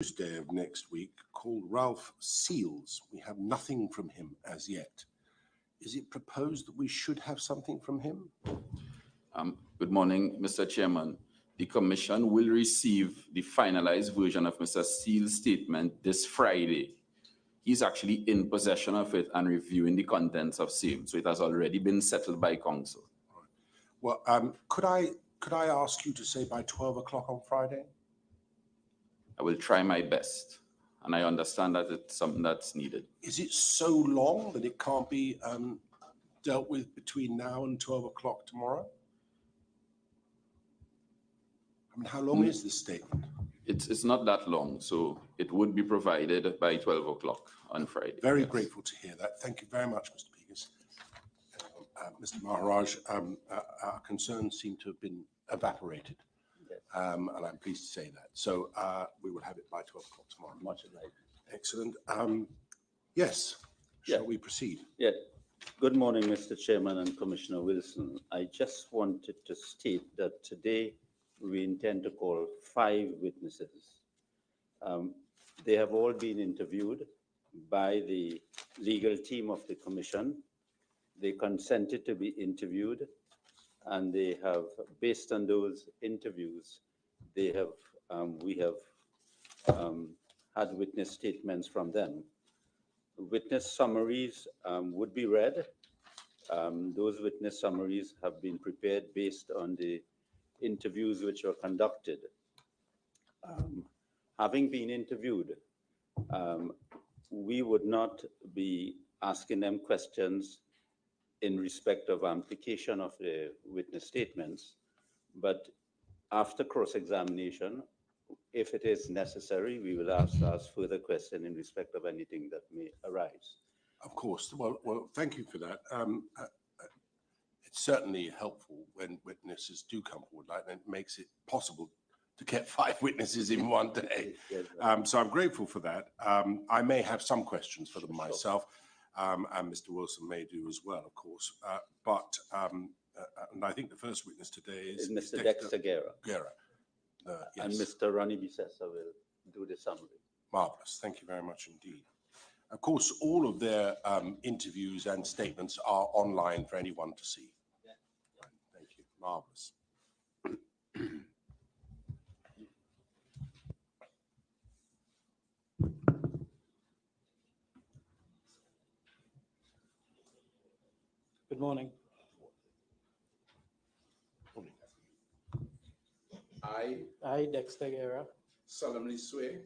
Tuesday of next week called Ralph Seals. We have nothing from him as yet. Is it proposed that we should have something from him? Good morning, Mr. Chairman. The Commission will receive the finalized version of Mr. Seals' statement this Friday. He's actually in possession of it and reviewing the contents of same, so it has already been settled by Counsel. Well, could I ask you to say by 12 o'clock on Friday? I will try my best, and I understand that it's something that's needed. Is it so long that it can't be dealt with between now and 12 o'clock tomorrow? I mean, how long is this statement? It's not that long, so it would be provided by 12 o'clock on Friday. Very grateful to hear that. Thank you very much, Mr. Pegas. Mr. Maharaj, our concerns seem to have been evaporated, and I'm pleased to say that. So we will have it by 12 o'clock tomorrow. Much obliged. Excellent. Yes, shall we proceed? Yeah. Good morning, Mr. Chairman and Commissioner Wilson. I just wanted to state that today we intend to call 5 witnesses. They have all been interviewed by the legal team of the Commission. They consented to be interviewed, and they have, based on those interviews, they have we have had witness statements from them. Witness summaries would be read. Those witness summaries have been prepared based on the interviews which were conducted. Having been interviewed, we would not be asking them questions in respect of amplification of the witness statements, but after cross-examination, if it is necessary, we will ask further questions in respect of anything that may arise. Of course. Well, thank you for that. It's certainly helpful when witnesses do come forward, like that. It makes it possible to get 5 witnesses in one day. So I'm grateful for that. I may have some questions for them myself, and Mr. Wilson may do as well, of course. And I think the first witness today is Mr. Dexter Guerra. Yes. And Mr. Ronnie Bissessa will do the summary. Marvelous. Thank you very much indeed. Of course, all of their interviews and statements are online for anyone to see. Yeah. Thank you. Marvelous. Good morning. I, Dexter Guerra, solemnly swear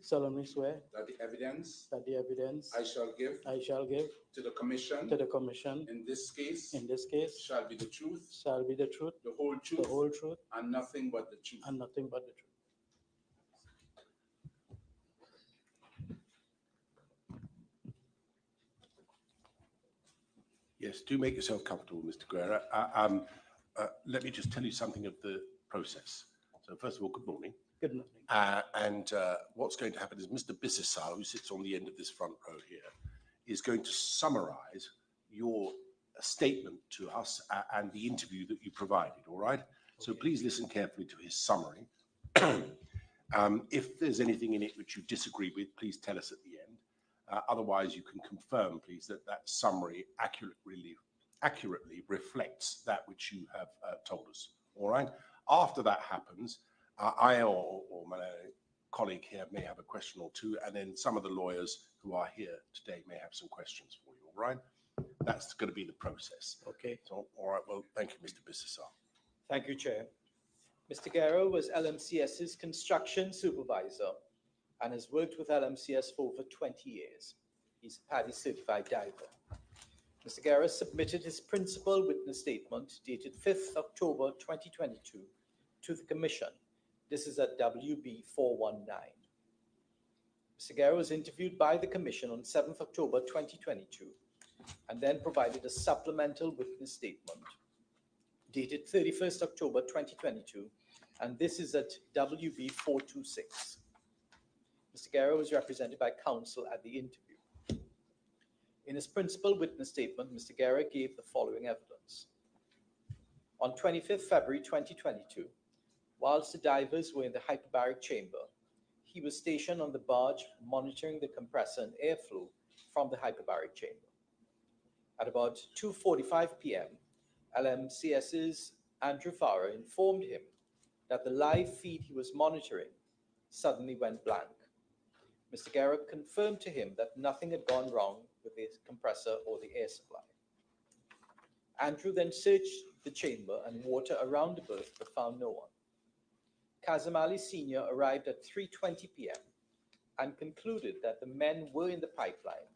that the evidence I shall give to the Commission in this case shall be the truth, the whole truth, and nothing but the truth. Yes, do make yourself comfortable, Mr. Guerra. Let me just tell you something of the process. So first of all, good morning. Good morning. What's going to happen is Mr. Bissessa, who sits on the end of this front row here, is going to summarize your statement to us and the interview that you provided, all right? Okay. So please listen carefully to his summary. If there's anything in it which you disagree with, please tell us at the end. Otherwise, you can confirm, please, that that summary accurately reflects that which you have told us, all right? After that happens, I or my colleague here may have a question or two, and then some of the lawyers who are here today may have some questions for you, all right? That's going to be the process. Okay. So, all right, well, thank you, Mr. Bissessa. Thank you, Chair. Mr. Guerra was LMCS's construction supervisor and has worked with LMCS for over 20 years. He's a PADI certified diver. Mr. Guerra submitted his principal witness statement dated 5th October 2022 to the Commission. This is at WB 419. Mr. Guerra was interviewed by the Commission on 7th October 2022 and then provided a supplemental witness statement dated 31st October 2022, and this is at WB 426. Mr. Guerra was represented by counsel at the interview. In his principal witness statement, Mr. Guerra gave the following evidence. On 25th February 2022, whilst the divers were in the hyperbaric chamber, he was stationed on the barge monitoring the compressor and airflow from the hyperbaric chamber. At about 2:45 p.m., LMCS's Andrew Farah informed him that the live feed he was monitoring suddenly went blank. Mr. Guerra confirmed to him that nothing had gone wrong with the compressor or the air supply. Andrew then searched the chamber and water around the berth but found no one. Kazim Ali Sr. arrived at 3:20 p.m. and concluded that the men were in the pipeline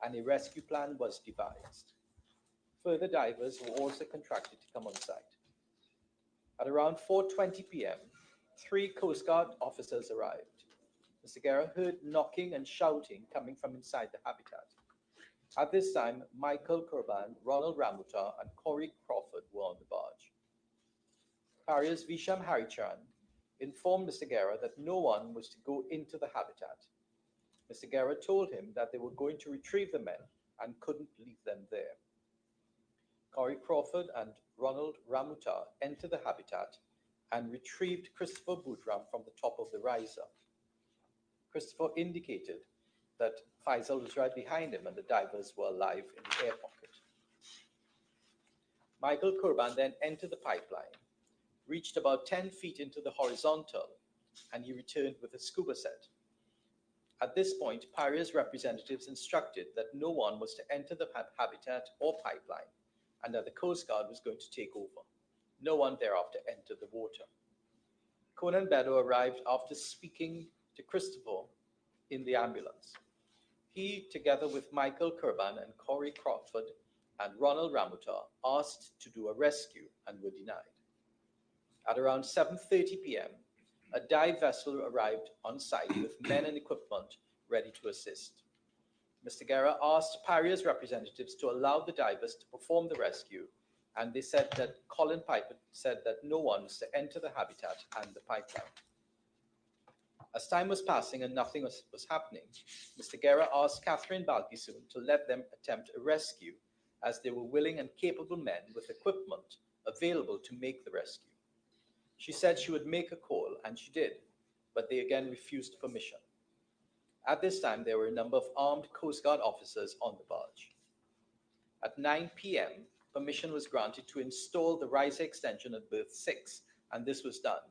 and a rescue plan was devised. Further divers were also contracted to come on site. At around 4:20 p.m., 3 Coast Guard officers arrived. Mr. Guerra heard knocking and shouting coming from inside the habitat. At this time, Michael Kurban, Ronald Ramutar, and Corey Crawford were on the barge. Paria's Visham Harichan informed Mr. Guerra that no one was to go into the habitat. Mr. Guerra told him that they were going to retrieve the men and couldn't leave them there. Corey Crawford and Ronald Ramutar entered the habitat and retrieved Christopher Boudram from the top of the riser. Christopher indicated that Faisal was right behind him and the divers were alive in the air pocket. Michael Kurban then entered the pipeline, reached about 10 feet into the horizontal, and he returned with a scuba set. At this point, Paria's representatives instructed that no one was to enter the habitat or pipeline, and that the Coast Guard was going to take over. No one thereafter entered the water. Conan Bedo arrived after speaking to Christopher in the ambulance. He, together with Michael Kurban and Corey Crawford and Ronald Ramutar, asked to do a rescue and were denied. At around 7:30 p.m., a dive vessel arrived on site with men and equipment ready to assist. Mr. Guerra asked Paria's representatives to allow the divers to perform the rescue, and they said that Colin Piper said that no one was to enter the habitat and the pipeline. As time was passing and nothing was happening, Mr. Guerra asked Catherine Balkisoon to let them attempt a rescue, as they were willing and capable men with equipment available to make the rescue. She said she would make a call, and she did, but they again refused permission. At this time, there were a number of armed Coast Guard officers on the barge. At 9 p.m., permission was granted to install the riser extension at berth 6, and this was done.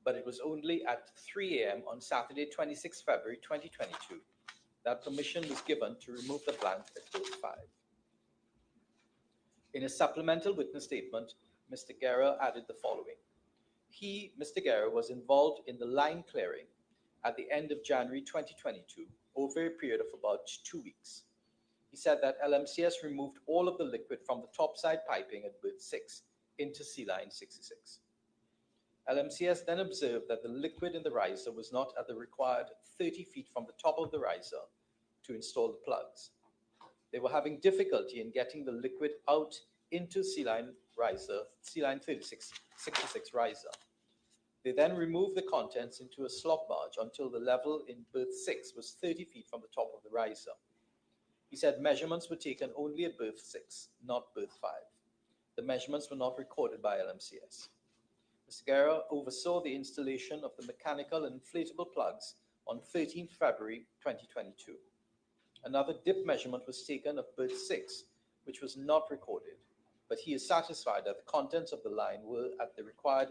But it was only at 3 a.m. on Saturday, 26 February 2022, that permission was given to remove the blank at berth 5. In a supplemental witness statement, Mr. Guerra added the following. He, Mr. Guerra, was involved in the line clearing at the end of January 2022, over a period of about 2 weeks. He said that LMCS removed all of the liquid from the topside piping at berth 6 into Sealine 66. LMCS then observed that the liquid in the riser was not at the required 30 feet from the top of the riser to install the plugs. They were having difficulty in getting the liquid out into Sealine 66 riser. They then removed the contents into a slop barge until the level in berth 6 was 30 feet from the top of the riser. He said measurements were taken only at berth 6, not berth 5. The measurements were not recorded by LMCS. Mr. Guerra oversaw the installation of the mechanical and inflatable plugs on 13 February 2022. Another dip measurement was taken of berth 6, which was not recorded, but he is satisfied that the contents of the line were at the required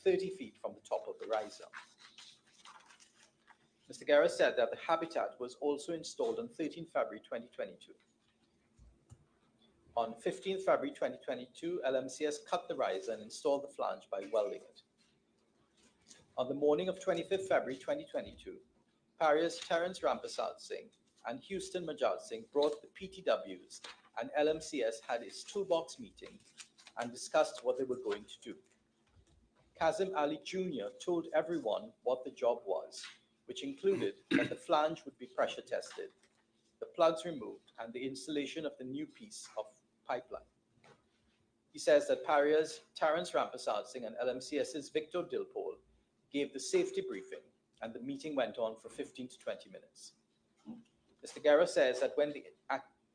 30 feet from the top of the riser. Mr. Guerra said that the habitat was also installed on 13 February 2022. On 15 February 2022, LMCS cut the riser and installed the flange by welding it. On the morning of 25 February 2022, Paria's Terence Rampasad Singh and Houston Majad Singh brought the PTWs, and LMCS had its toolbox meeting and discussed what they were going to do. Kazim Ali Jr. told everyone what the job was, which included that the flange would be pressure tested, the plugs removed, and the installation of the new piece of pipeline. He says that Paria's Terence Rampasad Singh and LMCS's Victor Dilpole gave the safety briefing, and the meeting went on for 15 to 20 minutes. Mr. Guerra says that when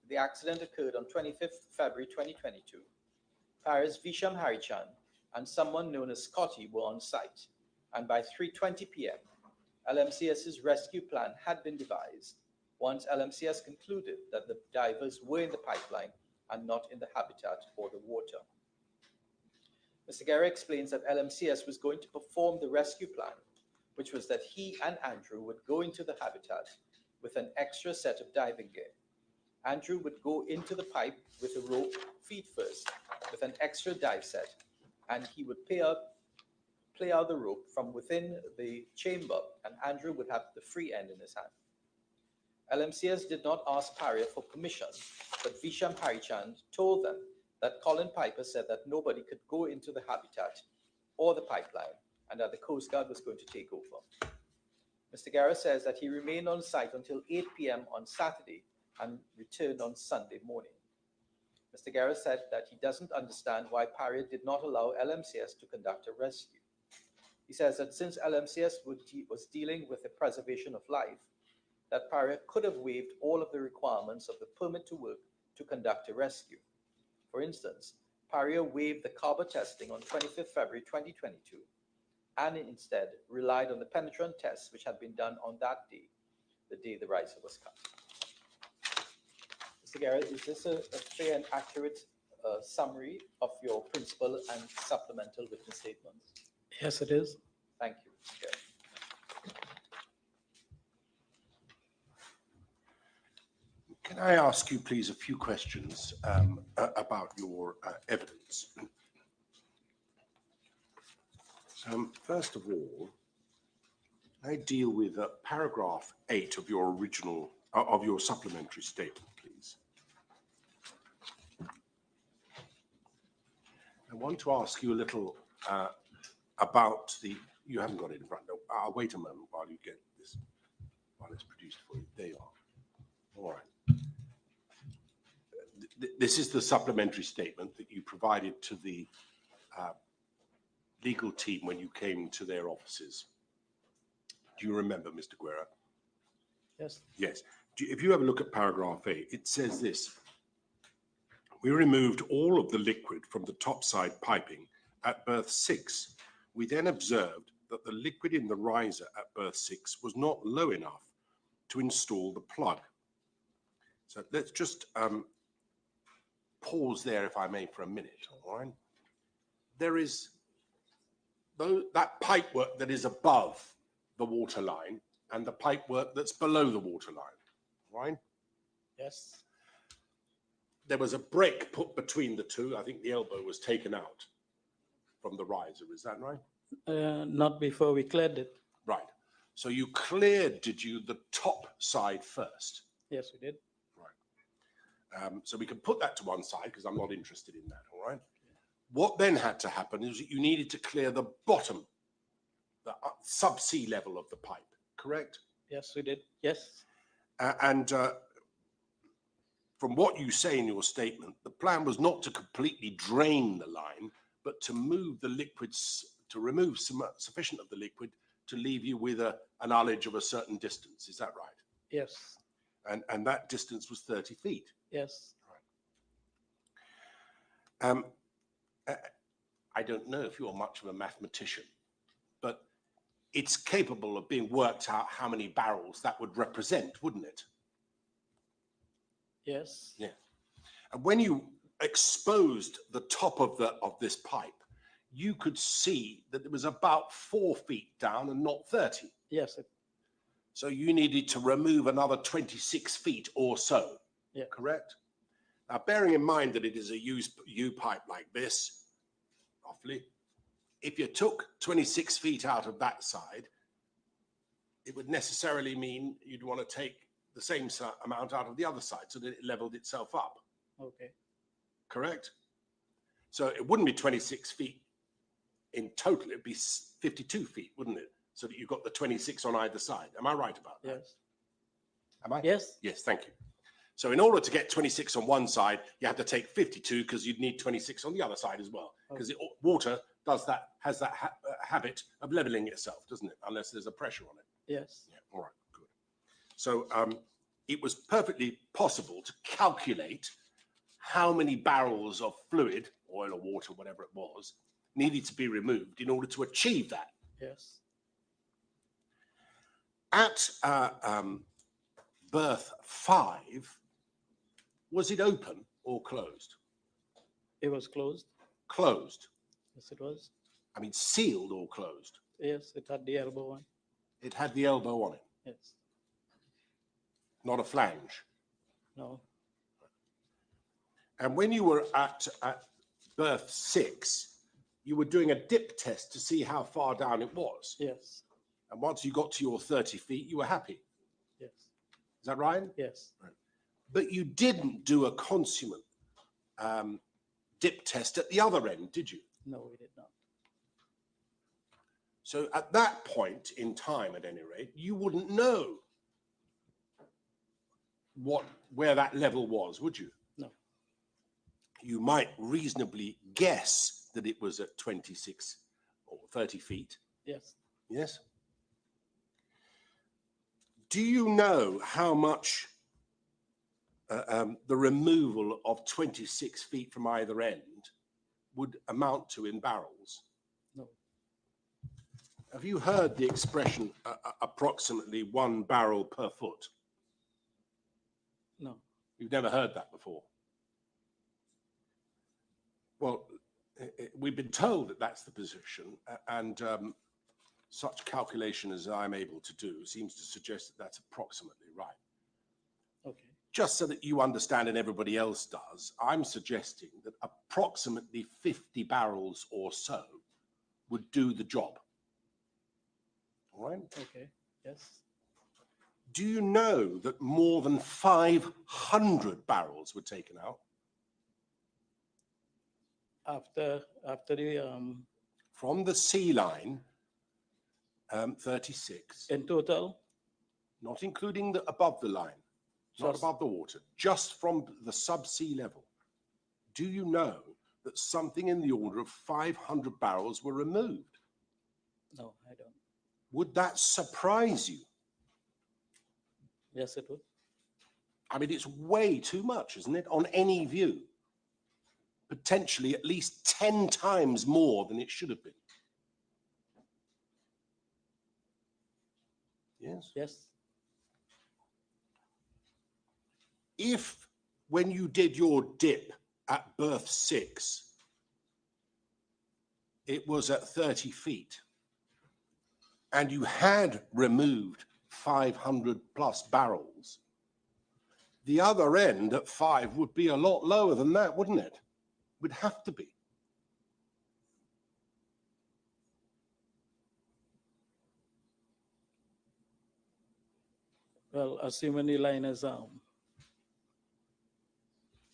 the accident occurred on 25th February 2022, Paria's Visham Harichan and someone known as Scotty were on site, and by 3:20 p.m., LMCS's rescue plan had been devised once LMCS concluded that the divers were in the pipeline and not in the habitat or the water. Mr. Guerra explains that LMCS was going to perform the rescue plan, which was that he and Andrew would go into the habitat with an extra set of diving gear. Andrew would go into the pipe with a rope, feet first, with an extra dive set, and he would play out the rope from within the chamber, and Andrew would have the free end in his hand. LMCS did not ask Paria for permission, but Visham Harichand told them that Colin Piper said that nobody could go into the habitat or the pipeline, and that the Coast Guard was going to take over. Mr. Guerra says that he remained on site until 8 p.m. on Saturday and returned on Sunday morning. Mr. Guerra said that he doesn't understand why Paria did not allow LMCS to conduct a rescue. He says that since LMCS was dealing with the preservation of life, that Paria could have waived all of the requirements of the permit to work to conduct a rescue. For instance, Paria waived the carbo testing on 25th February 2022 and instead relied on the penetrant tests which had been done on that day, the day the riser was cut. Mr. Guerra, is this a fair and accurate summary of your principal and supplemental witness statements? Yes, it is. Thank you, Mr. Guerra. Can I ask you, please, a few questions about your evidence? First of all, I deal with paragraph 8 of your original, of your supplementary statement, please. I want to ask you a little about the, you haven't got it in front, no, I'll wait a moment while you get this, while it's produced for you. There you are. All right. This is the supplementary statement that you provided to the legal team when you came to their offices. Do you remember, Mr. Guerra? Yes. Yes. If you have a look at paragraph 8, it says this: we removed all of the liquid from the topside piping at berth 6. We then observed that the liquid in the riser at berth 6 was not low enough to install the plug. So let's just pause there, if I may, for a minute. All right. There is that pipe work that is above the water line and the pipe work that's below the water line, right? Yes. There was a break put between the two. I think the elbow was taken out from the riser. Is that right? Not before we cleared it. Right. So you cleared, did you, the top side first? Yes, we did. Right. So we can put that to one side because I'm not interested in that, all right? What then had to happen is that you needed to clear the bottom, the sub-sea level of the pipe, correct? Yes, we did. Yes. And from what you say in your statement, the plan was not to completely drain the line, but to move the liquids, to remove sufficient of the liquid to leave you with a knowledge of a certain distance. Is that right? Yes. And that distance was 30 feet. Yes. Right. I don't know if you're much of a mathematician, but it's capable of being worked out how many barrels that would represent, wouldn't it? Yes. Yeah. And when you exposed the top of this pipe, you could see that it was about 4 feet down and not 30. Yes. So you needed to remove another 26 feet or so. Yeah. Correct? Now, bearing in mind that it is a U pipe like this, roughly, if you took 26 feet out of that side, it would necessarily mean you'd want to take the same amount out of the other side so that it leveled itself up. Okay. Correct? So it wouldn't be 26 feet in total, it'd be 52 feet, wouldn't it? So that you've got the 26 on either side. Am I right about that? Yes. Am I? Yes. Yes, thank you. So in order to get 26 on one side, you have to take 52 because you'd need 26 on the other side as well. Because water does that, has that habit of leveling itself, doesn't it? Unless there's a pressure on it. Yes. Yeah, all right, good. So it was perfectly possible to calculate how many barrels of fluid, oil or water, whatever it was, needed to be removed in order to achieve that. Yes. At berth 5, was it open or closed? It was closed. Closed. Yes, it was. I mean, sealed or closed? Yes, it had the elbow on. It had the elbow on it, Yes. not a flange. No. And when you were at berth 6, you were doing a dip test to see how far down it was. Yes. And once you got to your 30 feet, you were happy. Yes. Is that right? Yes. Right. But you didn't do a consummate dip test at the other end, did you? No, we did not. So at that point in time, at any rate, you wouldn't know where that level was, would you? No. You might reasonably guess that it was at 26 or 30 feet. Yes. Yes. Do you know how much the removal of 26 feet from either end would amount to in barrels? No. Have you heard the expression approximately 1 barrel per foot? No. You've never heard that before? Well, we've been told that that's the position, and such calculation as I'm able to do seems to suggest that that's approximately right. Okay. Just so that you understand and everybody else does, I'm suggesting that approximately 50 barrels or so would do the job. All right? Okay. Yes. Do you know that more than 500 barrels were taken out? After the From the Sealine 36. in total. Not including the above the line, not Just- above the water, just from the subsea level. Do you know that something in the order of 500 barrels were removed? No, I don't. Would that surprise you? Yes, it would. I mean, it's way too much, isn't it? On any view. Potentially at least 10 times more than it should have been. Yes. Yes. If, when you did your dip at berth 6, it was at 30 feet, and you had removed 500 plus barrels, the other end at 5 would be a lot lower than that, wouldn't it? Would have to be. Well, assuming the line is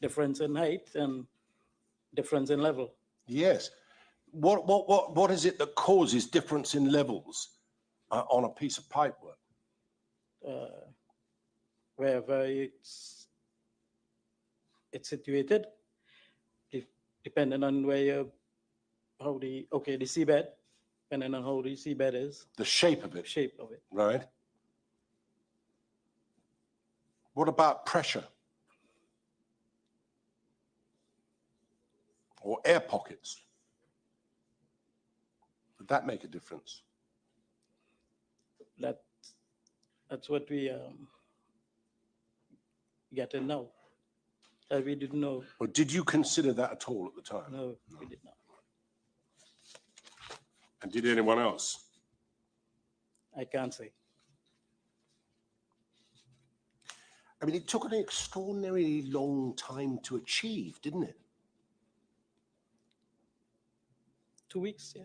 difference in height and difference in level. Yes. What is it that causes difference in levels on a piece of pipework? Wherever it's situated, depending on where the seabed, depending on how the seabed is, The shape of it, shape of it. right? What about pressure? Or air pockets? Would that make a difference? That's what we get in now. That we didn't know. Or did you consider that at all at the time? No, we did not. And did anyone else? I can't say. I mean, it took an extraordinarily long time to achieve, didn't it? 2 weeks, yeah.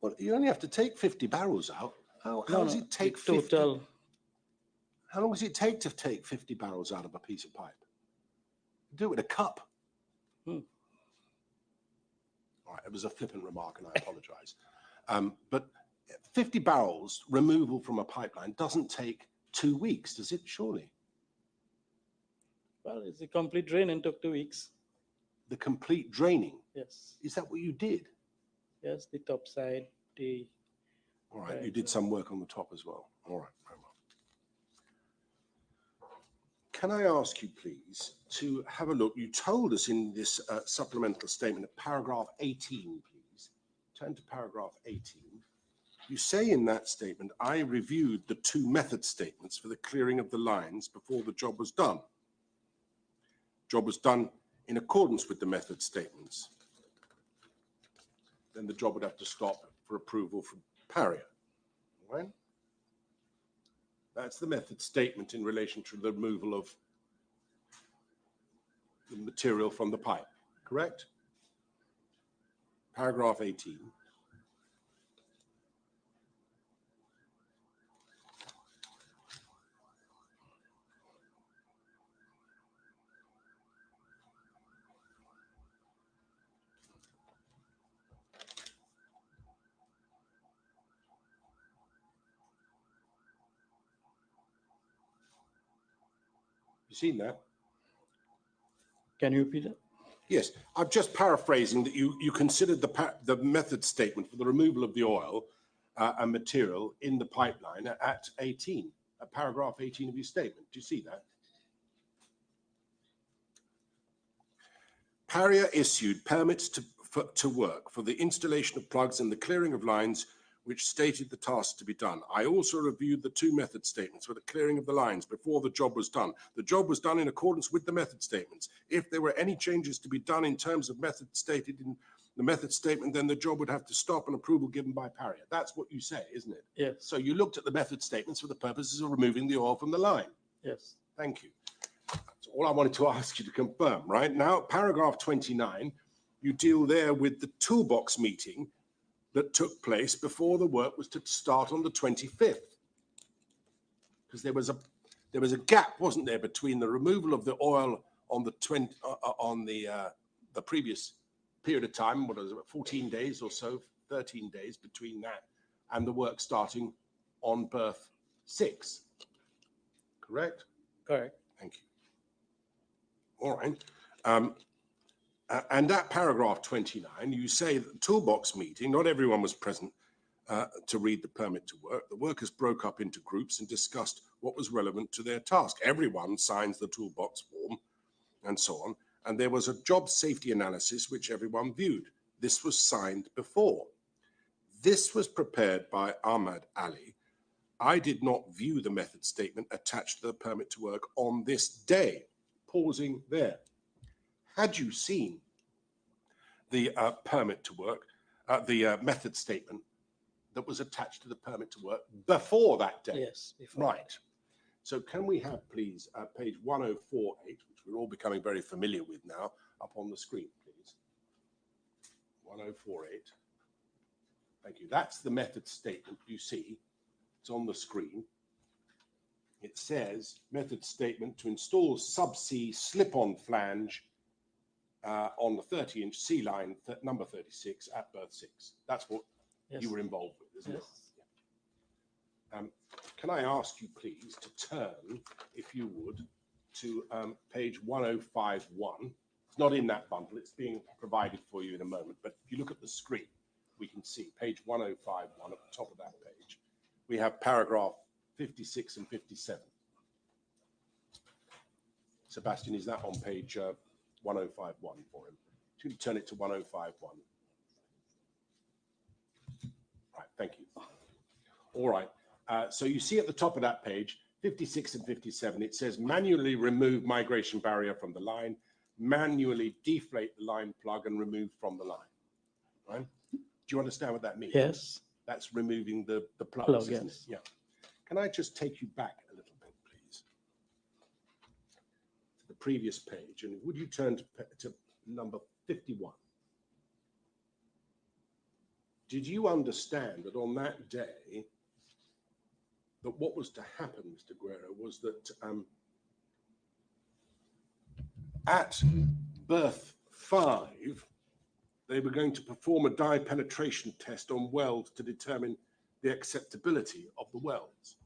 Well, you only have to take 50 barrels out. How does it take the 50? total? How long does it take to take 50 barrels out of a piece of pipe? Do it with a cup. Hmm. All right, it was a flippant remark, and I apologize. But 50 barrels removal from a pipeline doesn't take 2 weeks, does it? Surely. Well, it's a complete drain and took 2 weeks. The complete draining. Yes. Is that what you did? Yes, the top side, the. All right, you Right, did some work on the top as well. All right, very well. Can I ask you, please, to have a look? You told us in this supplemental statement at paragraph 18, please. Turn to paragraph 18. You say in that statement, I reviewed the 2 method statements for the clearing of the lines before the job was done. Job was done in accordance with the method statements. Then the job would have to stop for approval from Paria. Right? That's the method statement in relation to the removal of the material from the pipe, correct? Paragraph 18. You seen that? Can you repeat it? Yes, I'm just paraphrasing that you considered the method statement for the removal of the oil and material in the pipeline at 18, at paragraph 18 of your statement. Do you see that? Paria issued permits to work for the installation of plugs and the clearing of lines which stated the task to be done. I also reviewed the 2 method statements for the clearing of the lines before the job was done. The job was done in accordance with the method statements. If there were any changes to be done in terms of method stated in the method statement, then the job would have to stop and approval given by Paria. That's what you say, isn't it? Yes. So you looked at the method statements for the purposes of removing the oil from the line. Yes. Thank you. That's all I wanted to ask you to confirm. Right now, paragraph 29, you deal there with the toolbox meeting that took place before the work was to start on the 25th. Because there was a gap, wasn't there, between the removal of the oil on the previous period of time, what was it, 14 days or so, 13 days between that and the work starting on berth 6. Correct? Correct. Thank you. All right. And at paragraph 29, you say that the toolbox meeting, not everyone was present to read the permit to work. The workers broke up into groups and discussed what was relevant to their task. Everyone signs the toolbox form and so on. And there was a job safety analysis which everyone viewed. This was signed before. This was prepared by Ahmad Ali. I did not view the method statement attached to the permit to work on this day. Pausing there. Had you seen the permit to work, the method statement that was attached to the permit to work before that day? Yes. Before. Right. So can we have, please, page 1048, which we're all becoming very familiar with now, up on the screen, please. 1048. Thank you. That's the method statement you see. It's on the screen. It says, method statement to install subsea slip-on flange on the 30-inch sea line, number 36 at berth 6. That's what you were involved with, isn't it? Yeah. Can I ask you, please, to turn, if you would, to page 1051. It's not in that bundle. It's being provided for you in a moment. But if you look at the screen, we can see page 1051 at the top of that page. We have paragraph 56 and 57. Sebastian, is that on page 1051 for him? Should you turn it to 1051? Right, thank you. All right. So you see at the top of that page, 56 and 57, it says manually remove migration barrier from the line, manually deflate the line plug and remove from the line. Right? Do you understand what that means? Yes. That's removing the plugs, Plug, isn't yes. it? Yeah. Can I just take you back a little bit, please, to the previous page, and would you turn to number 51? Did you understand that on that day, that what was to happen, Mr. Guerrero, was that at berth 5, they were going to perform a dye penetration test on welds to determine the acceptability of the welds?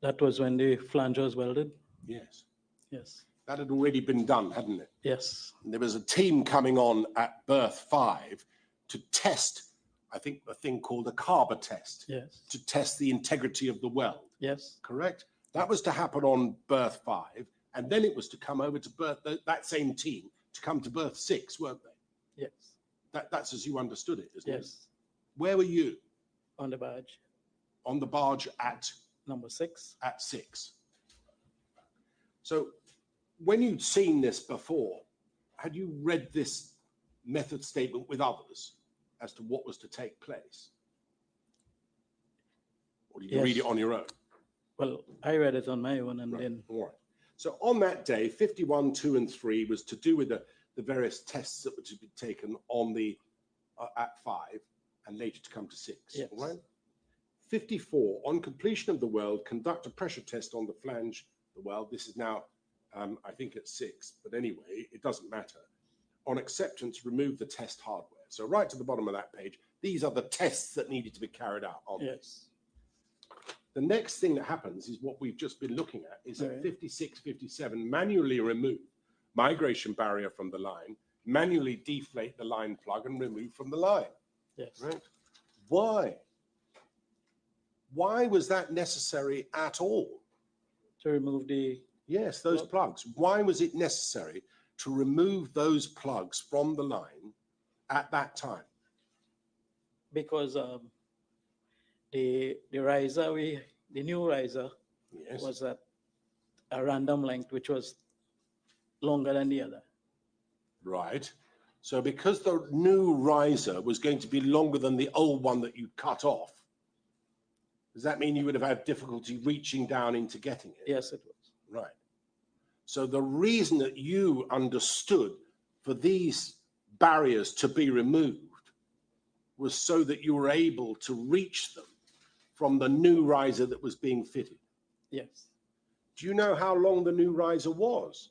That was when the flange was welded? Yes. Yes. That had already been done, hadn't it? Yes. And there was a team coming on at berth 5 to test, I think, a thing called a carber test. Yes. To test the integrity of the weld. Yes. Correct? That was to happen on berth 5, and then it was to come over to berth, that same team, to come to berth 6, weren't they? Yes. That's as you understood it, isn't it? Yes, Where were you? on the barge, On the barge at number 6. 6. So when you'd seen this before, had you read this method statement with others as to what was to take place? Or did you Yes. read it on your own? Well, I read it on my own, and then All right. So on that day, 51, 2, and 3 was to do with the various tests that were to be taken on the at 5 and later to come to 6. Yes. All right. 54, on completion of the weld, conduct a pressure test on the flange of the weld. This is now, I think, at 6, but anyway, it doesn't matter. On acceptance, remove the test hardware. So right to the bottom of that page, these are the tests that needed to be carried out on yes, The next thing that happens is what we've just been looking at, is at Right. 56, 57, manually remove migration barrier from the line, manually deflate the line plug and remove from the line, yes. right? Why? Why was that necessary at all? To remove the, Yes, those plugs. Why was it necessary to remove those plugs from the line at that time? because the riser, the new riser Yes. was at a random length, which was longer than the other. Right. So because the new riser was going to be longer than the old one that you cut off, does that mean you would have had difficulty reaching down into getting it? Yes, it was. Right. So the reason that you understood for these barriers to be removed was so that you were able to reach them from the new riser that was being fitted. Yes. Do you know how long the new riser was?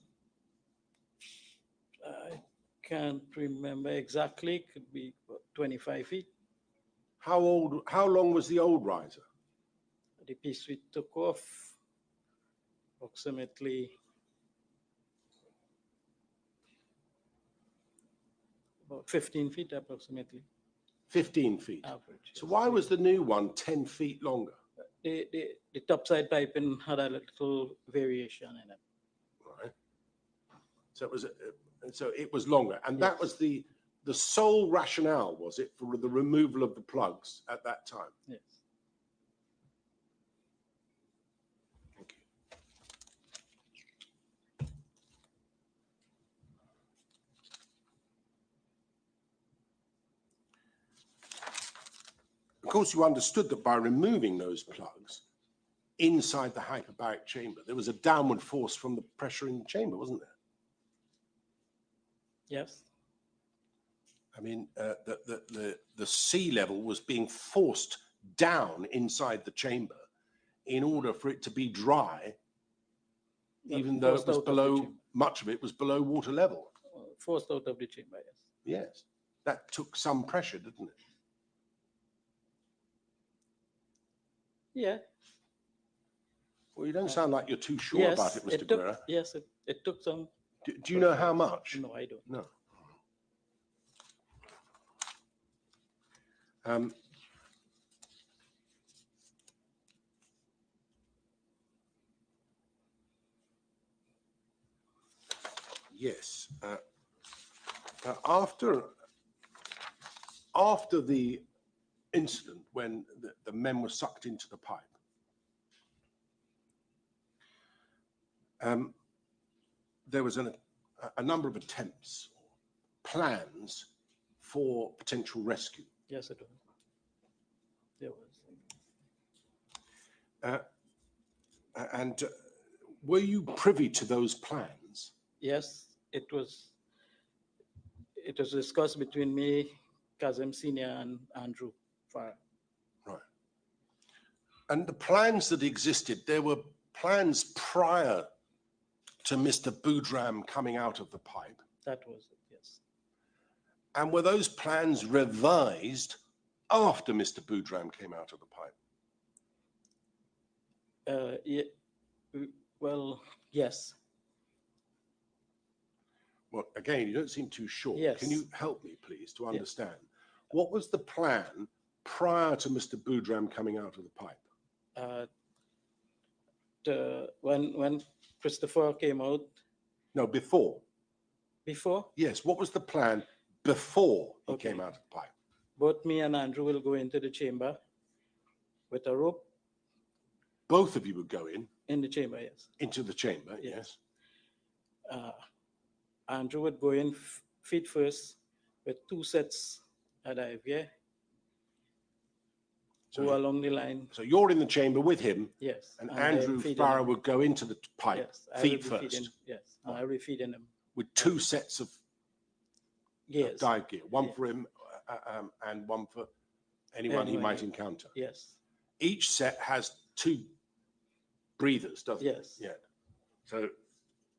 I can't remember exactly. Could be about 25 feet. How long was the old riser? The piece we took off approximately about 15 feet approximately 15 feet. average. So why was the new one 10 feet longer? The topside piping had a little variation in it. Right. So it was longer, and that was the sole rationale, was it, for the removal of the plugs at that time? Yes. Thank you. Of course, you understood that by removing those plugs inside the hyperbaric chamber, there was a downward force from the pressure in the chamber, wasn't there? Yes. I mean, the sea level was being forced down inside the chamber in order for it to be dry, even though it was below, much of it was below water level. Forced out of the chamber, yes. Yes, that took some pressure, didn't it? Yeah. Well, you don't sound like you're too sure about it, Mr. Guerra. Yes, it took some. Do you know how much? No, I don't. No. Yes. After the incident when the men were sucked into the pipe, there was a number of attempts, plans for potential rescue. Yes, it was. There was. And were you privy to those plans? Yes, it was discussed between me, Kazim Senior, and Andrew Farah. Right. And the plans that existed, there were plans prior to Mr. Boudram coming out of the pipe. That was it, yes. And were those plans revised after Mr. Boudram came out of the pipe? Yeah, well, yes. Well, again, you don't seem too sure. Yes. Can you help me, please, to understand? What was the plan prior to Mr. Boudram coming out of the pipe? When Christopher came out. No, before. Before? Yes. What was the plan before he Okay. came out of the pipe. Both me and Andrew will go into the chamber with a rope Both of you would go in the chamber, yes. into the chamber, Yes. yes. Andrew would go in feet first with 2 sets of dive, yeah? So, Go along the line, so you're in the chamber with him, yes. and I am Andrew feeding Farah him. would go into the pipe Yes, I will feet be first feeding, yes, I'll be feeding him. with 2 sets of Yes, dive gear, one Yes. for him and one for anyone he Anyone, might yeah. encounter. yes, Each set has 2 breathers, doesn't it? yes. Yeah. So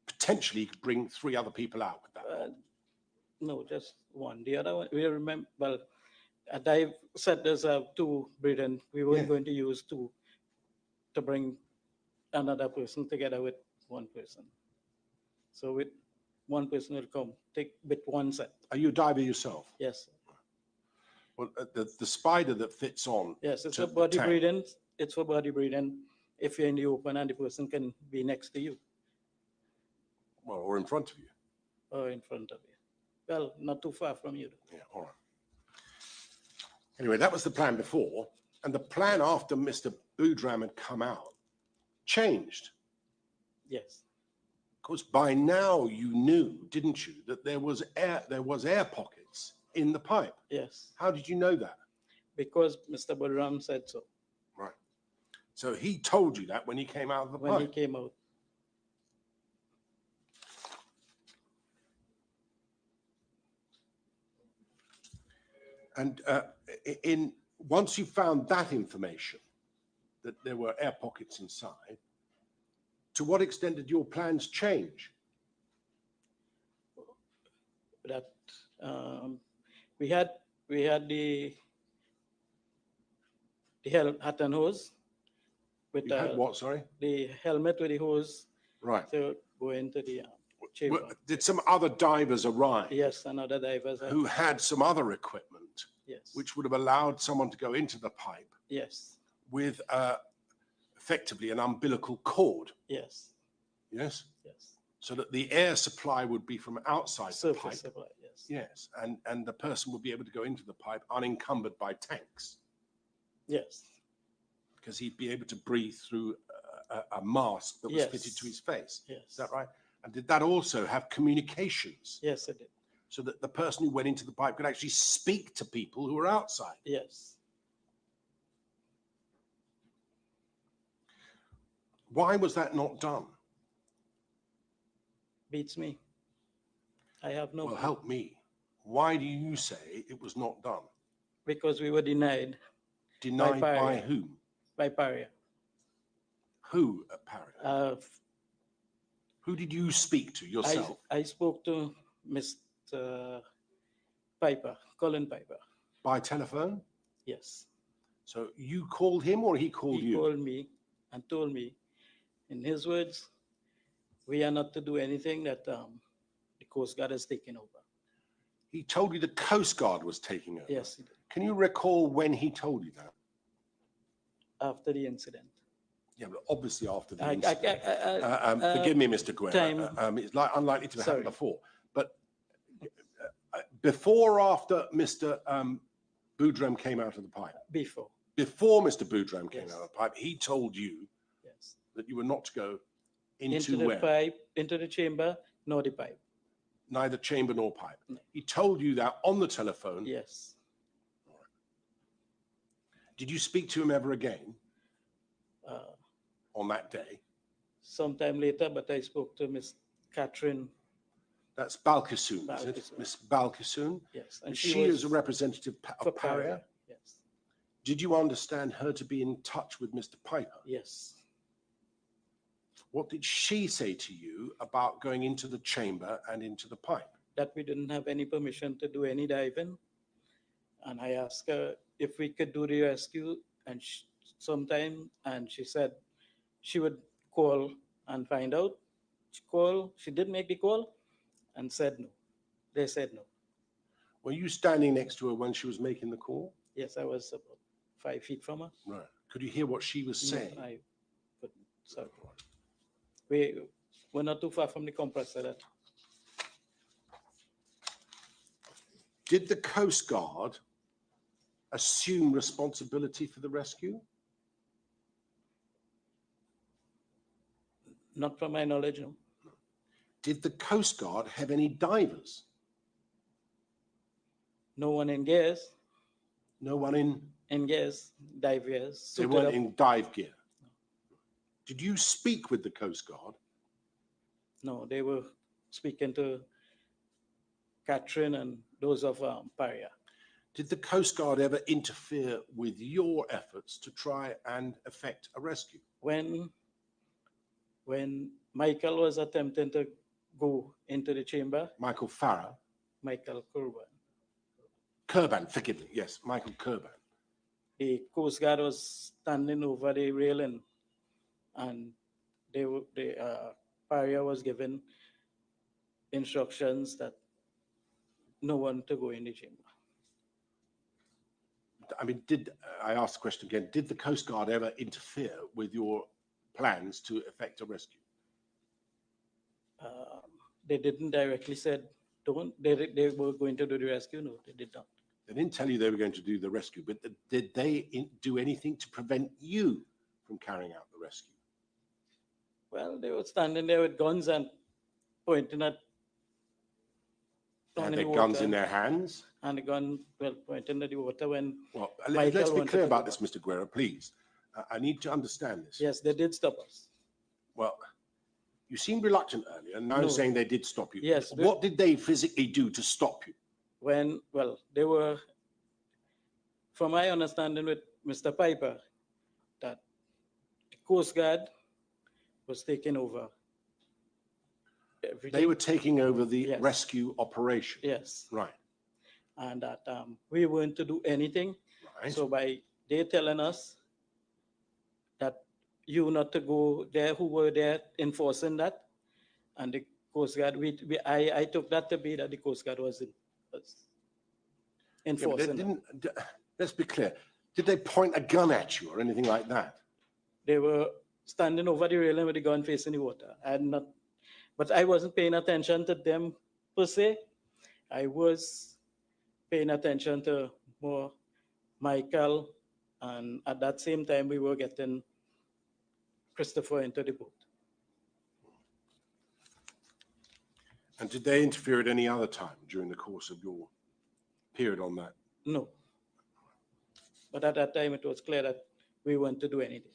potentially you could bring 3 other people out with that. No, just one. The other one, we remember, well, a dive set does have 2 breathing. We weren't Yeah. going to use 2 to bring another person together with one person. So with one person will come, take with 1 set. Are you a diver yourself? Yes, Well, the spider that fits on, yes, it's to for the body tank. breathing. It's for body breathing. If you're in the open and the person can be next to you well, or in front of you. or in front of you. Well, not too far from you. Yeah, all right. Anyway, that was the plan before. And the plan after Mr. Boudram had come out changed. Yes, Because by now you knew, didn't you, that there was air pockets in the pipe. yes, How did you know that? because Mr. Bodram said so Right. So he told you that when he came out of the when he pipe. came out. And once you found that information, that there were air pockets inside, to what extent did your plans change? That we had the hat and hose with You had what, sorry? the helmet with the hose Right. to go into the chamber. Did some other divers arrive Yes, and other divers. who had some other equipment Yes. which would have allowed someone to go into the pipe Yes. with effectively an umbilical cord? Yes. Yes. Yes. So that the air supply would be from outside the pipe. Surface supply. Yes. Yes, and the person would be able to go into the pipe unencumbered by tanks, Yes. because he'd be able to breathe through a mask that was Yes. fitted to his face. Yes. Is that right? And did that also have communications, Yes, it did. so that the person who went into the pipe could actually speak to people who were outside? Yes. Why was that not done? Beats me. I have no Well, clue. help me. Why do you say it was not done? Because we were denied Denied by Paria. whom? by Paria. Who at Paria? Who did you speak to yourself? I spoke to Mr. Piper, Colin Piper. By telephone? Yes. So you called him or he called He you? called me and told me, in his words, we are not to do anything that the Coast Guard has taken over. He told you the Coast Guard was taking over? Yes, he did. Can you recall when he told you that? After the incident. Yeah, but obviously after the I- incident. Forgive me, Mr. Guerra. time- It's unlikely to have happened Sorry. before. But before or after Mr. Boudram came out of the pipe? Before. Before Mr. Boudram came Yes. out of the pipe, he told you Yes. that you were not to go Into into the where? pipe, into the chamber, nor the pipe. Neither chamber nor pipe. No. He told you that on the telephone. Yes. Did you speak to him ever again Uh, on that day? sometime later, but I spoke to Miss Catherine. That's Balkissoon, is it? Balkissoon. Miss Balkissoon? Yes. And she is a representative for of Paria. Yes. Did you understand her to be in touch with Mr. Piper? Yes. What did she say to you about going into the chamber and into the pipe? That we didn't have any permission to do any diving. And I asked her if we could do the rescue and sometime, and she said she would call and find out. She did make the call and said no. They said no. Were you standing next to her when she was making the call? Yes, I was about 5 feet from her. Right. Could you hear what she was saying? No, I couldn't. Sorry. We're not too far from the compressor. That Did the Coast Guard assume responsibility for the rescue? Not from my knowledge, no. Did the Coast Guard have any divers? No one in gears. No one in? In gears, dive gears. They weren't in dive gear. Did you speak with the Coast Guard? No, they were speaking to Catherine and those of Paria. Did the Coast Guard ever interfere with your efforts to try and effect a rescue? When Michael was attempting to go into the chamber, Michael Farah? Michael Kurban, forgive me. Yes, Michael Kurban. The Coast Guard was standing over the railing, and Paria was given instructions that no one to go in the chamber. I mean, I ask the question again, did the Coast Guard ever interfere with your plans to effect a rescue? They didn't directly said, don't, they were going to do the rescue. No, they did not. They didn't tell you they were going to do the rescue, but did they do anything to prevent you from carrying out the rescue? Well, they were standing there with guns and pointing at. Had their guns in their hands? And the gun, well, pointing at the water when. Well, let's be clear about this, Mr. Guerra, please. I need to understand this. Yes, they did stop us. Well, you seemed reluctant earlier, and now you're saying they did stop you. Yes. What did they physically do to stop you? Well, they were, from my understanding with Mr. Piper, that the Coast Guard was taking over everything. They were taking over the rescue operation? Yes. Right. And that we weren't to do anything. Right. So they telling us that you not to go there, who were there enforcing that, and the Coast Guard, I took that to be that the Coast Guard was enforcing that. Let's be clear. Did they point a gun at you or anything like that? They were standing over the railing with the gun facing the water. But I wasn't paying attention to them per se. I was paying attention to more Michael, and at that same time we were getting Christopher into the boat. And did they interfere at any other time during the course of your period on that? No. But at that time it was clear that we weren't to do anything.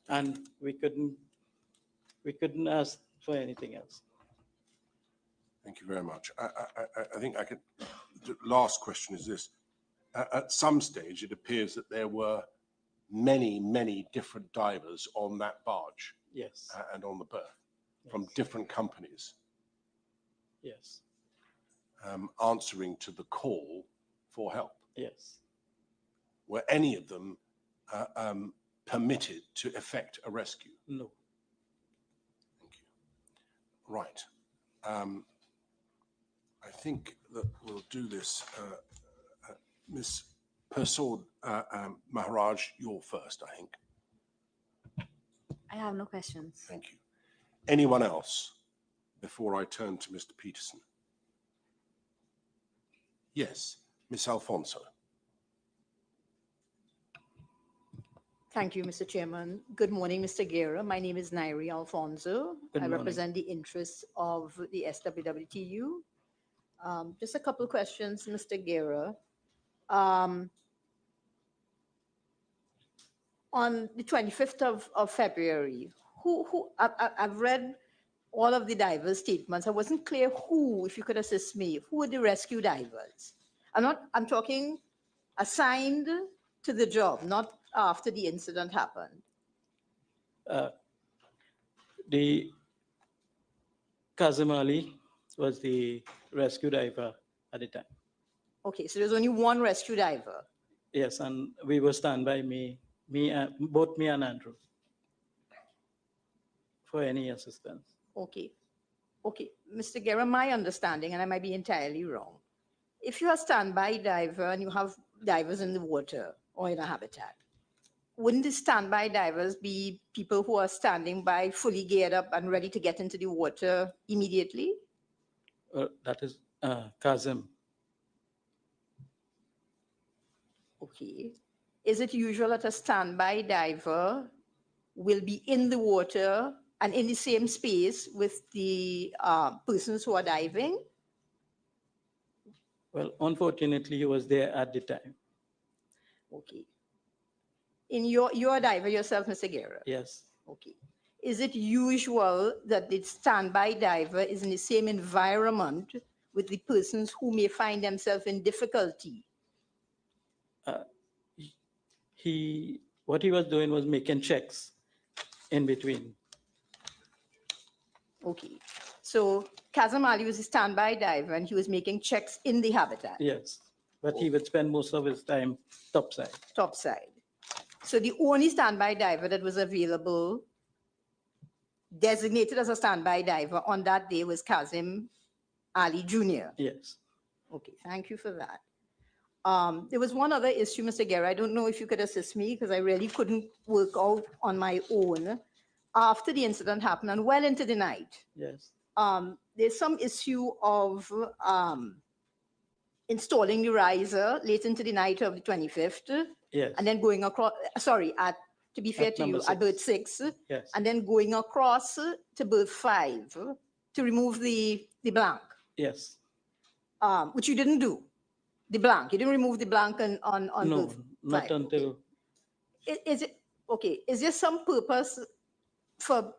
And we couldn't ask for anything else. Thank you very much. I think I could, the last question is this. At some stage, it appears that there were many different divers on that barge. Yes. And on the berth from different companies. Yes. Answering to the call for help. Yes. Were any of them permitted to effect a rescue? No. Thank you. Right. I think that we'll do this. Ms. Persaud Maharaj, you're first, I think. I have no questions. Thank you. Anyone else before I turn to Mr. Peterson? Yes, Ms. Alfonso. Thank you, Mr. Chairman. Good morning, Mr. Guerra. My name is Nairi Alfonso. I represent the interests of the SWWTU. Just a couple of questions, Mr. Guerra. On the 25th of February, I've read all of the divers' statements. I wasn't clear who, if you could assist me, who were the rescue divers? I'm talking assigned to the job, not after the incident happened. The Kazim Ali was the rescue diver at the time. Okay, so there's only one rescue diver. Yes, and we were standby, both me and Andrew, for any assistance. Okay. Okay, Mr. Guerra, my understanding, and I might be entirely wrong, if you're a standby diver and you have divers in the water or in a habitat, wouldn't the standby divers be people who are standing by, fully geared up and ready to get into the water immediately? That is Kazim. Okay. Is it usual that a standby diver will be in the water and in the same space with the persons who are diving? Well, unfortunately, he was there at the time. Okay. You're a diver yourself, Mr. Guerra? Yes. Okay. Is it usual that the standby diver is in the same environment with the persons who may find themselves in difficulty? What he was doing was making checks in between. Okay. So Kazim Ali was a standby diver and he was making checks in the habitat? Yes. But he would spend most of his time topside. Topside. So the only standby diver that was available, designated as a standby diver on that day, was Kazim Ali Jr. Yes. Okay, thank you for that. There was one other issue, Mr. Guerra. I don't know if you could assist me because I really couldn't work out on my own after the incident happened and well into the night. Yes. There's some issue of installing the riser late into the night of the 25th. Yes. And then going across, sorry, to be fair At to you, number at berth 6. Yes. And then going across to berth 5 to remove the blank. Yes. Which you didn't do. The blank. You didn't remove the blank on No, berth not 5. until. Is it okay? Is there some purpose for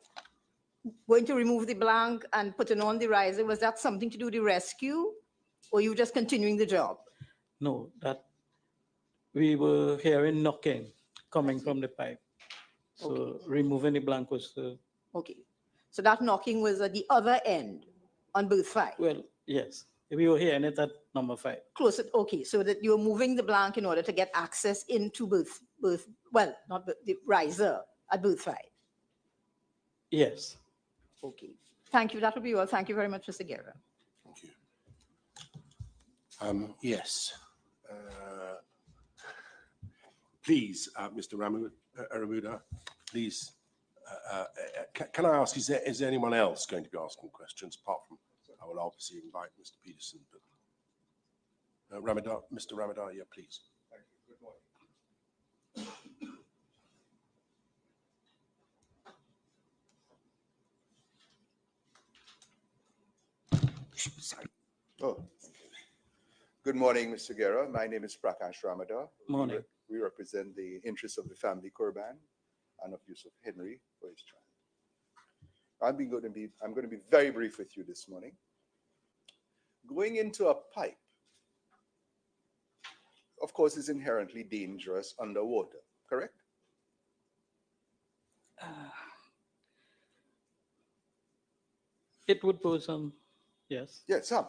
going to remove the blank and putting on the riser? Was that something to do with the rescue, or you just continuing the job? No, that we were hearing knocking coming from the pipe. So Okay. removing the blank was Okay. So that knocking was at the other end on berth 5. well, yes. We were hearing it at number 5. Closer. Okay. So that you're moving the blank in order to get access into berth. Well, not the riser at berth 5. Yes. Okay. Thank you. That will be all. Thank you very much, Mr. Guerra. Thank you. Yes. Please, Mr. Aramuda, please, can I ask, is there anyone else going to be asking questions apart from, I will obviously invite Mr. Peterson, but Mr. Ramadar, yeah, please. Thank you. Good morning. Sorry. Oh. Good morning, Mr. Guerra. My name is Prakash Ramadar. Morning. We represent the interests of the family Kurban and of Yusuf Henry for his trial. I'm going to be very brief with you this morning. Going into a pipe, of course, is inherently dangerous underwater, correct? It would pose some, yes. Yes, some.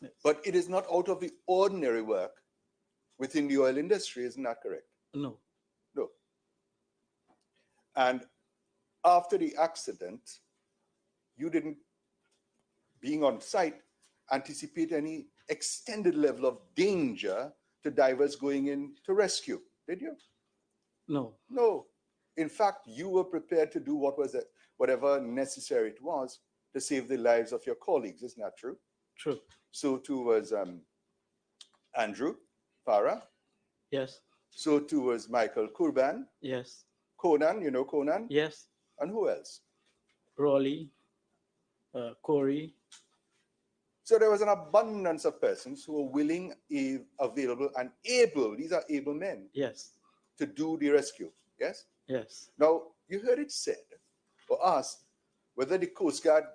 Yes. But it is not out of the ordinary work within the oil industry, isn't that correct? No. No. And after the accident, you didn't, being on site, anticipate any extended level of danger to divers going in to rescue, did you? No. No. In fact, you were prepared to do whatever necessary it was to save the lives of your colleagues, isn't that true? True. So too was Andrew, Farah. Yes. So too was Michael Kurban. Yes. Conan, you know Conan? Yes. And who else? Raleigh, Corey. So there was an abundance of persons who were willing, available, and able, these are able men, Yes. to do the rescue, yes? Yes. Now, you heard it said or asked whether the Coast Guard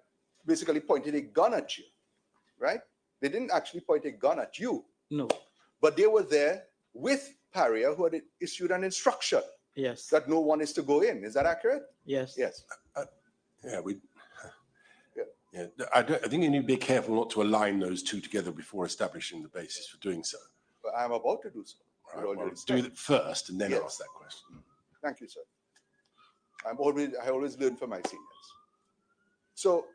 basically pointed a gun at you, right? They didn't actually point a gun at you. No. But they were there with Paria, who had issued an instruction Yes. that no one is to go in. Is that accurate? Yes. Yes. I think you need to be careful not to align those two together before establishing the basis for doing so. But I'm about to do so. with all due Well, respect. do it first and then Yes. ask that question. Thank you, sir. I always learn from my seniors. So,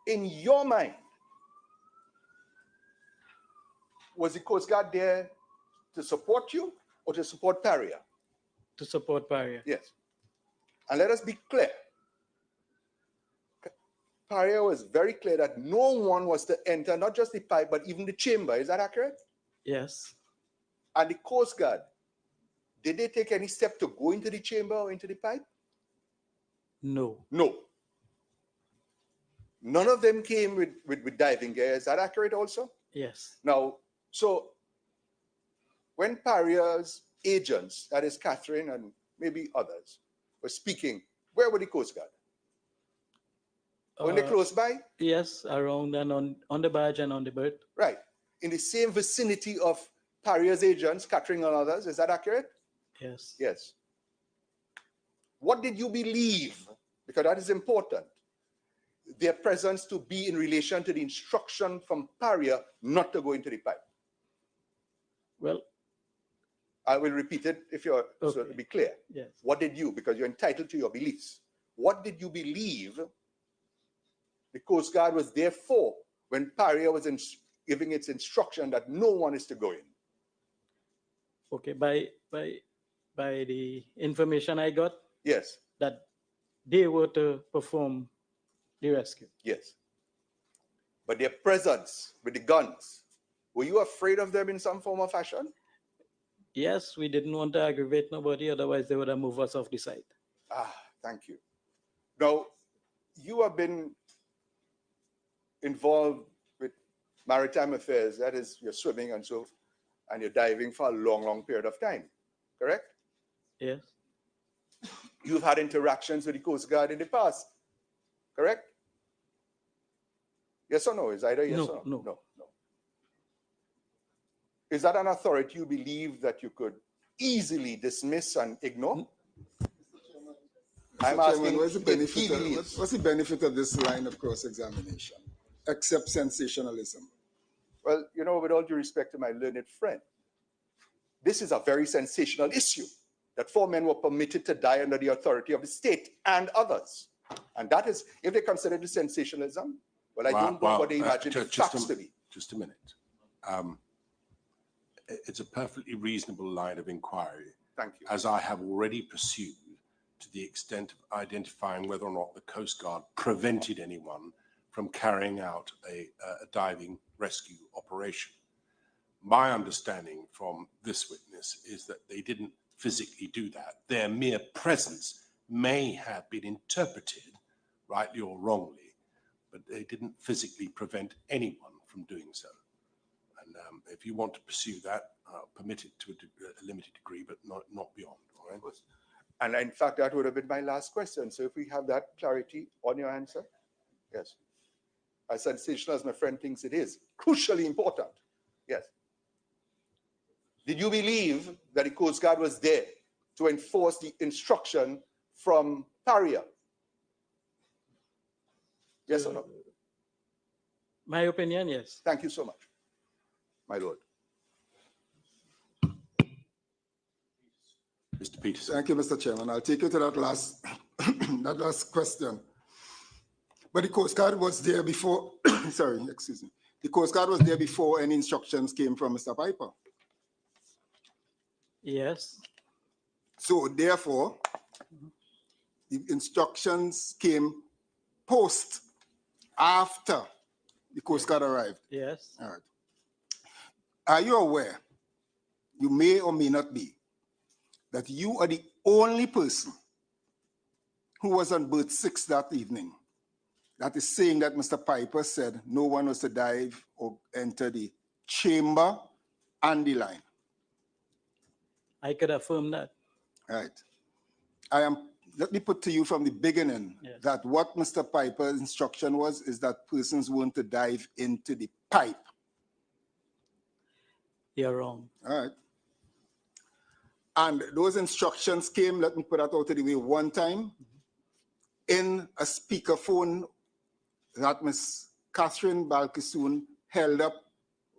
in your mind, was the Coast Guard there to support you or to support Paria? To support Paria. Yes. And let us be clear. Paria was very clear that no one was to enter, not just the pipe, but even the chamber. Is that accurate? Yes. And the Coast Guard, did they take any step to go into the chamber or into the pipe? No. No. None of them came with diving gear. Is that accurate also? Yes. Now, so when Paria's agents, that is Catherine and maybe others, were speaking, where were the Coast Guard? Were they close by? Yes, around and on the barge and on the berth. Right. In the same vicinity of Paria's agents, Catherine and others. Is that accurate? Yes. Yes. What did you believe? Because that is important. Their presence to be in relation to the instruction from Paria not to go into the pipe. Well, I will repeat it if you're so to be clear. yes. What did you, because you're entitled to your beliefs, what did you believe the Coast Guard was there for when Paria was giving its instruction that no one is to go in? Okay, by the information I got, Yes, that they were to perform the rescue. yes. But their presence with the guns, were you afraid of them in some form or fashion? Yes, we didn't want to aggravate nobody, otherwise they would have moved us off the site. Ah, thank you. Now, you have been involved with maritime affairs, that is, you're swimming and so, and you're diving for a long, long period of time, correct? Yes. You've had interactions with the Coast Guard in the past, correct? Yes or no? Is either yes No, or no. No. Is that an authority you believe that you could easily dismiss and ignore? I'm asking, what's the he benefit of this line of cross-examination, except sensationalism? Well, you know, with all due respect to my learned friend, this is a very sensational issue, that 4 men were permitted to die under the authority of the state and others. And that is, if they consider this sensationalism, well, I don't know what they imagine the facts to be. Just a minute. It's a perfectly reasonable line of inquiry, Thank you. as I have already pursued, to the extent of identifying whether or not the Coast Guard prevented anyone from carrying out a diving rescue operation. My understanding from this witness is that they didn't physically do that. Their mere presence may have been interpreted, rightly or wrongly, but they didn't physically prevent anyone from doing so. And if you want to pursue that, permit it to a limited degree, but not beyond. All right? And in fact, that would have been my last question. So if we have that clarity on your answer, yes. As sensational as my friend thinks it is, crucially important. Yes. Did you believe that the Coast Guard was there to enforce the instruction from Paria? Yes or no? My opinion, yes. Thank you so much, my lord. Mr. Peterson. Thank you, Mr. Chairman. I'll take you to that last, that last question. But the Coast Guard was there before, sorry, excuse me. The Coast Guard was there before any instructions came from Mr. Piper. Yes. So therefore, the instructions came post, after the Coast Guard arrived. Yes. All right. Are you aware, you may or may not be, that you are the only person who was on berth 6 that evening that is saying that Mr. Piper said no one was to dive or enter the chamber and the line? I could affirm that. Right. Let me put to you from the beginning that what Mr. Piper's instruction was is that persons weren't to dive into the pipe. You're wrong. All right. And those instructions came, let me put that out of the way, one time in a speakerphone that Ms. Catherine Balkisoon held up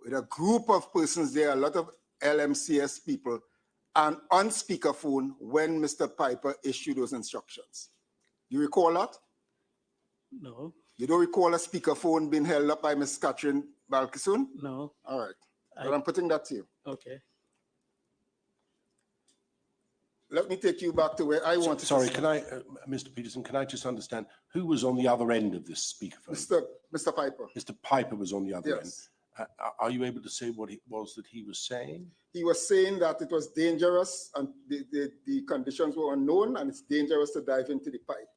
with a group of persons there, a lot of LMCS people, and on speakerphone when Mr. Piper issued those instructions. You recall that? No. You don't recall a speakerphone being held up by Ms. Catherine Balkisoon? No. All right. But I'm putting that to you. Okay. let me take you back to where I wanted Sorry, to can I, Mr. Peterson, can I just understand who was on the other end of this speakerphone? Mr. Piper. Mr. Piper was on the other Yes. end. Are you able to say what it was that he was saying? He was saying that it was dangerous and the conditions were unknown and it's dangerous to dive into the pipe.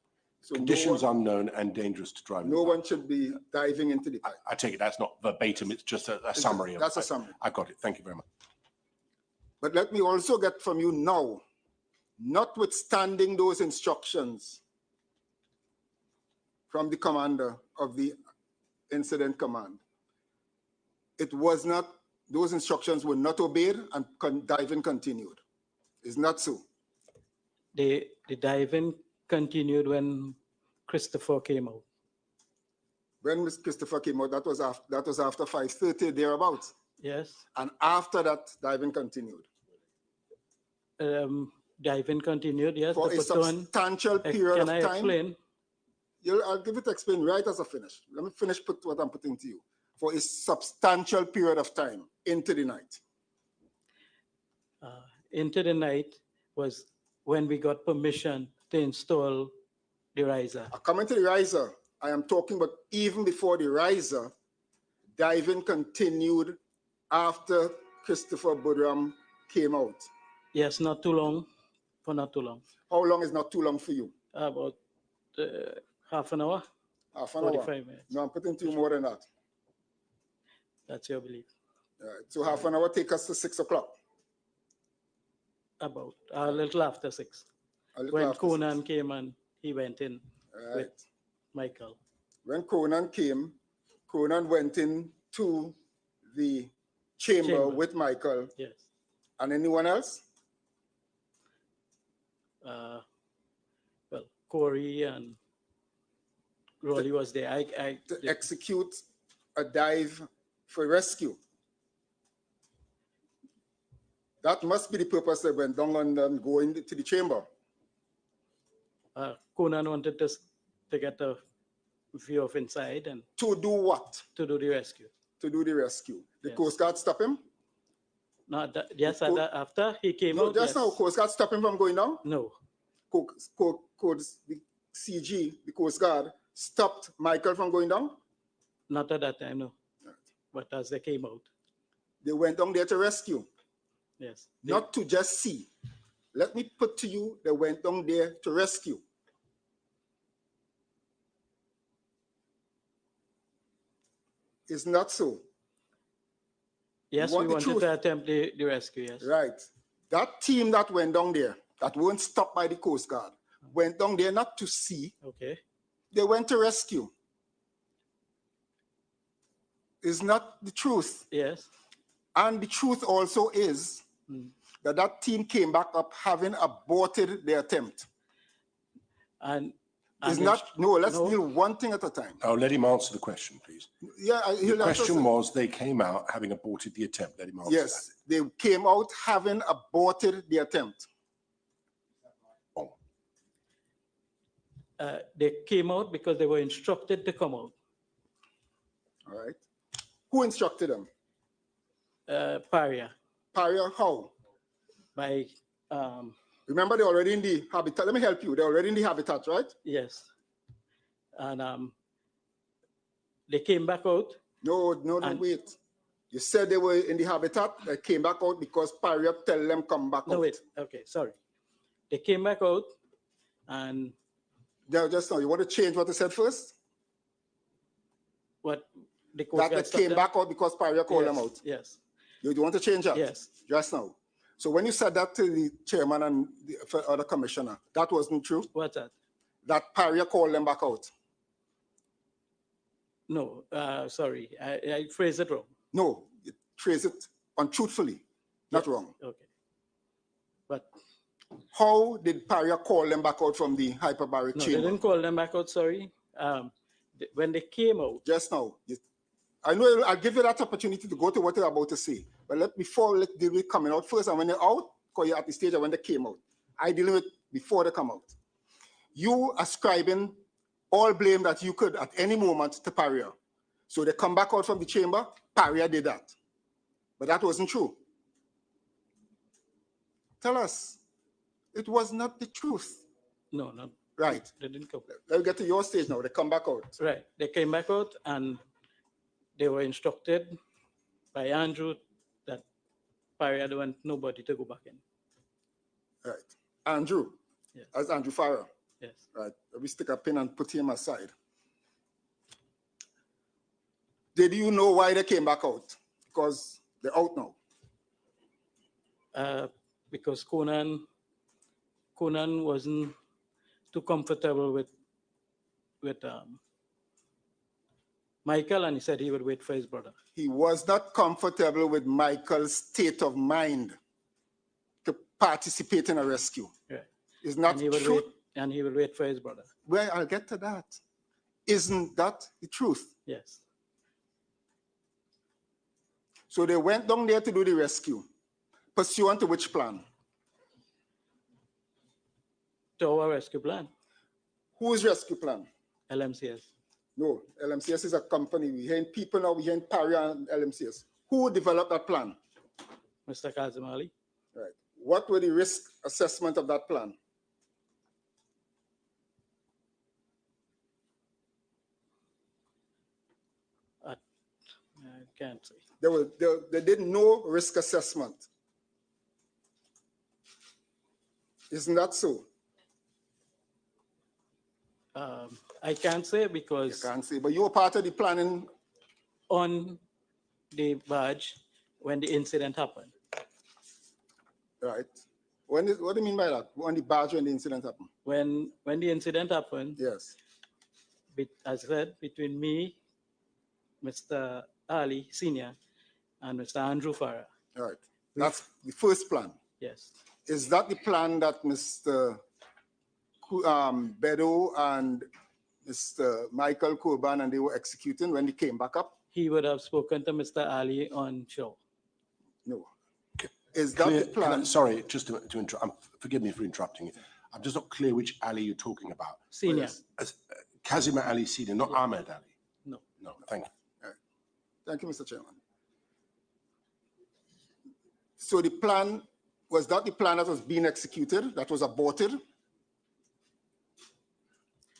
So Conditions unknown and dangerous to drive. No one should be diving into the pipe. I take it that's not verbatim, it's just a summary. That's a summary. I got it. Thank you very much. But let me also get from you now, notwithstanding those instructions from the commander of the incident command, it was not, those instructions were not obeyed and diving continued. Is not so? The diving continued when Christopher came out. When Miss Christopher came out, that was after 5:30 thereabouts. Yes. And after that, diving continued. Diving continued, yes. For a substantial period of time. Can I explain? I'll give it to explain right as I finish. Let me finish what I'm putting to you. For a substantial period of time into the night. Into the night was when we got permission to install the riser. Coming to the riser, I am talking about even before the riser, diving continued after Christopher Budram came out. Yes, not too long, for not too long. How long is not too long for you? About half an hour. Half an 45 hour. minutes. No, I'm putting to you more than that. That's your belief. All right, so half an hour take us to 6 o'clock. About a little after 6. When Conan came and he went in with Michael. When Conan came, Conan went in to the chamber with Michael. Yes. And anyone else? Well, Corey and Rolly was there. To execute a dive for rescue. That must be the purpose they went down and go into the chamber. Conan wanted to get a view of inside and to do what? To do the rescue. To do the rescue. The Yes. Coast Guard stop him? No, yes, after he came out. Just now, Coast Guard stop him from going down? No. The CG, the Coast Guard, stopped Michael from going down? Not at that time, no. Right. But as they came out. They went down there to rescue. Yes. Not to just see. Let me put to you, they went down there to rescue. It's not so. Yes, we wanted to attempt the rescue, yes. Right. That team that went down there, that weren't stopped by the Coast Guard, went down there not to see. Okay. They went to rescue. Is not the truth. Yes. And the truth also is that team came back up having aborted the attempt. It's not, no, let's deal one thing at a time. Oh, let him answer the question, please. Yeah, the question was they came out having aborted the attempt. Let him answer yes, they came out having aborted the attempt. They came out because they were instructed to come out. All right. Who instructed them? Paria. Paria, how? By remember, they're already in the habitat. Let me help you. They're already in the habitat, right? Yes. And they came back out. No, wait. You said they were in the habitat. They came back out because Paria tell them come back out. No, wait. Okay, sorry. They came back out and... Just now, you want to change what I said first? What? That they came back out because Paria called them out. Yes. You want to change that? Yes. Just now. So when you said that to the chairman and the other commissioner, that wasn't true? What's that? That Paria called them back out? No, sorry. I phrased it wrong. No, you phrased it untruthfully, not wrong. Okay. But how did Paria call them back out from the hyperbaric chamber? They didn't call them back out, sorry. When they came out. Just now. I know I'll give you that opportunity to go to what you're about to say. But before let's deal with coming out first. And when they're out, because you're at the stage of when they came out. I deal with before they come out. You ascribing all blame that you could at any moment to Paria. So they come back out from the chamber, Paria did that. But that wasn't true. Tell us. It was not the truth. No, no, Right. they didn't come. Let's get to your stage now. They come back out. Right, they came back out and they were instructed by Andrew that Paria don't want nobody to go back in. Right. Andrew. Yes. As Andrew Farah. Yes. Right. We stick a pin and put him aside. Did you know why they came back out? Because they're out now. Because Conan wasn't too comfortable with Michael, and he said he would wait for his brother. He was not comfortable with Michael's state of mind to participate in a rescue. Right. It's not And he would true. wait, and he will wait for his brother. Well, I'll get to that. Isn't that the truth? Yes. So they went down there to do the rescue. Pursuant to which plan? To our rescue plan, Whose rescue plan? LMCS. No, LMCS is a company. We hearing people now, we hearing Paria and LMCS. Who developed that plan? Mr. Kazim Ali. Right. What were the risk assessment of that plan? I can't say. They did no risk assessment. Isn't that so? I can't say You because can't say, but you were part of the planning. on the barge when the incident happened. Right. What do you mean by that? On the barge when the incident happened? When the incident happened, Yes. as I said, between me, Mr. Ali Senior, and Mr. Andrew Farah. Right. That's the first plan. Yes. Is that the plan that Mr. Bedo and Mr. Michael Coban and they were executing when they came back up? He would have spoken to Mr. Ali on show. No. Is that the plan? Sorry, just to interrupt. Forgive me for interrupting you. I'm just not clear which Ali you're talking about. Senior. Kazim Ali Senior, not Ahmed Ali. No. No, thank you. Thank you, Mr. Chairman. So the plan, was that the plan that was being executed, that was aborted?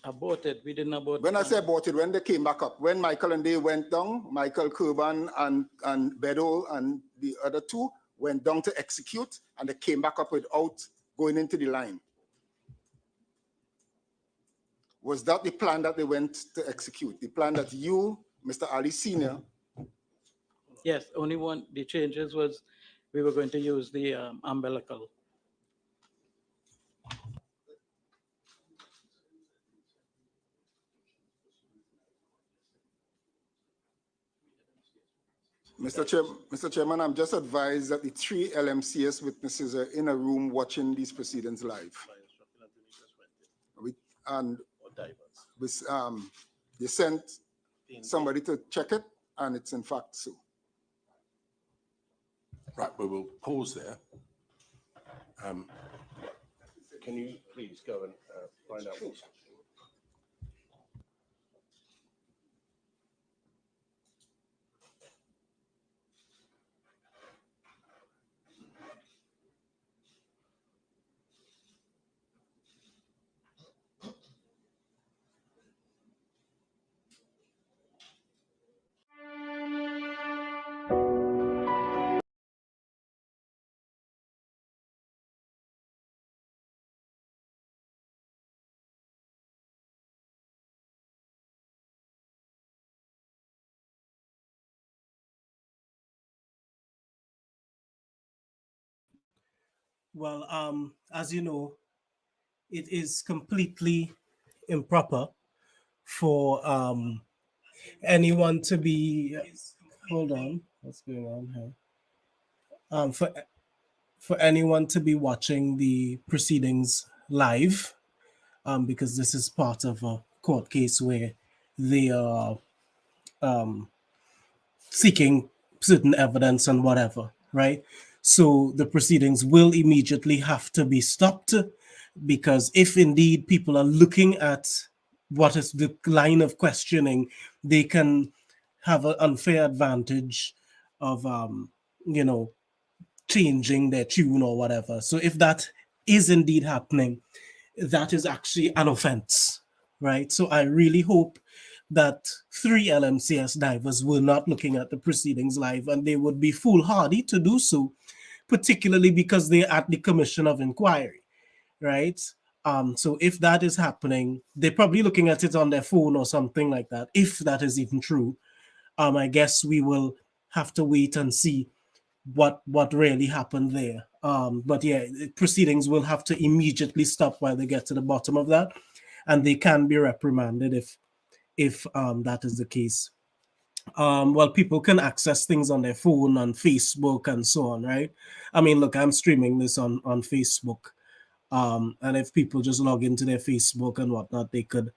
Aborted. We didn't abort. When I say aborted, when they came back up, when Michael and they went down, Michael Kurban and Bedo and the other two went down to execute, and they came back up without going into the line. Was that the plan that they went to execute? The plan that you, Mr. Ali Senior, Yes, only one. The changes was we were going to use the umbilical. Mr. Chairman, I'm just advised that the 3 LMCS witnesses are in a room watching these proceedings live. And they sent somebody to check it, and it's in fact so. Right, we will pause there. Can you please go and find out what's happening? Well, as you know, it is completely improper for anyone to be. Hold on, what's going on here? For anyone to be watching the proceedings live, because this is part of a court case where they are seeking certain evidence and whatever, right? So the proceedings will immediately have to be stopped, because if indeed people are looking at what is the line of questioning, they can have an unfair advantage of, changing their tune or whatever. So if that is indeed happening, that is actually an offense, right? So I really hope that 3 LMCS divers were not looking at the proceedings live, and they would be foolhardy to do so, particularly because they're at the Commission of Inquiry, right? So if that is happening, they're probably looking at it on their phone or something like that, if that is even true. I guess we will have to wait and see what really happened there. But yeah, proceedings will have to immediately stop while they get to the bottom of that, and they can be reprimanded if that is the case. Well, people can access things on their phone, on Facebook, and so on, right? I mean, look, I'm streaming this on Facebook, and if people just log into their Facebook and whatnot, they could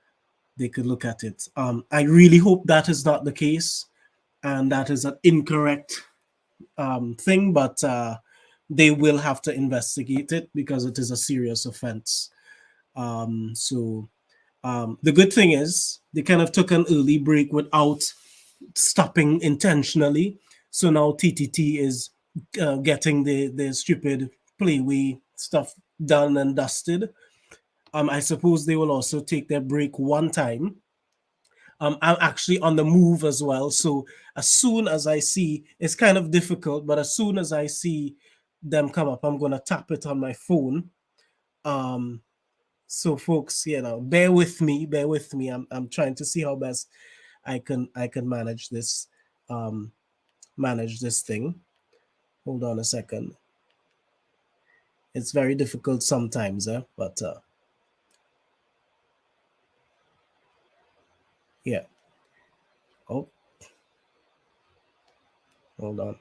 look at it. I really hope that is not the case, and that is an incorrect thing, but they will have to investigate it because it is a serious offense. So the good thing is they kind of took an early break without stopping intentionally. So now TTT is getting the stupid playway stuff done and dusted. I suppose they will also take their break one time. I'm actually on the move as well. So as soon as I see, it's kind of difficult, but as soon as I see them come up, I'm gonna tap it on my phone. So folks, bear with me, bear with me. I'm trying to see how best I can manage this thing. Hold on a second. It's very difficult sometimes, but yeah. Oh, hold on.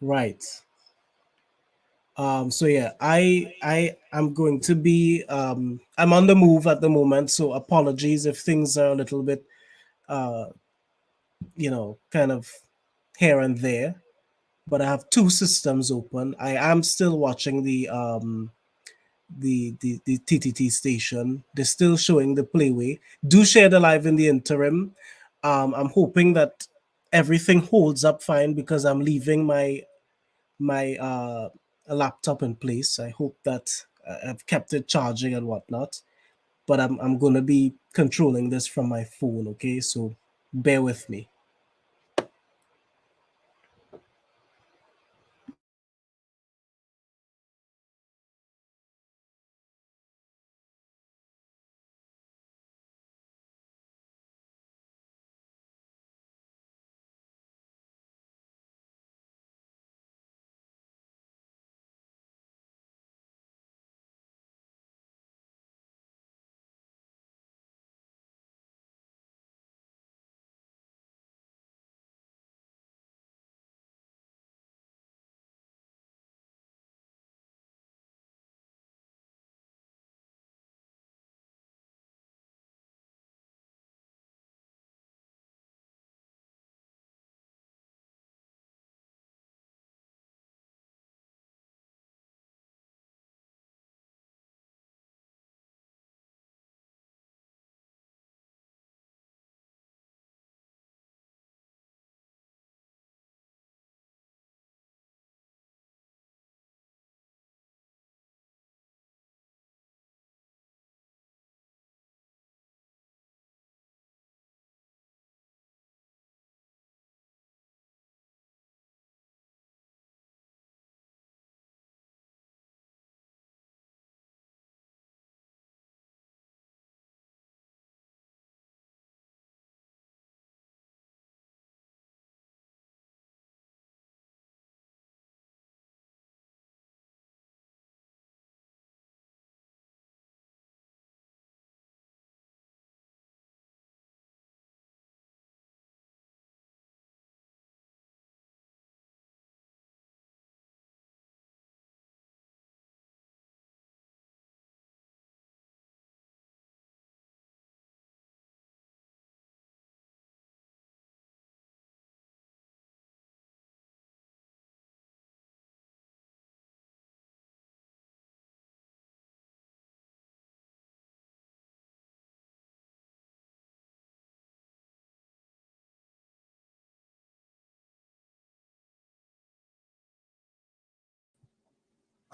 Right. So yeah, I am going to be I'm on the move at the moment, so apologies if things are a little bit uh kind of here and there. But I have 2 systems open. I am still watching the TTT station. They're still showing the playway. Do share the live in the interim. I'm hoping that everything holds up fine because I'm leaving my laptop in place. I hope that I've kept it charging and whatnot. But I'm gonna be controlling this from my phone. Okay, so bear with me.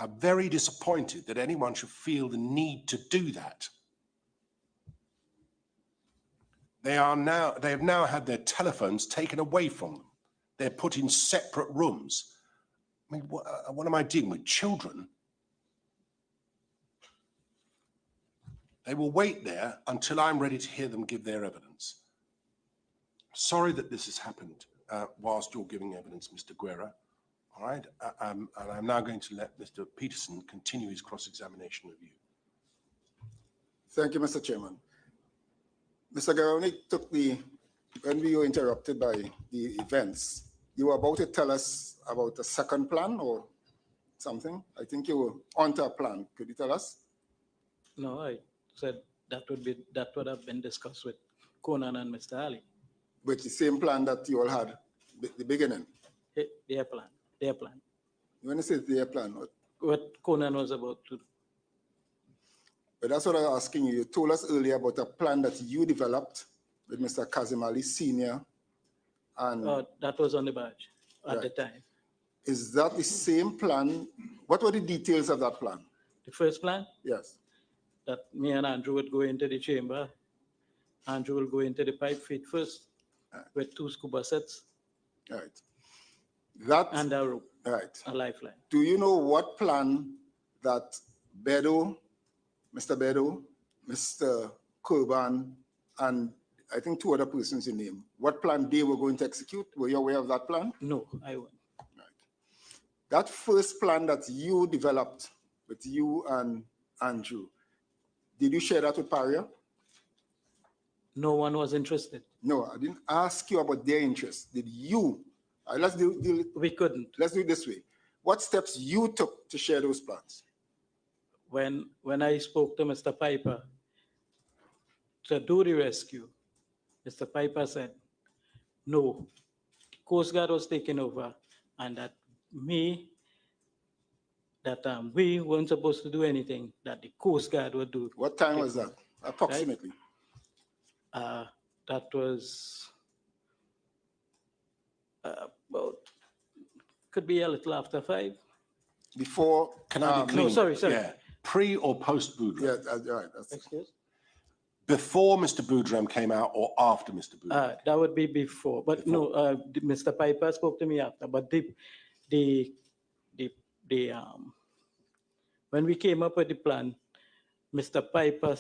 I'm very disappointed that anyone should feel the need to do that. They have now had their telephones taken away from them. They're put in separate rooms. I mean, what am I dealing with? Children? They will wait there until I'm ready to hear them give their evidence. Sorry that this has happened whilst you're giving evidence, Mr. Guerra. All right, and I'm now going to let Mr. Peterson continue his cross-examination of you. Thank you, Mr. Chairman. Mr. Garoni when we were interrupted by the events, you were about to tell us about a second plan or something. I think you were onto a plan. Could you tell us? No, I said that would have been discussed with Conan and Mr. Ali. With the same plan that you all had at the beginning? Their plan. You want to say their plan? What Conan was about to do. But that's what I was asking you. You told us earlier about a plan that you developed with Mr. Kazim Ali Sr. And that was on the badge at the time. Is that the same plan? What were the details of that plan? The first plan? Yes. That me and Andrew would go into the chamber. Andrew will go into the pipe feed first with 2 scuba sets. Right. And a rope. Right. A lifeline. Do you know what plan that Bedo, Mr. Bedo, Mr. Kurban, and I think 2 other persons you name, what plan they were going to execute? Were you aware of that plan? No, I wasn't. Right. That first plan that you developed with you and Andrew, did you share that with Paria? No one was interested. No, I didn't ask you about their interest. Did you? We couldn't. Let's do it this way. What steps you took to share those plans? When I spoke to Mr. Piper to do the rescue, Mr. Piper said, no, Coast Guard was taking over and that we weren't supposed to do anything, that the Coast Guard would do. What time was that, approximately? Right? That was about, could be a little after 5. Before, can I be clean? No, sorry. Yeah. Pre or post Boudram? Yeah, right. Excuse? Before Mr. Boudram came out or after Mr. Boudram? That would be before, but before. No, Mr. Piper spoke to me after, but when we came up with the plan, Mr. Piper,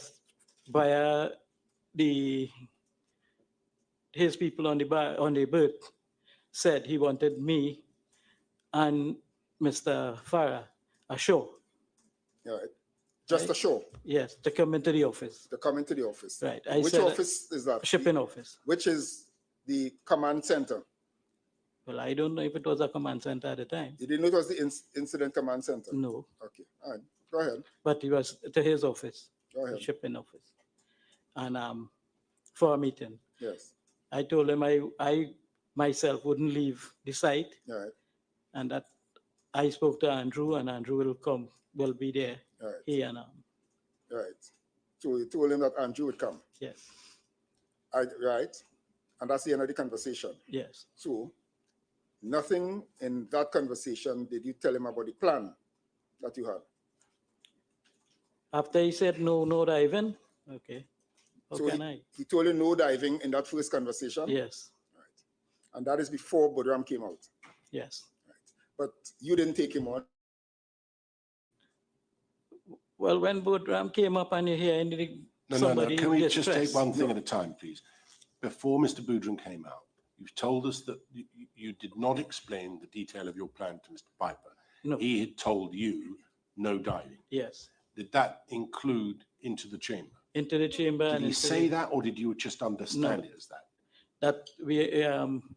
via his people on the Berth, said he wanted me and Mr. Farah a show. Right. Just a show? Yes, to come into the office. To come into the office. Right. Which office is that? Shipping office. Which is the command center? Well, I don't know if it was a command center at the time. You didn't know it was the incident command center? No. Okay, all right, go ahead. But it was to his office. Go ahead. The shipping office. And for a meeting. Yes. I told him I myself wouldn't leave the site. All right. And that I spoke to Andrew and Andrew will be there. All right. He and Right. So you told him that Andrew would come? Yes. Right. And that's the end of the conversation? Yes. So nothing in that conversation did you tell him about the plan that you had? After he said no diving, okay. So he told you no diving in that first conversation? Yes. Right. And that is before Boudram came out? Yes. Right. But you didn't take him on? Well, when Boudram came up and you hear somebody Can we just take one thing at a time, please? Before Mr. Boudram came out, you've told us that you did not explain the detail of your plan to Mr. Piper. No. He had told you no diving. Yes. Did that include into the chamber? Into the chamber. Did he say that, or did you just understand it as that? That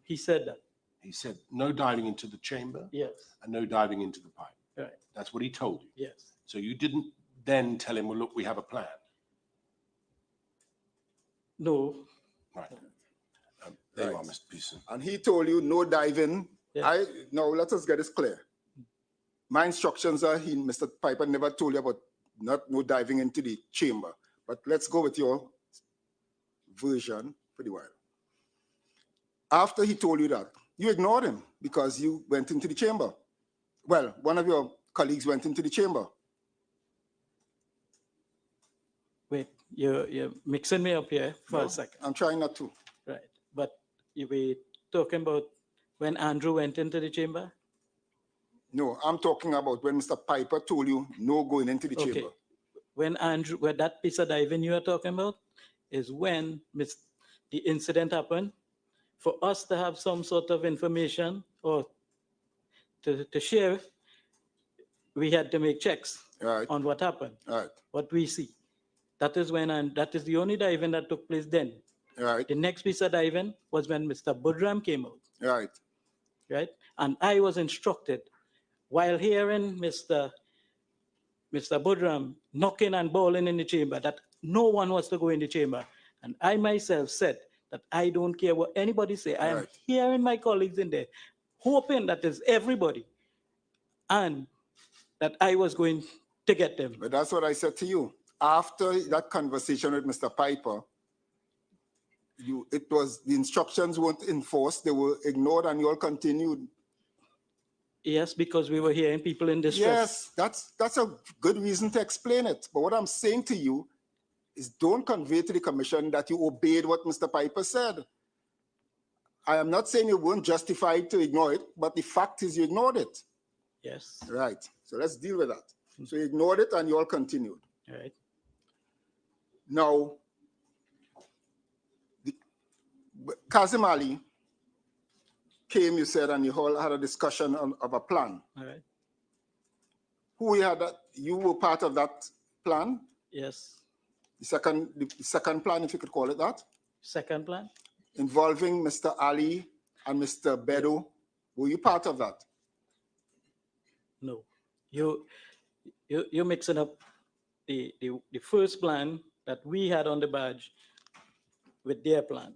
he said that. He said no diving into the chamber. Yes. And no diving into the pipe. Right. That's what he told you. Yes. So you didn't then tell him, well, look, we have a plan. No. Right. There you are, Mr. Pearson. And he told you no diving. Yes. Now let us get this clear. My instructions are Mr. Piper never told you about no diving into the chamber. But let's go with your version for the while. After he told you that, you ignored him because you went into the chamber. Well, one of your colleagues went into the chamber. Wait, you're mixing me up here for No, a second. I'm trying not to. Right. But you were talking about when Andrew went into the chamber? No, I'm talking about when Mr. Piper told you no going into the Okay. chamber. When Andrew, where that piece of diving you are talking about is when the incident happened. For us to have some sort of information or to share, we had to make checks Right. on what happened, Right. what we see. That is when, and that is the only diving that took place then. Right. The next piece of diving was when Mr. Budram came out, Right. right? And I was instructed while hearing Mr. Budram knocking and bawling in the chamber that no one was to go in the chamber. And I myself said that I don't care what anybody say. I am Right. hearing my colleagues in there, hoping that is everybody, and that I was going to get them. But that's what I said to you. After that conversation with Mr. Piper, it was the instructions weren't enforced, they were ignored, and you all continued. Yes, because we were hearing people in distress. Yes, that's a good reason to explain it. But what I'm saying to you is don't convey to the commission that you obeyed what Mr. Piper said. I am not saying you weren't justified to ignore it, but the fact is you ignored it. Yes. Right. So let's deal with that. So you ignored it and you all continued. All right. Now, Kazim Ali came, you said, and you all had a discussion of a plan. All right. Who had that? You were part of that plan? Yes. The second plan, if you could call it that? Second plan? Involving Mr. Ali and Mr. Bedo. Were you part of that? No. You're mixing up the first plan that we had on the badge with their plan.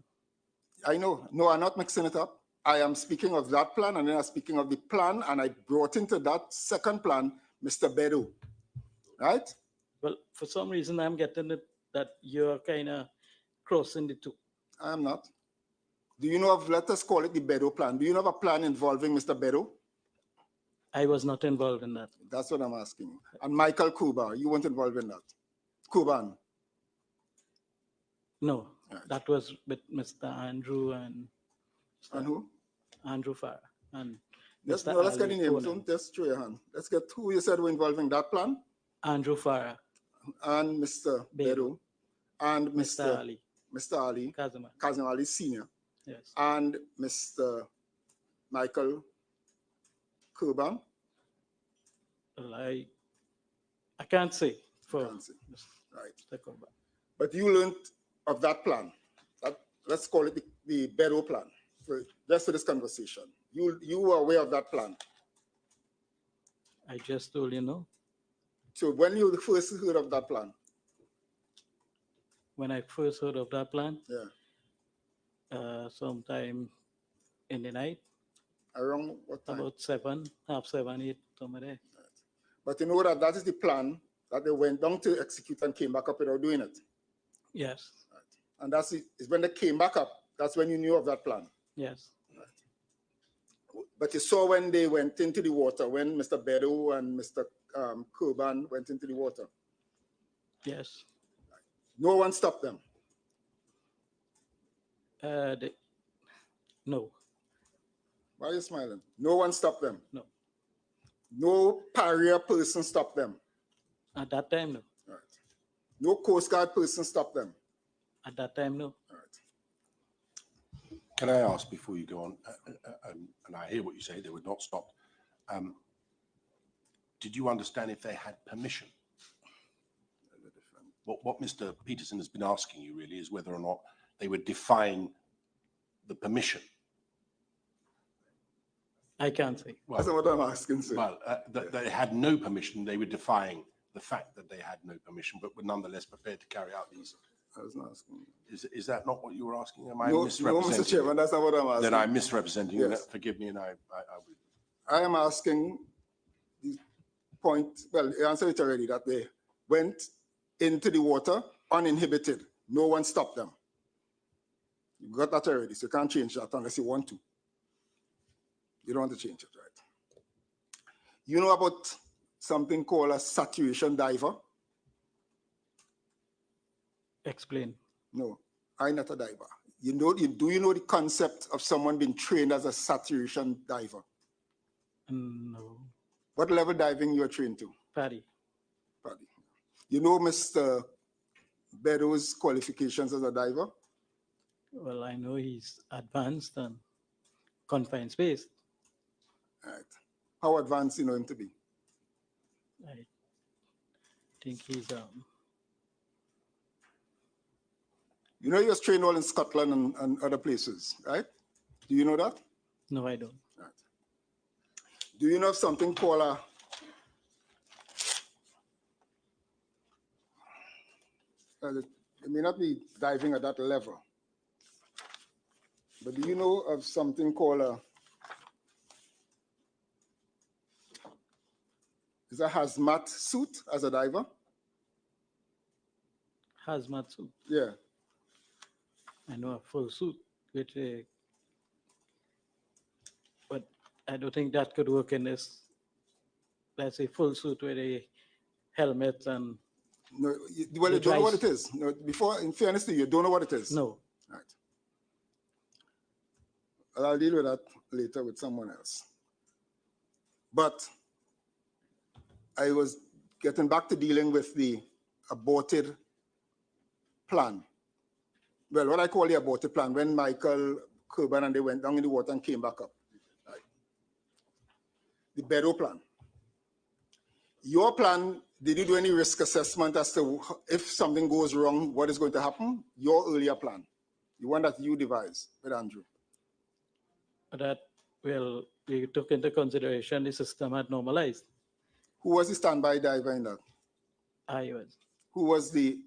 I know. No, I'm not mixing it up. I am speaking of that plan, and then I'm speaking of the plan, and I brought into that second plan Mr. Bedo. Right? Well, for some reason, I'm getting it that you're kind of crossing the two. I am not. Do you know of, let us call it the Bedo plan. Do you know of a plan involving Mr. Bedo? I was not involved in that. That's what I'm asking. And Michael Kuba, you weren't involved in that? Kuban? No, Right. that was with Mr. Andrew and And who? Andrew Farah. And Let's Mr. get the Ali names. Conan. Don't just throw your hand. Let's get who you said were involved in that plan. Andrew Farah, And Mr. Bedo. And Mr. Ali, Mr. Ali, Kazima. Kazim Ali Sr. Yes. And Mr. Michael Kuban. Well, I can't say for Can't say. Right. Mr. Koba. But you learned of that plan. Let's call it the Bedo plan. Just for this conversation. You were aware of that plan. I just told you no. So when you first heard of that plan? When I first heard of that plan, Yeah. sometime in the night, Around what time? about 7, half 7, 8, somewhere there. But you know that is the plan that they went down to execute and came back up without doing it. Yes, And that's it. It's when they came back up, that's when you knew of that plan. yes. But you saw when they went into the water, when Mr. Bedo and Mr. Kurban went into the water. Yes. No one stopped them. No, Why are you smiling? No one stopped them. no. No Paria person stopped them. At that time, no. Right. No Coast Guard person stopped them. At that time, no. Right. Can I ask before you go on, and I hear what you say, they were not stopped. Did you understand if they had permission? What Mr. Peterson has been asking you really is whether or not they were defying the permission. I can't say. That's not what I'm asking, sir. Well, that they had no permission, they were defying the fact that they had no permission, but were nonetheless prepared to carry out these. I was not asking. Is that not what you were asking? Am I No, misrepresenting? Mr. Chairman, that's not what I'm asking. Then I'm misrepresenting. Yes. Forgive me, and I will. I am asking the point, well, you answered it already, that they went into the water uninhibited. No one stopped them. You got that already, so you can't change that unless you want to. You don't want to change it, right? You know about something called a saturation diver? Explain. No, I'm not a diver. Do you know the concept of someone being trained as a saturation diver? No. What level diving you are trained to? Paddy. Paddy. You know Mr. Beddoes' qualifications as a diver? Well, I know he's advanced and confined space. Right. How advanced you know him to be? I think he's You know he was trained all in Scotland and other places, right? Do you know that? no, I don't. Right. Do you know of something called a it may not be diving at that level, but do you know of something called is a hazmat suit as a diver? Hazmat suit. Yeah. I know a full suit with a, but I don't think that could work in this. That's a full suit with a helmet and. No, well, you don't know what it is. No, before, in fairness to you, you don't know what it is. No. Right. Well, I'll deal with that later with someone else. But I was getting back to dealing with the aborted plan. Well, what I call the aborted plan, when Michael, Kerban, and they went down in the water and came back up. Right. The Beddoes plan. Your plan, did you do any risk assessment as to if something goes wrong, what is going to happen? Your earlier plan, the one that you devised with Andrew. That, well, we took into consideration the system had normalized. Who was the standby diver in that? I was. Who was the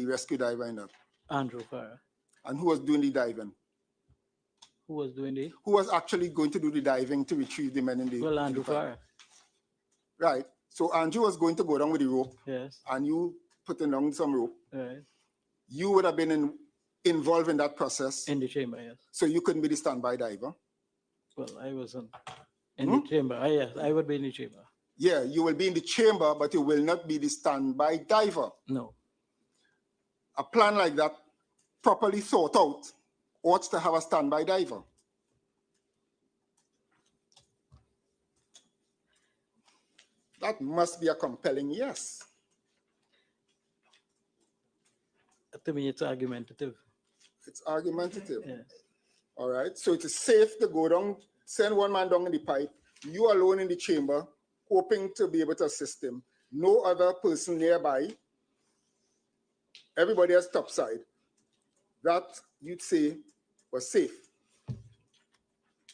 rescue diver in that? Andrew Farah. And who was doing the diving? Who was doing the? Who was actually going to do the diving to retrieve the men in the? Well, Andrew Farah. Right. So Andrew was going to go down with the rope. Yes. And you putting down some rope. Right. You would have been involved in that process. In the chamber, yes. So you couldn't be the standby diver. Well, I wasn't in the chamber. Yes, I would be in the chamber. Yeah, you will be in the chamber, but you will not be the standby diver. No. A plan like that, properly thought out, ought to have a standby diver. That must be a compelling yes. To me, it's argumentative. It's argumentative. Yes. All right. So it is safe to go down, send one man down in the pipe, you alone in the chamber, hoping to be able to assist him. No other person nearby. Everybody else topside. That you'd say was safe.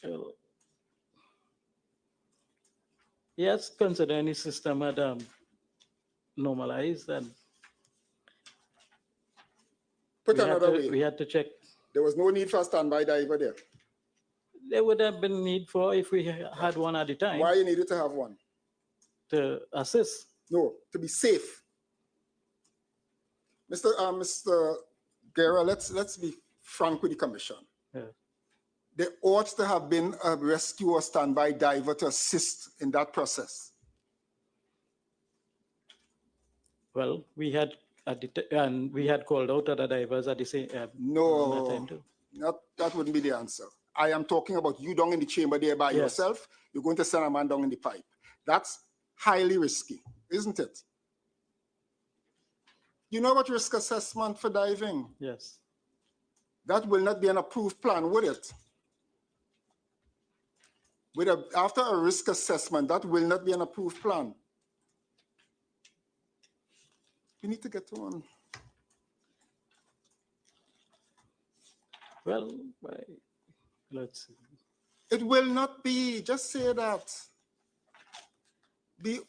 Well, yes, considering the system had normalized and Put another way. We had to check. There was no need for a standby diver there. There would have been need for if we had one at the time. Why you needed to have one? To assist. No, to be safe. Mr. Guerra, let's be frank with the commission. Yeah. There ought to have been a rescue or standby diver to assist in that process. Well, we had and we had called out other divers at the same no, time too. That wouldn't be the answer. I am talking about you down in the chamber there by yourself. You're going to send a man down in the pipe. That's highly risky, isn't it? You know about risk assessment for diving? Yes. That will not be an approved plan, would it? After a risk assessment, that will not be an approved plan. We need to get to one. Well, let's see. It will not be. Just say that. Be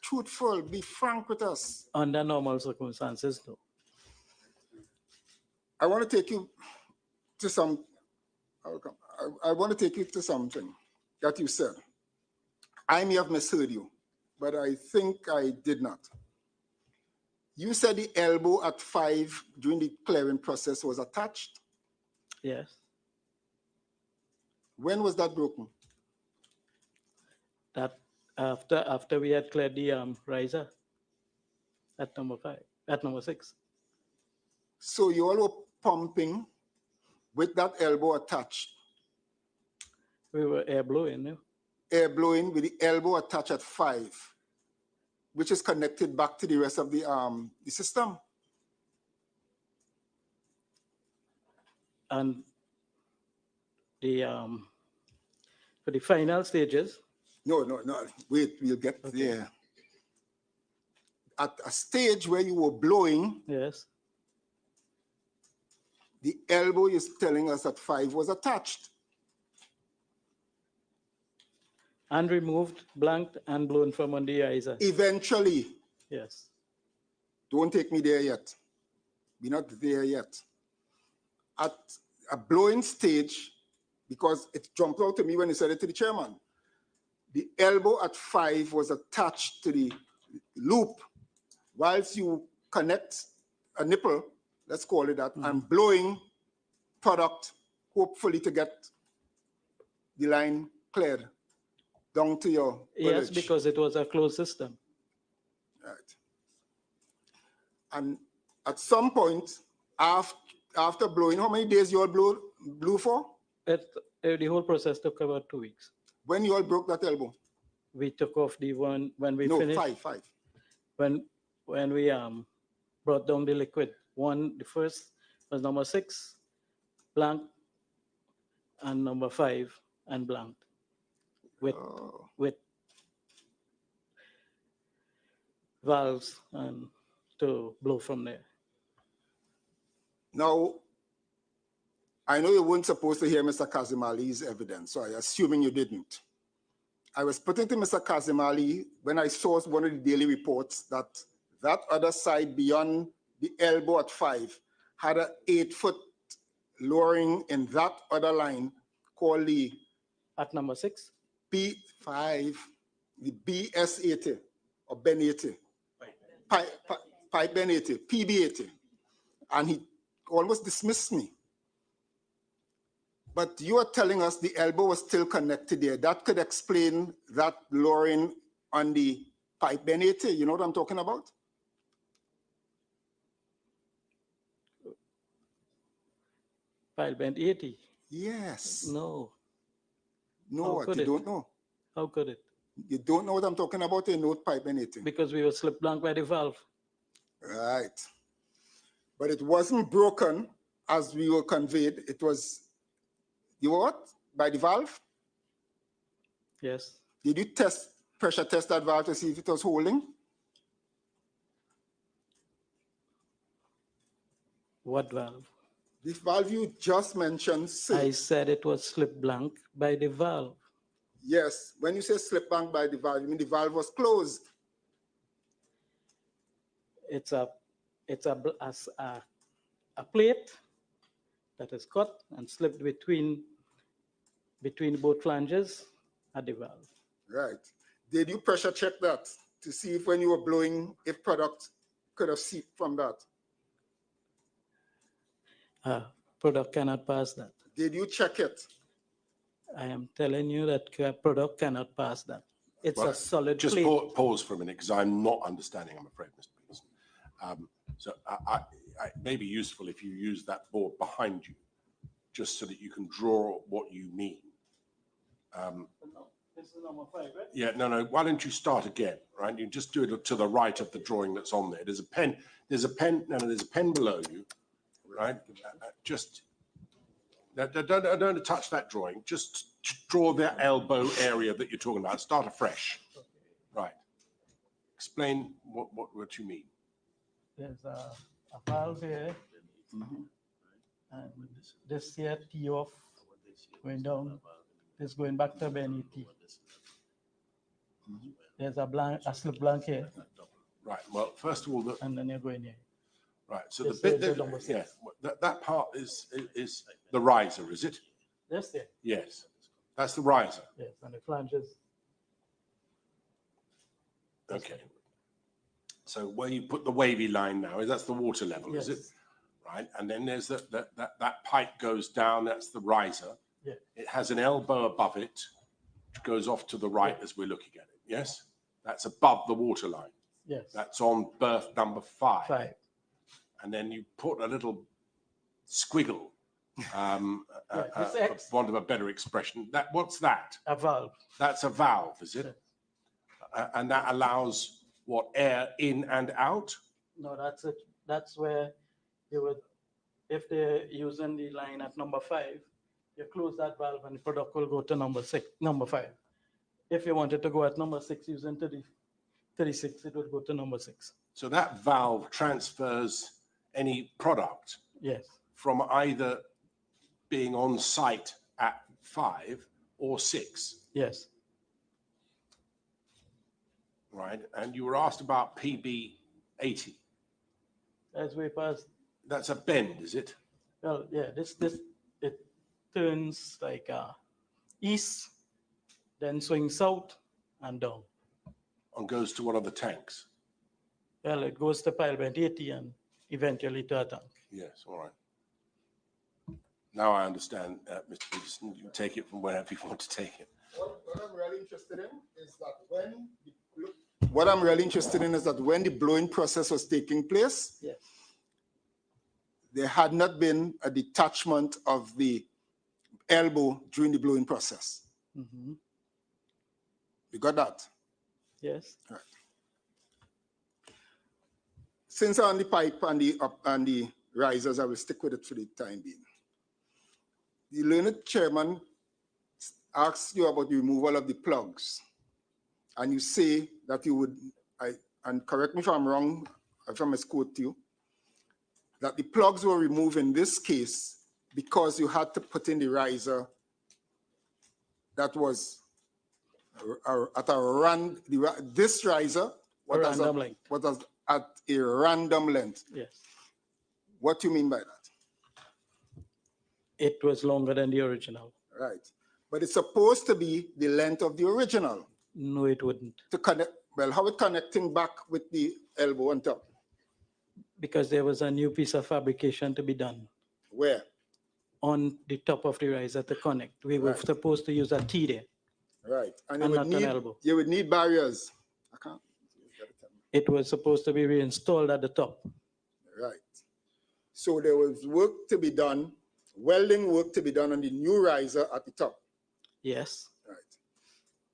truthful. Be frank with us. Under normal circumstances, no. I want to take you to some. I want to take you to something that you said. I may have misheard you, but I think I did not. You said the elbow at 5 during the clearing process was attached? Yes. When was that broken? That After we had cleared the riser at number 6. So you all were pumping with that elbow attached, We were air blowing. No? air blowing with the elbow attached at 5, which is connected back to the rest of the system. And the for the final stages. No, wait, we'll get there. At a stage where you were blowing, Yes. the elbow is telling us that 5 was attached. And removed, blanked, and blown from on the riser. Eventually, Yes. don't take me there yet. We're not there yet. At a blowing stage, because it jumped out to me when you said it to the chairman, the elbow at 5 was attached to the loop whilst you connect a nipple, let's call it that, and blowing product, hopefully to get the line cleared down to your Yes, village. because it was a closed system. Right. And at some point, after blowing, how many days you all blew for? The whole process took about 2 weeks. When you all broke that elbow? We took off the one when we No, finished. 5. When we brought down the liquid. The first was number 6, blank, and number 5, and blanked. With valves and to blow from there. Now, I know you weren't supposed to hear Mr. Kazim Ali's evidence, so I'm assuming you didn't. I was putting to Mr. Kazim Ali when I saw one of the daily reports that other side beyond the elbow at 5 had an 8-foot lowering in that other line called the... At number 6? P5, the BS80 or Ben 80. Pipe Ben 80, PB80. And he almost dismissed me. But you are telling us the elbow was still connected there. That could explain that lowering on the pipe Ben 80. You know what I'm talking about? Pipe Ben 80? Yes. No. No, what? You don't know? How could it? You don't know what I'm talking about? You know pipe Ben 80. Because we were slip blank by the valve. Right. But it wasn't broken as we were conveyed. It was, you were what? By the valve? Yes. Did you pressure test that valve to see if it was holding? What valve? The valve you just mentioned. I said it was slip blank by the valve. Yes. When you say slip blank by the valve, you mean the valve was closed? It's a plate that is cut and slipped between both flanges at the valve. Right. Did you pressure check that to see if when you were blowing, if product could have seeped from that? Product cannot pass that. Did you check it? I am telling you that product cannot pass that. It's a solid just plate. pause for a minute because I'm not understanding, I'm afraid, Mr. Peterson. So it may be useful if you use that board behind you, just so that you can draw what you mean. This is number 5, right? Yeah, no. Why don't you start again, right? You just do it to the right of the drawing that's on there. There's a pen. There's a pen below you, right? Just don't touch that drawing. Just draw the elbow area that you're talking about. Start afresh. Right. Explain what you mean. There's a valve here, and this here tee off, going down, this going back to Ben 80. There's a slip blank here. Right. Well, first of all, and then you're going here. Right. So This the is bit the that, number 6. yeah, that part is the riser, is it? This there. Yes. That's the riser. Yes, and the flanges. Okay. So where you put the wavy line now, that's the water level, Yes. is it? Right. And then there's that pipe goes down, that's the riser. Yeah. It has an elbow above it, which goes off to the right as we're looking at it. Yes, that's above the water line. Yes. That's on berth number 5. 5. And then you put a little squiggle, this for X. want of a better expression. What's that? A valve. That's a valve, is it? And that allows what, air in and out? No, that's it. That's where you would, if they're using the line at number 5, you close that valve and the product will go to number 5. If you wanted to go at number 6 using 36, it would go to number 6. So that valve transfers any product Yes. from either being on site at 5 or 6, Yes. right? And you were asked about PB 80. As we pass, That's a bend, is it? well, yeah, this it turns like east, then swings south and down. And goes to one of the tanks? Well, it goes to pile bent 80 and eventually to a tank. Yes, all right. Now I understand, Mr. Peterson. You can take it from wherever you want to take it. What I'm really interested in is that when the blowing process was taking place, Yes. there had not been a detachment of the elbow during the blowing process. Mm-hmm. You got that? Yes. Right. Since on the pipe and the risers, I will stick with it for the time being. The learned chairman asked you about the removal of the plugs, and you say that you would, and correct me if I'm wrong, if I misquote you, that the plugs were removed in this case because you had to put in the riser that was at a this riser was at a random length. Yes. What do you mean by that? It was longer than the original. Right. But it's supposed to be the length of the original. No, it wouldn't. To connect, well, how it connecting back with the elbow on top? Because there was a new piece of fabrication to be done. Where? On the top of the riser to connect. We were supposed to use a T there. Right. And you would need barriers. I can't. It was supposed to be reinstalled at the top. Right. So there was work to be done, welding work to be done on the new riser at the top. Yes. Right.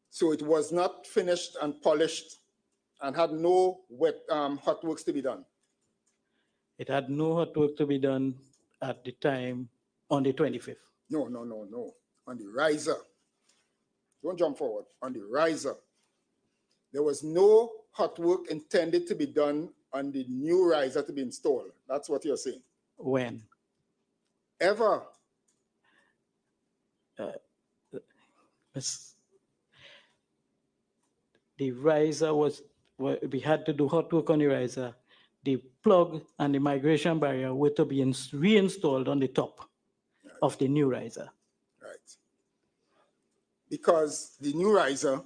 So it was not finished and polished and had no hot works to be done. It had no hot work to be done at the time on the 25th. No. On the riser. Don't jump forward. On the riser. There was no hot work intended to be done on the new riser to be installed. That's what you're saying. When? Ever. The riser we had to do hot work on the riser. The plug and the migration barrier were to be reinstalled on the top of the new riser. Right. Because the new riser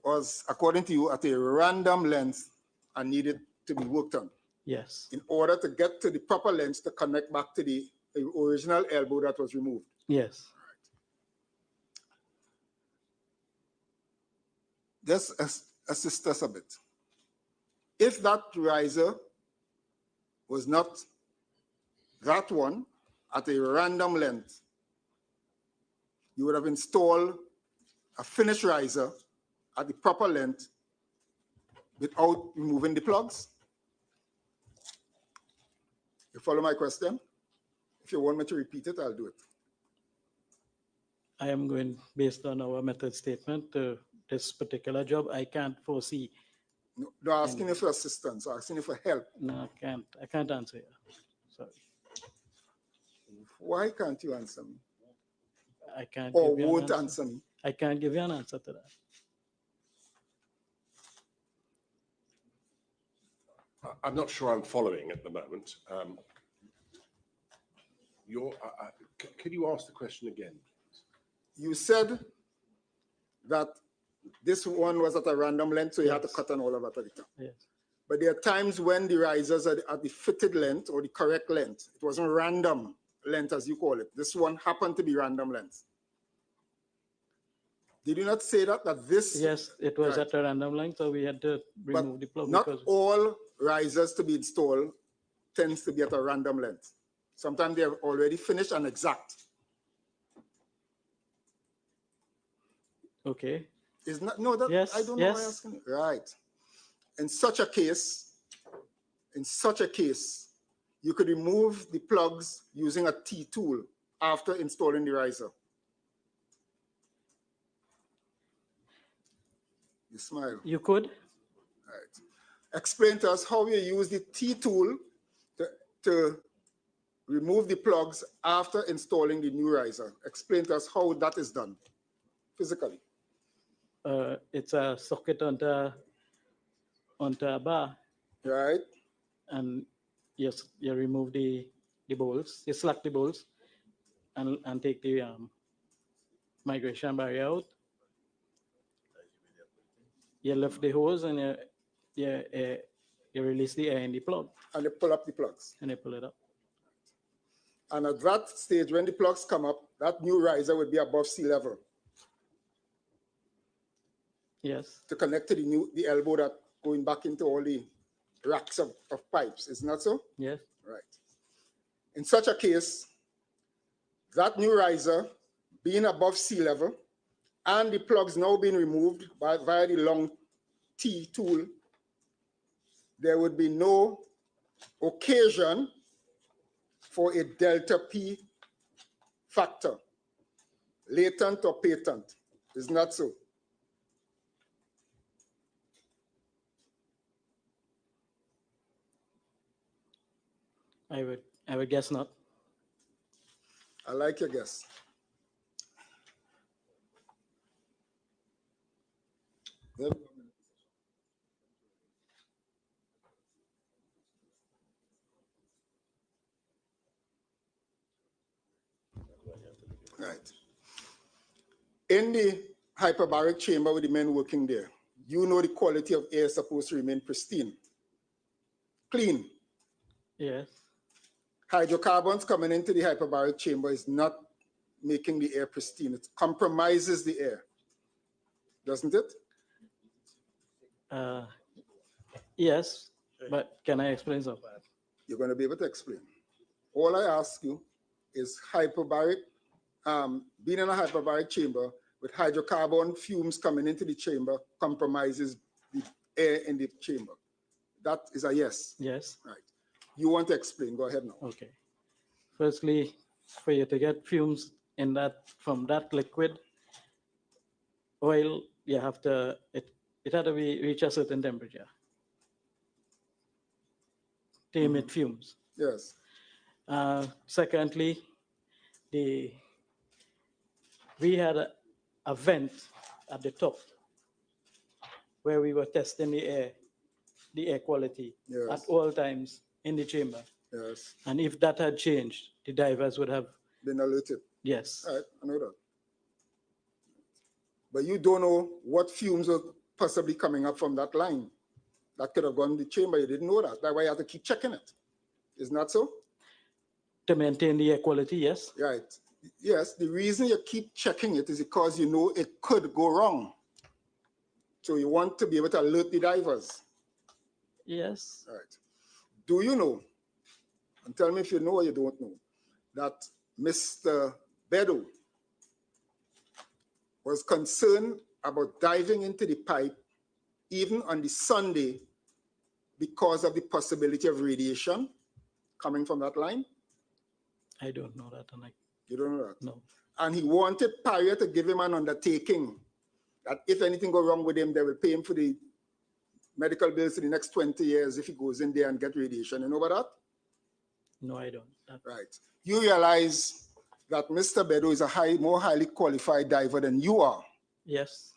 was, according to you, at a random length and needed to be worked on. Yes. In order to get to the proper length to connect back to the original elbow that was removed. Yes. Right. Just assist us a bit. If that riser was not that one at a random length, you would have installed a finished riser at the proper length without removing the plugs. You follow my question? If you want me to repeat it, I'll do it. I am going based on our method statement to this particular job. I can't foresee. No, asking you for assistance, asking you for help. No, I can't answer you. Sorry. Why can't you answer me? I can't. Or give you won't an answer me? I can't give you an answer to that. I'm not sure I'm following at the moment. Could you ask the question again? You said that this one was at a random length, so you had to cut on all of it at the top. Yes. But there are times when the risers are at the fitted length or the correct length. It wasn't random length, as you call it. This one happened to be random length. Did you not say that this? Yes, it was Right. at a random length, so we had to remove the plug Not because all risers to be installed tends to be at a random length. Sometimes they're already finished and exact. okay. Is not no that Yes, I don't know why I'm yes. asking you. Right. In such a case, you could remove the plugs using a T tool after installing the riser. You smile. You could? Right. Explain to us how you use the T tool to remove the plugs after installing the new riser. Explain to us how that is done physically. It's a socket onto a bar, Right. and yes, you remove the bolts, you slack the bolts, and take the migration barrier out. You lift the hose and you release the air in the plug, And you pull up the plugs. and you pull it up. And at that stage, when the plugs come up, that new riser would be above sea level Yes, to connect to the elbow that going back into all the racks of pipes. Isn't that so? yes, Right. In such a case, that new riser being above sea level and the plugs now being removed via the long T tool, there would be no occasion for a delta P factor, latent or patent. Isn't that so? I would guess not. I like your guess. Yep. Right. In the hyperbaric chamber with the men working there, you know the quality of air is supposed to remain pristine, clean. Yes, Hydrocarbons coming into the hyperbaric chamber is not making the air pristine. It compromises the air, doesn't it? yes, but can I explain something? You're going to be able to explain. All I ask you is hyperbaric, being in a hyperbaric chamber with hydrocarbon fumes coming into the chamber compromises the air in the chamber. That is a yes. Yes. Right. You want to explain? Go ahead now. Okay. Firstly, for you to get fumes in from that liquid oil, you have to it had to reach a certain temperature to emit fumes. Yes. Secondly, we had a vent at the top where we were testing the air quality at all times in the chamber. Yes. And if that had changed, the divers would have been alerted. Yes. All right, I know that. But you don't know what fumes are possibly coming up from that line. That could have gone in the chamber. You didn't know that. That's why you have to keep checking it. Isn't that so? To maintain the air quality, yes. Right. Yes, the reason you keep checking it is because you know it could go wrong. So you want to be able to alert the divers. Yes. All right. Do you know, and tell me if you know or you don't know, that Mr. Bedo was concerned about diving into the pipe even on the Sunday because of the possibility of radiation coming from that line? I don't know that. You don't know that? No. And he wanted Paria to give him an undertaking that if anything goes wrong with him, they will pay him for the medical bills for the next 20 years if he goes in there and get radiation. You know about that? No, I don't. Right. You realize that Mr. Bedo is a more highly qualified diver than you are. Yes.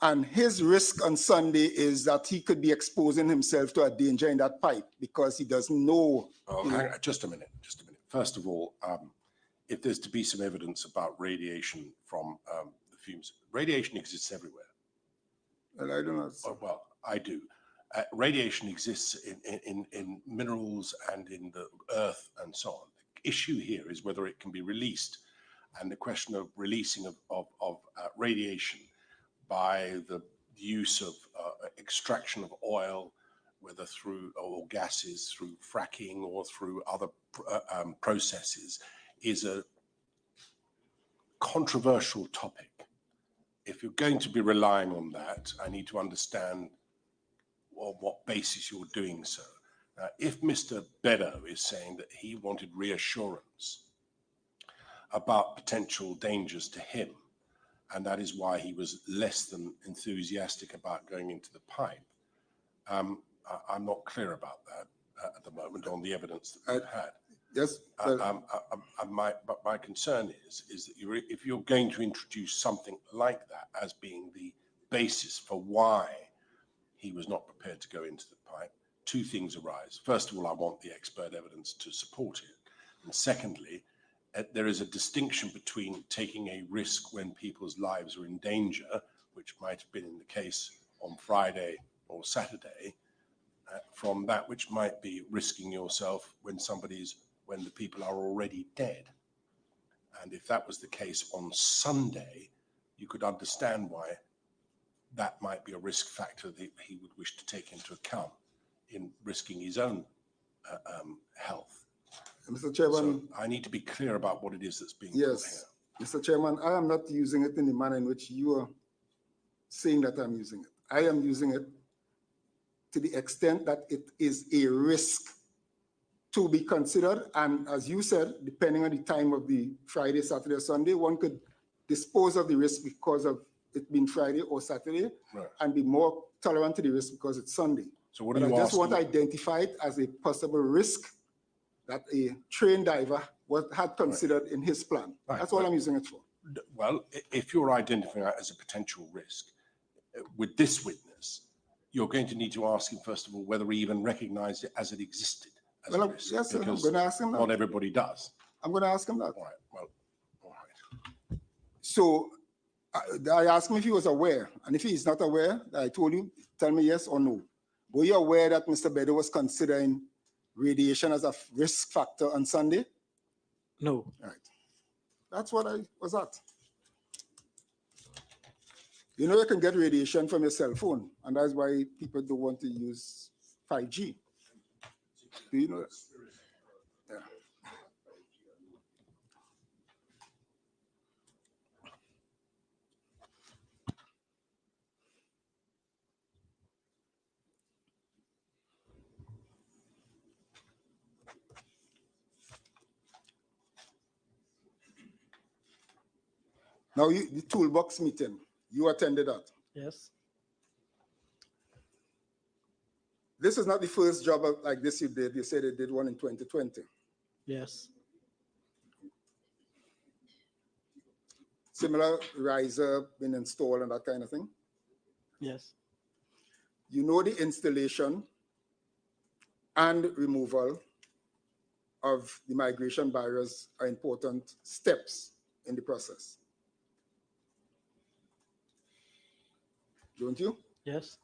And his risk on Sunday is that he could be exposing himself to a danger in that pipe because he doesn't know. Oh, hang on, just a minute. First of all, if there's to be some evidence about radiation from the fumes, radiation exists everywhere. Well, I don't know. Well, I do. Radiation exists in minerals and in the earth and so on. The issue here is whether it can be released and the question of releasing of radiation by the use of extraction of oil, whether through or gases, through fracking or through other processes, is a controversial topic. If you're going to be relying on that, I need to understand on what basis you're doing so. If Mr. Beddoe is saying that he wanted reassurance about potential dangers to him, and that is why he was less than enthusiastic about going into the pipe, I'm not clear about that at the moment on the evidence that we've had. Yes. But my concern is that if you're going to introduce something like that as being the basis for why he was not prepared to go into the pipe, two things arise. First of all, I want the expert evidence to support it. And secondly, there is a distinction between taking a risk when people's lives are in danger, which might have been in the case on Friday or Saturday, from that which might be risking yourself when the people are already dead. And if that was the case on Sunday, you could understand why that might be a risk factor that he would wish to take into account in risking his own health. Mr. Chairman. So I need to be clear about what it is that's being Yes, Mr. Chairman, I am not using it in the manner in which you are saying that I'm using it. I am using it to the extent that it is a risk to be considered. And as you said, depending on the time of the Friday, Saturday, or Sunday, one could dispose of the risk because of it being Friday or Saturday, right, and be more tolerant to the risk because it's Sunday. So what but do you I just want to identify it as a possible risk that a trained diver had considered in his plan. Right. That's all I'm using it for. Well, if you're identifying that as a potential risk, with this witness, you're going to need to ask him, first of all, whether he even recognized it as it existed as a risk. Yes, sir, I'm going to ask him that. Not everybody does. I'm going to ask him that. All right, well, all right. So I asked him if he was aware, and if he's not aware, I told you, tell me yes or no. Were you aware that Mr. Beddoe was considering radiation as a risk factor on Sunday? No. All right. That's what I was at. You know, you can get radiation from your cell phone, and that's why people don't want to use 5G. Do you know that? Yeah. Now, the Toolbox meeting, you attended that? Yes. This is not the first job like this you did. You said you did one in 2020. Yes. Similar riser been installed and that kind of thing? Yes. You know the installation and removal of the migration barriers are important steps in the process. Don't you? Yes.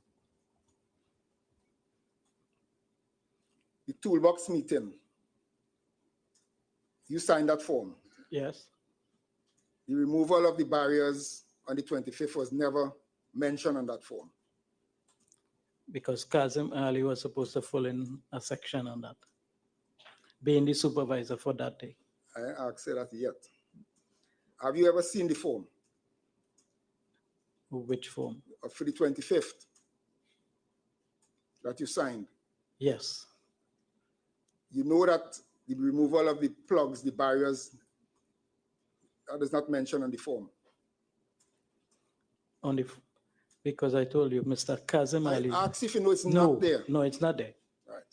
The Toolbox meeting, you signed that form. Yes. The removal of the barriers on the 25th was never mentioned on that form. Because Kazim Ali was supposed to fill in a section on that, being the supervisor for that day. I ain't asked that yet. Have you ever seen the form? Which form? For the 25th that you signed? Yes. You know that the removal of the plugs, the barriers, that is not mentioned on the form. Because I told you, Mr. Kazim Ali. I asked if you know it's not there. No, it's not there. Right.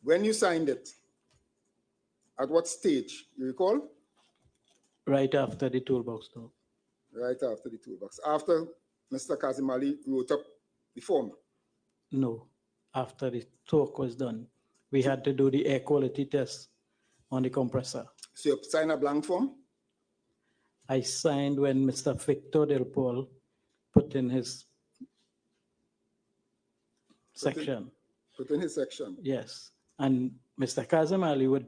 When you signed it, at what stage, you recall? Right after the Toolbox talk. Right after the Toolbox. After Mr. Kazim Ali wrote up the form? No, after the talk was done. We had to do the air quality test on the compressor. So you signed a blank form? I signed when Mr. Victor Del Paul put in his section. Put in his section. Yes. And Mr. Kazim Ali would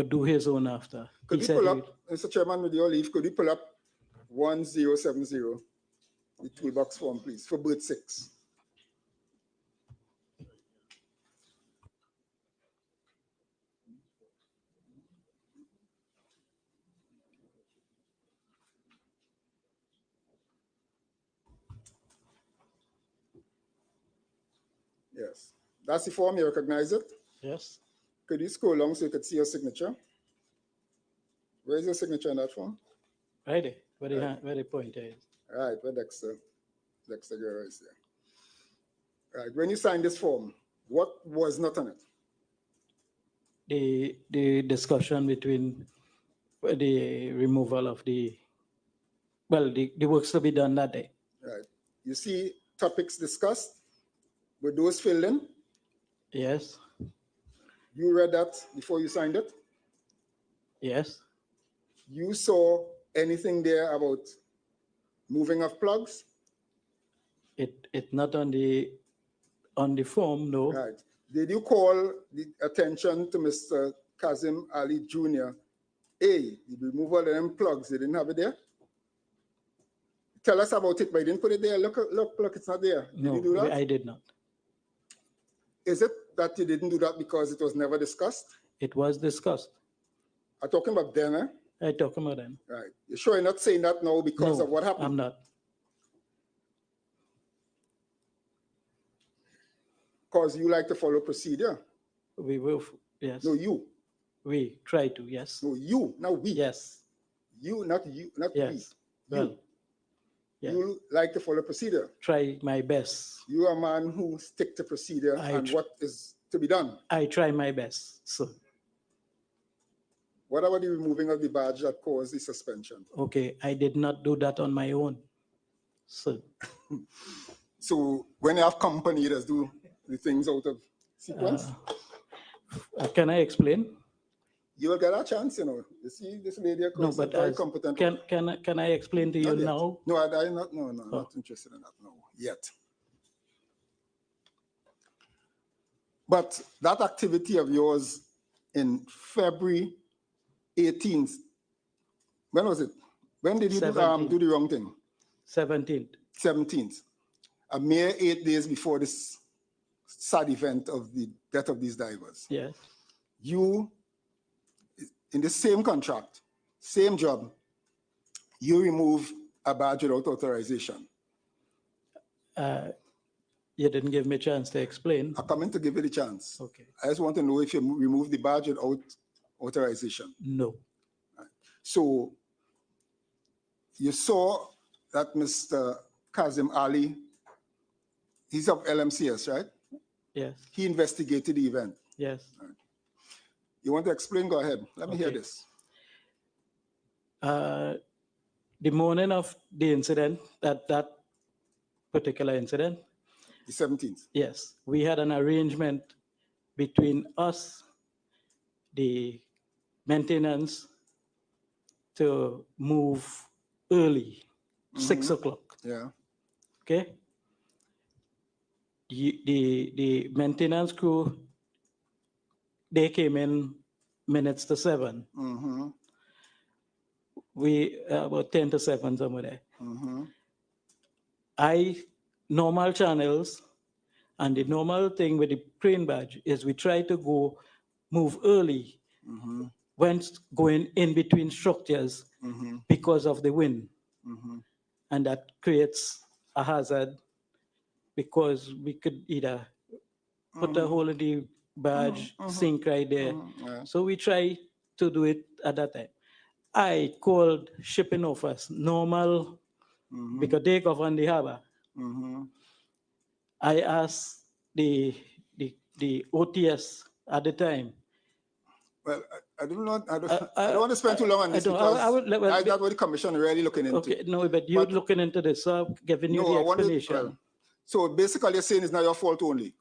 do his own after. Could He we said pull he up, Mr. Chairman, with your leave, could we pull up 1070, the toolbox form, please, for Berth 6? Yes, that's the form. You recognize it? Yes. Could you scroll along so you could see your signature? Where's your signature on that form? Right there, where the pointer is. All right, where Dexter Guerrero is there. All right, when you sign this form, what was not on it? The discussion between the removal of the works to be done that day. Right. You see topics discussed? Were those filled in? Yes. You read that before you signed it? Yes. You saw anything there about moving of plugs? It not on the form, no. Right. Did you call the attention to Mr. Kazim Ali Jr.? The removal of them plugs, they didn't have it there? Tell us about it, but you didn't put it there. Look, it's not there. Did you do that? I did not. Is it that you didn't do that because it was never discussed? It was discussed. I'm talking about then, eh? I talking about them. Right. You sure you're not saying that now because No, of what happened? I'm not. Because you like to follow procedure? We will, yes. No, you. We try to, yes. No, you, not we. Yes. You, not we. Yes. Well, yeah. You like to follow procedure. Try my best. You are a man who stick to procedure and what is to be done. I try my best, so. What about the removing of the badge that caused the suspension? Okay, I did not do that on my own, so. So when you have company that do the things out of sequence? Can I explain? You will get a chance, you know. You see, this lady across is very competent. Can I explain to you now? No, I'm not. No, I'm not interested in that. No, yet. But that activity of yours in February 18th, when was it? When did you do the wrong thing? 17th. 17th. A mere 8 days before this sad event of the death of these divers. Yes. You, in the same contract, same job, you remove a badge without authorization. You didn't give me a chance to explain. I'm coming to give you the chance. Okay. I just want to know if you remove the badge without authorization. No. Right. So you saw that Mr. Kazim Ali, he's of LMCS, right? Yes. He investigated the event. Yes. Right. You want to explain? Go ahead. Let me hear this. The morning of the incident, that particular incident. The 17th. Yes. We had an arrangement between us, the maintenance, to move early, 6 o'clock. Yeah. Okay. The maintenance crew, they came in minutes to 7. We about 10 to 7 somewhere there. Normal channels, and the normal thing with the crane badge is we try to move early when going in between structures because of the wind. And that creates a hazard because we could either put a hole in the badge, sink right there. So we try to do it at that time. I called shipping offers, normal, because they govern the harbor. I asked the OTS at the time. Well, I don't want to spend too long on this because that's what the commission is really looking into. Okay, no, but you're looking into this, so I'm giving you the explanation. So basically you're saying it's not your fault only.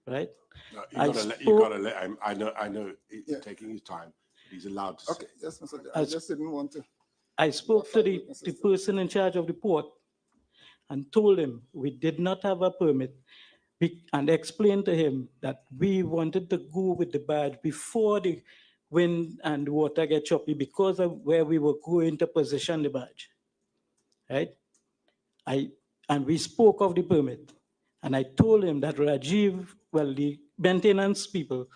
Right? No, you gotta let him. I know he's taking his time. He's allowed to. Okay, yes, Mr. I just didn't want to. I spoke to the person in charge of the port and told him we did not have a permit and explained to him that we wanted to go with the badge before the wind and water get choppy because of where we were going to position the badge, right? And we spoke of the permit, and I told him that Rajiv, well, the maintenance people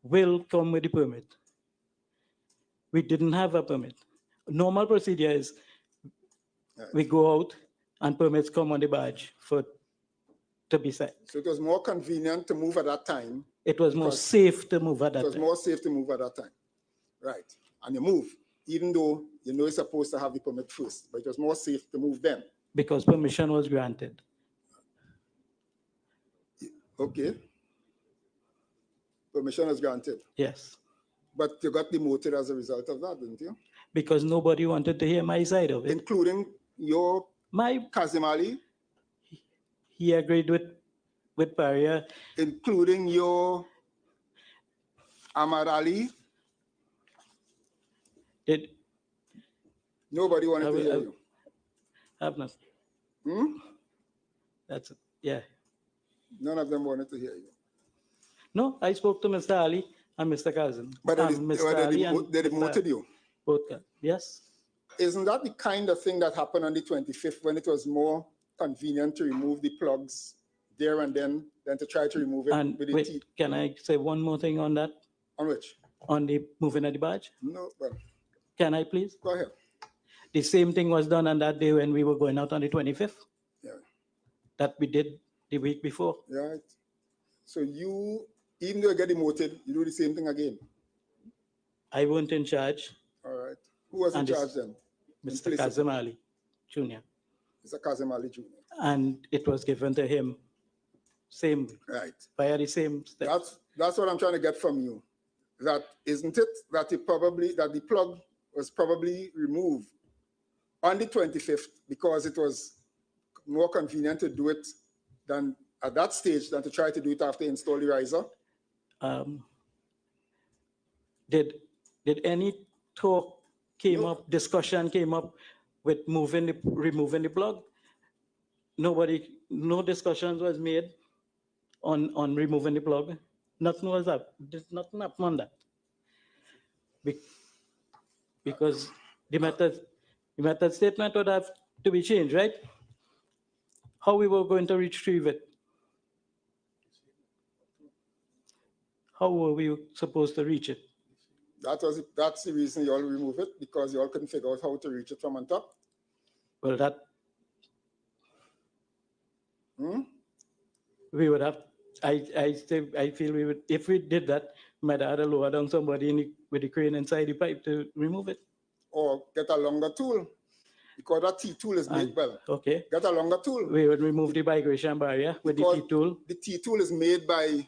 will come with the permit. We didn't have a permit. Normal procedure is we go out and permits come on the badge to be set. So it was more convenient to move at that time. It was more safe to move at that time. It was more safe to move at that time. Right. And you move, even though you know you're supposed to have the permit first, but it was more safe to move then. Because permission was granted. Okay. Permission was granted. Yes. But you got demoted as a result of that, didn't you? Because nobody wanted to hear my side of it. Including your Kazim Ali? He agreed with Paria. Including your Ahmad Ali? Nobody wanted to hear you? Have not. That's it. Yeah. None of them wanted to hear you. No, I spoke to Mr. Ali and Mr. Kazim. But they demoted you? Both. Yes. Isn't that the kind of thing that happened on the 25th when it was more convenient to remove the plugs there and then than to try to remove it with the teeth? Can I say one more thing on that? On which? On the moving of the badge? No, well. Can I please? Go ahead. The same thing was done on that day when we were going out on the 25th. Yeah. That we did the week before. Right. So you, even though you get demoted, you do the same thing again? I weren't in charge. All right. Who was in charge then? Mr. Kazim Ali Jr. Mr. Kazim Ali Jr. And it was given to him same right via the same steps. That's what I'm trying to get from you. That isn't it that the plug was probably removed on the 25th because it was more convenient to do it than at that stage than to try to do it after install the riser? Did any talk discussion came up with removing the plug? No discussions was made on removing the plug. Nothing was up. There's nothing up on that. Because the method statement would have to be changed, right? How we were going to retrieve it? How were we supposed to reach it? That's the reason you all remove it, because you all couldn't figure out how to reach it from on top? Well, we would have, I feel we would, if we did that, we might have had to lower down somebody with the crane inside the pipe to remove it. Or get a longer tool, because that T-tool is made well. Okay. Get a longer tool. We would remove the vibration barrier with the T-tool. The T-tool is made by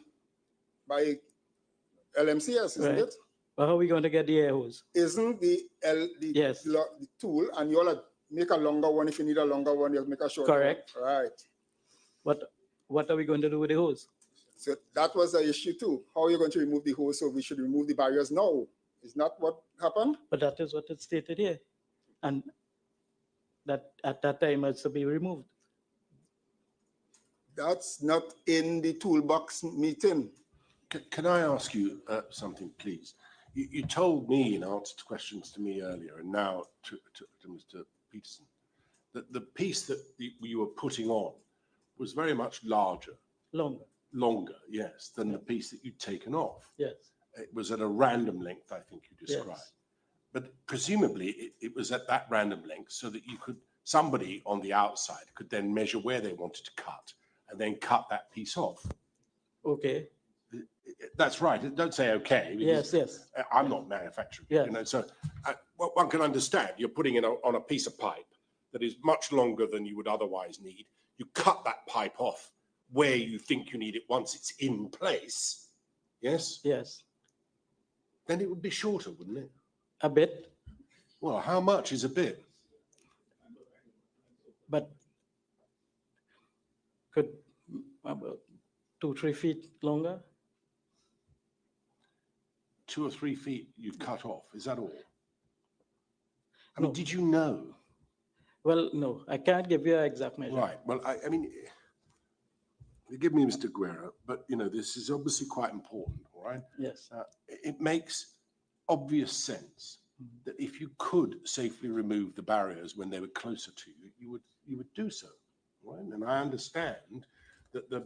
LMCS, isn't it? Well, how are we going to get the air hose? Isn't the tool, and you all make a longer one. If you need a longer one, you make a shorter one. Correct. Right. What are we going to do with the hose? So that was the issue too. How are you going to remove the hose? So we should remove the barriers now. Is not what happened? But that is what it stated here. And that at that time it's to be removed. That's not in the toolbox meeting. Can I ask you something, please? You told me in answer to questions to me earlier, and now to Mr. Peterson, that the piece that you were putting on was very much larger. Longer, yes, than the piece that you'd taken off. Yes. It was at a random length, I think you described. Yes. But presumably it was at that random length so that somebody on the outside could then measure where they wanted to cut and then cut that piece off. Okay. That's right. Don't say okay. Yes. I'm not manufacturing. Yes. So one can understand you're putting it on a piece of pipe that is much longer than you would otherwise need. You cut that pipe off where you think you need it once it's in place. Yes? Yes. Then it would be shorter, wouldn't it? A bit. Well, how much is a bit? But could about 2-3 feet longer? 2 or 3 feet you've cut off, is that all? I mean, did you know? Well, no, I can't give you an exact measure. Right, well, I mean, Forgive me, Mr. Guerra, but you know, this is obviously quite important, all right? Yes. It makes obvious sense that if you could safely remove the barriers when they were closer to you, you would do so, right? And I understand that the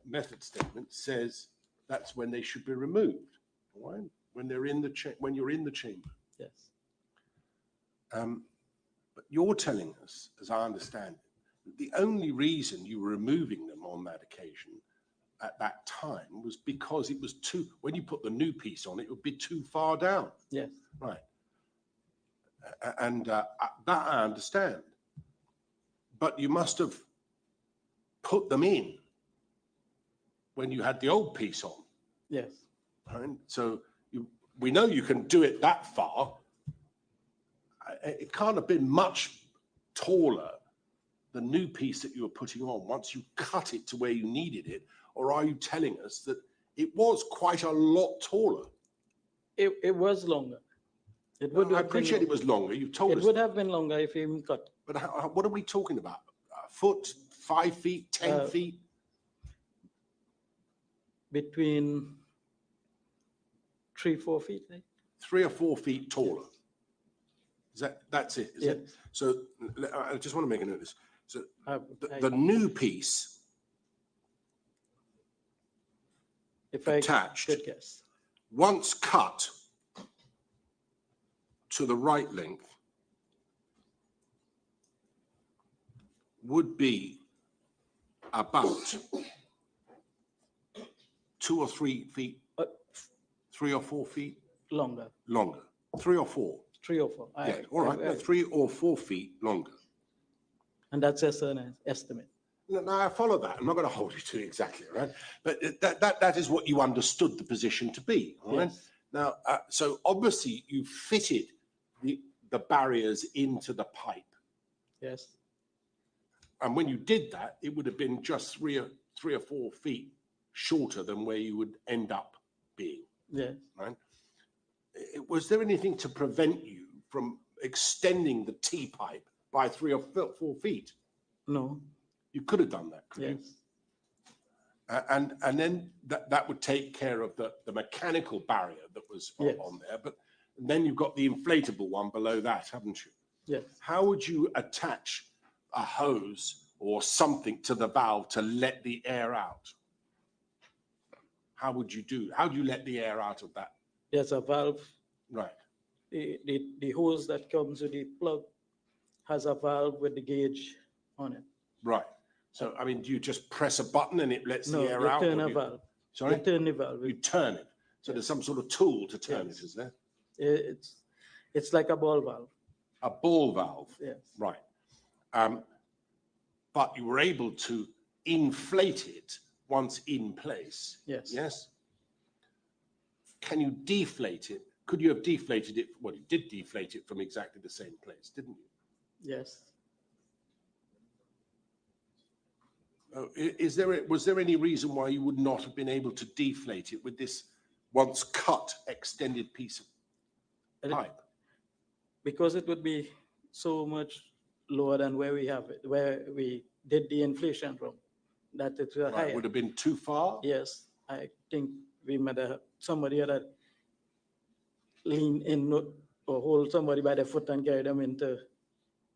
method statement says that's when they should be removed, right? When they're in the when you're in the chamber. Yes. But you're telling us, as I understand it, that the only reason you were removing them on that occasion at that time was because it was too, when you put the new piece on, it would be too far down. Yes. Right. And that I understand. But you must have put them in when you had the old piece on. Yes. Right? So we know you can do it that far. It can't have been much taller, the new piece that you were putting on, once you cut it to where you needed it. Or are you telling us that it was quite a lot taller? It was longer. It would I have appreciate been, it was longer. You've told it us. would have been longer if you even cut. But what are we talking about? A foot, 5 feet, 10 feet? Between 3-4 feet, right? 3 or 4 feet taller. Is that's it? Is Yes. it? So I just want to make a note of this. So I- the new piece If I attached. could guess. once cut to the right length, would be about 2 or 3 feet, 3 or 4 feet Longer, longer, 3 or 4. 3 or 4. Yeah, all right, no, 3 or 4 feet longer. And that's just an estimate. No, I follow that. I'm not going to hold you to it exactly, right? But that is what you understood the position to be, all right? Yes. Now, so obviously you fitted the barriers into the pipe. Yes. And when you did that, it would have been just 3 or 4 feet shorter than where you would end up being, Yes. right? Was there anything to prevent you from extending the T-pipe by 3 or 4 feet? No. You could have done that, could Yes. you? And then that would take care of the mechanical barrier that was Yes. on there. But then you've got the inflatable one below that, haven't you? Yes. How would you attach a hose or something to the valve to let the air out? How do you let the air out of that? There's a valve. Right. The hose that comes with the plug has a valve with the gauge on it. Right. So, I mean, do you just press a button and it lets No, the air you out? turn or a do you- valve. Sorry? You turn the valve. You turn it. So there's some sort of tool to turn Yes. it, is there? It's like a ball valve. A ball valve. Yes. Right. But you were able to inflate it once in place. Yes. Yes. Can you deflate it? Could you have deflated it? Well, you did deflate it from exactly the same place, didn't you? Yes. Was there any reason why you would not have been able to deflate it with this once cut extended piece of pipe? Because it would be so much lower than where we have it, where we did the inflation from, that it was Right, higher. would have been too far? Yes, I think we might have somebody that lean in or hold somebody by the foot and carry them into.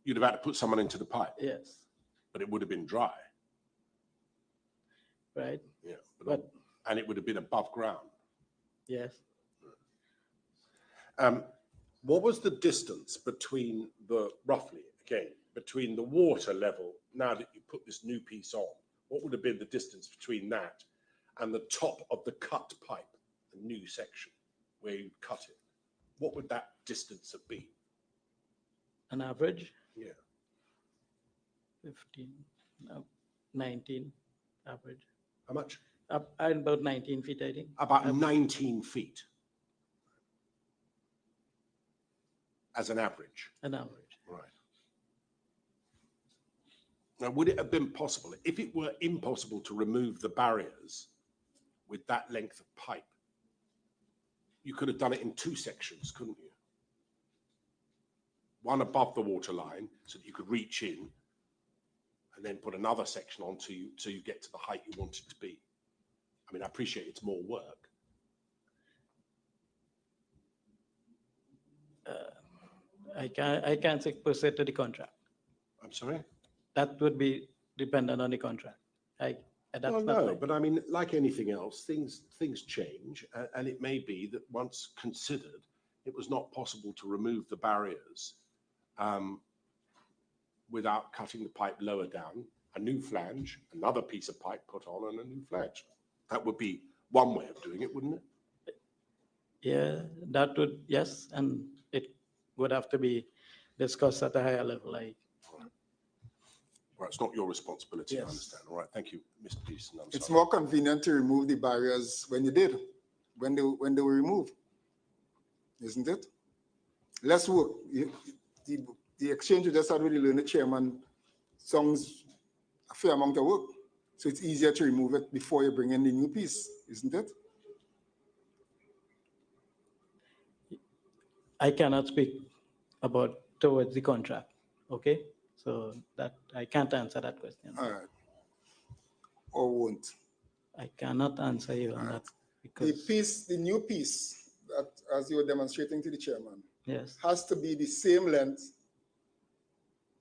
You'd have had to put someone into the pipe, Yes, but it would have been dry. right. Yeah. But And it would have been above ground. yes, What was the distance between between the water level, now that you put this new piece on, what would have been the distance between that and the top of the cut pipe, the new section where you cut it? What would that distance have been? an average. Yeah. 15, 19 average. How much? About 19 feet, I think. About 19 feet as an average. An average. Right. Now, would it have been possible, if it were impossible to remove the barriers with that length of pipe, you could have done it in 2 sections, couldn't you? One above the water line so that you could reach in, and then put another section on to you so you get to the height you want it to be. I mean, I appreciate it's more work. I can't say per se to the contract. I'm sorry? That would be dependent on the contract. That's Well, not no, my- but I mean, like anything else, things change, and it may be that once considered, it was not possible to remove the barriers without cutting the pipe lower down, a new flange, another piece of pipe put on, and a new flange. That would be one way of doing it, wouldn't it? Yeah, that would, yes, and it would have to be discussed at a higher level. Well, it's not your responsibility, I Yes. understand. All right, thank you, Mr. Peterson. I'm It's sorry. more convenient to remove the barriers when you did, when they were removed, isn't it? Less work. The exchange you just had with the learned chairman sounds a fair amount of work. So it's easier to remove it before you bring in the new piece, isn't it? I cannot speak about towards the contract, okay? So that, I can't answer that question. All right. Or won't. I cannot answer you on that because, The new piece that, as you were demonstrating to the chairman, yes, has to be the same length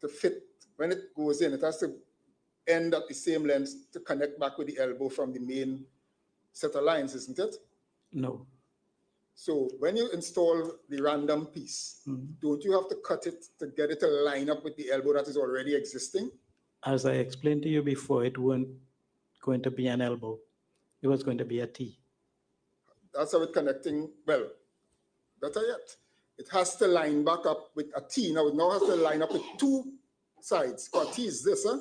to fit. When it goes in, it has to end at the same length to connect back with the elbow from the main set of lines, isn't it? no. So when you install the random piece, don't you have to cut it to get it to line up with the elbow that is already existing? As I explained to you before, it weren't going to be an elbow. It was going to be a T. That's how it's connecting. Well, better yet, it has to line back up with a T. Now it now has to line up with two sides. A T is this, huh?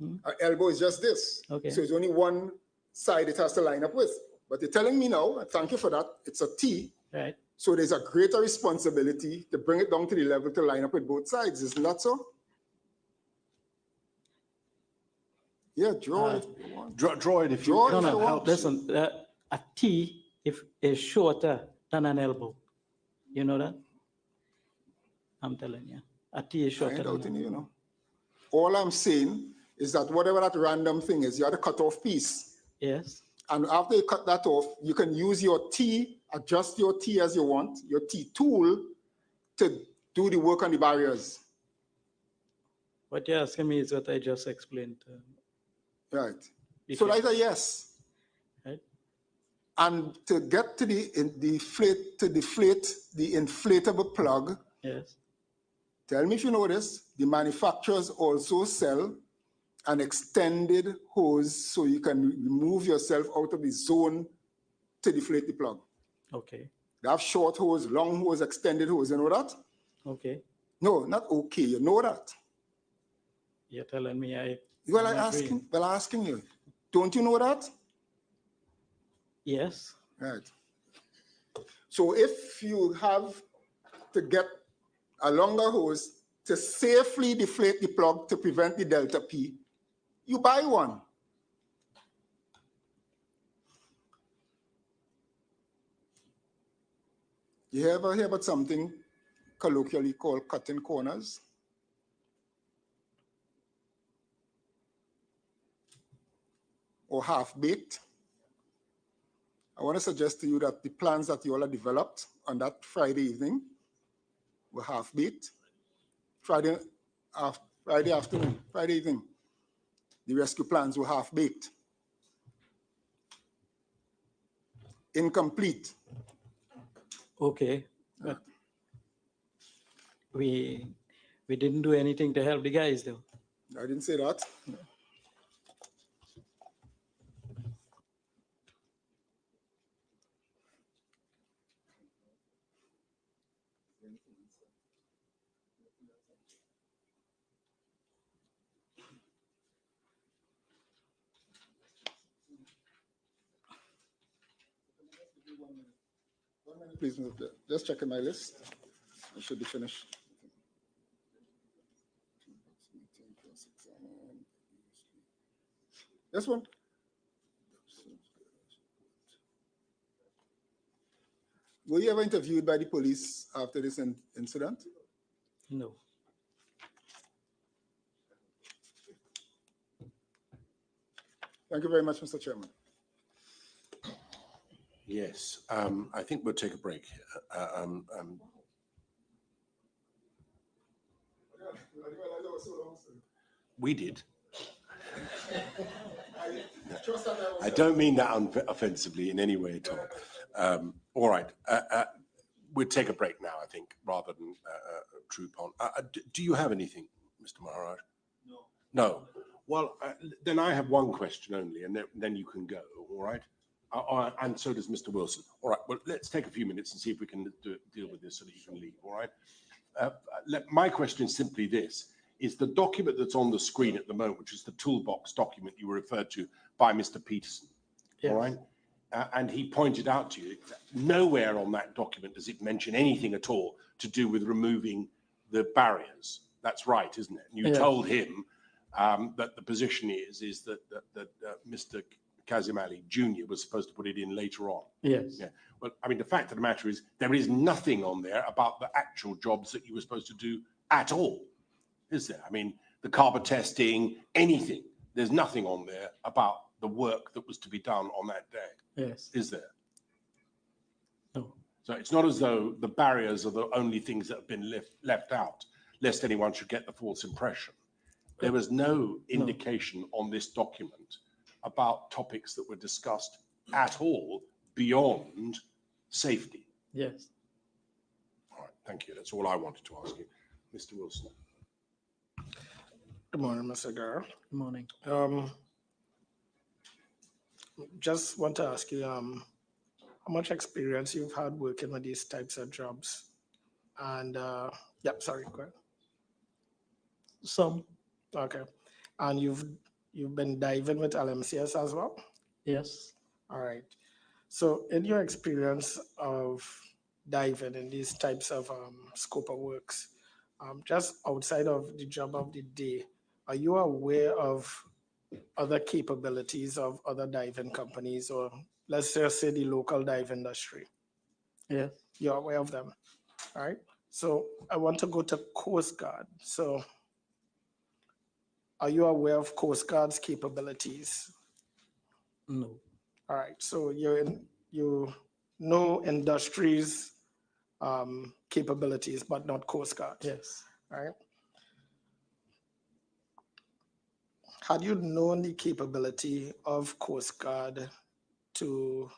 An elbow is just this. Okay. So it's only one side it has to line up with. But you're telling me now, and thank you for that, it's a T. Right. So there's a greater responsibility to bring it down to the level to line up with both sides. Isn't that so? Yeah, draw it. if you want. Draw it if you Draw it can. if No, you no, want. listen, a T is shorter than an elbow. You know that? I'm telling you. A T is I shorter ain't than doubting an you, you know. All I'm saying is that whatever that random thing is, you have to cut off piece. Yes. And after you cut that off, you can use your T, adjust your T as you want, your T tool to do the work on the barriers. What you're asking me is what I just explained. Right. If So you- that's a yes. Right. And to get to deflate the inflatable plug, Yes. tell me if you know this, the manufacturers also sell an extended hose so you can remove yourself out of the zone to deflate the plug. Okay. They have short hose, long hose, extended hose. You know that? Okay. No, not okay. You know that. You're telling me Well, I'm I'm asking you. Don't you know that? Yes. Right. So if you have to get a longer hose to safely deflate the plug to prevent the delta P, you buy one. You ever hear about something colloquially called cutting corners? Or half-baked? I want to suggest to you that the plans that you all have developed on that Friday evening were half-baked. Friday evening, the rescue plans were half-baked. Incomplete. Okay. But we didn't do anything to help the guys though. I didn't say that. Please move there. Just checking my list. I should be finished. This one. Were you ever interviewed by the police after this incident? No. Thank you very much, Mr. Chairman. Yes, I think we'll take a break. We did. I don't mean that offensively in any way at all. All right, we'll take a break now, I think, rather than troop on. Do you have anything, Mr. Maharaj? No. No. Well, then I have one question only, and then you can go, all right? And so does Mr. Wilson. All right, well, let's take a few minutes and see if we can deal with this so that you can leave, all right? My question is simply this. Is the document that's on the screen at the moment, which is the Toolbox document you were referred to by Mr. Peterson, yes. All right? And he pointed out to you, nowhere on that document does it mention anything at all to do with removing the barriers. That's right, isn't it? And you told him that the position is that Mr. Kazim Ali Jr. was supposed to put it in later on. Yes. Yeah. Well, I mean, the fact of the matter is there is nothing on there about the actual jobs that you were supposed to do at all, is there? I mean, the carbon testing, anything. There's nothing on there about the work that was to be done on that day. Yes. Is there? No. So it's not as though the barriers are the only things that have been left out, lest anyone should get the false impression. There was no indication on this document about topics that were discussed at all beyond safety. Yes. All right, thank you. That's all I wanted to ask you. Mr. Wilson. Good morning, Mr. Garrett. Good morning. Just want to ask you how much experience you've had working with these types of jobs. And, sorry, go ahead. Some. Okay. And you've been diving with LMCS as well? Yes. All right. So in your experience of diving in these types of scope of works, just outside of the job of the day, are you aware of other capabilities of other diving companies, or let's just say the local dive industry? Yes. You're aware of them, all right? So I want to go to Coast Guard. So are you aware of Coast Guard's capabilities? No. All right, so you know industry's capabilities, but not Coast Guard. Yes. All right. Had you known the capability of Coast Guard to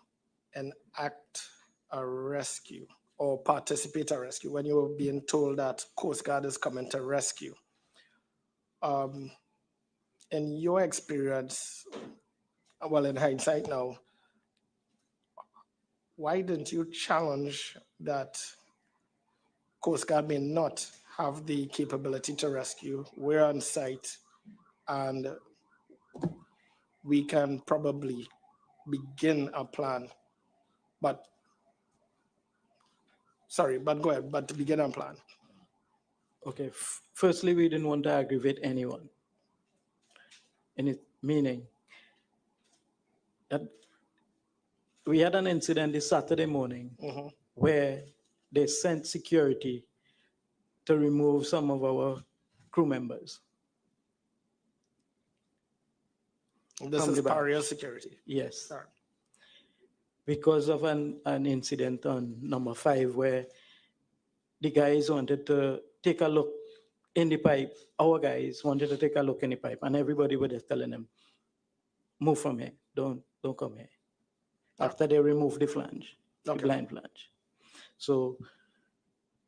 enact a rescue or participate in a rescue when you were being told that Coast Guard is coming to rescue, in your experience, well, in hindsight now, why didn't you challenge that Coast Guard may not have the capability to rescue? We're on site and we can probably begin a plan, but go ahead, but to begin a plan. Okay, firstly, we didn't want to aggravate anyone. And it meaning that we had an incident this Saturday morning where they sent security to remove some of our crew members. This is Paria security? Yes. Sorry. Because of an incident on number 5 where the guys wanted to take a look in the pipe. Our guys wanted to take a look in the pipe, and everybody was just telling them, move from here, don't come here. After they removed the flange, the blind flange. So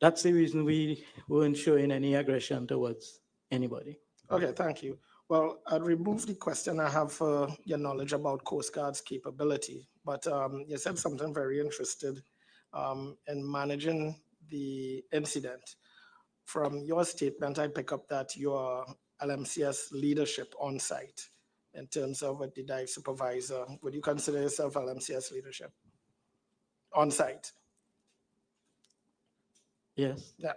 that's the reason we weren't showing any aggression towards anybody. Okay, thank you. Well, I'd remove the question I have for your knowledge about Coast Guard's capability, but you said something very interesting in managing the incident. From your statement, I pick up that your LMCS leadership on site in terms of the dive supervisor. Would you consider yourself LMCS leadership on site? Yes. Yeah,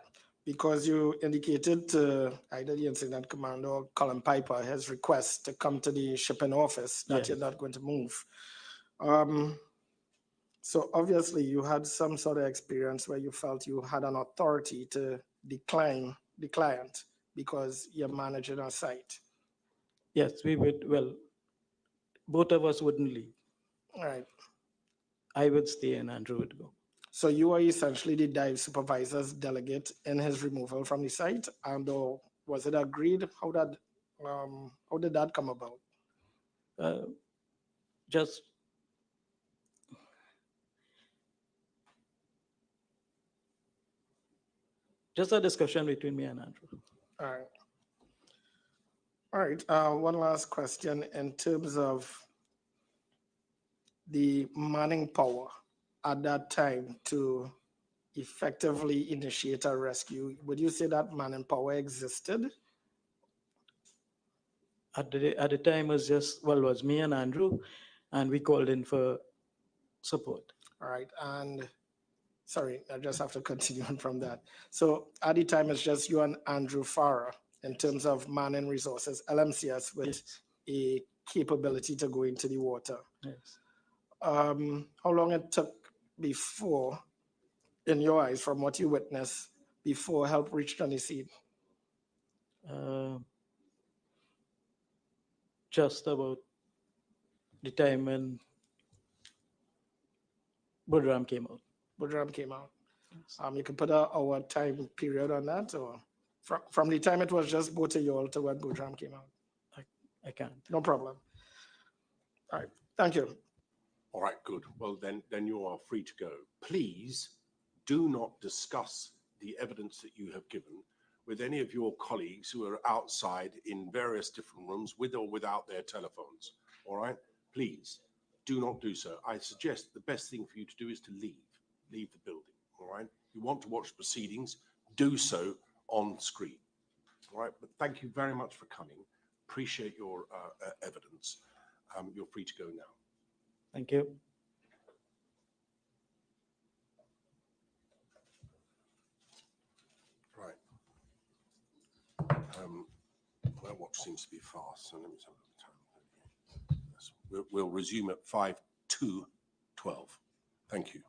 because you indicated to either the incident commander or Colin Piper his request to come to the shipping office that you're not going to move. So obviously you had some sort of experience where you felt you had an authority to decline the client because you're managing a site. Yes, we would. Well, both of us wouldn't leave. All right. I would stay and Andrew would go. So you are essentially the dive supervisor's delegate in his removal from the site, and was it agreed? How did that come about? Just a discussion between me and Andrew. All right. All right. One last question in terms of the manning power at that time to effectively initiate a rescue. Would you say that manning power existed? At the time, it was me and Andrew, and we called in for support. All right. And sorry, I just have to continue on from that. So at the time, it's just you and Andrew Farah in terms of manning resources, LMCS with Yes. a capability to go into the water. Yes. How long it took before, in your eyes, from what you witnessed, before help reached on the scene? Just about the time when Budram came out. Budram came out. Yes. You can put our time period on that, or from the time it was just both of you all to when Budram came out? I can't. No problem. All right. Thank you. All right, good. Well, then you are free to go. Please do not discuss the evidence that you have given with any of your colleagues who are outside in various different rooms with or without their telephones. All right? Please do not do so. I suggest the best thing for you to do is to leave the building. All right? You want to watch proceedings, do so on screen. All right? But thank you very much for coming. Appreciate your evidence. You're free to go now. Thank you. Right. My watch seems to be fast, so let me tell you the time. Yes. We'll resume at 5:02:12. Thank you.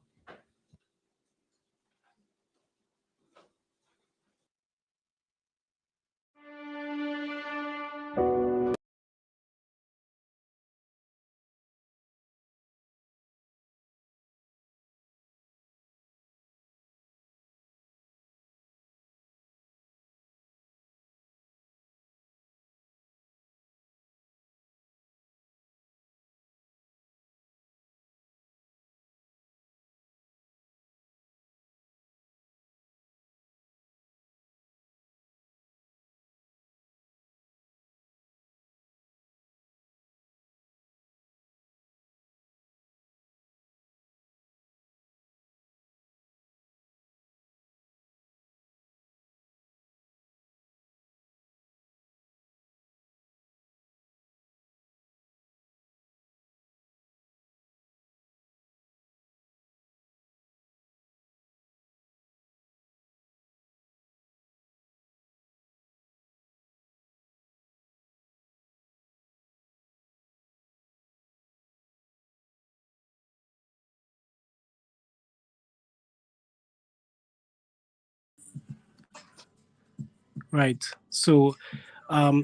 Right. So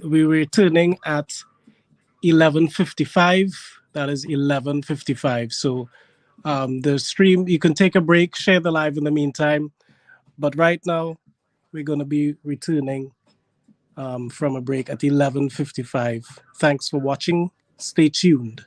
we were returning at 11:55. That is 11:55. So the stream, you can take a break, share the live in the meantime. But right now, we're going to be returning from a break at 11:55. Thanks for watching. Stay tuned.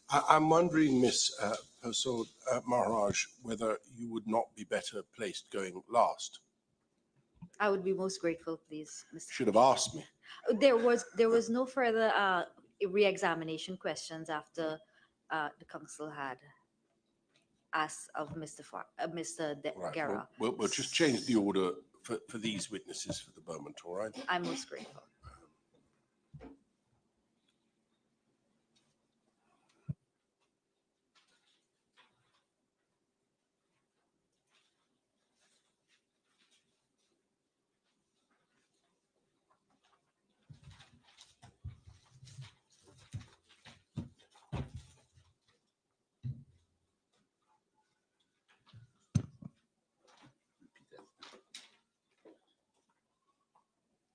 I'm wondering, Miss Maharaj, whether you would not be better placed going last. I would be most grateful, please, Mr. Should have asked me. There was no further re-examination questions after the council had asked of Mr. Right. Guerra. We'll just change the order for these witnesses for the moment, all right? I'm most grateful.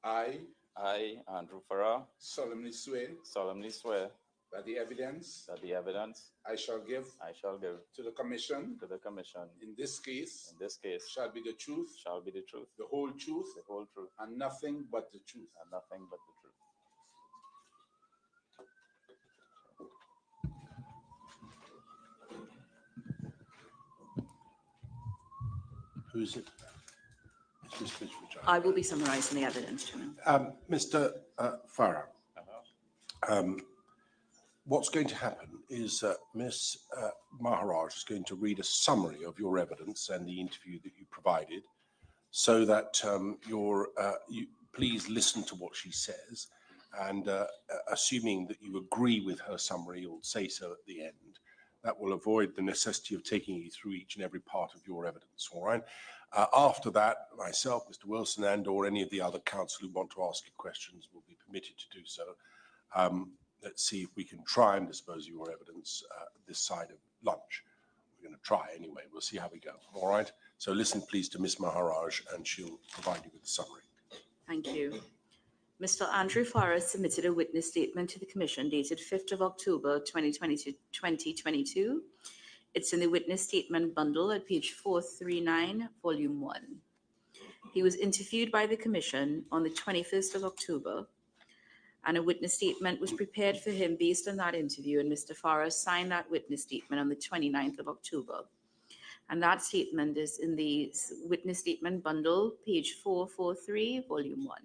I, Andrew Farah, solemnly swear that the evidence that the evidence I shall give to the Commission in this case shall be the truth, the whole truth, and nothing but the truth. nothing but the truth. Who's it? I will be summarising the evidence, Chairman. Mr. Farah, what's going to happen is Ms. Maharaj is going to read a summary of your evidence and the interview that you provided, so that you please listen to what she says, and assuming that you agree with her summary, you'll say so at the end. That will avoid the necessity of taking you through each and every part of your evidence, all right? After that, myself, Mr. Wilson, and or any of the other counsel who want to ask you questions will be permitted to do so. Let's see if we can try and dispose of your evidence this side of lunch. We're going to try anyway. We'll see how we go, all right? So listen, please, to Ms. Maharaj, and she'll provide you with a summary. Thank you. Mr. Andrew Farah submitted a witness statement to the Commission dated 5th of October 2022. It's in the witness statement bundle at page 439, volume 1. He was interviewed by the Commission on the 21st of October, and a witness statement was prepared for him based on that interview, and Mr. Farah signed that witness statement on the 29th of October. And that statement is in the witness statement bundle, page 443, volume 1.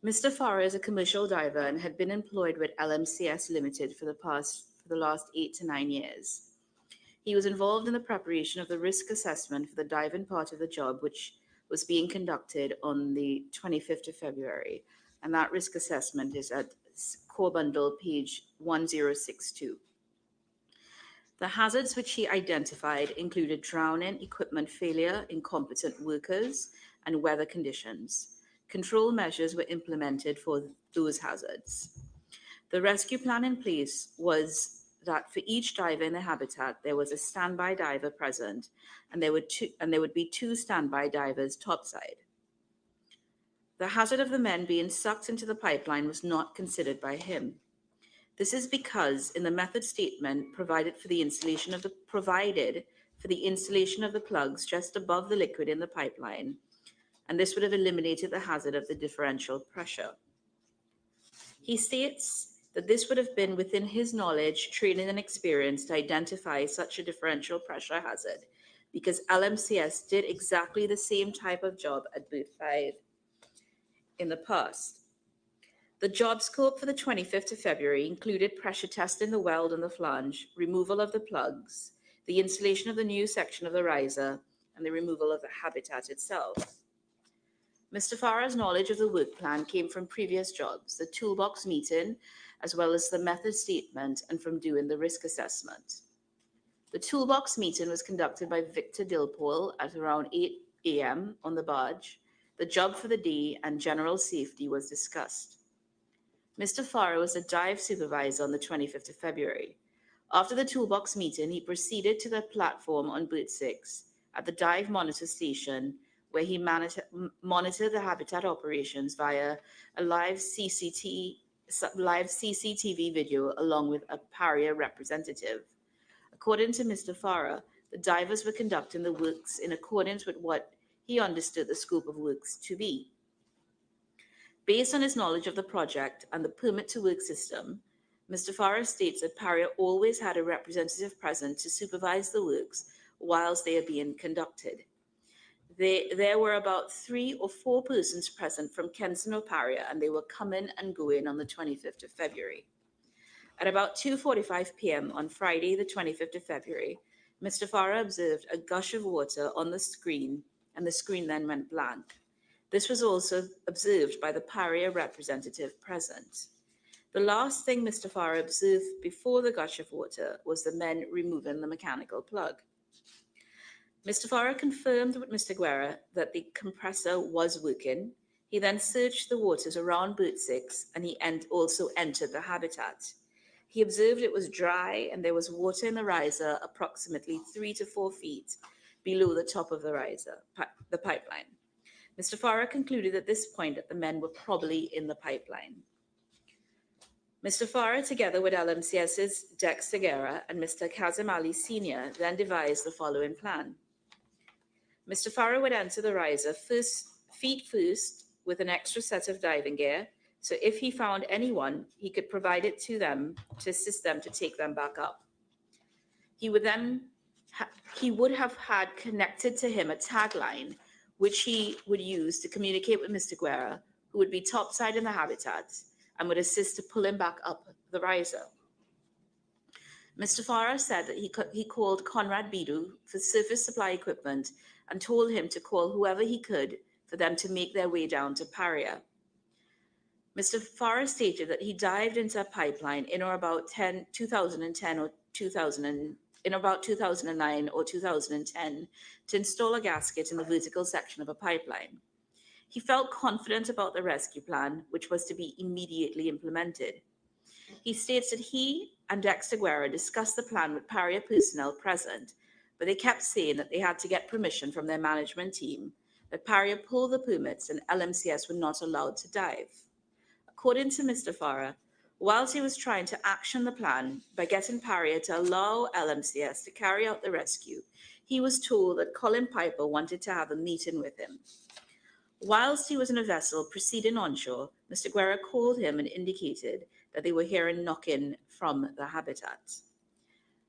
Mr. Farah is a commercial diver and had been employed with LMCS Limited for the last 8 to 9 years. He was involved in the preparation of the risk assessment for the diving part of the job, which was being conducted on the 25th of February. And that risk assessment is at core bundle page 1062. The hazards which he identified included drowning, equipment failure, incompetent workers, and weather conditions. Control measures were implemented for those hazards. The rescue plan in place was that for each diver in the habitat, there was a standby diver present, and there would be 2 standby divers topside. The hazard of the men being sucked into the pipeline was not considered by him. This is because in the method statement provided for the installation of the plugs just above the liquid in the pipeline, and this would have eliminated the hazard of the differential pressure. He states that this would have been within his knowledge, training, and experience to identify such a differential pressure hazard, because LMCS did exactly the same type of job at Berth 5 in the past. The job scope for the 25th of February included pressure testing the weld and the flange, removal of the plugs, the installation of the new section of the riser, and the removal of the habitat itself. Mr. Farah's knowledge of the work plan came from previous jobs, the Toolbox meeting, as well as the method statement, and from doing the risk assessment. The Toolbox meeting was conducted by Victor Dilpole at around 8 a.m. on the barge. The job for the day and general safety was discussed. Mr. Farah was a dive supervisor on the 25th of February. After the Toolbox meeting, he proceeded to the platform on Berth 6 at the dive monitor station, where he monitored the habitat operations via a live CCTV video along with a Paria representative. According to Mr. Farah, the divers were conducting the works in accordance with what he understood the scope of works to be. Based on his knowledge of the project and the permit to work system, Mr. Farah states that Paria always had a representative present to supervise the works whilst they are being conducted. There were about 3 or 4 persons present from Kenson or Paria, and they were coming and going on the 25th of February. At about 2:45 p.m. on Friday, the 25th of February, Mr. Farah observed a gush of water on the screen, and the screen then went blank. This was also observed by the Paria representative present. The last thing Mr. Farah observed before the gush of water was the men removing the mechanical plug. Mr. Farah confirmed with Mr. Guerra that the compressor was working. He then searched the waters around Berth 6, and he also entered the habitat. He observed it was dry and there was water in the riser approximately 3 to 4 feet below the top of the riser, the pipeline. Mr. Farah concluded at this point that the men were probably in the pipeline. Mr. Farah, together with LMCS's Dexter Guerra and Mr. Kazim Ali Sr., then devised the following plan. Mr. Farah would enter the riser feet first with an extra set of diving gear, so if he found anyone, he could provide it to them to assist them to take them back up. He would have had connected to him a tagline, which he would use to communicate with Mr. Guerra, who would be topside in the habitat and would assist to pull him back up the riser. Mr. Farah said that he called Conrad Bidu for surface supply equipment and told him to call whoever he could for them to make their way down to Paria. Mr. Farah stated that he dived into a pipeline in or about 2010 or 2009 or 2010 to install a gasket in the vertical section of a pipeline. He felt confident about the rescue plan, which was to be immediately implemented. He states that he and Dexter Guerra discussed the plan with Paria personnel present, but they kept saying that they had to get permission from their management team, that Paria pulled the permits and LMCS were not allowed to dive. According to Mr. Farah, whilst he was trying to action the plan by getting Paria to allow LMCS to carry out the rescue, he was told that Colin Piper wanted to have a meeting with him. Whilst he was in a vessel proceeding onshore, Mr. Guerra called him and indicated that they were hearing knocking from the habitat.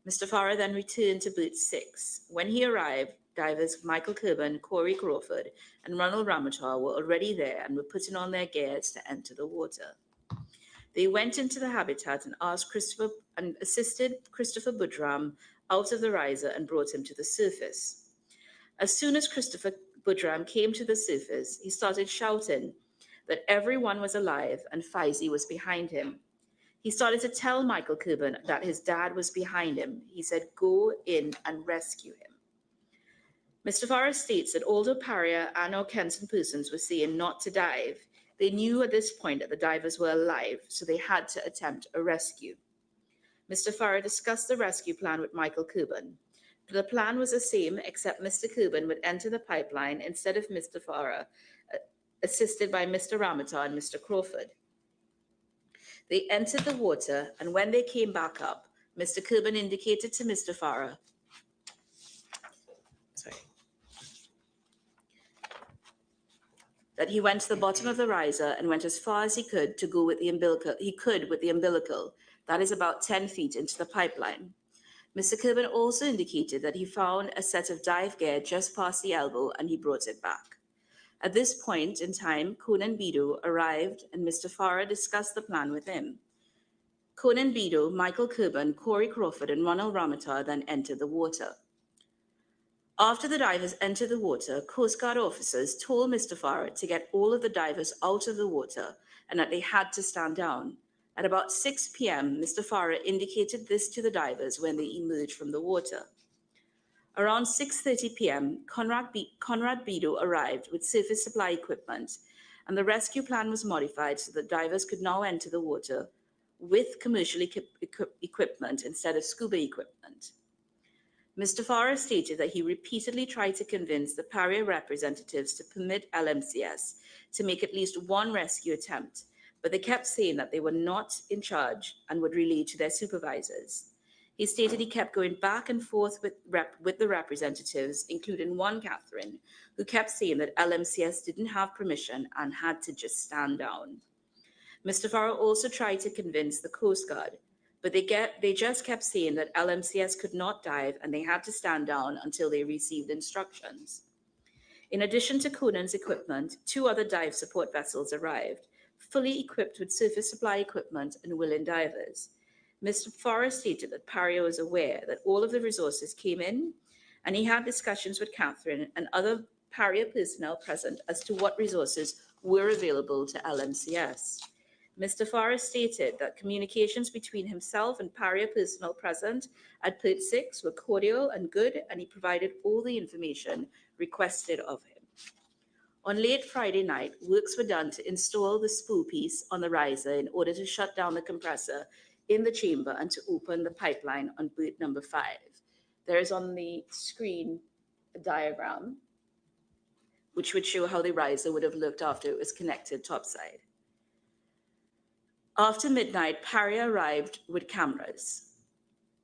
Mr. Farah then returned to Berth 6. When he arrived, divers Michael Kerban, Corey Crawford, and Ronald Ramatar were already there and were putting on their gears to enter the water. They went into the habitat and assisted Christopher Budram out of the riser and brought him to the surface. As soon as Christopher Budram came to the surface, he started shouting that everyone was alive and Faizi was behind him. He started to tell Michael Kerban that his dad was behind him. He said, "Go in and rescue him." Mr. Farah states that although Paria and or Kenson persons were saying not to dive, they knew at this point that the divers were alive, so they had to attempt a rescue. Mr. Farah discussed the rescue plan with Michael Kerban. The plan was the same, except Mr. Kerban would enter the pipeline instead of Mr. Farah, assisted by Mr. Ramatar and Mr. Crawford. They entered the water, and when they came back up, Mr. Kerban indicated to Mr. Farah that he went to the bottom of the riser and went as far as he could to go with the umbilical. That is about 10 feet into the pipeline. Mr. Kerban also indicated that he found a set of dive gear just past the elbow and he brought it back. At this point in time, Conan Bido arrived and Mr. Farah discussed the plan with him. Conan Bido, Michael Kerban, Corey Crawford, and Ronald Ramatar then entered the water. After the divers entered the water, Coast Guard officers told Mr. Farah to get all of the divers out of the water and that they had to stand down. At about 6 p.m., Mr. Farah indicated this to the divers when they emerged from the water. Around 6:30 p.m., Conrad Bido arrived with surface supply equipment, and the rescue plan was modified so that divers could now enter the water with commercial equipment instead of scuba equipment. Mr. Farah stated that he repeatedly tried to convince the Paria representatives to permit LMCS to make at least one rescue attempt, but they kept saying that they were not in charge and would relay to their supervisors. He stated he kept going back and forth with the representatives, including one Catherine, who kept saying that LMCS didn't have permission and had to just stand down. Mr. Farah also tried to convince the Coast Guard but they just kept saying that LMCS could not dive and they had to stand down until they received instructions. In addition to Conan's equipment, 2 other dive support vessels arrived, fully equipped with surface supply equipment and willing divers. Mr. Farah stated that Paria was aware that all of the resources came in, and he had discussions with Catherine and other Paria personnel present as to what resources were available to LMCS. Mr. Farah stated that communications between himself and Paria personnel present at Port 6 were cordial and good, and he provided all the information requested of him. On late Friday night, works were done to install the spool piece on the riser in order to shut down the compressor in the chamber and to open the pipeline on berth number 5. There is on the screen a diagram which would show how the riser would have looked after it was connected topside. After midnight, Paria arrived with cameras.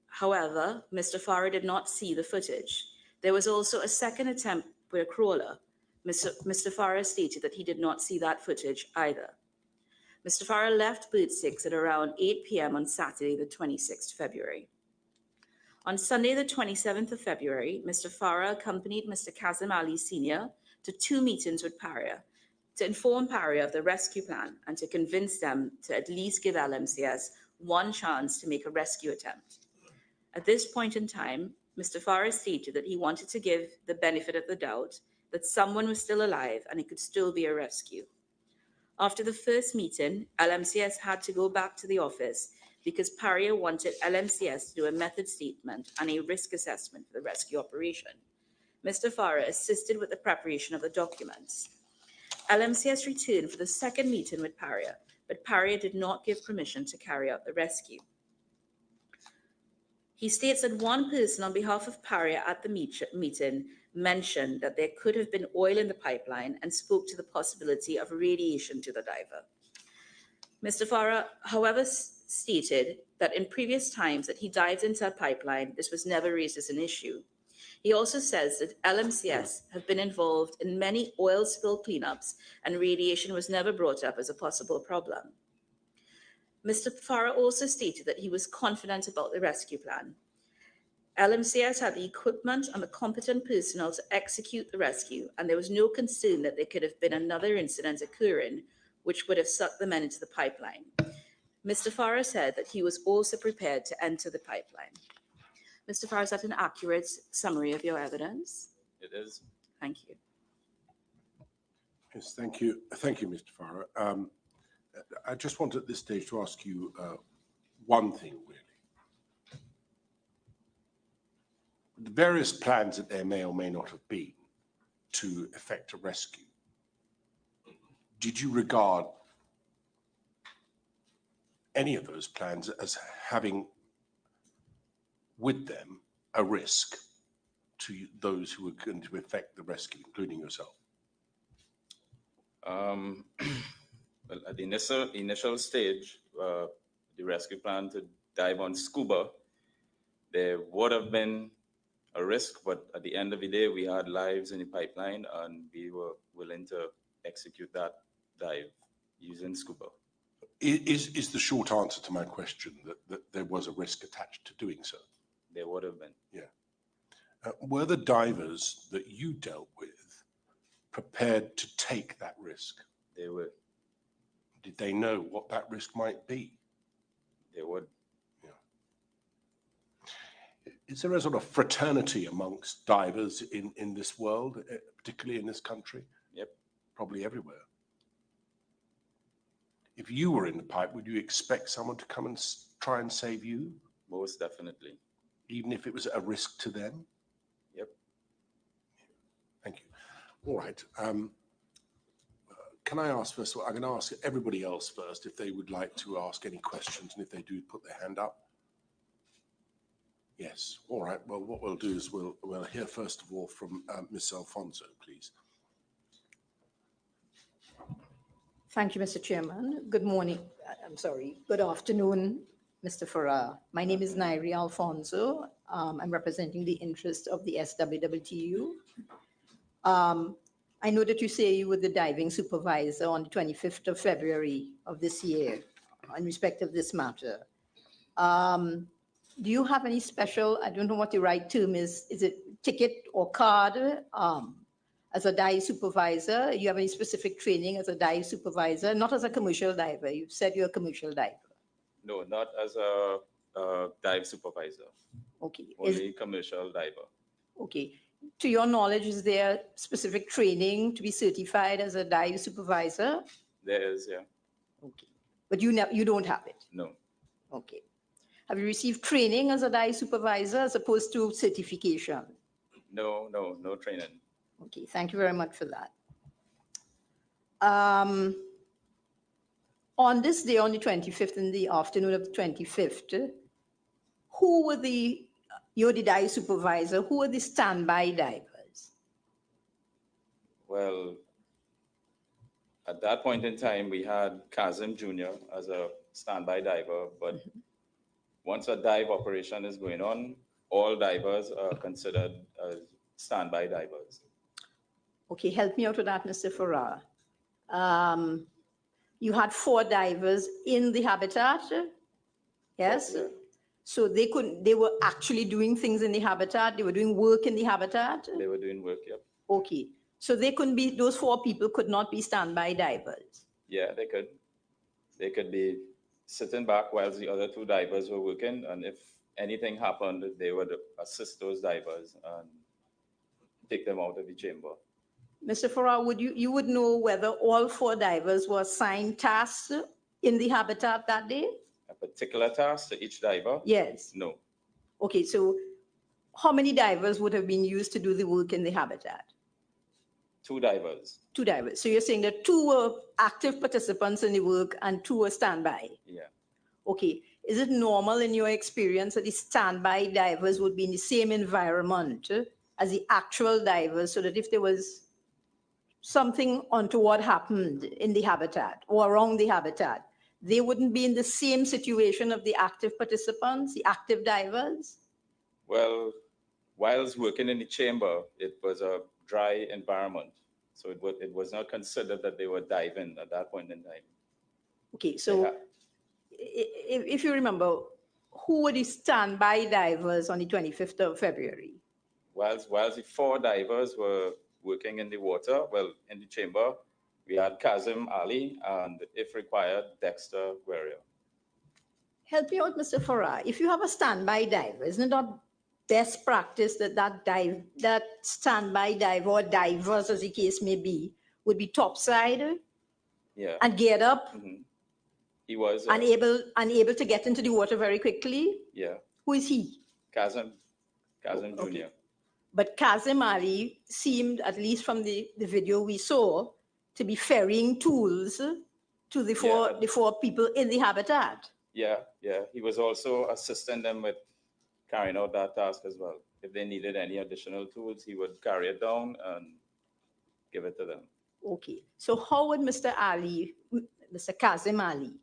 However, Mr. Farah did not see the footage. There was also a second attempt with a crawler. Mr. Farah stated that he did not see that footage either. Mr. Farah left berth 6 at around 8 p.m. on Saturday, the 26th February. On Sunday, the 27th of February, Mr. Farah accompanied Mr. Kazim Ali Sr. to 2 meetings with Paria to inform Paria of the rescue plan and to convince them to at least give LMCS one chance to make a rescue attempt. At this point in time, Mr. Farah stated that he wanted to give the benefit of the doubt that someone was still alive and it could still be a rescue. After the first meeting, LMCS had to go back to the office because Paria wanted LMCS to do a method statement and a risk assessment for the rescue operation. Mr. Farah assisted with the preparation of the documents. LMCS returned for the second meeting with Paria, but Paria did not give permission to carry out the rescue. He states that one person on behalf of Paria at the meeting mentioned that there could have been oil in the pipeline and spoke to the possibility of radiation to the diver. Mr. Farah, however, stated that in previous times that he dived into a pipeline, this was never raised as an issue. He also says that LMCS have been involved in many oil spill cleanups and radiation was never brought up as a possible problem. Mr. Farah also stated that he was confident about the rescue plan. LMCS had the equipment and the competent personnel to execute the rescue, and there was no concern that there could have been another incident occurring which would have sucked the men into the pipeline. Mr. Farah said that he was also prepared to enter the pipeline. Mr. Farah, is that an accurate summary of your evidence? It is. Thank you. Yes, thank you. Thank you, Mr. Farah. I just want at this stage to ask you one thing, really. The various plans that there may or may not have been to effect a rescue, did you regard any of those plans as having with them a risk to those who were going to effect the rescue, including yourself? Well, at the initial stage, the rescue plan to dive on scuba, there would have been a risk, but at the end of the day, we had lives in the pipeline and we were willing to execute that dive using scuba. Is the short answer to my question that there was a risk attached to doing so? There would have been. Yeah. Were the divers that you dealt with prepared to take that risk? They were. Did they know what that risk might be? They would. Yeah. Is there a sort of fraternity amongst divers in this world, particularly in this country? Yep. Probably everywhere. If you were in the pipe, would you expect someone to come and try and save you? Most definitely. Even if it was a risk to them? Yep. Thank you. All right. Can I ask first of all, I'm going to ask everybody else first if they would like to ask any questions, and if they do, put their hand up. Yes. All right. Well, what we'll do is we'll hear first of all from Ms. Alfonso, please. Thank you, Mr. Chairman. Good morning. Good afternoon, Mr. Farah. My name is Nairi Alfonso. I'm representing the interest of the SWWTU. I know that you say you were the diving supervisor on the 25th of February of this year in respect of this matter. Do you have any special, I don't know what the right term is it ticket or card as a dive supervisor? You have any specific training as a dive supervisor, not as a commercial diver? You've said you're a commercial diver. No, not as a dive supervisor. Okay. Only commercial diver. Okay. To your knowledge, is there specific training to be certified as a dive supervisor? There is, yeah. Okay. But you don't have it? No. Okay. Have you received training as a dive supervisor as opposed to certification? No training. Okay, thank you very much for that. On this day, on the 25th, in the afternoon of the 25th, who were you're the dive supervisor, who were the standby divers? Well, at that point in time, we had Kazim Jr. as a standby diver, but once a dive operation is going on, all divers are considered as standby divers. Okay, help me out with that, Mr. Farah. You had 4 divers in the habitat, yes? Yeah. So they were actually doing things in the habitat, they were doing work in the habitat? They were doing work, yeah. Okay, so those 4 people could not be standby divers? Yeah, they could. They could be sitting back while the other 2 divers were working, and if anything happened, they would assist those divers and take them out of the chamber. Mr. Farah, you would know whether all 4 divers were assigned tasks in the habitat that day? A particular task to each diver? Yes. No. Okay, so how many divers would have been used to do the work in the habitat? 2 divers. 2 divers. So you're saying that 2 were active participants in the work and 2 were standby? Yeah. Okay. Is it normal in your experience that the standby divers would be in the same environment as the actual divers, so that if there was something untoward happened in the habitat or around the habitat, they wouldn't be in the same situation of the active participants, the active divers? Well, whilst working in the chamber, it was a dry environment. So it was not considered that they were diving at that point in time. Okay, so if you remember, who were the standby divers on the 25th of February? Whilst the 4 divers were working in the water, well, in the chamber, we had Kazim Ali and, if required, Dexter Guerrero. Help me out, Mr. Farah. If you have a standby diver, isn't it not best practice that standby diver or divers, as the case may be, would be topside? Yeah. And geared up? Mm-hmm. He was unable to get into the water very quickly? Yeah. Who is he? Kazim Jr. But Kazim Ali seemed, at least from the video we saw, to be ferrying tools to the four people in the habitat. Yeah. He was also assisting them with carrying out that task as well. If they needed any additional tools, he would carry it down and give it to them. Okay. So how would Mr. Kazim Ali,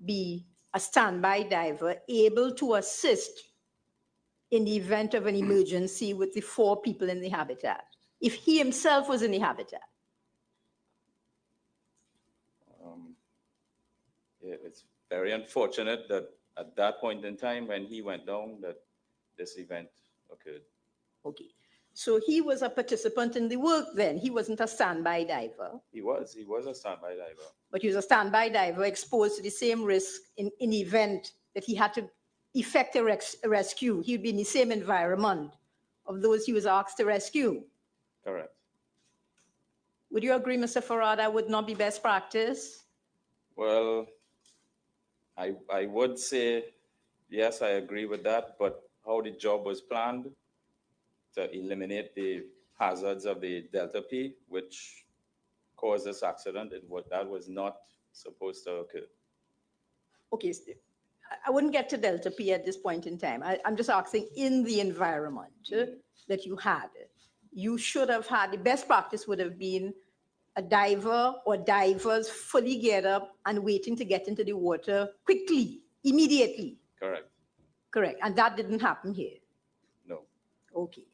be a standby diver able to assist in the event of an emergency with the 4 people in the habitat, if he himself was in the habitat? It's very unfortunate that at that point in time when he went down, that this event occurred. Okay. So he was a participant in the work then. He wasn't a standby diver. He was a standby diver. But he was a standby diver exposed to the same risk in event that he had to effect a rescue. He would be in the same environment of those he was asked to rescue. Correct. Would you agree, Mr. Farah, that would not be best practice? Well, I would say, yes, I agree with that, but how the job was planned to eliminate the hazards of the Delta P, which caused this accident, that was not supposed to occur. Okay, I wouldn't get to Delta P at this point in time. I'm just asking, in the environment that you had, you should have had, the best practice would have been a diver or divers fully geared up and waiting to get into the water quickly, immediately. Correct. Correct. And that didn't happen here. No. Okay.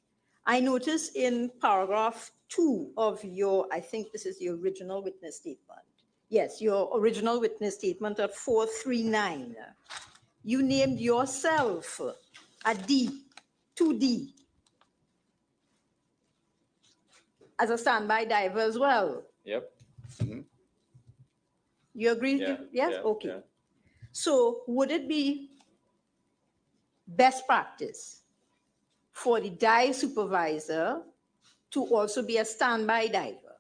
I notice in paragraph 2 of your, I think this is the original witness statement. Yes, your original witness statement at 439. you named yourself a D, 2D, as a standby diver as well. Yep. Mhm. You agree? Yeah, Yes? yeah, Okay. yeah. So would it be best practice for the dive supervisor to also be a standby diver?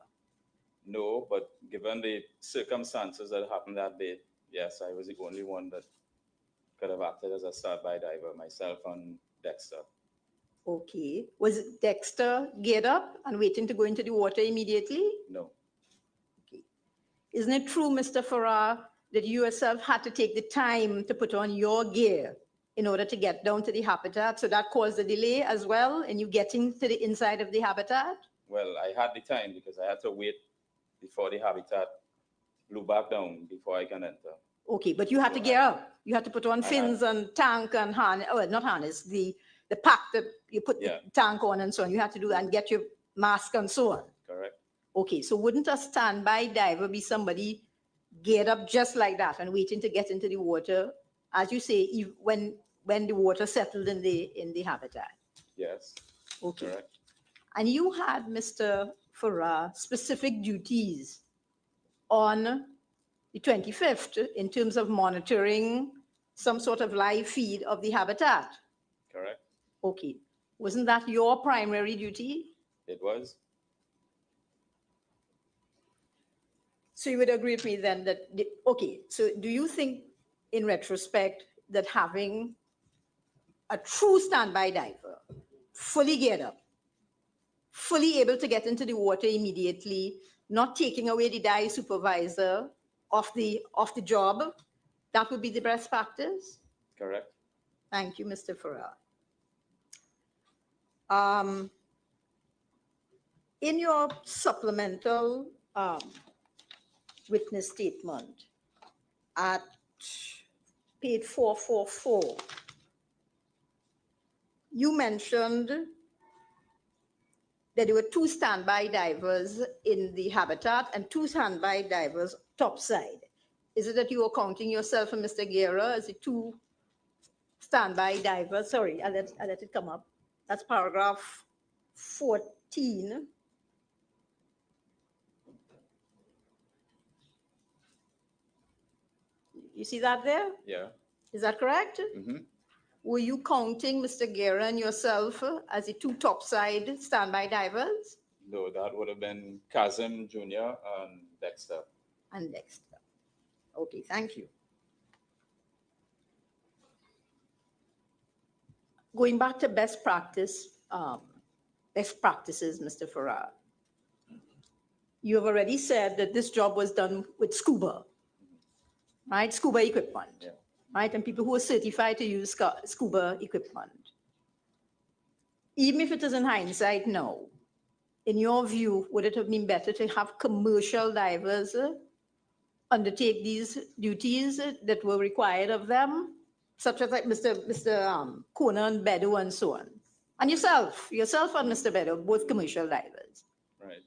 No, but given the circumstances that happened that day, yes, I was the only one that could have acted as a standby diver, myself and Dexter. Okay. Was Dexter geared up and waiting to go into the water immediately? No. Isn't it true, Mr. Farah, that you yourself had to take the time to put on your gear in order to get down to the habitat? So that caused a delay as well in you getting to the inside of the habitat? Well, I had the time because I had to wait before the habitat blew back down before I can enter. Okay, but you had to gear up. You had to put on fins and tank and harness, oh, not harness, the pack that you put the tank on and so on. You had to do that and get your mask and so on. Correct. Okay, so wouldn't a standby diver be somebody geared up just like that and waiting to get into the water, as you say, when the water settled in the habitat? Yes. Okay. Correct. And you had, Mr. Farah, specific duties on the 25th in terms of monitoring some sort of live feed of the habitat. Correct. Okay. Wasn't that your primary duty? It was. So you would agree with me then that, okay, so do you think in retrospect that having a true standby diver, fully geared up, fully able to get into the water immediately, not taking away the dive supervisor off the job, that would be the best practice? Correct. Thank you, Mr. Farah. In your supplemental witness statement at page 444, you mentioned that there were 2 standby divers in the habitat and 2 standby divers topside. Is it that you were counting yourself and Mr. Guerra as the 2 standby divers? Sorry, I'll let it come up. That's paragraph 14. You see that there? Yeah. Is that correct? Mm-hmm. Were you counting Mr. Guerra and yourself as the 2 topside standby divers? No, that would have been Kazim Jr. and Dexter. And Dexter. Okay, thank you. Going back to best practices, Mr. Farah. You have already said that this job was done with scuba, right? Scuba equipment, yeah. Right? And people who are certified to use scuba equipment. Even if it is in hindsight now, in your view, would it have been better to have commercial divers undertake these duties that were required of them, such as like Mr. Conan, Bedo, and so on? And yourself and Mr. Bedo, both commercial divers. Right.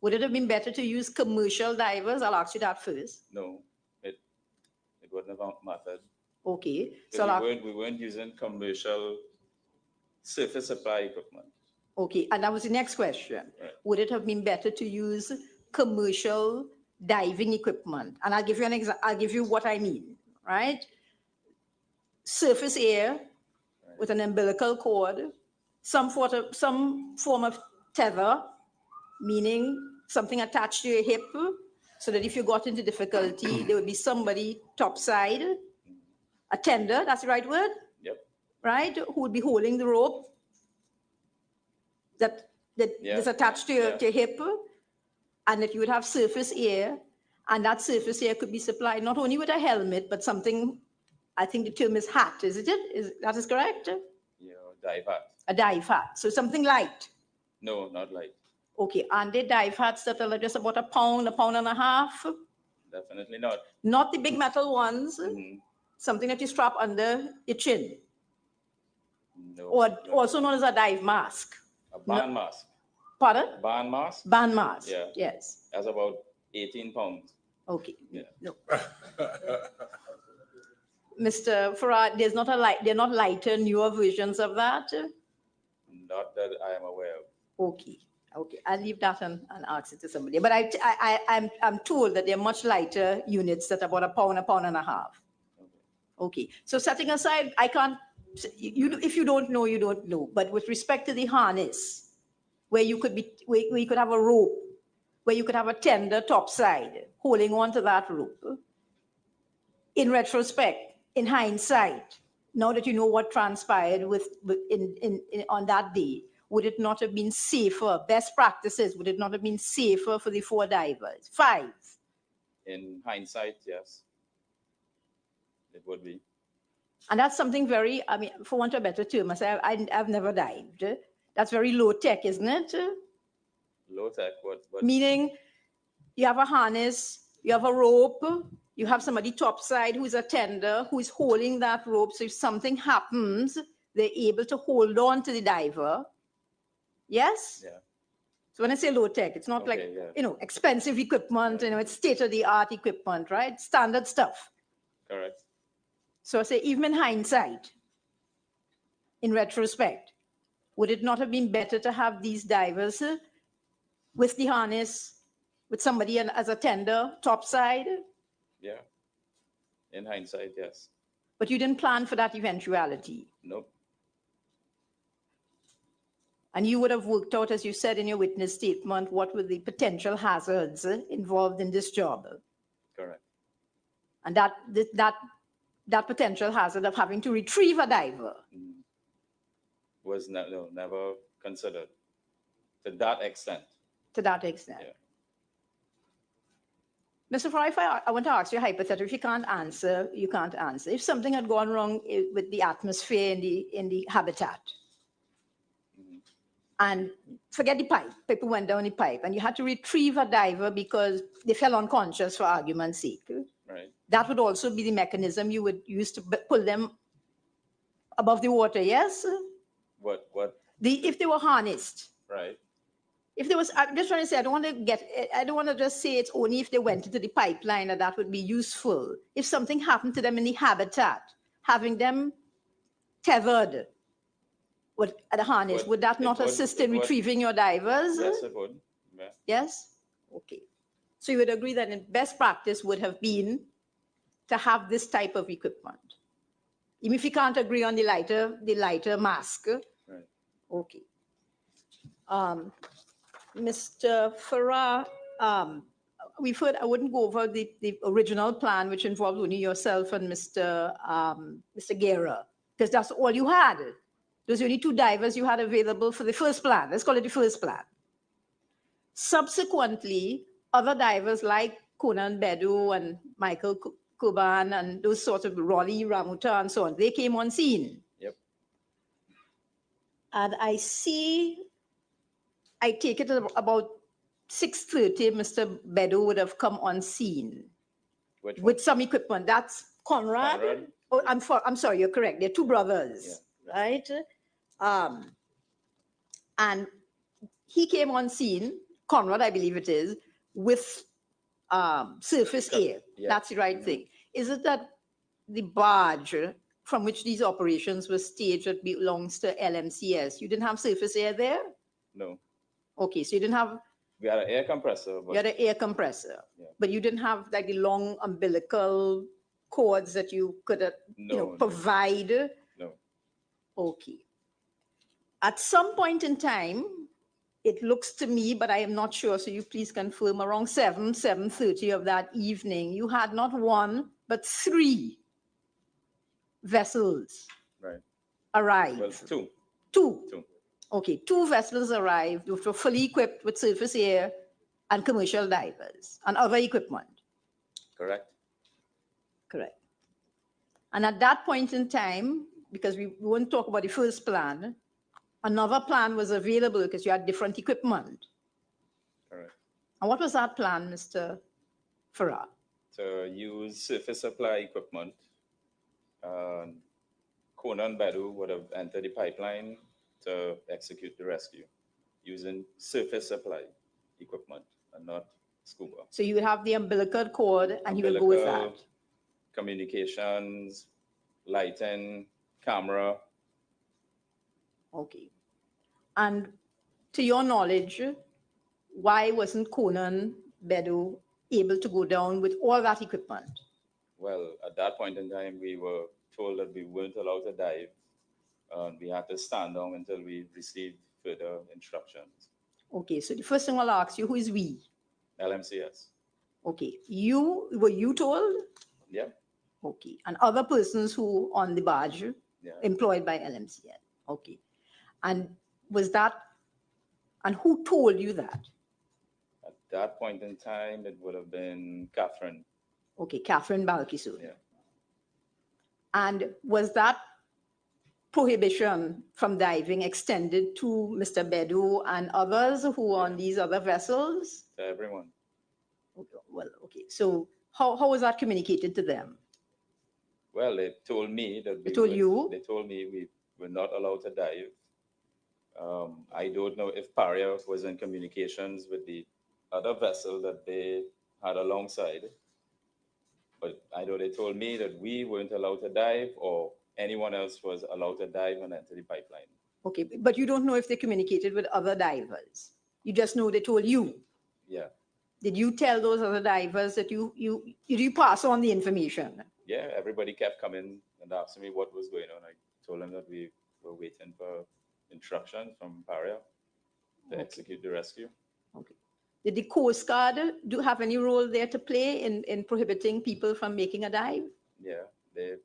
Would it have been better to use commercial divers? I'll ask you that first. No, it wouldn't have mattered. Okay. So we weren't using commercial surface supply equipment. Okay, and that was the next question. Right. Would it have been better to use commercial diving equipment? And I'll give you an example. I'll give you what I mean, right? Surface air with an umbilical cord, some form of tether, meaning something attached to your hip, so that if you got into difficulty, there would be somebody topside, a tender, that's the right word? Yep. Right? Who would be holding the rope that is attached to your hip, and that you would have surface air, and that surface air could be supplied not only with a helmet, but something, I think the term is hat, isn't it? That is correct? Yeah, dive hat. A dive hat, so something light. No, not light. Okay, and they dive hats that are just about a pound and a half? Definitely not. Not the big metal ones, Mm-hmm. something that you strap under your chin. No. Or no. also known as a dive mask. A band mask. Pardon? Band mask? Band mask, Yeah. yes. That's about 18 pounds. Okay, Yeah. no. Mr. Farah, there's not a light, they're not lighter, newer versions of that? Not that I am aware of. Okay, okay, I'll leave that and ask it to somebody. But I'm told that they're much lighter units that are about a pound and a half. Okay, so setting aside, I can't, if you don't know, you don't know. But with respect to the harness, where you could be, where you could have a rope, where you could have a tender topside holding on to that rope. In retrospect, in hindsight, now that you know what transpired on that day, would it not have been safer, best practices, would it not have been safer for the 4 divers? 5? In hindsight, yes. It would be. And that's something very, I mean, for want of a better term, I say I've never dived. That's very low tech, isn't it? Low tech, what? Meaning you have a harness, you have a rope, you have somebody topside who's a tender, who is holding that rope. So if something happens, they're able to hold on to the diver. Yes? Yeah. So when I say low tech, it's not Okay, like, yeah. you know, expensive equipment, you know, it's state-of-the-art equipment, right? Standard stuff. Correct. So I say, even in hindsight, in retrospect, would it not have been better to have these divers with the harness, with somebody as a tender, topside? Yeah. In hindsight, yes. But you didn't plan for that eventuality. Nope. And you would have worked out, as you said in your witness statement, what were the potential hazards involved in this job. Correct. And that potential hazard of having to retrieve a diver. Was never considered to that extent. To that extent. Yeah. Mr. Farah, if I want to ask you a hypothetical. If you can't answer, you can't answer. If something had gone wrong with the atmosphere in the habitat, and forget the pipe, people went down the pipe, and you had to retrieve a diver because they fell unconscious, for argument's sake. Right. That would also be the mechanism you would use to pull them above the water, yes? What? If they were harnessed. Right. If there was, I'm just trying to say, I don't want to just say it's only if they went into the pipeline that would be useful. If something happened to them in the habitat, having them tethered at a harness, would that not assist in retrieving your divers? Yes, it would. Yeah. Yes? Okay. So you would agree that in best practice would have been to have this type of equipment. Even if you can't agree on the lighter mask. Right. Okay. Mr. Farah, we've heard, I wouldn't go over the original plan, which involved only yourself and Mr. Guerra, because that's all you had. There's only 2 divers you had available for the first plan. Let's call it the first plan. Subsequently, other divers like Conan Bedu and Michael Kuban and those sorts of Rolly, Ramuta and so on, they came on scene. Yep. And I take it about 6:30, Mr. Bedu would have come on scene with some equipment. That's Conrad. Oh, I'm sorry, you're correct. They're 2 brothers, right? And he came on scene, Conrad, I believe it is, with surface air. Yeah. That's the right thing. Is it that the barge from which these operations were staged that belongs to LMCS, you didn't have surface air there? No. Okay, so you didn't have. We had an air compressor. You had an air compressor, yeah. But you didn't have like the long umbilical cords that you could, provide. No. Okay. At some point in time, it looks to me, but I am not sure, so you please confirm, around 7:30 of that evening, you had not 1, but 3 vessels arrive. Well, 2. 2. Okay, 2 vessels arrived, which were fully equipped with surface air and commercial divers and other equipment. Correct. Correct. And at that point in time, because we won't talk about the first plan, another plan was available because you had different equipment. Correct. And what was that plan, Mr. Farah? To use surface supply equipment. Conan Bedu would have entered the pipeline to execute the rescue using surface supply equipment and not scuba. So you would have the umbilical cord and he will go with that. Communications, lighting, camera. Okay. And to your knowledge, why wasn't Conan Bedu able to go down with all that equipment? Well, at that point in time, we were told that we weren't allowed to dive. And we had to stand down until we received further instructions. Okay, so the first thing I'll ask you, who is we? LMCS. Okay, were you told? Yeah. Okay, and other persons who on the barge Yeah. employed by LMCL. Okay, and who told you that? At that point in time, it would have been Catherine. Okay, Catherine Balkissoon. Yeah. And was that prohibition from diving extended to Mr. Bedu and others who are on these other vessels? To everyone. Okay, well, okay, so how was that communicated to them? Well, they told me that They told you? They told me we were not allowed to dive. I don't know if Paria was in communications with the other vessel that they had alongside. But I know they told me that we weren't allowed to dive or anyone else was allowed to dive and enter the pipeline. Okay, but you don't know if they communicated with other divers. You just know they told you. Yeah. Did you tell those other divers that you pass on the information? Yeah, everybody kept coming and asking me what was going on. I told them that we were waiting for instructions from Paria to execute the rescue. Okay. Did the Coast Guard have any role there to play in prohibiting people from making a dive? Yeah, they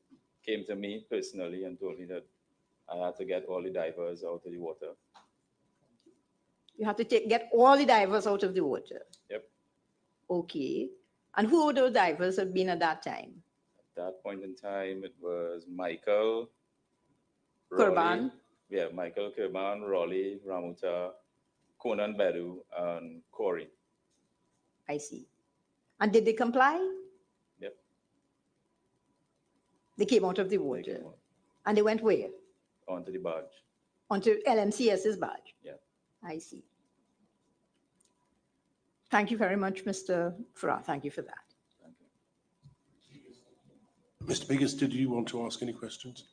came to me personally and told me that I had to get all the divers out of the water. You have to get all the divers out of the water? Yep. Okay. And who would those divers have been at that time? At that point in time, it was Michael, Kurban. Raleigh, yeah, Michael, Kurban, Raleigh, Ramuta, Conan Bedu, and Corey. I see. And did they comply? Yep. They came out of the water. And they went where? Onto the barge. Onto LMCS's barge? Yeah. I see. Thank you very much, Mr. Farah. Thank you for that. Thank you. Mr. Biggers, did you want to ask any questions?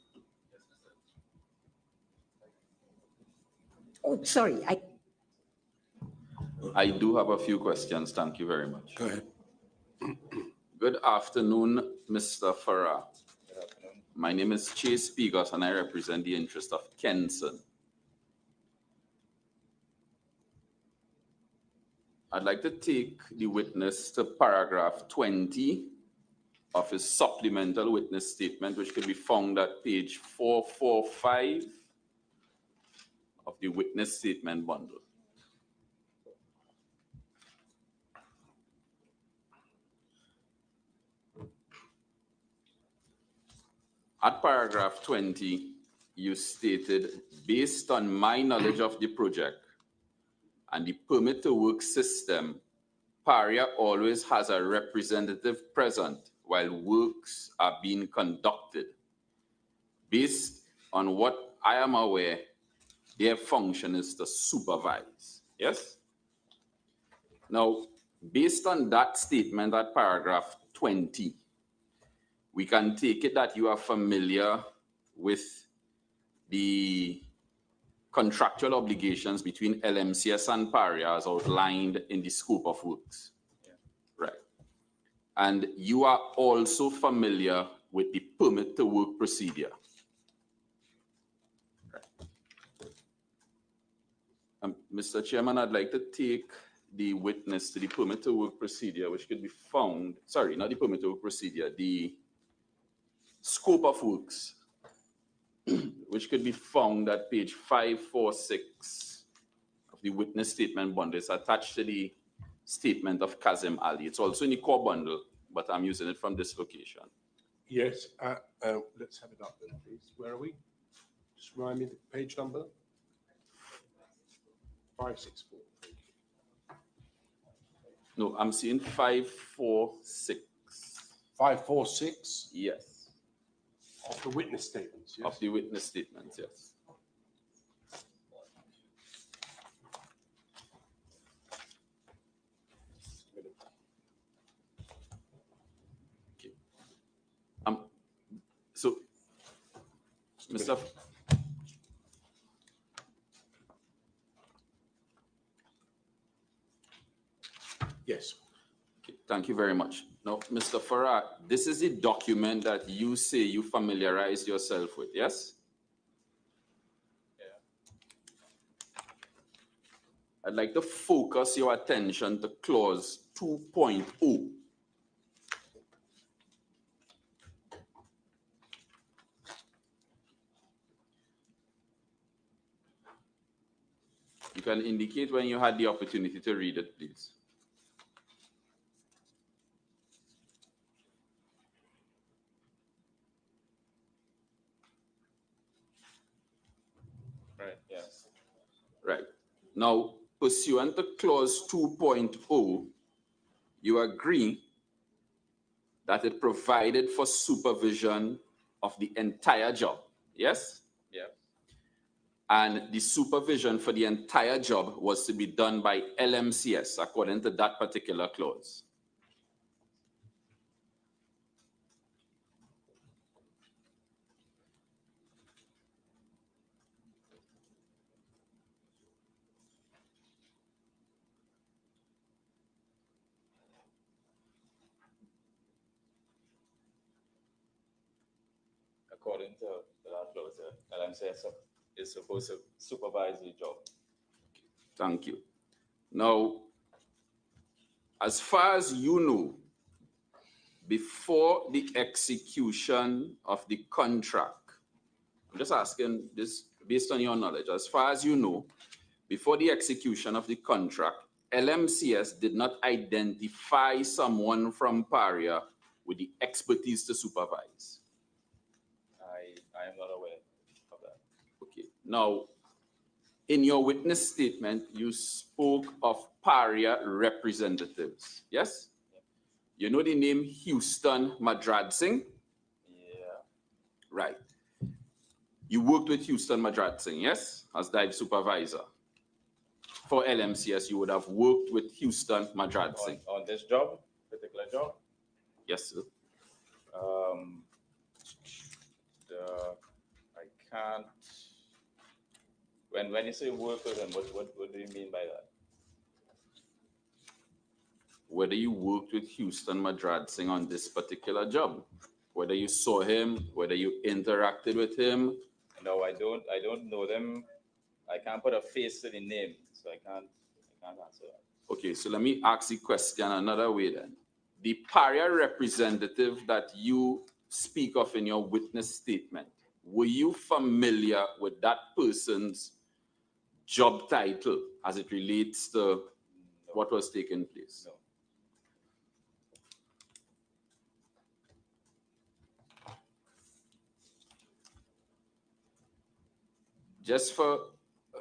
Oh, sorry. I do have a few questions. Thank you very much. Go ahead. Good afternoon, Mr. Farah. Good afternoon. My name is Chase Pigos and I represent the interest of Counsel. I'd like to take the witness to paragraph 20 of his supplemental witness statement, which can be found at page 445 of the witness statement bundle. At paragraph 20, you stated, based on my knowledge of the project and the permit to work system, Paria always has a representative present while works are being conducted. Based on what I am aware, their function is to supervise. Yes? Now, based on that statement at paragraph 20, we can take it that you are familiar with the contractual obligations between LMCS and Paria as outlined in the scope of works. Yeah. Right. And you are also familiar with the permit to work procedure. Right. Mr. Chairman, I'd like to take the witness to the permit to work procedure, which could be found, sorry, not the permit to work procedure, the scope of works, which could be found at page 546 of the witness statement bundle. It's attached to the statement of Kazim Ali. It's also in the core bundle, but I'm using it from this location. Yes, let's have it up then, please. Where are we? Just remind me the page number. 564. Thank you. No, I'm seeing 546. 546 Yes. of the witness statements. Yes? Of the witness statements, yes. Okay. So Mr. Yes. Okay, thank you very much. Now, Mr. Farah, this is the document that you say you familiarized yourself with, yes? I'd like to focus your attention to clause 2.0. You can indicate when you had the opportunity to read it, please. Right, yes. Right. Now, pursuant to clause 2.0, you agree that it provided for supervision of the entire job, yes? Yeah. And the supervision for the entire job was to be done by LMCS according to that particular clause. According to that clause, LMCS is supposed to supervise the job. Thank you. Now, as far as you know, before the execution of the contract, I'm just asking this based on your knowledge, as far as you know, before the execution of the contract, LMCS did not identify someone from Paria with the expertise to supervise. I am not aware of that. Okay. Now, in your witness statement, you spoke of Paria representatives, yes? Yeah. You know the name Houston Madrad Singh? Yeah. Right. You worked with Houston Madrad Singh, yes? As dive supervisor. For LMCS, you would have worked with Houston Madrad Singh. On this job, particular job? Yes, sir. I can't. When you say work with him, what do you mean by that? Whether you worked with Houston Madrad Singh on this particular job, whether you saw him, whether you interacted with him. No, I don't know them. I can't put a face to the name, so I can't answer that. Okay, so let me ask the question another way then. The Paria representative that you speak of in your witness statement, were you familiar with that person's job title as it relates to what was taking place? No. Just for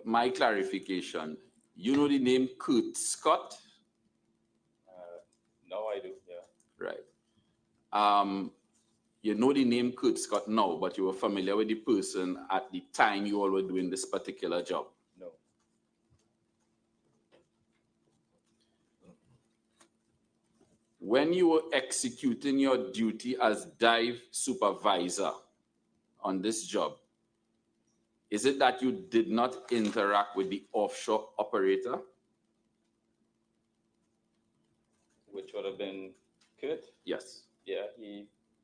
my clarification, you know the name Kurt Scott? No, I do, yeah. Right. You know the name Kurt Scott now, but you were familiar with the person at the time you all were doing this particular job? No. When you were executing your duty as dive supervisor on this job, is it that you did not interact with the offshore operator? Which would have been Kurt? Yes. Yeah,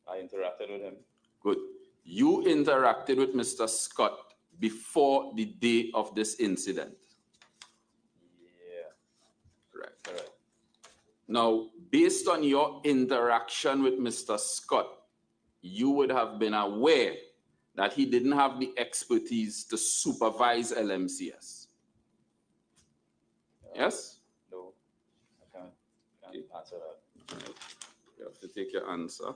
I interacted with him. Good. You interacted with Mr. Scott before the day of this incident? Yeah. Right. Correct. Now, based on your interaction with Mr. Scott, you would have been aware that he didn't have the expertise to supervise LMCS. Yes? No, I can't answer that. Right. You have to take your answer.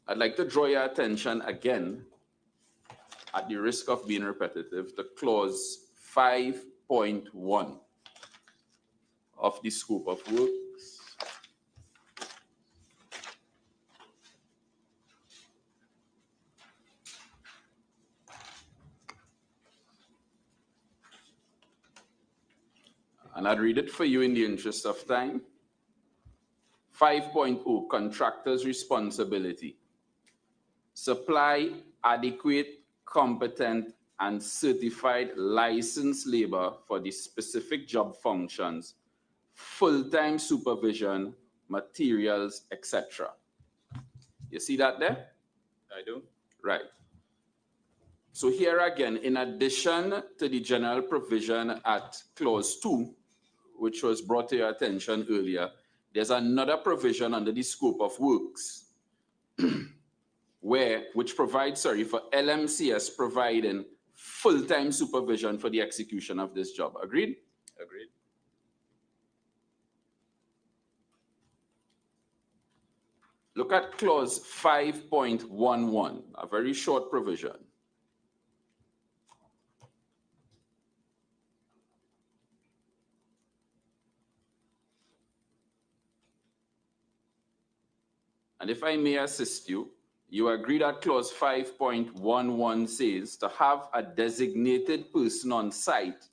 I'd like to draw your attention again, at the risk of being repetitive, to clause 5.1 of the scope of works. And I'd read it for you in the interest of time. 5.0, contractor's responsibility. Supply adequate, competent, and certified licensed labor for the specific job functions, full-time supervision, materials, etc. You see that there? I do. Right. So here again, in addition to the general provision at clause 2, which was brought to your attention earlier, there's another provision under the scope of works which provides, for LMCS providing full-time supervision for the execution of this job. Agreed? Agreed. Look at clause 5.11, a very short provision. And if I may assist you, you agree that clause 5.11 says to have a designated person on site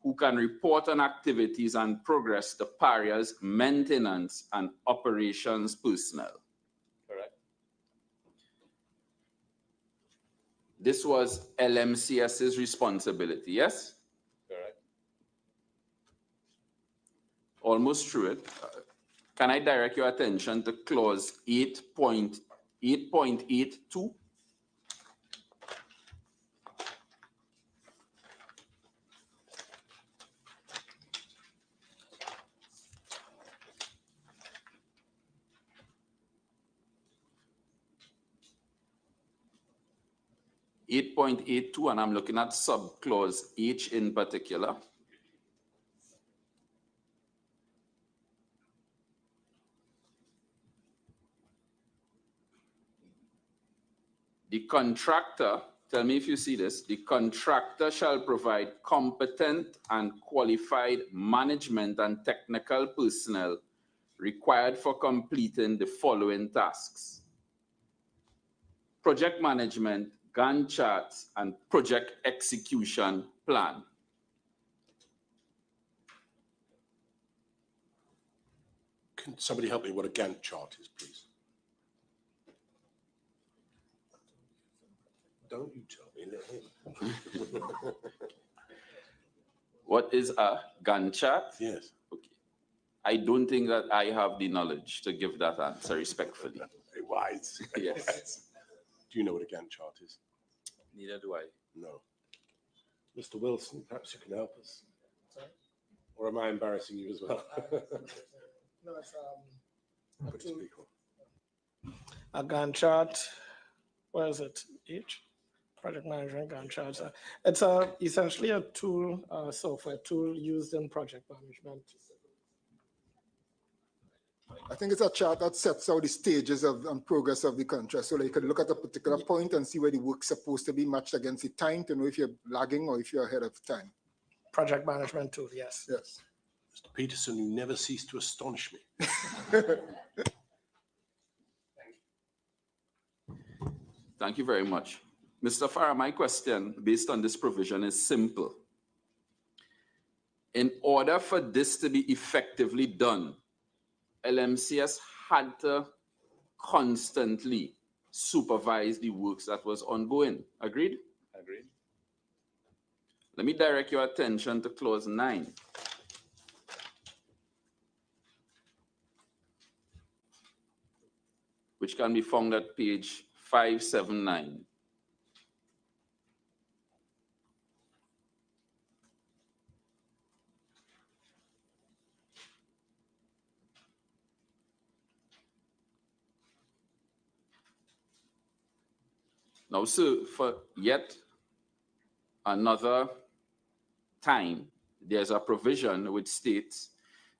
who can report on activities and progress to Paria's maintenance and operations personnel. Correct. This was LMCS's responsibility, yes? Correct. Almost through it. Can I direct your attention to clause 8.82? 8.82, and I'm looking at subclause H in particular. The contractor, tell me if you see this, the contractor shall provide competent and qualified management and technical personnel required for completing the following tasks: project management, Gantt charts, and project execution plan. Can somebody help me what a Gantt chart is, please? Don't you tell me, let him. What is a Gantt chart? Yes. Okay. I don't think that I have the knowledge to give that answer respectfully. Very wise. Yes. Do you know what a Gantt chart is? Neither do I. No. Mr. Wilson, perhaps you can help us. Sorry? Or am I embarrassing you as well? No, it's Put it to speak on. a Gantt chart. Where is it? H? Project management Gantt charts. It's essentially a tool, software tool used in project management. I think it's a chart that sets out the stages of and progress of the contract. So like you can look at a particular point and see where the work's supposed to be matched against the time to know if you're lagging or if you're ahead of time. Project management tool, yes. Yes. Mr. Peterson, you never cease to astonish me. Thank you very much. Mr. Farah, my question based on this provision is simple. In order for this to be effectively done, LMCS had to constantly supervise the works that was ongoing. Agreed? Agreed. Let me direct your attention to clause 9. Which can be found at page 579. Now, sir, for yet another time, there's a provision which states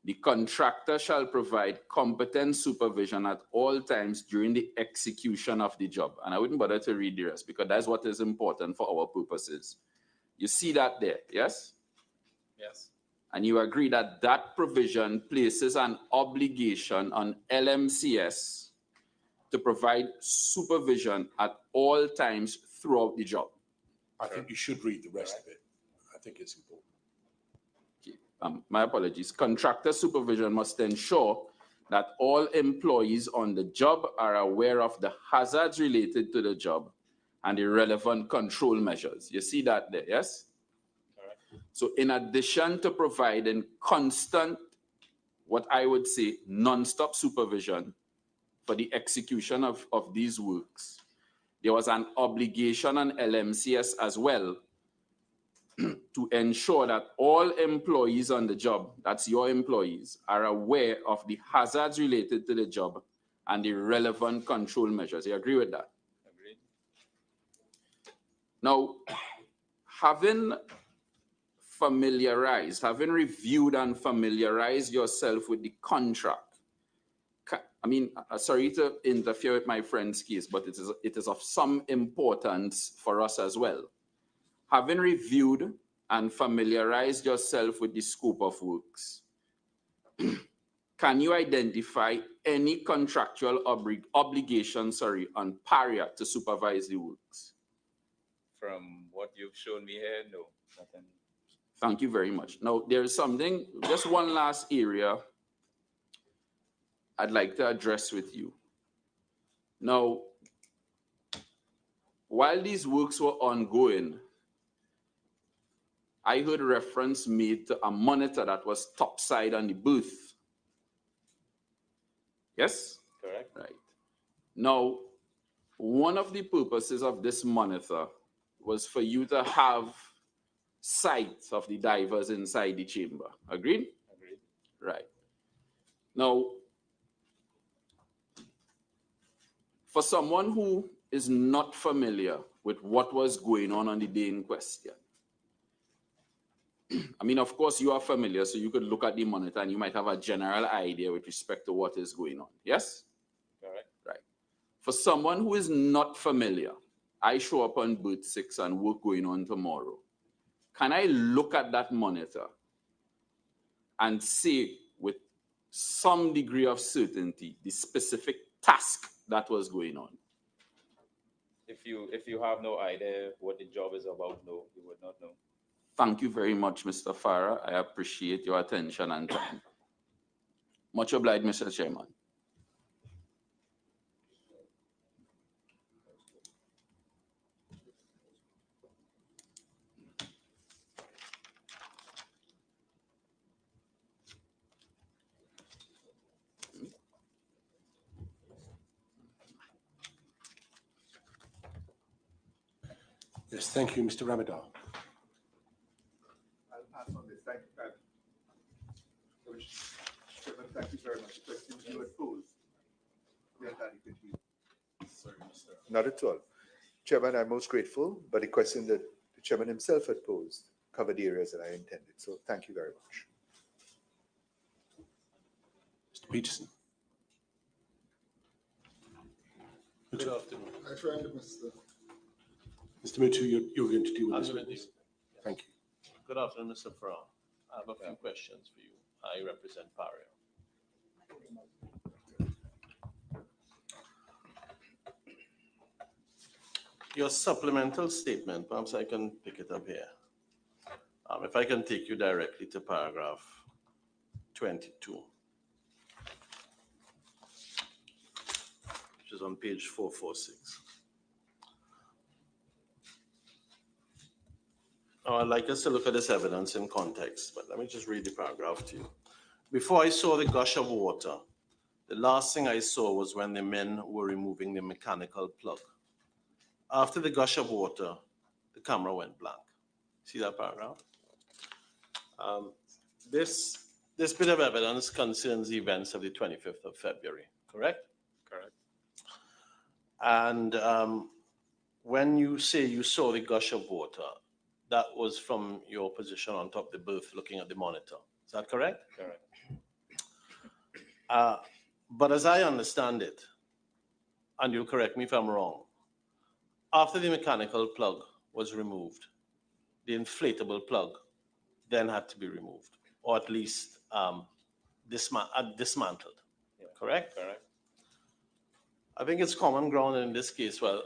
the contractor shall provide competent supervision at all times during the execution of the job. And I wouldn't bother to read the rest because that's what is important for our purposes. You see that there, yes? Yes. And you agree that that provision places an obligation on LMCS to provide supervision at all times throughout the job. I think you should read the rest of it. I think it's important. Okay. My apologies. Contractor supervision must ensure that all employees on the job are aware of the hazards related to the job and the relevant control measures. You see that there, yes? Correct. So in addition to providing constant, what I would say, non-stop supervision for the execution of these works, there was an obligation on LMCS as well to ensure that all employees on the job, that's your employees, are aware of the hazards related to the job and the relevant control measures. You agree with that? Agreed. Now, having reviewed and familiarized yourself with the contract, I mean, sorry to interfere with my friend's case, but it is of some importance for us as well. Having reviewed and familiarized yourself with the scope of works, can you identify any contractual obligation, on Paria to supervise the works? From what you've shown me here, no. Nothing. Thank you very much. Now, there is something, just one last area I'd like to address with you. Now, while these works were ongoing, I heard reference made to a monitor that was topside on the booth. Yes? Correct. Right. Now, one of the purposes of this monitor was for you to have sight of the divers inside the chamber. Agreed? Agreed. Right. Now, for someone who is not familiar with what was going on the day in question, I mean, of course, you are familiar, so you could look at the monitor and you might have a general idea with respect to what is going on. Yes? Correct. Right. For someone who is not familiar, I show up on Berth 6 and work going on tomorrow. Can I look at that monitor and say with some degree of certainty the specific task that was going on? If you have no idea what the job is about, no, you would not know. Thank you very much, Mr. Farah. I appreciate your attention and time. Much obliged, Mr. Chairman. Yes, thank you, Mr. Ramadan. I'll pass on this. Thank you very much. Questions you had posed. Not at all. Chairman, I'm most grateful, but the question that the chairman himself had posed covered the areas that I intended. So thank you very much. Mr. Peterson. Good afternoon. I tried, Mr. Mr. Mutu, you're going to deal with this witness. Thank you. Good afternoon, Mr. Farah. I have a few questions for you. I represent Paria. Your supplemental statement, perhaps I can pick it up here. If I can take you directly to paragraph 22, which is on page 446. Now, I'd like us to look at this evidence in context, but let me just read the paragraph to you. Before I saw the gush of water, the last thing I saw was when the men were removing the mechanical plug. After the gush of water, the camera went blank. See that paragraph? This bit of evidence concerns the events of the 25th of February, correct? Correct. And when you say you saw the gush of water, that was from your position on top of the berth looking at the monitor. Is that correct? Correct. But as I understand it, and you'll correct me if I'm wrong, after the mechanical plug was removed, the inflatable plug then had to be removed, or at least dismantled. Yeah. Correct? Correct. I think it's common ground in this case. Well,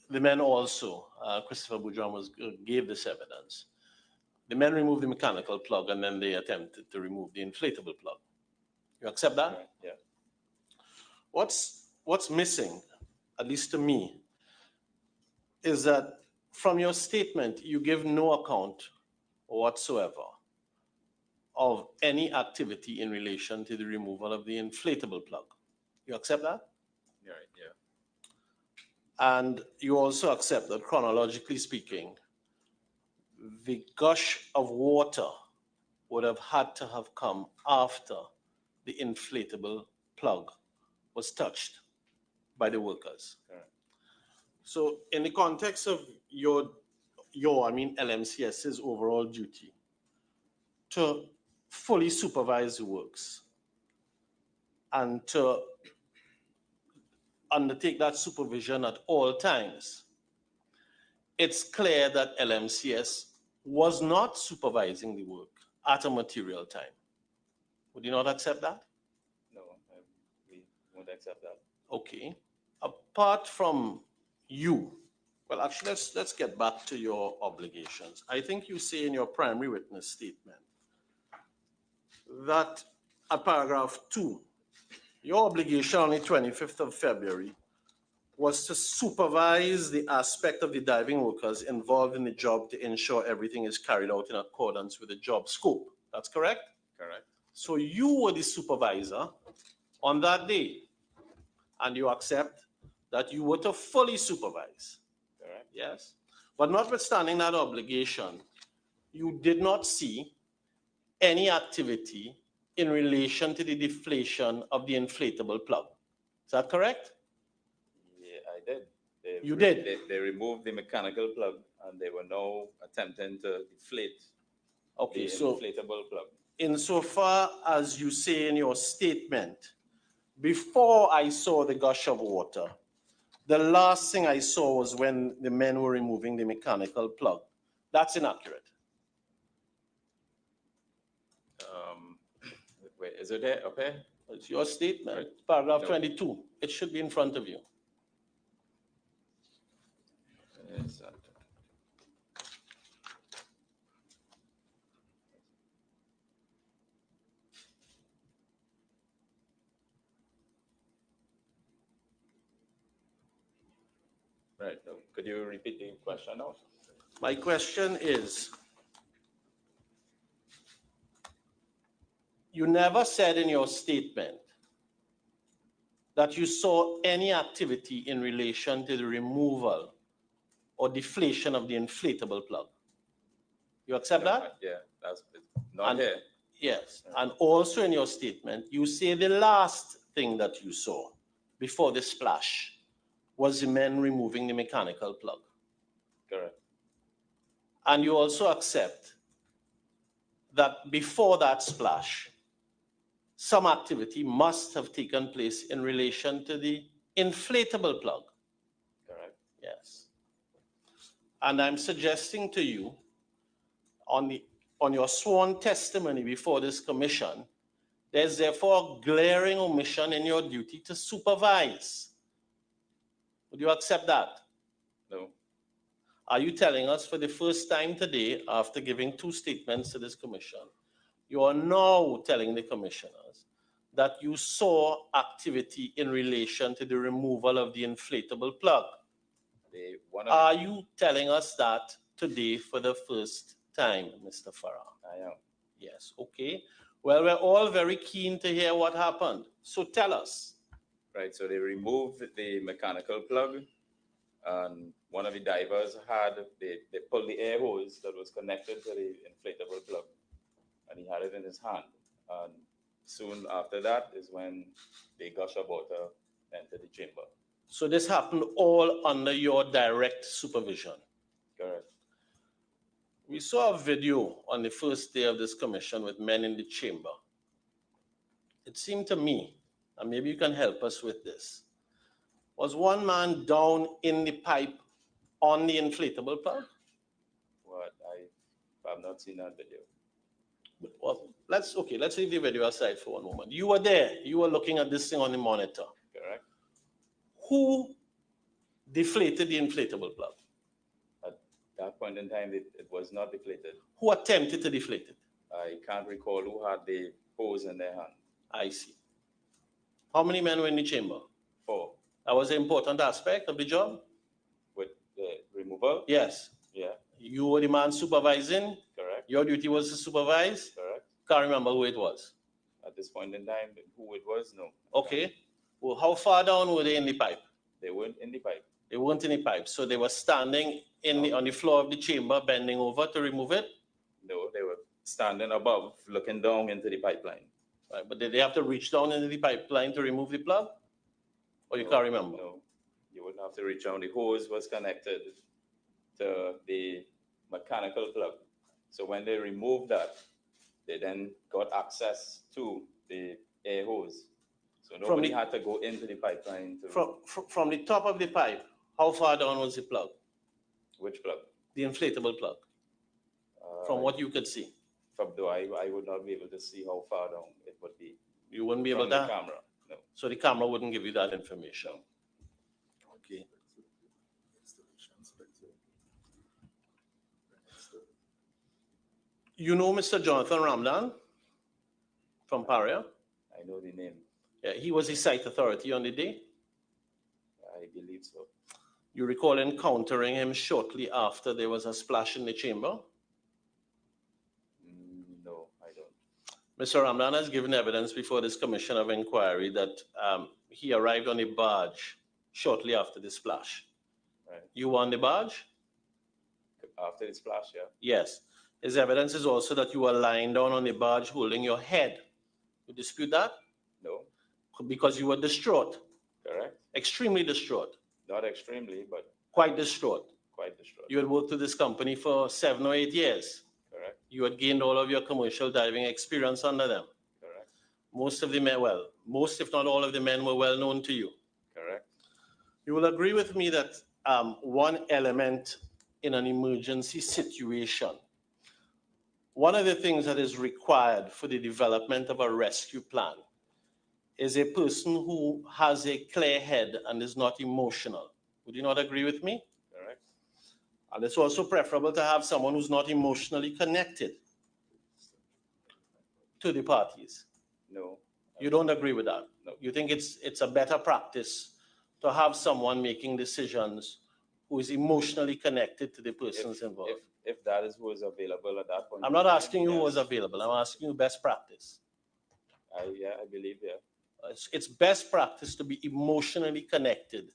the men also, Christopher Boudram gave this evidence. The men removed the mechanical plug and then they attempted to remove the inflatable plug. You accept that? Right, yeah. What's missing, at least to me, is that from your statement, you give no account whatsoever of any activity in relation to the removal of the inflatable plug. You accept that? Right, yeah. And you also accept that, chronologically speaking, the gush of water would have had to have come after the inflatable plug was touched by the workers. Correct. So in the context of LMCS's overall duty to fully supervise the works and to undertake that supervision at all times, it's clear that LMCS was not supervising the work at a material time. Would you not accept that? No, we won't accept that. Okay. Apart from you, well, actually, let's get back to your obligations. I think you say in your primary witness statement that at paragraph 2, your obligation on the 25th of February was to supervise the aspect of the diving workers involved in the job to ensure everything is carried out in accordance with the job scope. That's correct? Correct. So you were the supervisor on that day, and you accept that you were to fully supervise. Correct. Yes? But notwithstanding that obligation, you did not see any activity in relation to the deflation of the inflatable plug. Is that correct? Yeah, I did. You did? They removed the mechanical plug and they were now attempting to deflate Okay, the so inflatable plug. insofar as you say in your statement, before I saw the gush of water, the last thing I saw was when the men were removing the mechanical plug. That's inaccurate. Wait, is it there? Okay. It's your statement, Right. paragraph No. 22. It should be in front of you. Yes, right. So could you repeat the question now? My question is, you never said in your statement that you saw any activity in relation to the removal or deflation of the inflatable plug. You accept that? Yeah, that's not And- here. Yes. And also in your statement, you say the last thing that you saw before the splash was the men removing the mechanical plug. Correct. And you also accept that before that splash, some activity must have taken place in relation to the inflatable plug. Correct. Yes. And I'm suggesting to you on your sworn testimony before this commission, there's therefore a glaring omission in your duty to supervise. Would you accept that? No. Are you telling us for the first time today, after giving 2 statements to this commission, you are now telling the commissioners that you saw activity in relation to the removal of the inflatable plug? Are you telling us that today for the first time, Mr. Farah? I am. Yes, okay. Well, we're all very keen to hear what happened. So tell us. Right, so they removed the mechanical plug, and one of the divers they pulled the air hose that was connected to the inflatable plug, and he had it in his hand. And soon after that is when the gush of water entered the chamber. So this happened all under your direct supervision? Correct. We saw a video on the first day of this commission with men in the chamber. It seemed to me, and maybe you can help us with this, was one man down in the pipe on the inflatable plug? What? I have not seen that video. Well, let's leave the video aside for one moment. You were there. You were looking at this thing on the monitor. Correct. Who deflated the inflatable plug? At that point in time, it was not deflated. Who attempted to deflate it? I can't recall who had the hose in their hand. I see. How many men were in the chamber? 4. That was an important aspect of the job? With the removal? Yes. Yeah, You were the man supervising? correct, Your duty was to supervise? correct. Can't remember who it was. At this point in time, who it was, no. Okay. Well, how far down were they in the pipe? They weren't in the pipe. They weren't in the pipe, so they were standing on the floor of the chamber, bending over to remove it? No, they were standing above, looking down into the pipeline. Right, but did they have to reach down into the pipeline to remove the plug? Or you can't remember? No, you wouldn't have to reach down. The hose was connected to the mechanical plug. So when they removed that, they then got access to the air hose. So nobody had to go into the pipeline. From the top of the pipe, how far down was the plug? Which plug? The inflatable plug, from what you could see. Though I would not be able to see how far down it would be. You wouldn't be able from to? the camera, no. So the camera wouldn't give you that information? Okay. You know Mr. Jonathan Ramdan from Paria? I know the name. Yeah, he was the site authority on the day? I believe so. You recall encountering him shortly after there was a splash in the chamber? No, I don't. Mr. Ramdan has given evidence before this commission of inquiry that he arrived on a barge shortly after the splash. Right. You were on the barge? After the splash, yeah. Yes. His evidence is also that you were lying down on the barge holding your head. You dispute that? No. Because you were distraught. Correct. Extremely distraught. Not extremely, but quite distraught. Quite distraught. You had worked with this company for 7 or 8 years. Correct. You had gained all of your commercial diving experience under them. Correct. Most of the men, well, most if not all of the men were well known to you. Correct. You will agree with me that one element in an emergency situation, one of the things that is required for the development of a rescue plan is a person who has a clear head and is not emotional. Would you not agree with me? Correct. And it's also preferable to have someone who's not emotionally connected to the parties. No. You don't agree with that? No. You think it's a better practice to have someone making decisions who is emotionally connected to the persons involved? If that is who is available at that point. I'm not asking you who was available. I'm asking you best practice. I believe, yeah. It's best practice to be emotionally connected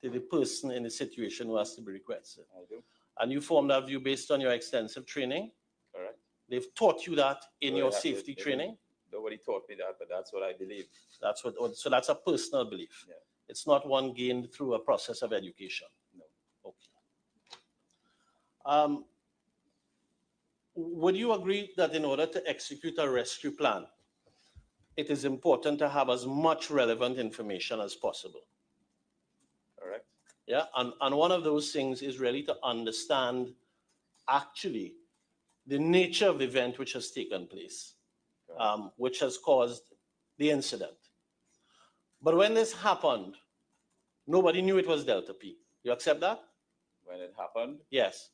to the person in the situation who has to be requested. I do. And you formed that view based on your extensive training? Correct. They've taught you that in No, your they safety haven't. training? Nobody taught me that, but that's what I believe. So that's a personal belief? Yeah. It's not one gained through a process of education? No. Okay. Would you agree that in order to execute a rescue plan, it is important to have as much relevant information as possible? Correct. Yeah, and one of those things is really to understand actually the nature of the event which has taken place, which has caused the incident. But when this happened, nobody knew it was Delta P. You accept that? When it happened? Yes.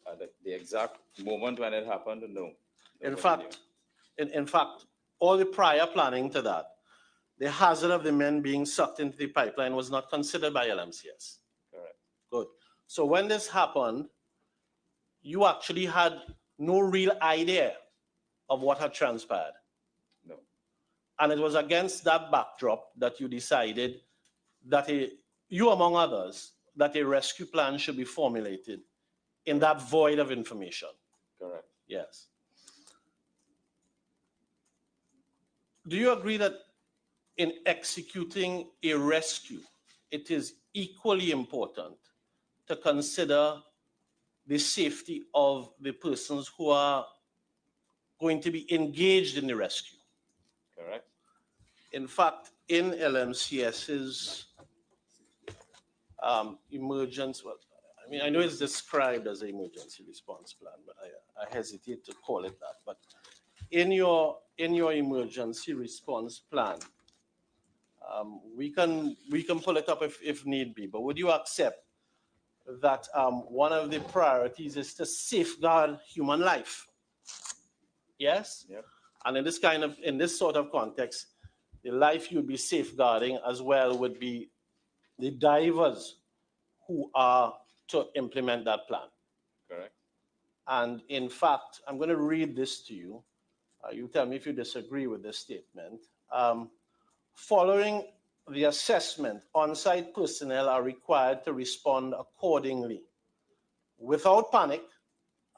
At the exact moment when it happened, no. In fact, all the prior planning to that, the hazard of the men being sucked into the pipeline was not considered by LMCS. Correct. Good. So when this happened, you actually had no real idea of what had transpired. No. And it was against that backdrop that you decided that you among others, that a rescue plan should be formulated in that void of information. Correct. Yes. Do you agree that in executing a rescue, it is equally important to consider the safety of the persons who are going to be engaged in the rescue? Correct. In fact, in LMCS's emergency, well, I mean, I know it's described as an emergency response plan, but I hesitate to call it that. But in your emergency response plan, we can pull it up if need be. But would you accept that one of the priorities is to safeguard human life? Yes. Yep. And in this sort of context, the life you'd be safeguarding as well would be the divers who are to implement that plan. Correct. And in fact, I'm going to read this to you. You tell me if you disagree with this statement. Following the assessment, on-site personnel are required to respond accordingly, without panic,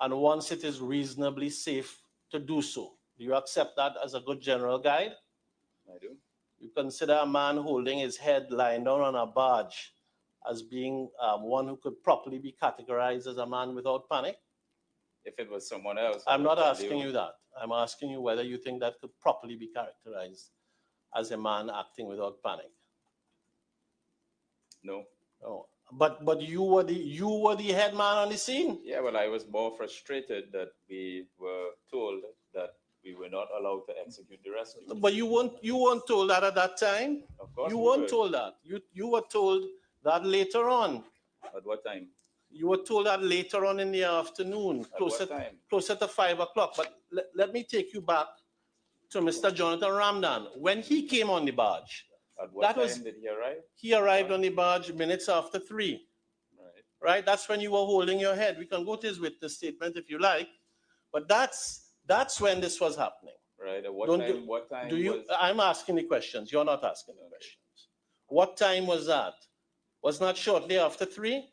and once it is reasonably safe to do so. Do you accept that as a good general guide? I do. You consider a man holding his head lying down on a barge as being one who could properly be categorized as a man without panic? If it was someone else. I'm not asking you that. I'm asking you whether you think that could properly be characterized as a man acting without panic. No. Oh, but you were the head man on the scene. Yeah, well, I was more frustrated that we were told that we were not allowed to execute the rescue. But you weren't told that at that time. Of course, you we weren't were. told that. You were told that later on. At what time? You were told that later on in the afternoon, closer to 5 o'clock. But let me take you back to Mr. Jonathan Ramdan. When he came on the barge, at what time did he arrive? He arrived on the barge minutes after 3. Right? That's when you were holding your head. We can go to his witness statement if you like, but that's when this was happening. Right. At what time do you? was... I'm asking the questions. You're not asking the questions. What time was that? Was not shortly after 3?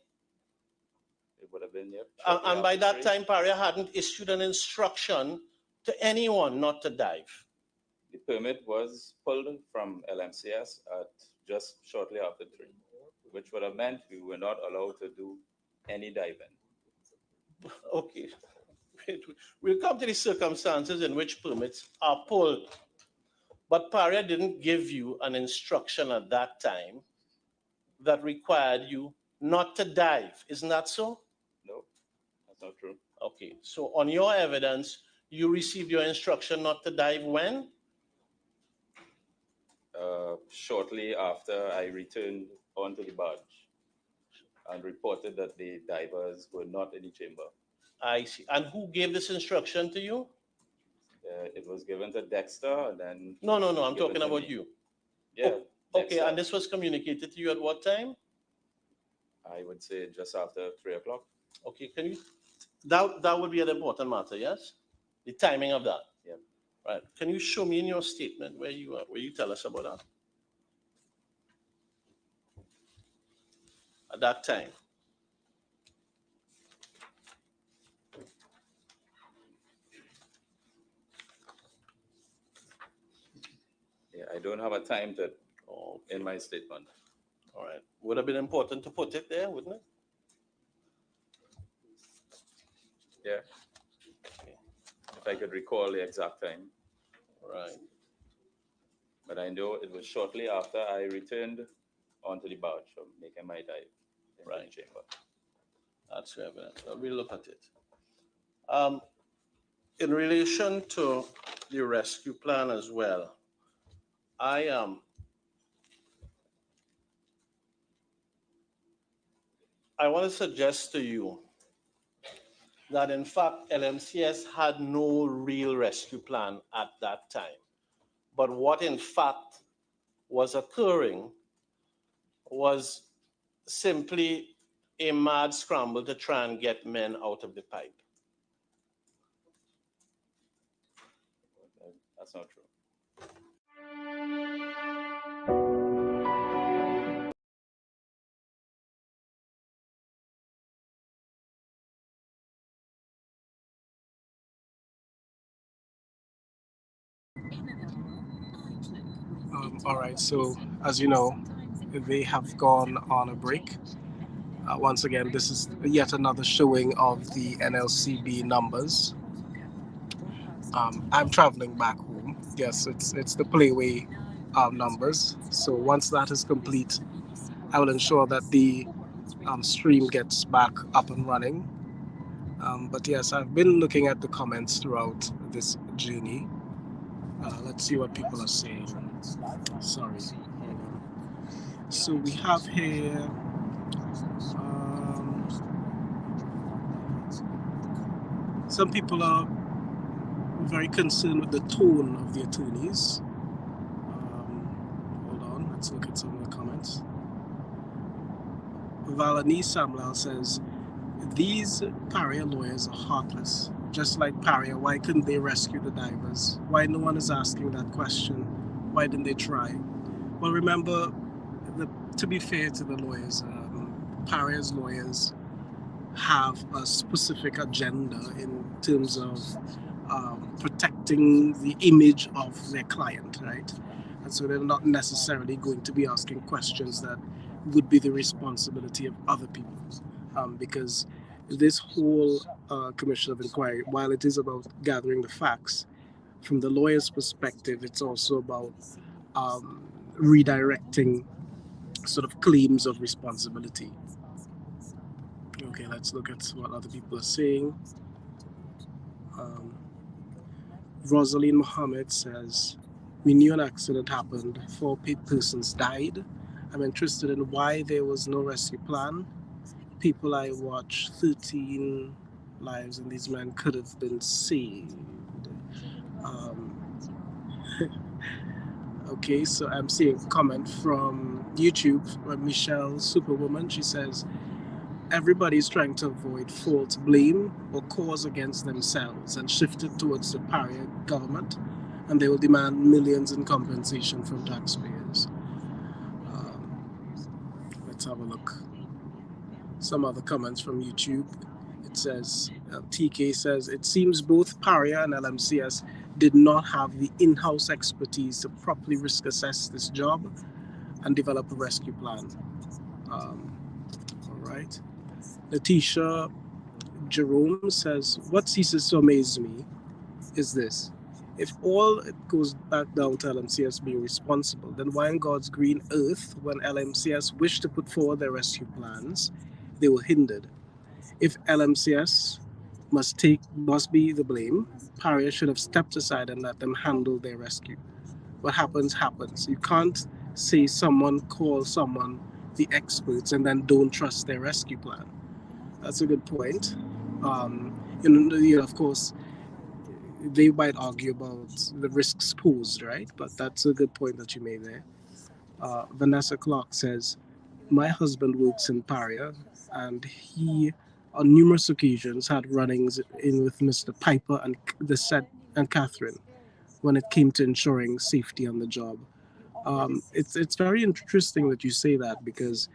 It would have been, yep. And by that time, Paria hadn't issued an instruction to anyone not to dive. The permit was pulled from LMCS at just shortly after 3, which would have meant we were not allowed to do any diving. Okay. We'll come to the circumstances in which permits are pulled. But Paria didn't give you an instruction at that time that required you not to dive. Isn't that so? No, that's not true. Okay. So on your evidence, you received your instruction not to dive when? Shortly after I returned onto the barge and reported that the divers were not in the chamber. I see. And who gave this instruction to you? It was given to Dexter and then... No, I'm talking about you. Yeah. Okay, and this was communicated to you at what time? I would say just after 3 o'clock. Okay, can you... That would be an important matter, yes? The timing of that. Yeah. Right. Can you show me in your statement where you tell us about that? At that time. Yeah, I don't have a time to in my statement. All right. Would have been important to put it there, wouldn't it? Yeah. Okay. If I could recall the exact time. Right. But I know it was shortly after I returned onto the barge from making my dive in the chamber. That's your evidence. We'll look at it. In relation to the rescue plan as well, I want to suggest to you that in fact LMCS had no real rescue plan at that time. But what in fact was occurring was simply a mad scramble to try and get men out of the pipe. That's not true. All right, so as you know, they have gone on a break. Once again, this is yet another showing of the NLCB numbers. I'm traveling back home. Yes, it's the Playway numbers. So once that is complete, I will ensure that the stream gets back up and running. But yes, I've been looking at the comments throughout this journey. Let's see what people are saying. Sorry. So we have here some people are very concerned with the tone of the attorneys. Hold on, let's look at some of the comments. Valani Samlal says, these Paria lawyers are heartless. Just like Paria, why couldn't they rescue the divers? Why no one is asking that question? Why didn't they try? Well, remember, to be fair to the lawyers, Paria's lawyers have a specific agenda in terms of protecting the image of their client, right? And so they're not necessarily going to be asking questions that would be the responsibility of other people. Because this whole commission of inquiry, while it is about gathering the facts, from the lawyer's perspective, it's also about redirecting sort of claims of responsibility. Okay, let's look at what other people are saying. Rosaline Mohammed says, we knew an accident happened, 4 persons died. I'm interested in why there was no rescue plan. People I watch, 13 lives, and these men could have been saved. Okay, so I'm seeing a comment from YouTube from Michelle Superwoman. She says, everybody's trying to avoid fault, blame, or cause against themselves and shift it towards the Paria government, and they will demand millions in compensation from taxpayers. Let's have a look. Some other comments from YouTube. It says, TK says, it seems both Paria and LMCS did not have the in-house expertise to properly risk assess this job and develop a rescue plan. All right. Letitia Jerome says, what ceases to amaze me is this. If all it goes back down to LMCS being responsible, then why in God's green earth, when LMCS wished to put forward their rescue plans, they were hindered? If LMCS must be the blame, Paria should have stepped aside and let them handle their rescue. What happens, happens. You can't say someone call someone the experts and then don't trust their rescue plan. That's a good point. Of course, they might argue about the risks posed, right? But that's a good point that you made there. Vanessa Clark says, my husband works in Paria, and he, on numerous occasions, had run-ins in with Mr. Piper and Catherine when it came to ensuring safety on the job. It's very interesting that you say that, because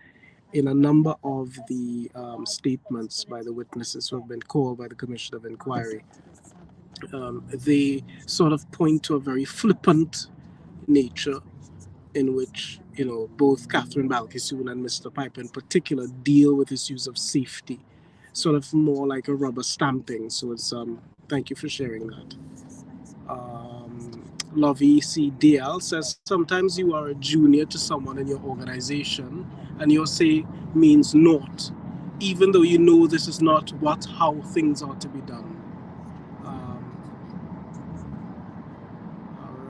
in a number of the statements by the witnesses who have been called by the Commission of Inquiry, they sort of point to a very flippant nature in which, both Catherine Balkisoon and Mr. Piper in particular deal with issues of safety, sort of more like a rubber stamping. So it's, thank you for sharing that. Lovey CDL says, sometimes you are a junior to someone in your organization and your say means naught, even though you know this is not how things are to be done. All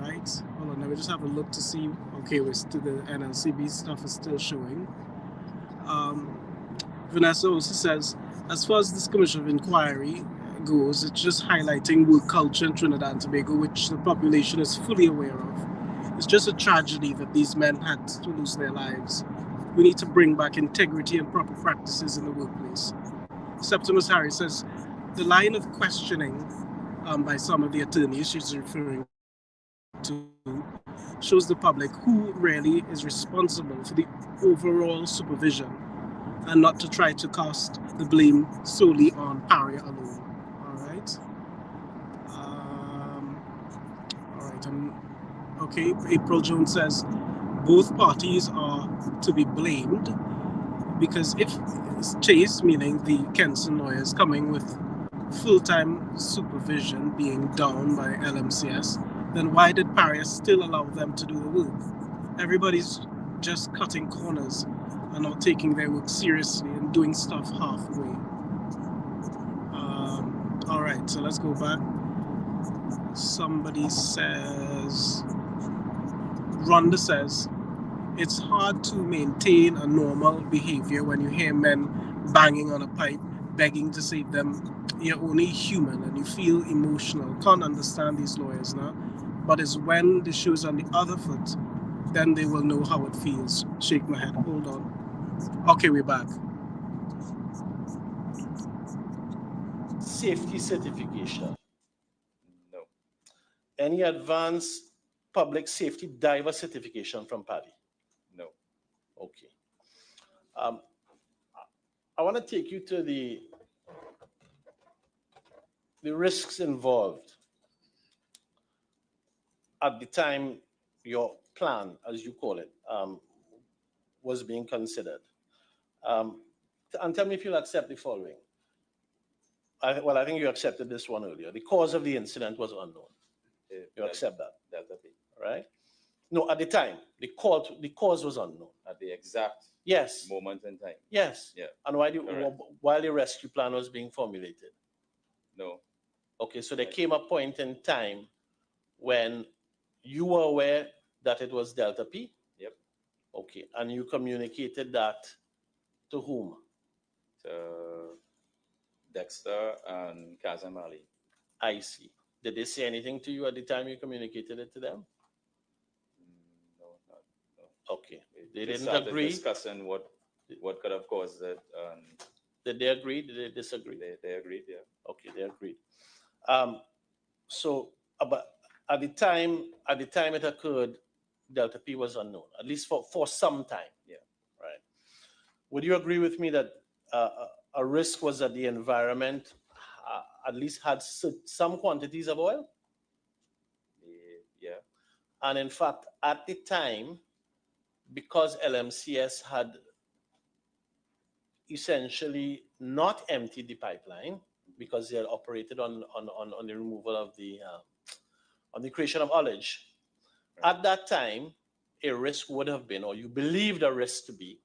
right, hold on, let me just have a look to see. Okay, we're still, the NLCB stuff is still showing. Vanessa also says, as far as this Commission of Inquiry goes, it's just highlighting work culture in Trinidad and Tobago, which the population is fully aware of. It's just a tragedy that these men had to lose their lives. We need to bring back integrity and proper practices in the workplace. Septimus Harris says, the line of questioning by some of the attorneys she's referring to shows the public who really is responsible for the overall supervision, and not to try to cast the blame solely on Paria alone. Okay, April Jones says both parties are to be blamed, because if Chase, meaning the Kenson lawyers, coming with full-time supervision being done by LMCS, then why did Paria still allow them to do the work? Everybody's just cutting corners and not taking their work seriously and doing stuff halfway. All right, so let's go back. Somebody says, Rhonda says, it's hard to maintain a normal behavior when you hear men banging on a pipe, begging to save them you're only human and you feel emotional, can't understand these lawyers now. But it's when the shoe's on the other foot, then they will know how it feels. Shake my head. Hold on. Okay, we're back. Safety certification. No. Any advanced public safety diver certification from PADI? No. Okay. I want to take you to the risks involved at the time your plan, as you call it, was being considered. And tell me if you'll accept the following. I think you accepted this one earlier. The cause of the incident was unknown. You accept that? Delta P. Right? No, at the time, the cause was unknown. At the exact yes moment in time. Yes. Yeah. And while the rescue plan was being formulated? No. Okay, so there came a point in time when you were aware that it was Delta P? Yep. Okay, and you communicated that to whom? To Dexter and Kazamali. I see. Did they say anything to you at the time you communicated it to them? No, no. Okay. They didn't started agree? Discussing what could have caused it. Did they agree? Did they disagree? They agreed, yeah. Okay, they agreed. So, but at the time it occurred, Delta P was unknown, at least for some time. Yeah. Right. Would you agree with me that a risk was that the environment at least had some quantities of oil? Yeah. And in fact, at the time, because LMCS had essentially not emptied the pipeline, because they had operated on the removal of on the creation of ullage. Right. At that time, a risk would have been, or you believed a risk to be,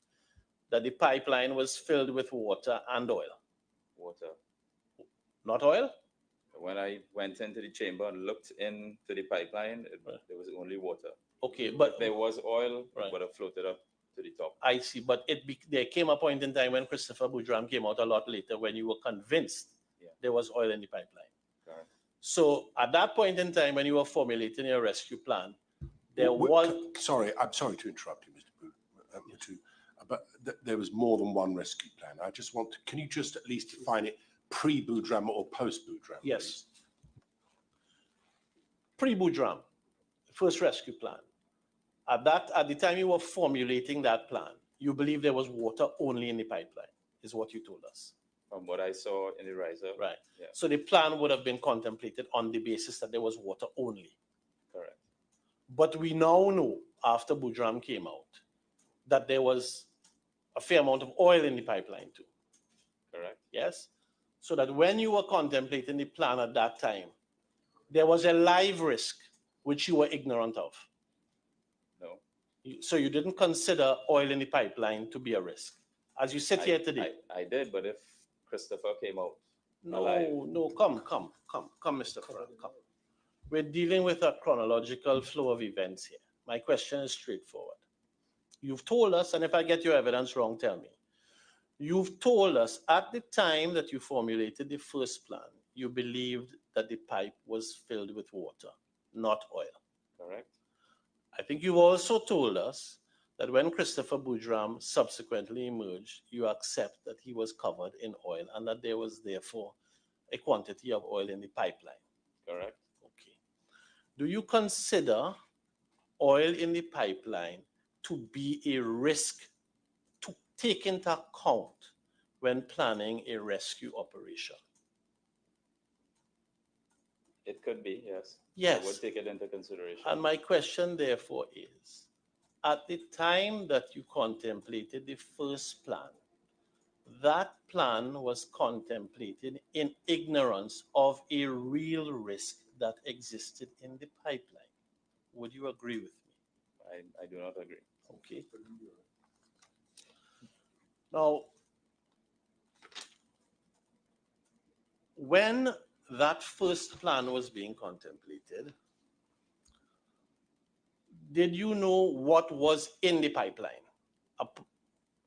that the pipeline was filled with water and oil. Water. Not oil? When I went into the chamber and looked into the pipeline, there was only water. Okay, but if there was oil, right, it would have floated up to the top. I see, but there came a point in time when Christopher Boudram came out a lot later when you were convinced there was oil in the pipeline. Correct. So at that point in time when you were formulating your rescue plan, there was... Sorry, I'm sorry to interrupt you, Mr. Mutu, but there was more than one rescue plan. I just want to, can you just at least define it pre-Boudram or post-Boudram? Yes. Pre-Boudram, first rescue plan. At the time you were formulating that plan, you believe there was water only in the pipeline, is what you told us. From what I saw in the riser. Right. Yeah. So the plan would have been contemplated on the basis that there was water only. Correct. But we now know, after Boudram came out, that there was a fair amount of oil in the pipeline too. Correct. Yes? So that when you were contemplating the plan at that time, there was a live risk which you were ignorant of. No. So you didn't consider oil in the pipeline to be a risk. As you sit here today. I did, but if Christopher came out. No, alive. no, come, Mr. Farah, come. We're dealing with a chronological flow of events here. My question is straightforward. You've told us, and if I get your evidence wrong, tell me. You've told us at the time that you formulated the first plan, you believed that the pipe was filled with water, not oil. Correct. I think you've also told us that when Christopher Boudram subsequently emerged, you accept that he was covered in oil and that there was therefore a quantity of oil in the pipeline. Correct. Okay. Do you consider oil in the pipeline to be a risk to take into account when planning a rescue operation? It could be, yes. Yes. I would take it into consideration. And my question therefore is, at the time that you contemplated the first plan, that plan was contemplated in ignorance of a real risk that existed in the pipeline. Would you agree with me? I do not agree. Okay. Now, when that first plan was being contemplated, did you know what was in the pipeline,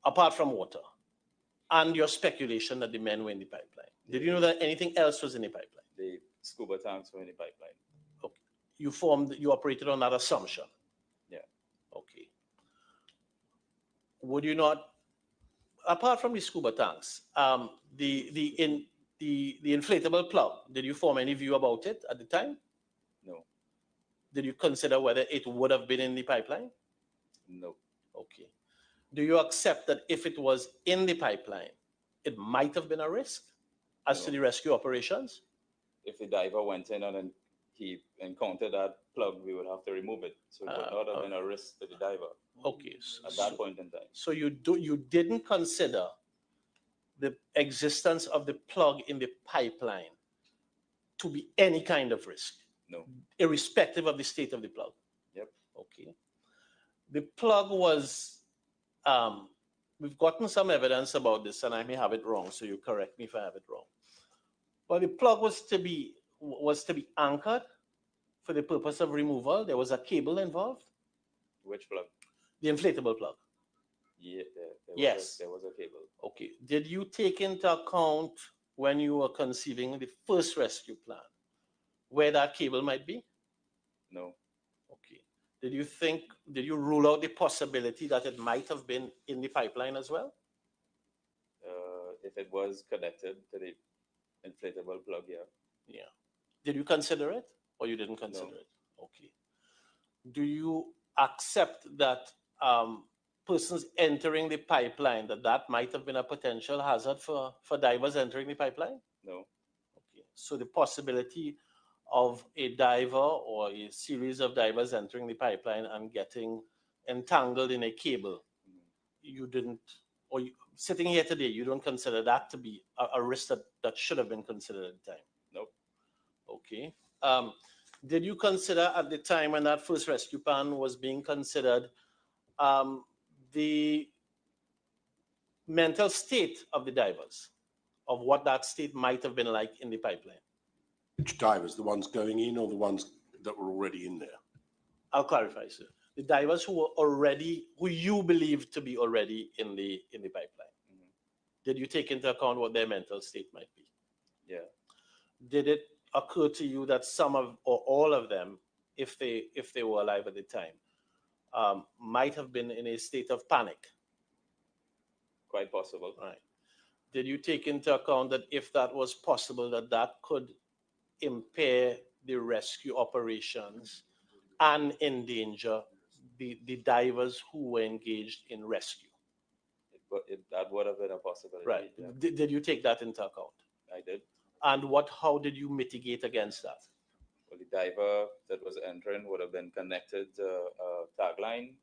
apart from water, and your speculation that the men were in the pipeline? Did you know that anything else was in the pipeline? The scuba tanks were in the pipeline. Okay. You operated on that assumption? Yeah. Okay. Would you not, apart from the scuba tanks, the inflatable plug, did you form any view about it at the time? No. Did you consider whether it would have been in the pipeline? No. Okay. Do you accept that if it was in the pipeline, it might have been a risk as to the rescue operations? If the diver went in and he encountered that plug, we would have to remove it. So it would not have been a risk to the diver. Okay. At that point in time. So you didn't consider the existence of the plug in the pipeline to be any kind of risk? No. Irrespective of the state of the plug? Yep. Okay. The plug was, we've gotten some evidence about this, and I may have it wrong, so you correct me if I have it wrong. But the plug was to be anchored for the purpose of removal. There was a cable involved. Which plug? The inflatable plug. Yeah, there was a cable. Okay. Did you take into account when you were conceiving the first rescue plan where that cable might be? No. Okay. Did you rule out the possibility that it might have been in the pipeline as well? If it was connected to the inflatable plug, yeah. Yeah. Did you consider it or you didn't consider it? Okay. Do you accept that persons entering the pipeline, that might have been a potential hazard for divers entering the pipeline? No. Okay. So the possibility of a diver or a series of divers entering the pipeline and getting entangled in a cable, you didn't, or sitting here today, you don't consider that to be a risk that should have been considered at the time? Nope. Okay. Did you consider at the time when that first rescue plan was being considered the mental state of the divers, of what that state might have been like in the pipeline? Which divers, the ones going in or the ones that were already in there? I'll clarify, sir. The divers who you believed to be already in the pipeline. Mm-hmm. Did you take into account what their mental state might be? Yeah. Did it occur to you that some of or all of them, if they were alive at the time, might have been in a state of panic? Quite possible. Right. Did you take into account that if that was possible, that could impair the rescue operations and endanger the divers who were engaged in rescue? That would have been a possibility. Right. Yeah. Did you take that into account? I did. And how did you mitigate against that? Well, the diver that was entering would have been connected to a tagline,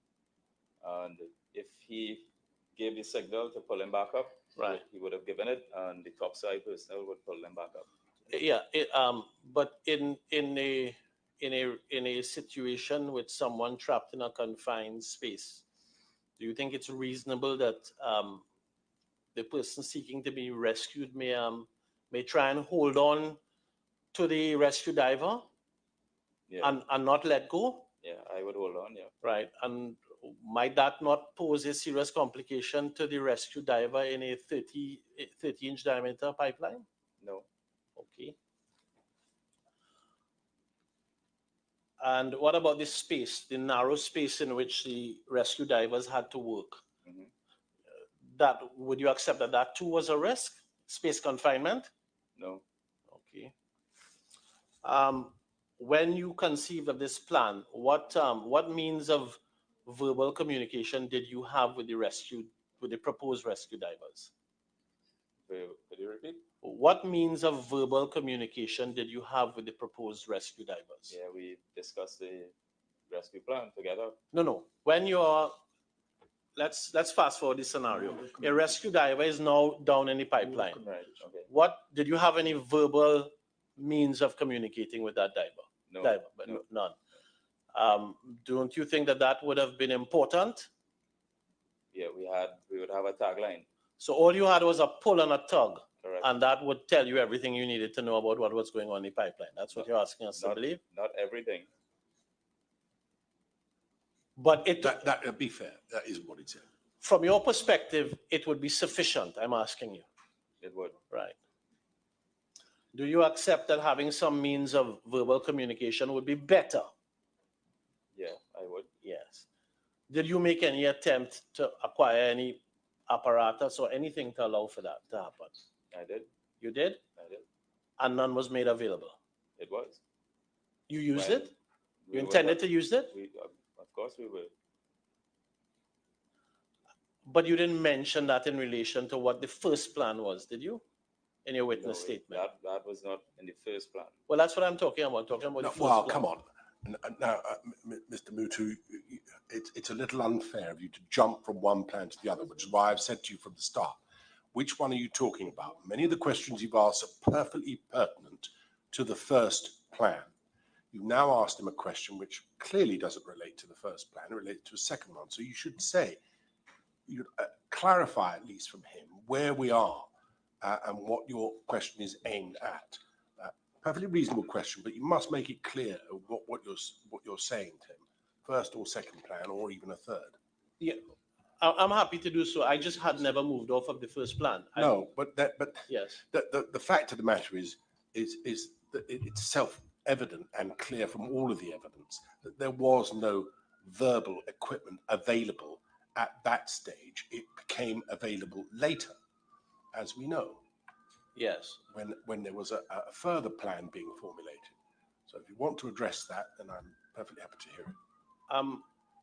and if he gave the signal to pull him back up, right, he would have given it, and the topside personnel would pull him back up. Yeah, but in a situation with someone trapped in a confined space, do you think it's reasonable that the person seeking to be rescued may try and hold on to the rescue diver, yeah, and not let go? Yeah, I would hold on. Yeah. Right, and might that not pose a serious complication to the rescue diver in a 30-inch diameter pipeline? No. Okay. And what about the space, the narrow space in which the rescue divers had to work? Mm-hmm. Would you accept that too was a risk? Space confinement? No. Okay. When you conceived of this plan, what means of verbal communication did you have with the proposed rescue divers? Could you repeat? What means of verbal communication did you have with the proposed rescue divers? Yeah, we discussed the rescue plan together. No. When you're, let's fast forward this scenario. A rescue diver is now down in the pipeline. Right. Okay. What did you have any verbal means of communicating with that diver? No. None. Don't you think that would have been important? Yeah, we would have a tagline. So all you had was a pull and a tug. Correct. And that would tell you everything you needed to know about what was going on in the pipeline. That's what you're asking us to believe? Not everything. But that be fair, that is what it said. From your perspective, it would be sufficient, I'm asking you. It would. Right. Do you accept that having some means of verbal communication would be better? Yeah, I would. Yes. Did you make any attempt to acquire any apparatus or anything to allow for that to happen? I did. You did? I did. And none was made available? It was. You used When it? we You were intended not- to use it? Of course we will. But you didn't mention that in relation to what the first plan was, did you? In your witness No, statement? That was not in the first plan. Well, that's what I'm talking about, the No, first well, plan. come on. Now, Mr. Mutu, it's a little unfair of you to jump from one plan to the other, which is why I've said to you from the start, which one are you talking about? Many of the questions you've asked are perfectly pertinent to the first plan. You've now asked him a question which clearly doesn't relate to the first plan, it relates to a second one. So you should say, you clarify at least from him where we are and what your question is aimed at. Perfectly reasonable question, but you must make it clear what you're saying to him, first or second plan, or even a third. Yeah, I'm happy to do so. I just had never moved off of the first plan. No, but yes, the fact of the matter is that it's self-evident and clear from all of the evidence that there was no verbal equipment available at that stage. It became available later, as we know. Yes. When there was a further plan being formulated. So if you want to address that, then I'm perfectly happy to hear it.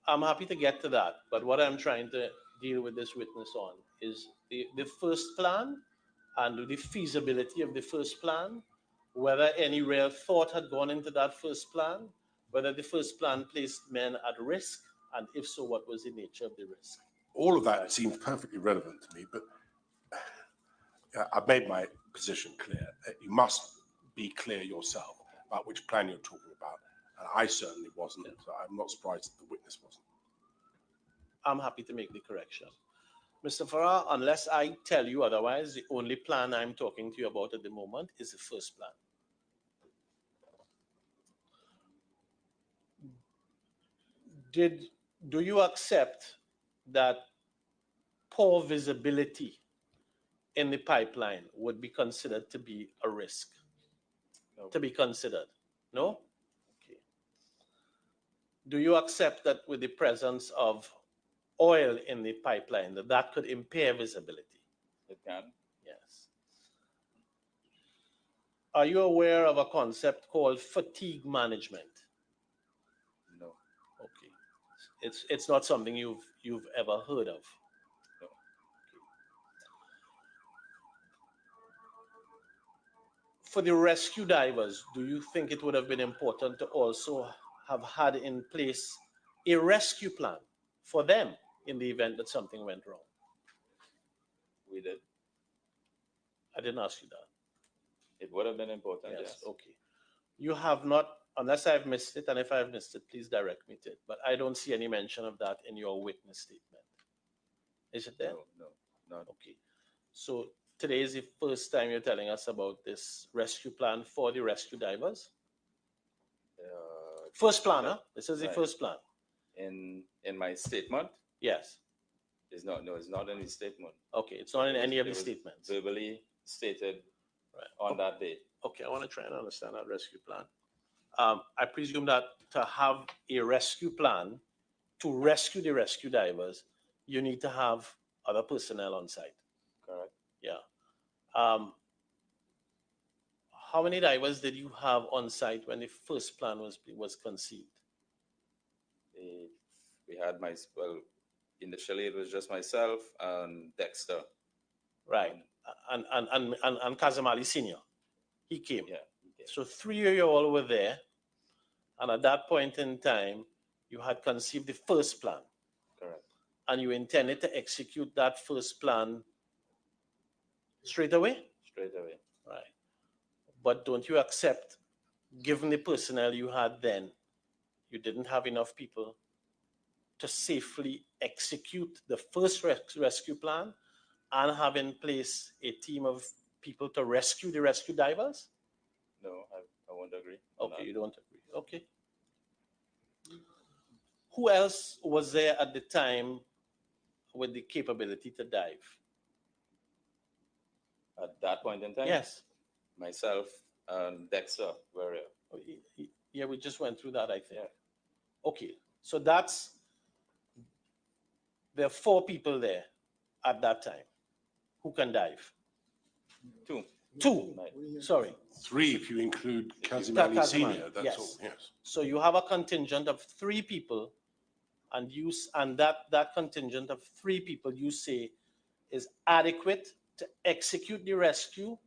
I'm happy to get to that, but what I'm trying to deal with this witness on is the first plan and the feasibility of the first plan, whether any real thought had gone into that first plan, whether the first plan placed men at risk, and if so, what was the nature of the risk? All of that seems perfectly relevant to me, but I've made my position clear. You must be clear yourself about which plan you're talking about. And I certainly wasn't, so I'm not surprised that the witness wasn't. I'm happy to make the correction. Mr. Farah, unless I tell you otherwise, the only plan I'm talking to you about at the moment is the first plan. Do you accept that poor visibility in the pipeline would be considered to be a risk? No. To be considered? No? Okay. Do you accept that with the presence of oil in the pipeline, that could impair visibility? It can. Yes. Are you aware of a concept called fatigue management? No. Okay. It's not something you've ever heard of? No. For the rescue divers, do you think it would have been important to also have had in place a rescue plan for them in the event that something went wrong? We did. I didn't ask you that. It would have been important, yes. Okay. You have not, unless I've missed it, and if I've missed it, please direct me to it. But I don't see any mention of that in your witness statement. Is it there? No, not. Okay. So today is the first time you're telling us about this rescue plan for the rescue divers? First plan, huh? This is the right. first plan. In my statement? Yes. It's not in the statement. Okay, it's not in any of the statements. Verbally stated on that day. Okay, I want to try and understand that rescue plan. I presume that to have a rescue plan to rescue the rescue divers, you need to have other personnel on site. Correct. Yeah. How many divers did you have on site when the first plan was conceived? We had initially it was just myself and Dexter. Right. And Kazamali Senior. He came. Yeah. So three of you all were there. And at that point in time, you had conceived the first plan. Correct. And you intended to execute that first plan straight away? Straight away. Right. But don't you accept, given the personnel you had then, you didn't have enough people to safely execute the first rescue plan and have in place a team of people to rescue the rescue divers? No, I won't agree. Okay, you don't agree. Okay. Who else was there at the time with the capability to dive? At that point in time? Yes. myself and Dexter were here. Oh, yeah, we just went through that, I think. Okay, so that's, there are 4 people there at that time who can dive. 2. 2, sorry. 3 if you include Kazimali Senior, that's all, yes. So you have a contingent of 3 people, and that contingent of 3 people you say is adequate to execute the rescue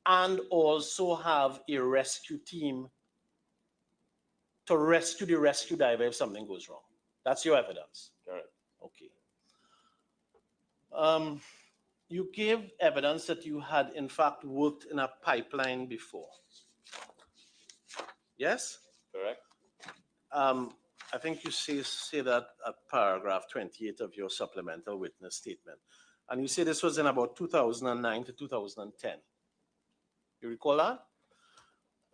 and also have a rescue team to rescue the rescue diver if something goes wrong. That's your evidence. Correct. Okay. You gave evidence that you had in fact worked in a pipeline before. Yes? Correct. I think you say that at paragraph 28 of your supplemental witness statement. And you say this was in about 2009 to 2010. You recall that?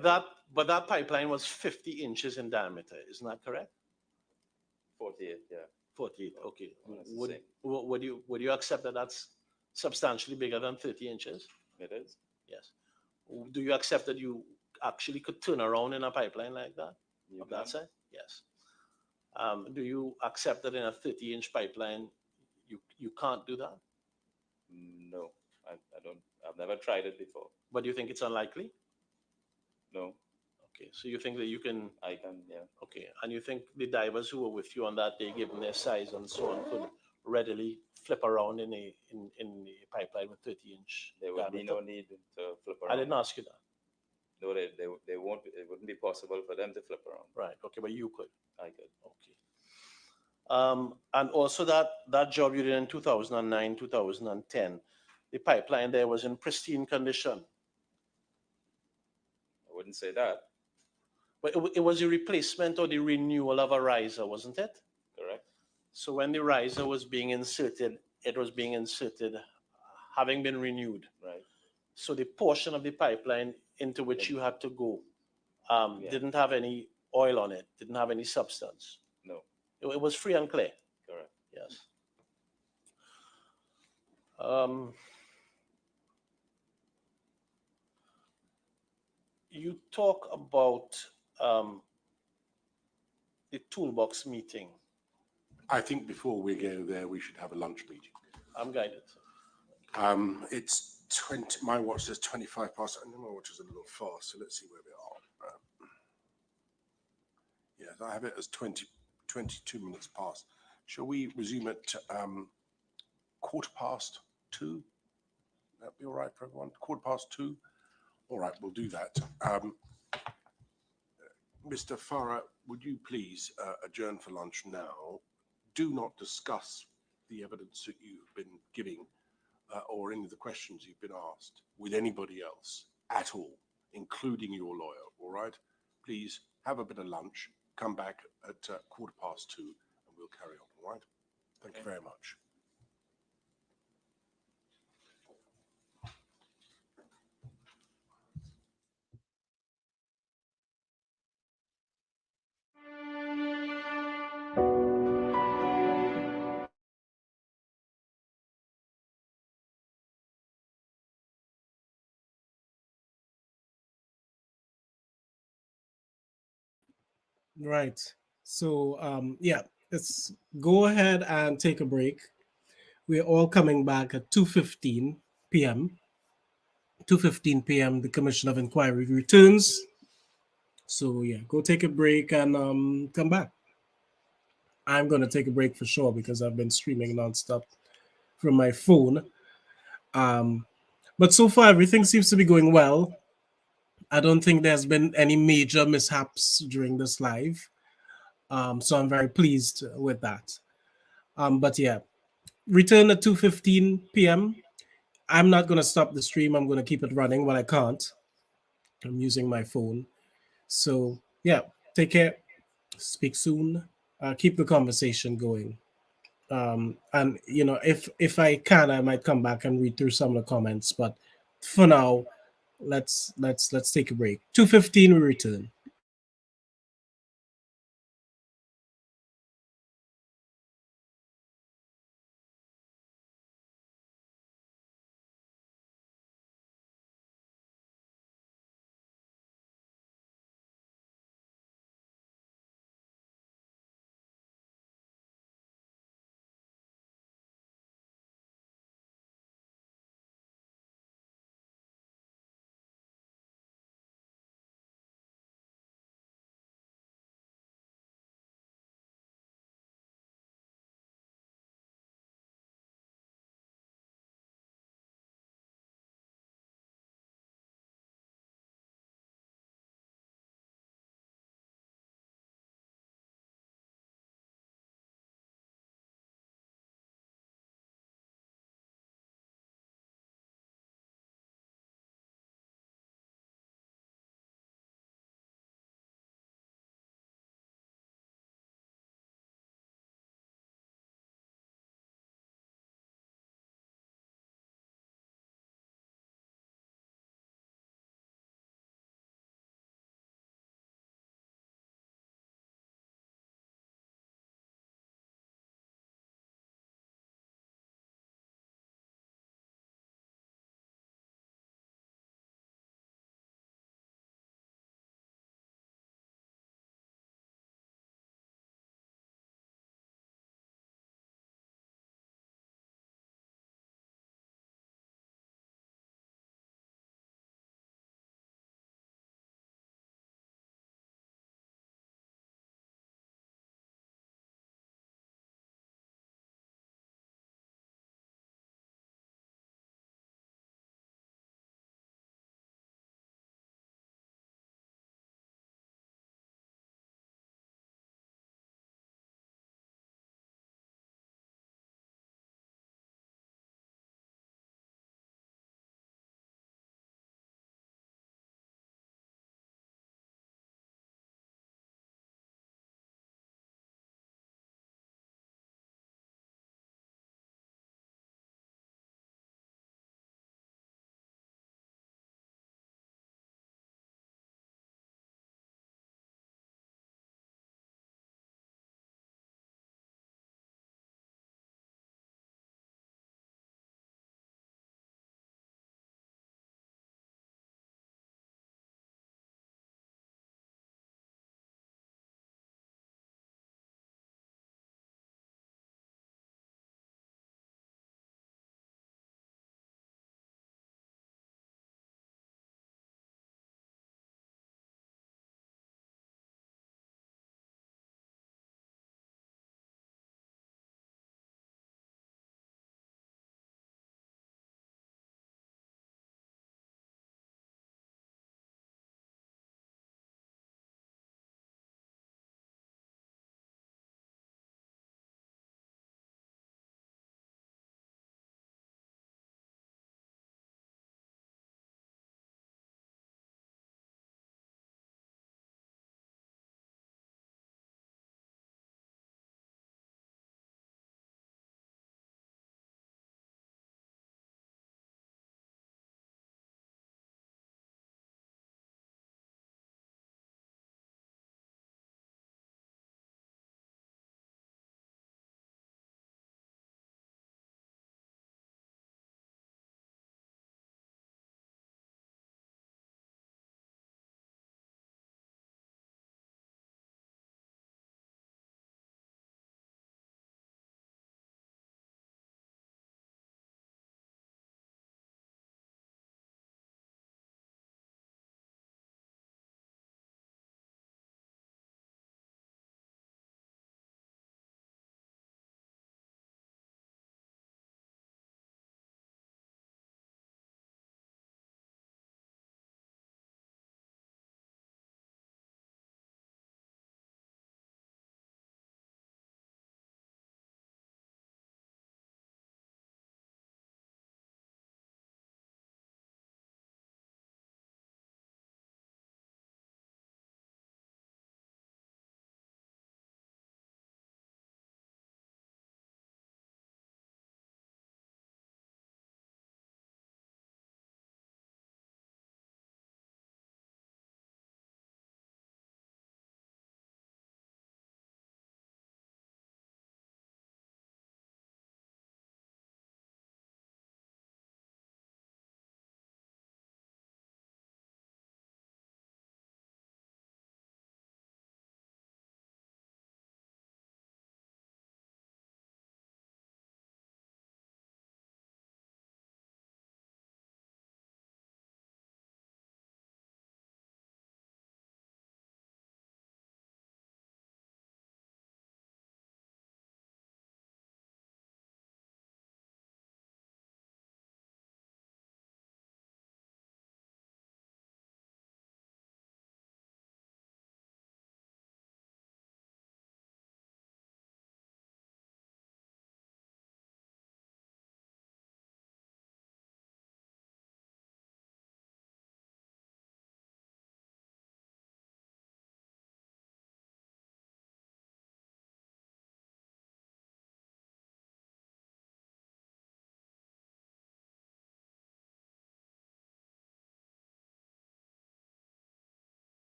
But that pipeline was 50 inches in diameter, isn't that correct? 48, yeah. 48, okay. That's the Would you accept that that's substantially bigger than 30 inches? It is. Yes. Do you accept that you actually could turn around in a pipeline like that? Of that size? Yes. Do you accept that in a 30-inch pipeline, you can't do that? No, I don't. I've never tried it before. But do you think it's unlikely? No. Okay, so you think that you can? I can, yeah. Okay, and you think the divers who were with you on that day, given their size and so on, could readily flip around in a pipeline with 30-inch? There would be no need to flip around. I didn't ask you that. No, they won't. It wouldn't be possible for them to flip around. Right. Okay, but you could. I could. Okay. And also that job you did in 2009, 2010, the pipeline there was in pristine condition. I wouldn't say that. But it was a replacement or the renewal of a riser, wasn't it? Correct. So when the riser was being inserted, it was being inserted having been renewed. Right. So the portion of the pipeline into which you had to go didn't have any oil on it, didn't have any substance. No. It was free and clear. Correct. Yes. You talk about the Toolbox meeting. I think before we go there, we should have a lunch meeting. I'm guided. It's 20, my watch says 25 past, and my watch is a little fast, so let's see where we are. Yes, I have it as 22 minutes past. Shall we resume at 2:15? That'd be all right for everyone? 2:15? All right, we'll do that. Mr. Farah, would you please adjourn for lunch now? Do not discuss the evidence that you've been giving or any of the questions you've been asked with anybody else at all, including your lawyer, all right? Please have a bit of lunch, come back at 2:15, and we'll carry on, all right? Thank you very much. Right. So, yeah, let's go ahead and take a break. We're all coming back at 2:15 p.m. 2:15 p.m. The Commission of Enquiry returns. So, yeah, go take a break and come back. I'm going to take a break for sure because I've been streaming nonstop from my phone. But so far, everything seems to be going well. I don't think there's been any major mishaps during this live. So I'm very pleased with that. But yeah, return at 2:15 p.m. I'm not going to stop the stream. I'm going to keep it running. Well, I can't. I'm using my phone. So yeah, take care. Speak soon. Keep the conversation going. And you know, if I can, I might come back and read through some of the comments. But for now, let's take a break. 2:15 we return.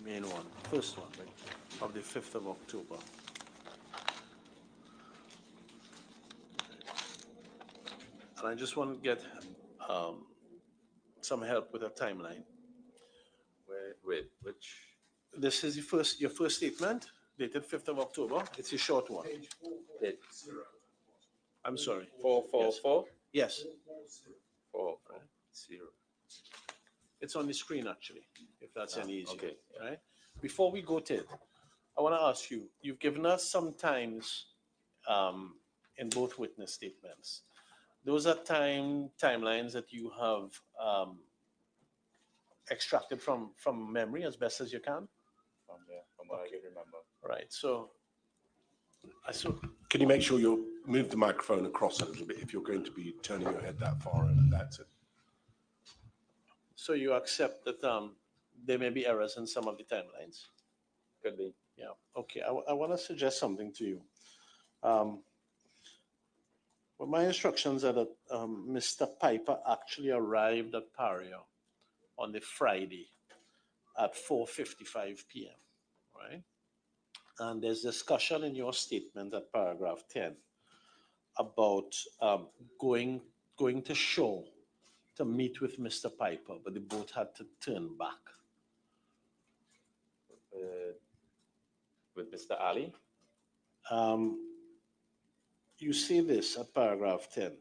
main one, first one, right, of the 5th of October. And I just want to get some help with a timeline. Wait, which? This is your first statement, dated 5th of October. It's a short one. I'm sorry. 444? Yes. 440. It's on the screen, actually, if that's any easier. Okay. Right? Before we go to it, I want to ask you, you've given us some times in both witness statements. Those are timelines that you have extracted from memory as best as you can? From what I can remember. Right, so Can you make sure you move the microphone across a little bit if you're going to be turning your head that far in? That's it. so you accept that there may be errors in some of the timelines? Could be. Yeah, okay, I want to suggest something to you. Well, my instructions are that Mr. Piper actually arrived at Paria on the Friday at 4:55 p.m., right? And there's discussion in your statement at paragraph 10 about going to shore to meet with Mr. Piper, but the boat had to turn back. With Mr. Ali? You say this at paragraph 10.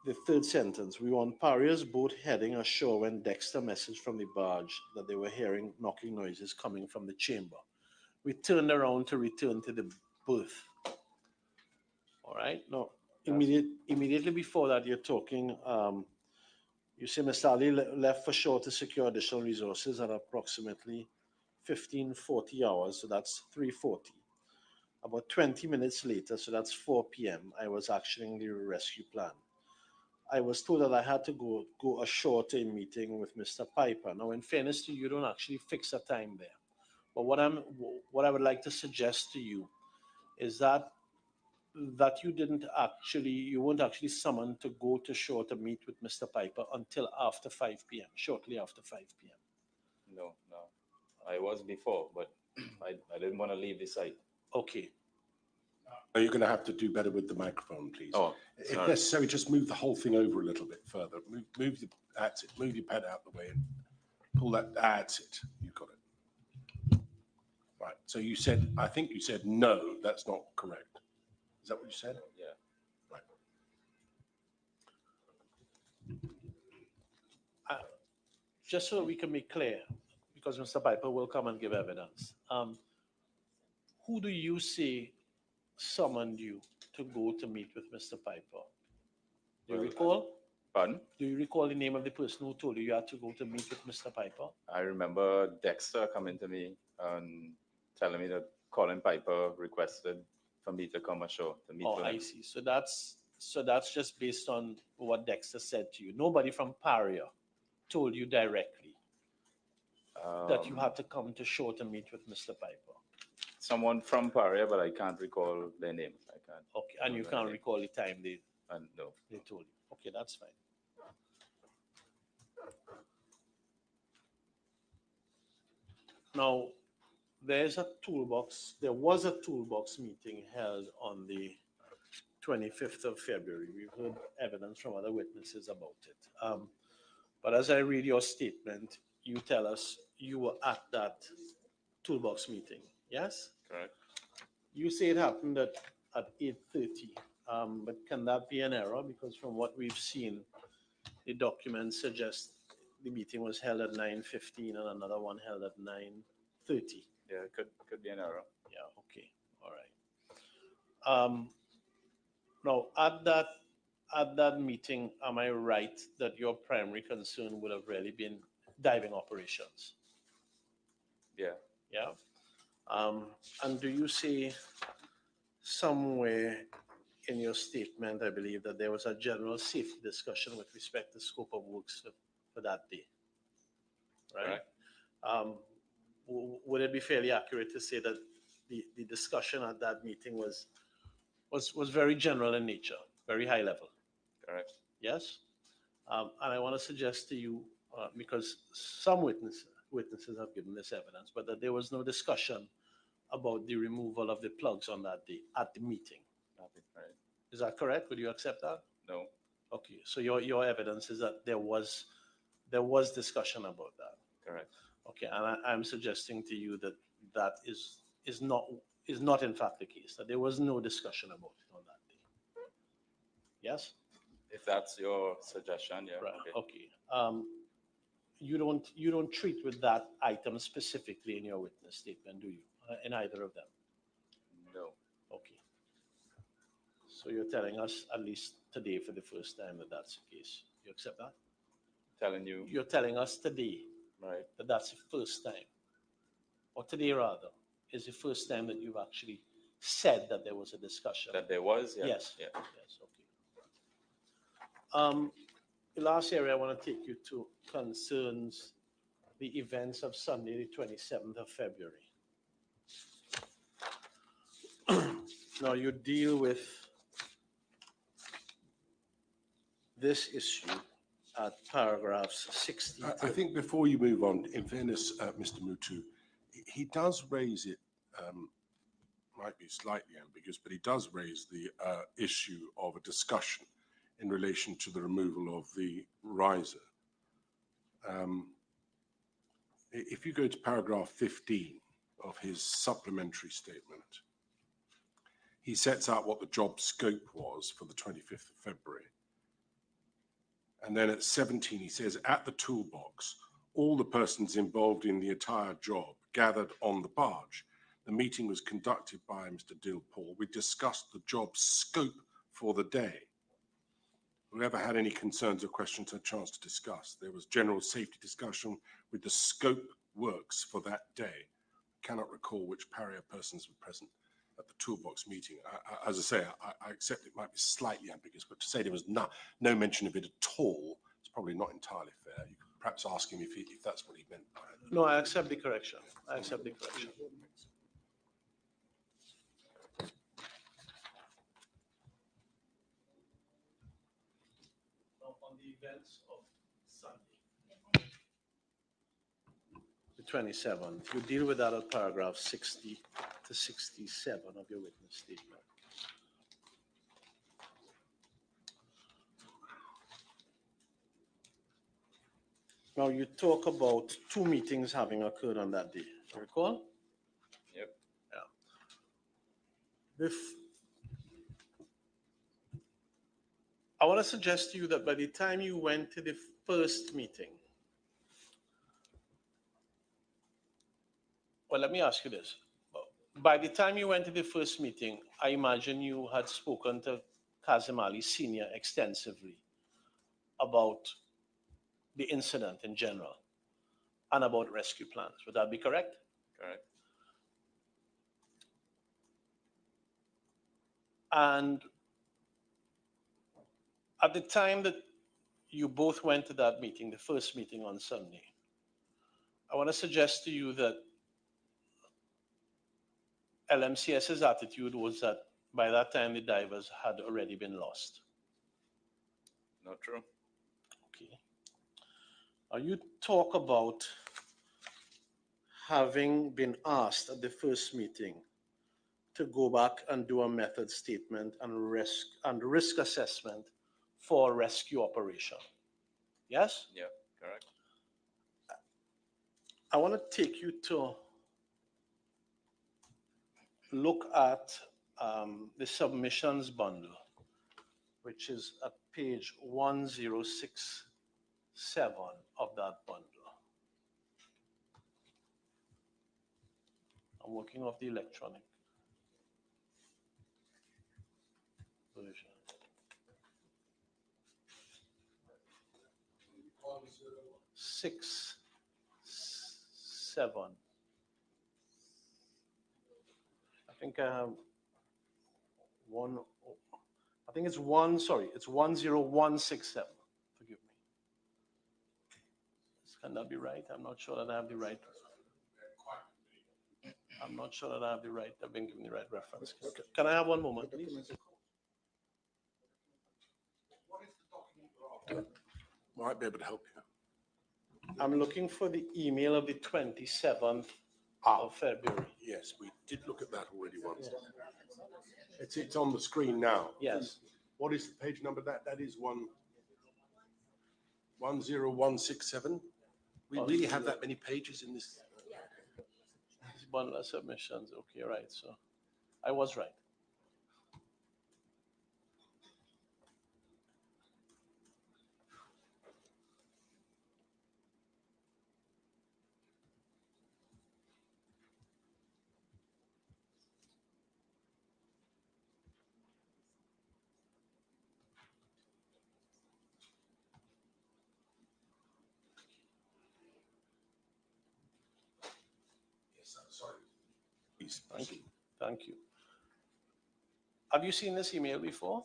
The third sentence, we were on Paria's boat heading ashore when Dexter messaged from the barge that they were hearing knocking noises coming from the chamber. We turned around to return to the berth. All right, now, immediately before that, you're talking, you say Mr. Ali left for shore to secure additional resources at approximately 15:40 hours, so that's 3:40. About 20 minutes later, so that's 4 p.m., I was actioning the rescue plan. I was told that I had to go ashore to a meeting with Mr. Piper. Now, in fairness to you, you don't actually fix a time there. But what I would like to suggest to you is that you weren't actually summoned to go to shore to meet with Mr. Piper until after 5 p.m., shortly after 5 p.m. No. I was before, but I didn't want to leave the site. Okay. You're going to have to do better with the microphone, please. Oh, if necessary, just move the whole thing over a little bit further. That's it. Move your pad out the way and pull that. That's it. You've got it. Right. So you said, I think you said no. That's not correct. Is that what you said? Yeah. Right. Just so we can be clear, because Mr. Piper will come and give evidence. Who do you say summoned you to go to meet with Mr. Piper? Do you recall? Pardon? Do you recall the name of the person who told you had to go to meet with Mr. Piper? I remember Dexter coming to me and telling me that Colin Piper requested for me to come ashore to meet with him. I see. So that's just based on what Dexter said to you. Nobody from Paria told you directly that you had to come to shore to meet with Mr. Piper. Someone from Paria, but I can't recall their name. I can't. Okay, and you can't recall the time they no. They told you. Okay, that's fine. Now, there was a toolbox meeting held on the 25th of February. We've heard evidence from other witnesses about it. But as I read your statement, you tell us you were at that toolbox meeting, yes? Correct. You say it happened at 8:30, but can that be an error? Because from what we've seen, the documents suggest the meeting was held at 9:15 and another one held at 9:30. Yeah, it could be an error. Yeah, okay, all right. Now, at that meeting, am I right that your primary concern would have really been diving operations? Yeah. Yeah. And do you say somewhere in your statement, I believe, that there was a general safety discussion with respect to scope of works for that day? Right? Would it be fairly accurate to say that the discussion at that meeting was very general in nature, very high level? Correct. Yes? And I want to suggest to you, because some witnesses have given this evidence, but that there was no discussion about the removal of the plugs on that day at the meeting. Right. Is that correct? Would you accept that? No. Okay, so your evidence is that there was discussion about that. Correct. Okay, and I'm suggesting to you that that is not in fact the case, that there was no discussion about it on that day. Yes? If that's your suggestion, yeah. Right, Okay. okay. You don't treat with that item specifically in your witness statement, do you? In either of them? No. Okay. So you're telling us, at least today for the first time, that that's the case. You accept that? Telling you. You're telling us today, Right. that that's the first time, or today rather, is the first time that you've actually said that there was a discussion. That there was, yeah. Yes. Yeah. Yes, okay. The last area I want to take you to concerns the events of Sunday, the 27th of February. Now you deal with this issue at paragraphs 60. I think before you move on, in fairness, Mr. Mutu, he does raise it, might be slightly ambiguous, but he does raise the issue of a discussion in relation to the removal of the riser. If you go to paragraph 15 of his supplementary statement, he sets out what the job scope was for the 25th of February. And then at 17, he says, at the toolbox, all the persons involved in the entire job gathered on the barge. The meeting was conducted by Mr. Dill-Paul. We discussed the job scope for the day. Whoever had any concerns or questions had a chance to discuss. There was general safety discussion with the scope works for that day. I cannot recall which Paria persons were present at the toolbox meeting. As I say, I accept it might be slightly ambiguous, but to say there was no mention of it at all, it's probably not entirely fair. You could perhaps ask him if that's what he meant by it. No, I accept the correction. I accept the correction. On the events of Sunday, the 27th, you deal with that at paragraph 60 to 67 of your witness statement. Now you talk about 2 meetings having occurred on that day. You recall? Yep. Yeah. I want to suggest to you that by the time you went to the first meeting, well, let me ask you this. By the time you went to the first meeting, I imagine you had spoken to Kazim Ali Sr. extensively about the incident in general and about rescue plans. Would that be correct? Correct. And at the time that you both went to that meeting, the first meeting on Sunday, I want to suggest to you that LMCS's attitude was that by that time the divers had already been lost. Not true. Okay. Now you talk about having been asked at the first meeting to go back and do a method statement and risk assessment for rescue operation. Yes? Yeah, correct. I want to take you to look at the submissions bundle, which is at page 1067 of that bundle. I'm working off the electronic version. Six, seven. I think I have one. I think it's one. Sorry, it's 10167. Forgive me. Can that be right? I'm not sure that I have the right. I'm not sure that I have the right. I've been given the right reference. Can I have one moment, please? Might be able to help you. I'm looking for the email of the 27th of February. Yes, we did look at that already once. It's on the screen now. Yes. What is the page number? That is 10167. We really have that many pages in this. It's bundle of submissions. Okay, right. So I was right. Yes, I'm sorry. Please Thank you. proceed. Thank you. Have you seen this email before?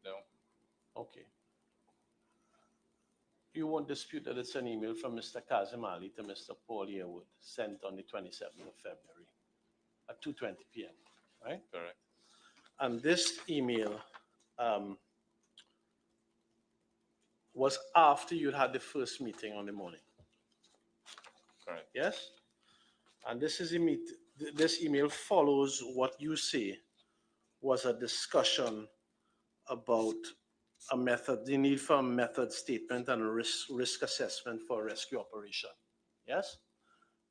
No. Okay. You won't dispute that it's an email from Mr. Kazim Ali to Mr. Paul Yearwood, sent on the 27th of February at 2:20 p.m., right? Correct. And this email was after you'd had the first meeting on the morning. Correct. Yes? And this is this email follows what you say was a discussion about a method, the need for a method statement and a risk assessment for a rescue operation. Yes?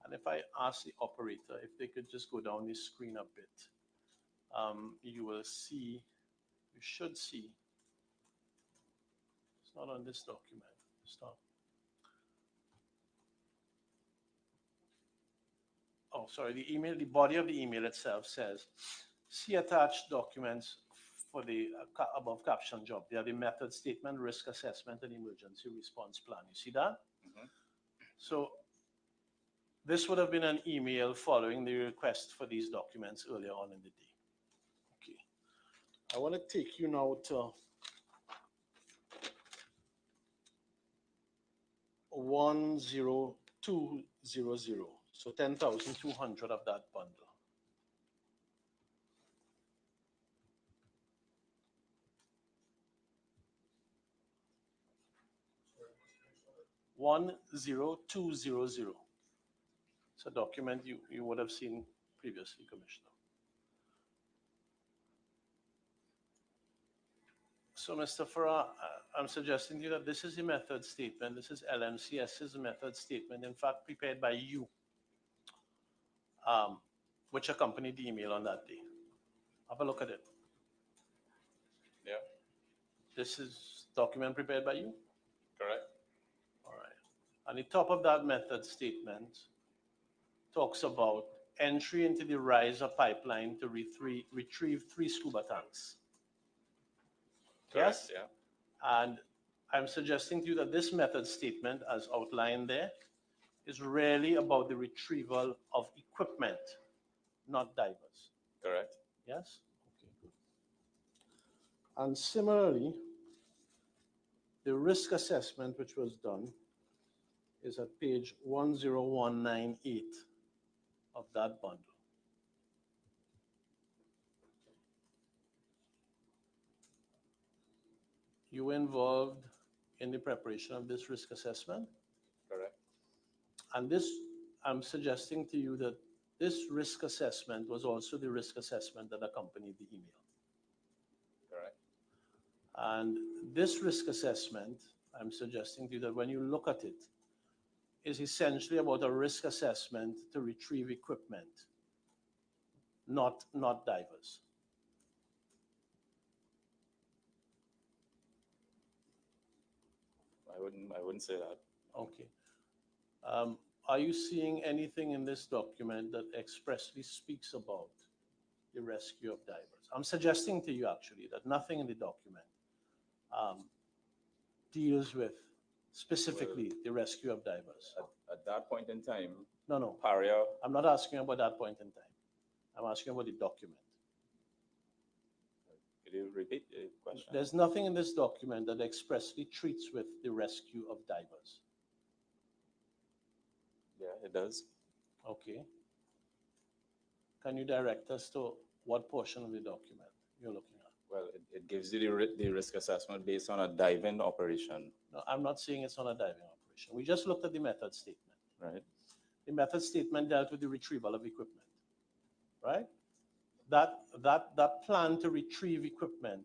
And if I ask the operator if they could just go down the screen a bit, you will see, you should see, it's not on this document, stop. Oh, sorry, the email, the body of the email itself says, see attached documents for the above caption job. They are the method statement, risk assessment, and emergency response plan. You see that? Mm-hmm. So this would have been an email following the request for these documents earlier on in the day. Okay. I want to take you now to 10200. So 10,200 of that bundle. $10200. It's a document you would have seen previously, Commissioner. So, Mr. Farah, I'm suggesting to you that this is the method statement. This is LMCS's method statement, in fact, prepared by you, which accompanied the email on that day. Have a look at it. Yeah. This is document prepared by you? Correct. All right. On the top of that method statement talks about entry into the riser pipeline to retrieve 3 scuba tanks. Correct, Yes? yeah. And I'm suggesting to you that this method statement, as outlined there, is really about the retrieval of equipment, not divers. Correct. Yes? Okay, good. And similarly, the risk assessment which was done is at page 10198 of that bundle. You were involved in the preparation of this risk assessment? Correct. And this, I'm suggesting to you that this risk assessment was also the risk assessment that accompanied the email. Correct. And this risk assessment, I'm suggesting to you that when you look at it, is essentially about a risk assessment to retrieve equipment, not divers. I wouldn't say that. Okay. Are you seeing anything in this document that expressly speaks about the rescue of divers? I'm suggesting to you actually that nothing in the document deals with specifically the rescue of divers. At that point in time, No. Paria. I'm not asking about that point in time. I'm asking about the document. Could you repeat the question? There's nothing in this document that expressly treats with the rescue of divers. Yeah, it does. Okay. Can you direct us to what portion of the document you're looking at? Well, it gives gives you the risk assessment based on a diving operation. No, I'm not saying it's on a diving operation. We just looked at the method statement. Right. The method statement dealt with the retrieval of equipment, right? That plan to retrieve equipment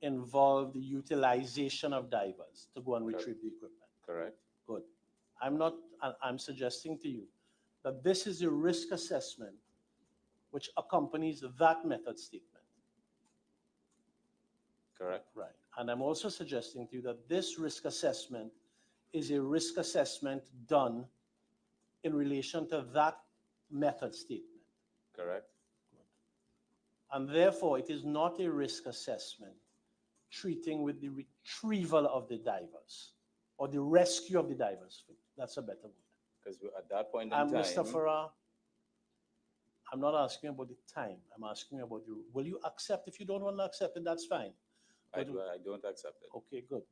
involved the utilization of divers to go and retrieve the equipment. Correct. Good. I'm suggesting to you that this is a risk assessment which accompanies that method statement. Correct. Right. And I'm also suggesting to you that this risk assessment is a risk assessment done in relation to that method statement. Correct. And therefore, it is not a risk assessment treating with the retrieval of the divers or the rescue of the divers. That's a better word. Because at that point in time, Mr. Farah, I'm not asking about the time. I'm asking about the, will you accept? If you don't want to accept it, that's fine. I don't accept it. Okay, good.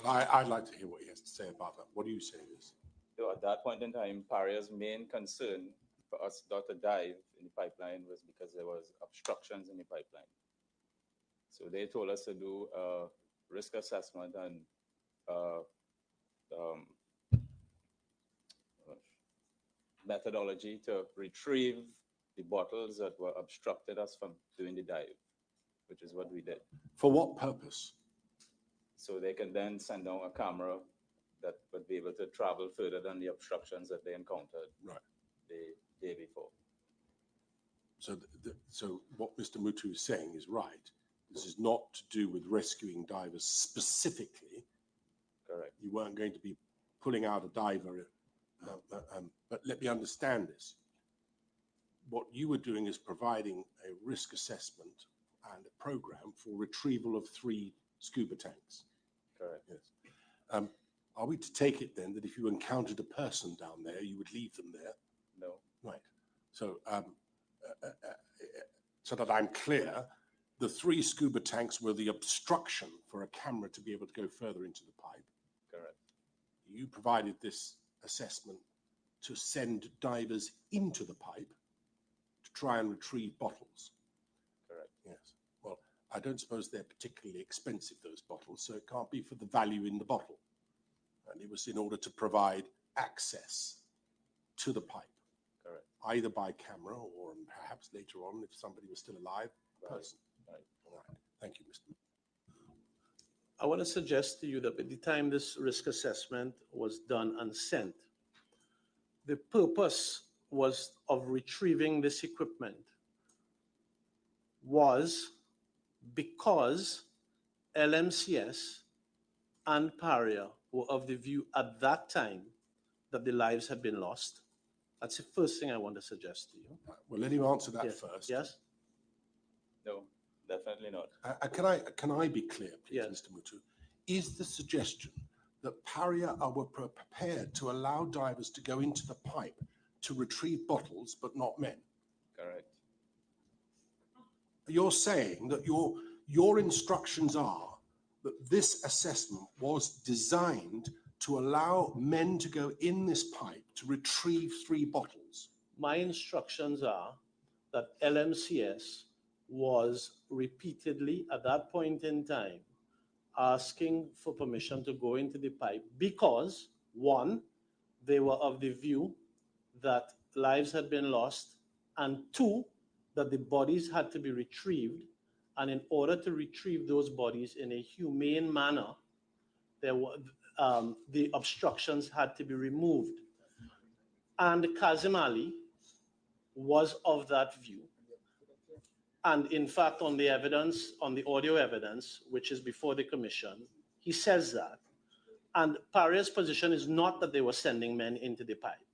Well, I'd like to hear what he has to say about that. What do you say, Liz? So at that point in time, Paria's main concern for us not to dive in the pipeline was because there was obstructions in the pipeline. So they told us to do a risk assessment and methodology to retrieve the bottles that were obstructed us from doing the dive, which is what we did. For what purpose? So they can then send down a camera that would be able to travel further than the obstructions that they encountered the day before. So, so what Mr. Mutu is saying is right. This is not to do with rescuing divers specifically. Correct. You weren't going to be pulling out a diver, but let me understand this. What you were doing is providing a risk assessment and a program for retrieval of 3 scuba tanks. Correct. Yes. Are we to take it then that if you encountered a person down there, you would leave them there? No. Right. So, so that I'm clear, the 3 scuba tanks were the obstruction for a camera to be able to go further into the pipe. Correct. You provided this assessment to send divers into the pipe to try and retrieve bottles. Correct. Yes. Well, I don't suppose they're particularly expensive, those bottles, so it can't be for the value in the bottle. And it was in order to provide access to the pipe. Correct. Either by camera or perhaps later on, if somebody was still alive, person. Right. All right. Thank you, Mr. I want to suggest to you that by the time this risk assessment was done and sent, the purpose was of retrieving this equipment was because LMCS and Paria were of the view at that time that the lives had been lost. That's the first thing I want to suggest to you. Well, let him answer that Yes. first. Yes? No, definitely not. Can I be clear, please, Yes. Mr. Mutu? Is the suggestion that Paria were prepared to allow divers to go into the pipe to retrieve bottles, but not men? Correct. You're saying that your instructions are that this assessment was designed to allow men to go in this pipe to retrieve 3 bottles. My instructions are that LMCS was repeatedly at that point in time asking for permission to go into the pipe because, 1, they were of the view that lives had been lost, and 2, that the bodies had to be retrieved. And in order to retrieve those bodies in a humane manner, there were, the obstructions had to be removed. And Kazim Ali was of that view. And in fact, on the evidence, on the audio evidence, which is before the commission, he says that. And Paria's position is not that they were sending men into the pipe,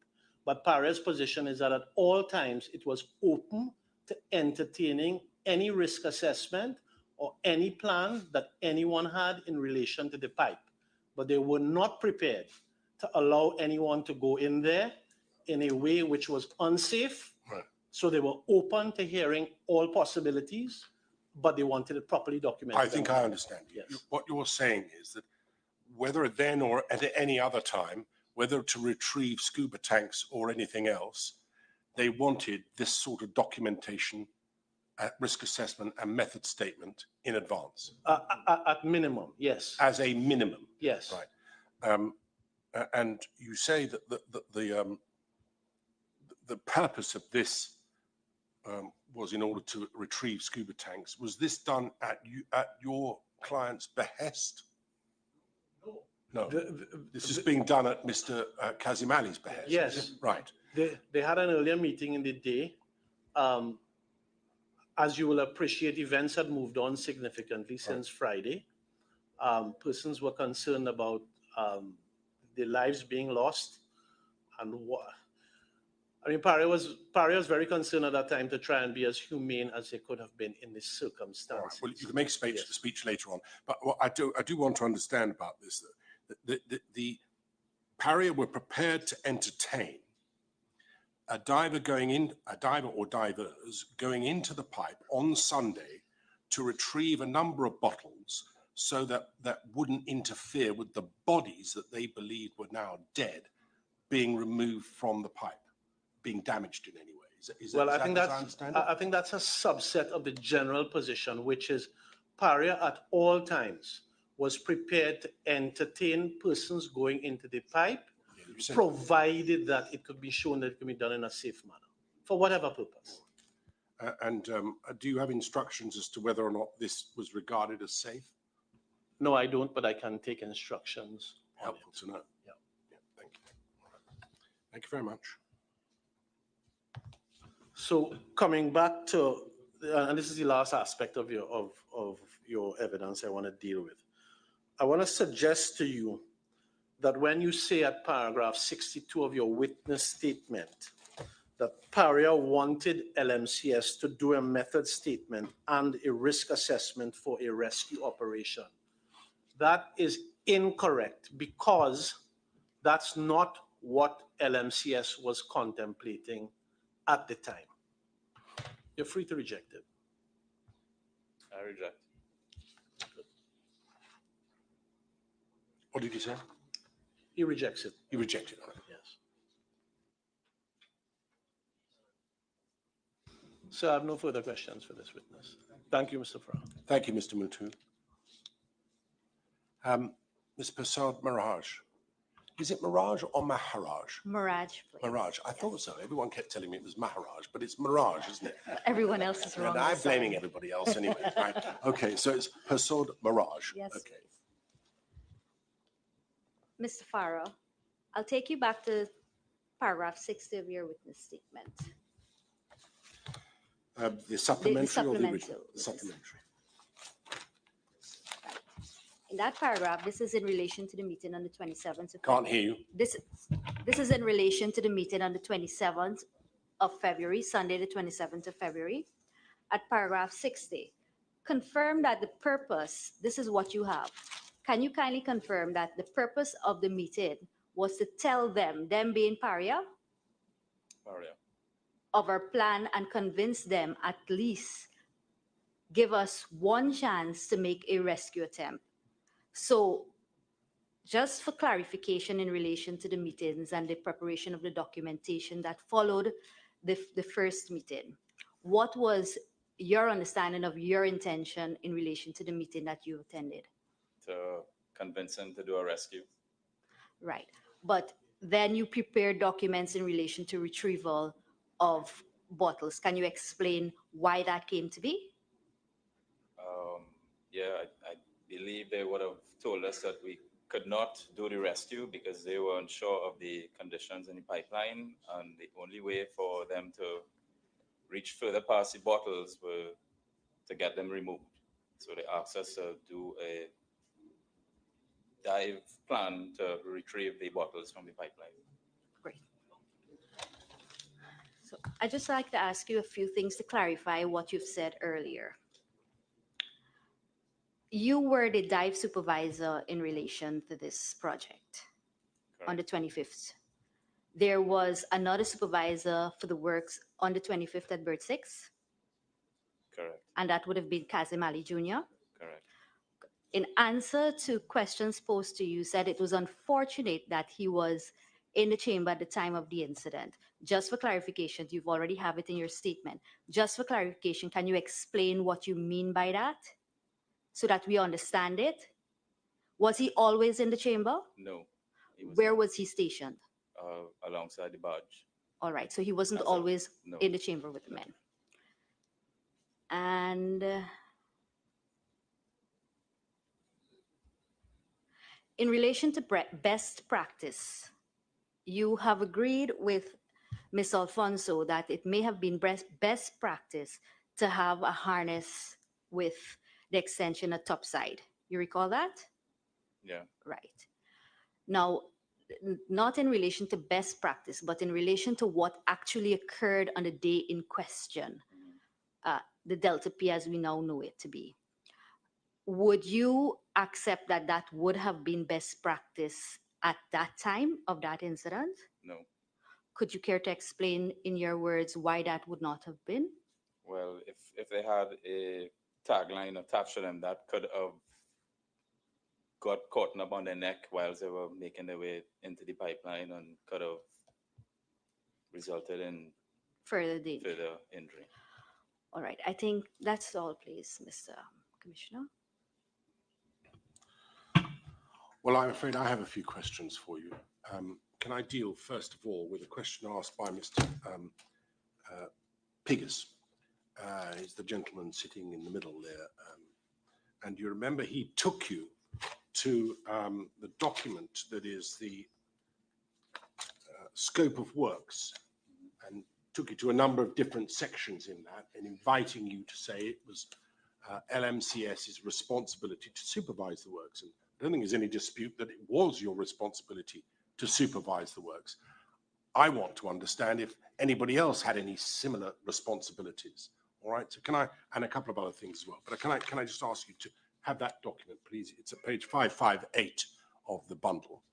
but Paria's position is that at all times it was open to entertaining any risk assessment or any plan that anyone had in relation to the pipe. But they were not prepared to allow anyone to go in there in a way which was unsafe. Right. So they were open to hearing all possibilities, but they wanted it properly documented. I think I understand. Yes. What you're saying is that whether then or at any other time, whether to retrieve scuba tanks or anything else, they wanted this sort of documentation risk assessment and method statement in advance? At minimum, yes. As a minimum? Yes. Right. And you say that the purpose of this was in order to retrieve scuba tanks. Was this done at your client's behest? No. This is being done at Mr. Kazimali's behest. Yes. Right. They had an earlier meeting in the day. As you will appreciate, events had moved on significantly since Friday. Persons were concerned about their lives being lost, and Paria was very concerned at that time to try and be as humane as they could have been in this circumstance. Right. Well, you can make speech later on, but what I do want to understand about this. The Paria were prepared to entertain a diver or divers going into the pipe on Sunday to retrieve a number of bottles so that wouldn't interfere with the bodies that they believed were now dead being removed from the pipe, being damaged in any way. I think that's a subset of the general position, which is Paria at all times was prepared to entertain persons going into the pipe, provided that it could be shown that it could be done in a safe manner, for whatever purpose. And do you have instructions as to whether or not this was regarded as safe? No, I don't, but I can take instructions. Helpful to know. Yeah. Thank you. Thank you very much. So coming back to, and this is the last aspect of your evidence I want to deal with. I want to suggest to you that when you say at paragraph 62 of your witness statement that Paria wanted LMCS to do a method statement and a risk assessment for a rescue operation, that is incorrect, because that's not what LMCS was contemplating at the time. You're free to reject it. I reject. What did you say? He rejects it. You reject it. Yes. So I have no further questions for this witness. Thank you, Mr. Farah. Thank you, Mr. Mutu. Ms. Prasad Miraj. Is it Miraj or Maharaj? Miraj, please. Miraj. I thought so. Everyone kept telling me it was Maharaj, but it's Miraj, isn't it? Everyone else is wrong. And I'm blaming everybody else anyway, right? Okay, so it's Prasad Miraj. Yes. Okay. Mr. Farah, I'll take you back to paragraph 60 of your witness statement. The supplementary or the supplemental, original? The yes. supplementary. In that paragraph, this is in relation to the meeting on the 27th of Can't February. hear you. This is in relation to the meeting on the 27th of February, Sunday, the 27th of February. At paragraph 60, confirm that the purpose, this is what you have. Can you kindly confirm that the purpose of the meeting was to tell them being Paria, of our plan and convince them at least give us one chance to make a rescue attempt? So just for clarification in relation to the meetings and the preparation of the documentation that followed the first meeting, what was your understanding of your intention in relation to the meeting that you attended? To convince him to do a rescue. Right. But then you prepared documents in relation to retrieval of bottles. Can you explain why that came to be? Yeah, I believe they would have told us that we could not do the rescue because they were unsure of the conditions in the pipeline, and the only way for them to reach further past the bottles were to get them removed. So they asked us to do a dive plan to retrieve the bottles from the pipeline. Great. So I'd just like to ask you a few things to clarify what you've said earlier. You were the dive supervisor in relation to this project. Correct. On the 25th. There was another supervisor for the works on the 25th at Berth 6? Correct. And that would have been Kazim Ali Jr.? Correct. In answer to questions posed to you, said it was unfortunate that he was in the chamber at the time of the incident? Just for clarification, you've already have it in your statement. Just for clarification, can you explain what you mean by that so that we understand it? Was he always in the chamber? No. Where was he stationed? Alongside the barge. All right, so he wasn't That's all. always No. in the chamber with the men. And in relation to best practice, you have agreed with Ms. Alfonso that it may have been best practice to have a harness with the extension at topside. You recall that? Yeah. Right. Now, not in relation to best practice, but in relation to what actually occurred on the day in question, the Delta P as we now know it to be. Would you accept that that would have been best practice at that time of that incident? No. Could you care to explain in your words why that would not have been? Well, if they had a tagline attached to them that could have got caught up on their neck while they were making their way into the pipeline and could have resulted in further danger. Further injury. All right, I think that's all, please, Mr. Commissioner. Well, I'm afraid I have a few questions for you. Can I deal, first of all, with a question asked by Mr. Piggis? He's the gentleman sitting in the middle there. And you remember he took you to the document that is the scope of works and took you to a number of different sections in that and inviting you to say it was LMCS's responsibility to supervise the works. And I don't think there's any dispute that it was your responsibility to supervise the works. I want to understand if anybody else had any similar responsibilities. All right, so can I, and a couple of other things as well, but can I just ask you to have that document, please? It's at page 558 of the bundle.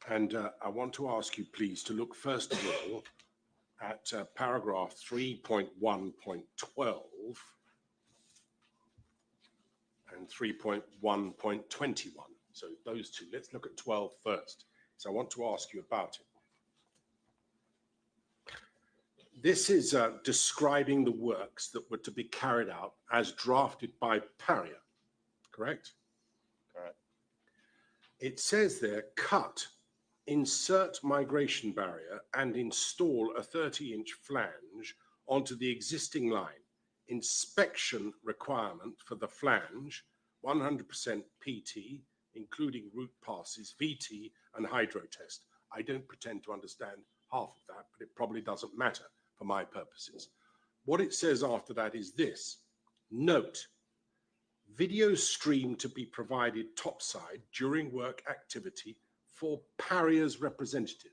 And I want to ask you, please, to look first of all at paragraph 3.1.12 and 3.1.21. So those two. Let's look at 12 first. So I want to ask you about it. This is describing the works that were to be carried out as drafted by Paria, correct? Correct. It says there, cut, insert migration barrier and install a 30-inch flange onto the existing line. Inspection requirement for the flange, 100% PT, including route passes, VT, and hydro test. I don't pretend to understand half of that, but it probably doesn't matter for my purposes. What it says after that is this: note, video stream to be provided topside during work activity for Paria's representative.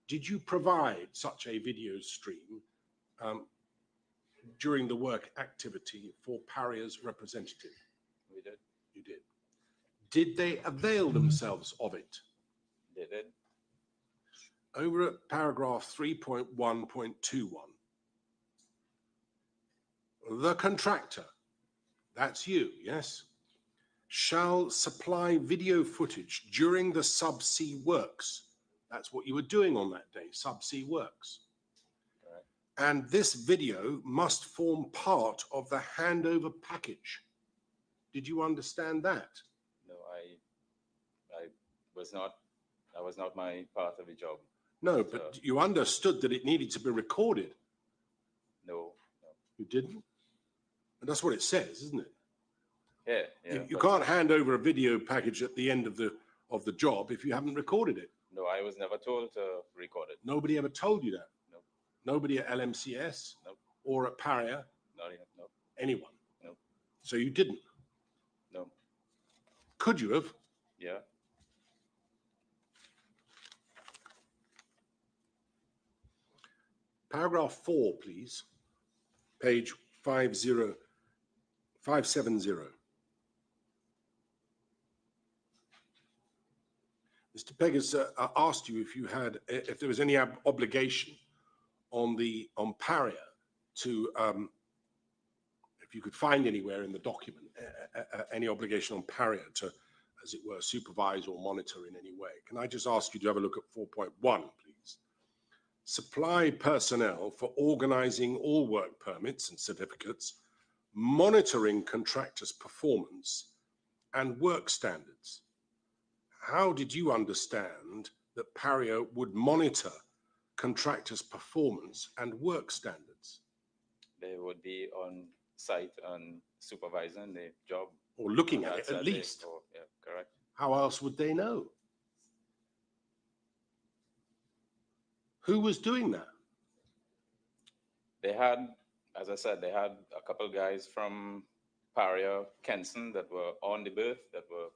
Did you provide such a video stream during the work activity for Paria's representative? We did. You did. Did they avail themselves of it? They did. Over at paragraph 3.1.21, the contractor, that's you, yes, shall supply video footage during the subsea works. That's what you were doing on that day, subsea works. Correct. And this video must form part of the handover package. Did you understand that? No, that was not my part of the job. No, but you understood that it needed to be recorded. No. You didn't? And that's what it says, isn't it? Yeah. You can't hand over a video package at the end of the job if you haven't recorded it. No, I was never told to record it. Nobody ever told you that? No. Nobody at LMCS? No. Or at Paria? Not even, no. Anyone? No. So you didn't? No. Could you have? Yeah. Paragraph 4, please. Page 570. Mr. Peggers asked you if there was any obligation on Paria to, if you could find anywhere in the document, any obligation on Paria to, as it were, supervise or monitor in any way. Can I just ask you to have a look at 4.1, please? Supply personnel for organizing all work permits and certificates, monitoring contractors' performance and work standards. How did you understand that Paria would monitor contractors' performance and work standards? They would be on site and supervising the job. Or looking at it at least. Yeah, correct. How else would they know? Who was doing that? They had, as I said, they had a couple guys from Paria, Kenson, that were on the berth, that were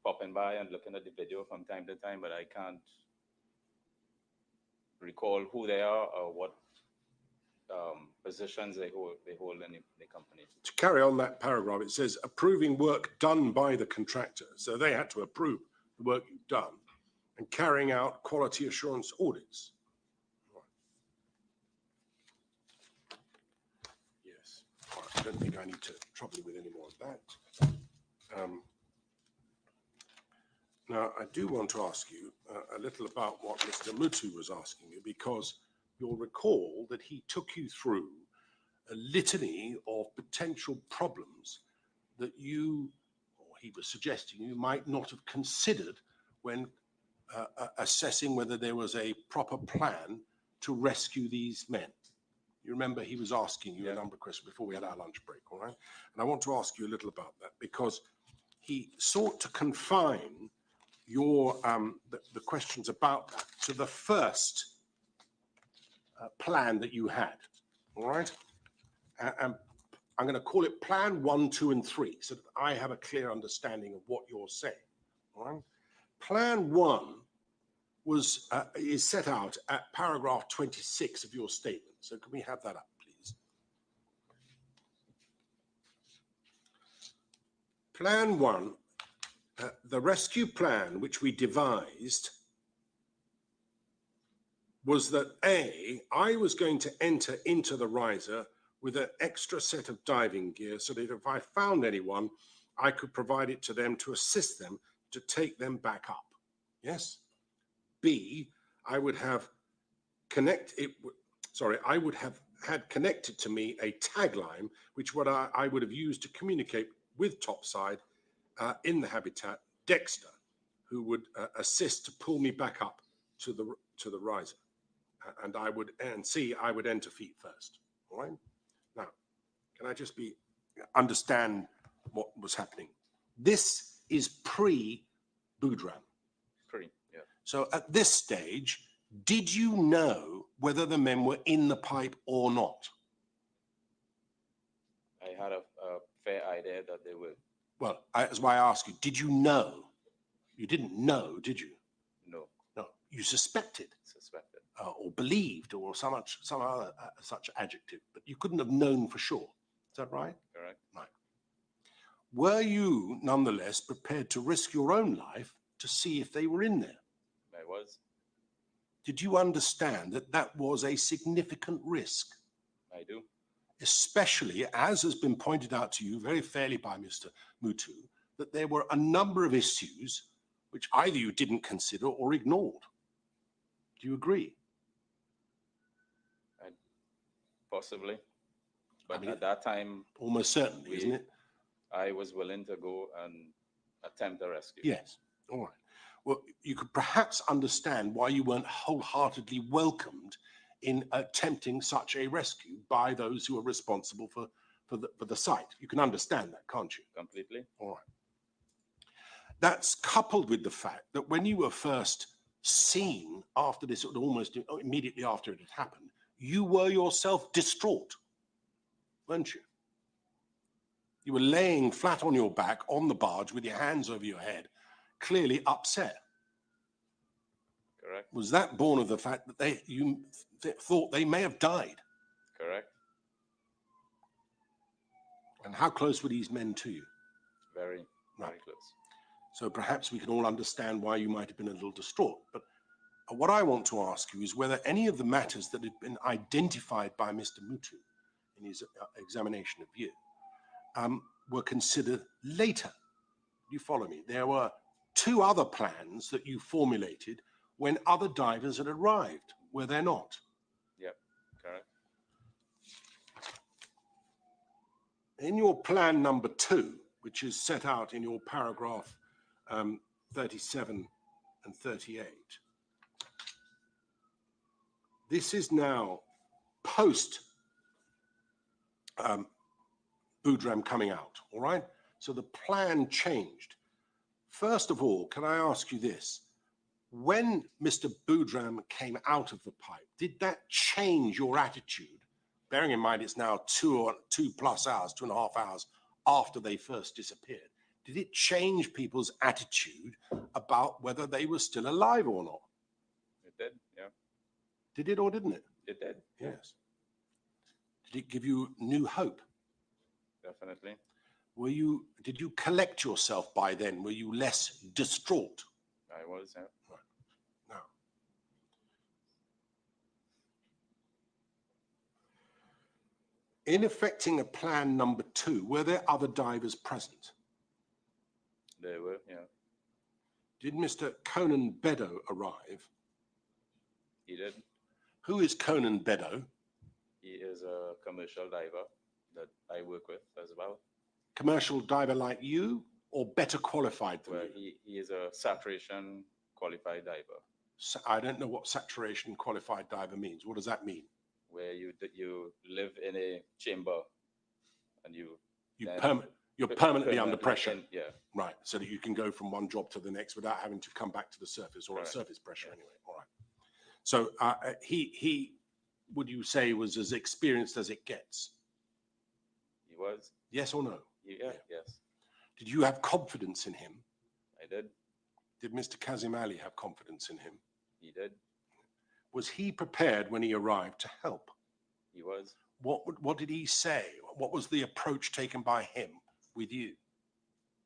popping by and looking at the video from time to time, but I can't recall who they are or what positions they hold in the company. To carry on that paragraph, it says approving work done by the contractor. So they had to approve the work you've done and carrying out quality assurance audits. Yes, I don't think I need to trouble you with any more of that. Now, I do want to ask you a little about what Mr. Mutu was asking you, because you'll recall that he took you through a litany of potential problems that you, or he was suggesting you might not have considered when assessing whether there was a proper plan to rescue these men. You remember he was asking you a number of questions before we had our lunch break, all right? And I want to ask you a little about that, because he sought to confine your the questions about that to the first plan that you had, all right? And I'm going to call it Plan 1, 2, and 3, so that I have a clear understanding of what you're saying, all right? Plan 1 was is set out at paragraph 26 of your statement. So can we have that up, please? Plan 1, the rescue plan which we devised was that A, I was going to enter into the riser with an extra set of diving gear so that if I found anyone, I could provide it to them to assist them to take them back up. Yes? B, I would have I would have had connected to me a tagline, which I would have used to communicate with topside in the habitat, Dexter, who would assist to pull me back up to the riser. And I would enter feet first. All right. Now, can I just understand what was happening? This is pre-Boudram. Yeah. So at this stage, did you know whether the men were in the pipe or not? I had a fair idea that they were. Well, that's why I ask you, did you know? You didn't know, did you? No. No, you suspected. Suspected. Or believed, or some other such adjective, but you couldn't have known for sure. Is that right? Correct. Right. Were you nonetheless prepared to risk your own life to see if they were in there? I was. Did you understand that that was a significant risk? I do. Especially, as has been pointed out to you very fairly by Mr. Mutu, that there were a number of issues which either you didn't consider or ignored. Do you agree? Possibly. But I mean, at that time... Almost certainly, isn't it? I was willing to go and attempt a rescue. Yes. All right. Well, you could perhaps understand why you weren't wholeheartedly welcomed in attempting such a rescue by those who are responsible for the site. You can understand that, can't you? Completely. All right. That's coupled with the fact that when you were first seen after this, almost immediately after it had happened, you were yourself distraught, weren't you? You were laying flat on your back on the barge with your hands over your head, clearly upset. Correct. Was that born of the fact that you thought they may have died? Correct. And how close were these men to you? Very close. So perhaps we can all understand why you might have been a little distraught. But What I want to ask you is whether any of the matters that have been identified by Mr. Mutu in his examination of you were considered later. Do you follow me? There were 2 other plans that you formulated when other divers had arrived, were there not? Yep, correct. In your plan number 2, which is set out in your paragraph 37 and 38, this is now post Boudram coming out, all right? So the plan changed. First of all, can I ask you this? When Mr. Boudram came out of the pipe, did that change your attitude? Bearing in mind it's now 2+ hours, 2.5 hours after they first disappeared. Did it change people's attitude about whether they were still alive or not? It did, yeah. Did it or didn't it? It did. Yes. Did it give you new hope? Definitely. Did you collect yourself by then? Were you less distraught? I was, yeah. Right. Now, in effecting a plan number 2, were there other divers present? They were, yeah. Did Mr. Conan Beddoe arrive? He did. Who is Conan Beddoe? He is a commercial diver that I work with as well. Commercial diver like you, or better qualified than Well, you? he is a saturation qualified diver, I don't know what saturation qualified diver means. What does that mean? where you live in a chamber and You're then permanently under pressure. yeah. Right, so that you can go from one job to the next without having to come back to the surface, or at surface pressure anyway. All right. So he, would you say, was as experienced as it gets? He was. Yes or no? Yeah, yes. Did you have confidence in him? I did. Did Mr. Kazim Ali have confidence in him? He did. Was he prepared when he arrived to help? He was. What did he say? What was the approach taken by him with you?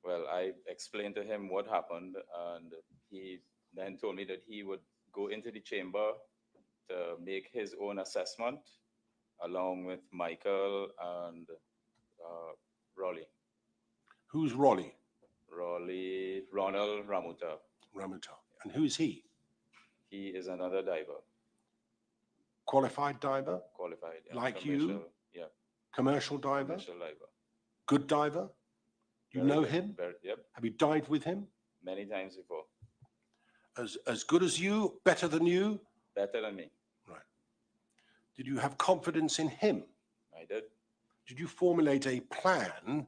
Well, I explained to him what happened, and he then told me that he would go into the chamber to make his own assessment, along with Michael and Raleigh. Who's Raleigh? Ronald Ramuta. Ramuta. And who's he? He is another diver. Qualified diver? Qualified. Yeah. Like you? Yeah. Commercial diver? Commercial diver. Good diver? You know him? Yep. Have you dived with him? Many times before. As good as you? Better than you? Better than me. Right. Did you have confidence in him? I did. Did you formulate a plan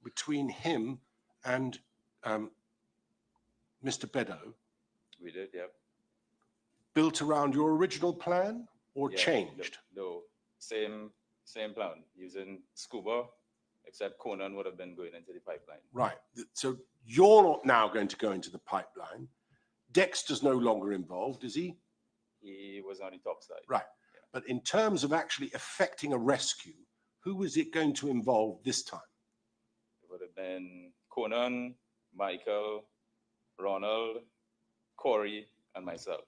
between him and Mr. Beddoe? We did, yep. Built around your original plan or Yeah, changed? No, same plan, using scuba, except Conan would have been going into the pipeline. Right. So you're not now going to go into the pipeline. Dexter's no longer involved, is he? He was on the top side. Right. Yeah. But in terms of actually effecting a rescue, who was it going to involve this time? It would have been Conan, Michael, Ronald, Corey, and myself.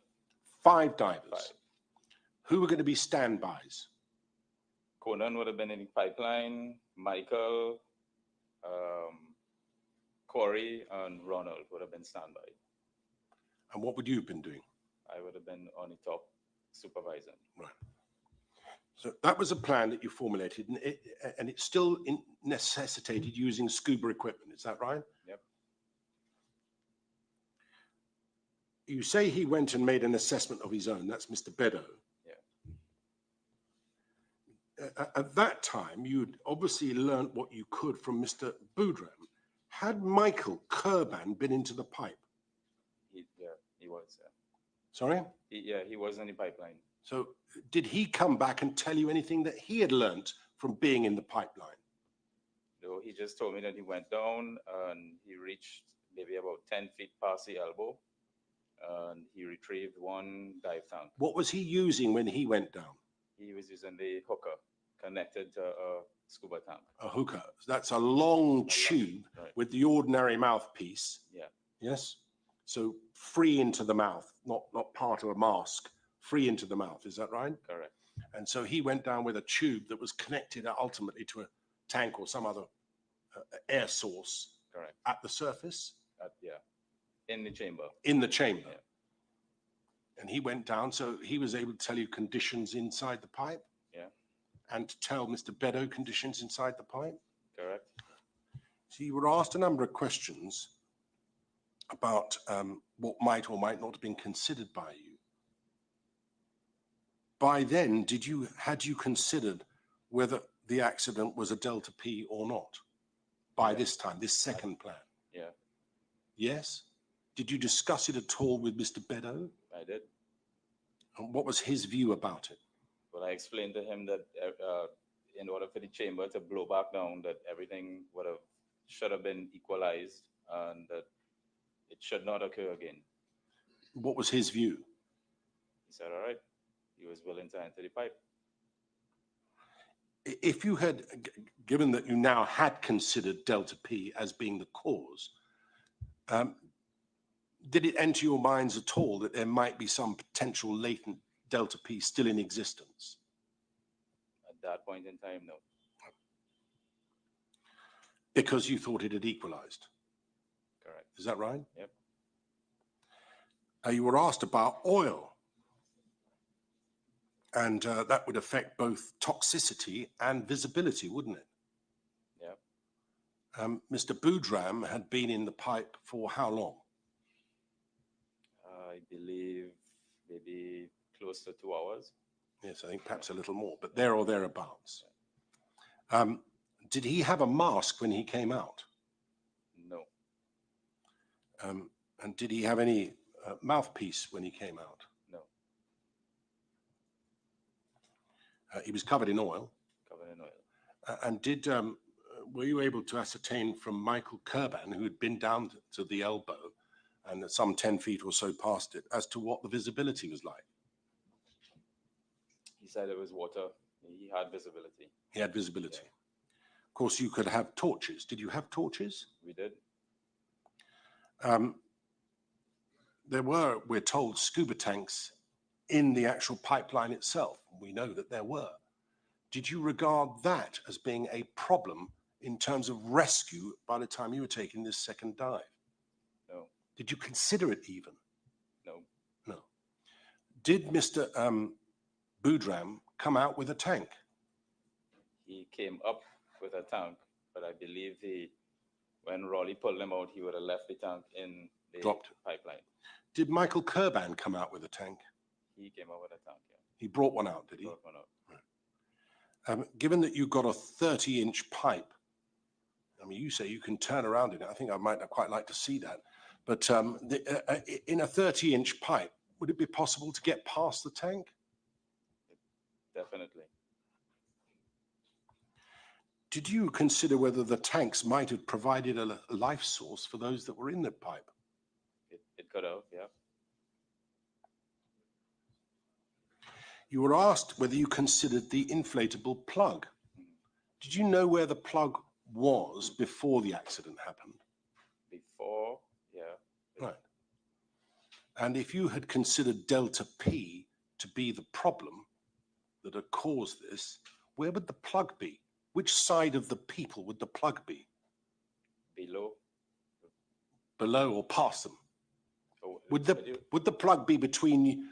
5 divers. 5. Who were going to be standbys? Conan would have been in the pipeline, Michael, Corey, and Ronald would have been standby. And what would you have been doing? I would have been on the top supervising. Right. So that was a plan that you formulated, and it still necessitated using scuba equipment. Is that right? Yep. You say he went and made an assessment of his own. That's Mr. Beddoe. Yeah. At that time, you'd obviously learnt what you could from Mr. Boudram. Had Michael Kurban been into the pipe? He was. Yeah. Sorry? He was in the pipeline. So did he come back and tell you anything that he had learnt from being in the pipeline? No, he just told me that he went down and he reached maybe about 10 feet past the elbow, and he retrieved one dive tank. What was he using when he went down? He was using the hooker connected to a scuba tank. A hooker. That's a long tube right. with the ordinary mouthpiece. Yeah. Yes? So free into the mouth, not part of a mask, free into the mouth. Is that right? Correct. And so he went down with a tube that was connected ultimately to a tank or some other air source. Correct. At the surface? Yeah. In the chamber. In the chamber. Yeah. And he went down, so he was able to tell you conditions inside the pipe? Yeah. And to tell Mr. Beddoe conditions inside the pipe? Correct. So you were asked a number of questions about what might or might not have been considered by you. By then, had you considered whether the accident was a Delta P or not? By this time, this second plan? Yeah. Yes? Did you discuss it at all with Mr. Beddoe? I did. And what was his view about it? Well, I explained to him that in order for the chamber to blow back down, that everything should have been equalized and that it should not occur again. What was his view? He said, all right. He was willing to enter the pipe. If you had, given that you now had considered Delta P as being the cause, did it enter your minds at all that there might be some potential latent Delta P still in existence? At that point in time, no. Because you thought it had equalized? Correct. Is that right? Yep. You were asked about oil. And that would affect both toxicity and visibility, wouldn't it? Yeah. Mr. Boudram had been in the pipe for how long? I believe maybe close to 2 hours. Yes, I think perhaps a little more, but there or thereabouts. Did he have a mask when he came out? No. And did he have any mouthpiece when he came out? No. He was covered in oil. Covered in oil. And were you able to ascertain from Michael Kerban, who had been down to the elbow and some 10 feet or so past it, as to what the visibility was like? He said it was water. He had visibility. He had visibility. Yeah. Of course, you could have torches. Did you have torches? We did. There were, we're told, scuba tanks in the actual pipeline itself. We know that there were. Did you regard that as being a problem in terms of rescue by the time you were taking this second dive? No. Did you consider it even? No. No. Did Mr. Boudram come out with a tank? He came up with a tank, but I believe when Raleigh pulled him out, he would have left the tank in the pipeline. Did Michael Kerban come out with a tank? He came out with a tank, yeah. He brought one out, did he? Brought one out. Right. Given that you've got a 30-inch pipe, I mean, you say you can turn around in it. I think I might quite like to see that. But in a 30-inch pipe, would it be possible to get past the tank? Definitely. Did you consider whether the tanks might have provided a life source for those that were in the pipe? It could have, yeah. You were asked whether you considered the inflatable plug. Did you know where the plug was before the accident happened? Before, yeah. Right. And if you had considered Delta P to be the problem that had caused this, where would the plug be? Which side of the people would the plug be? Below. Below or past them? Oh, would the plug be between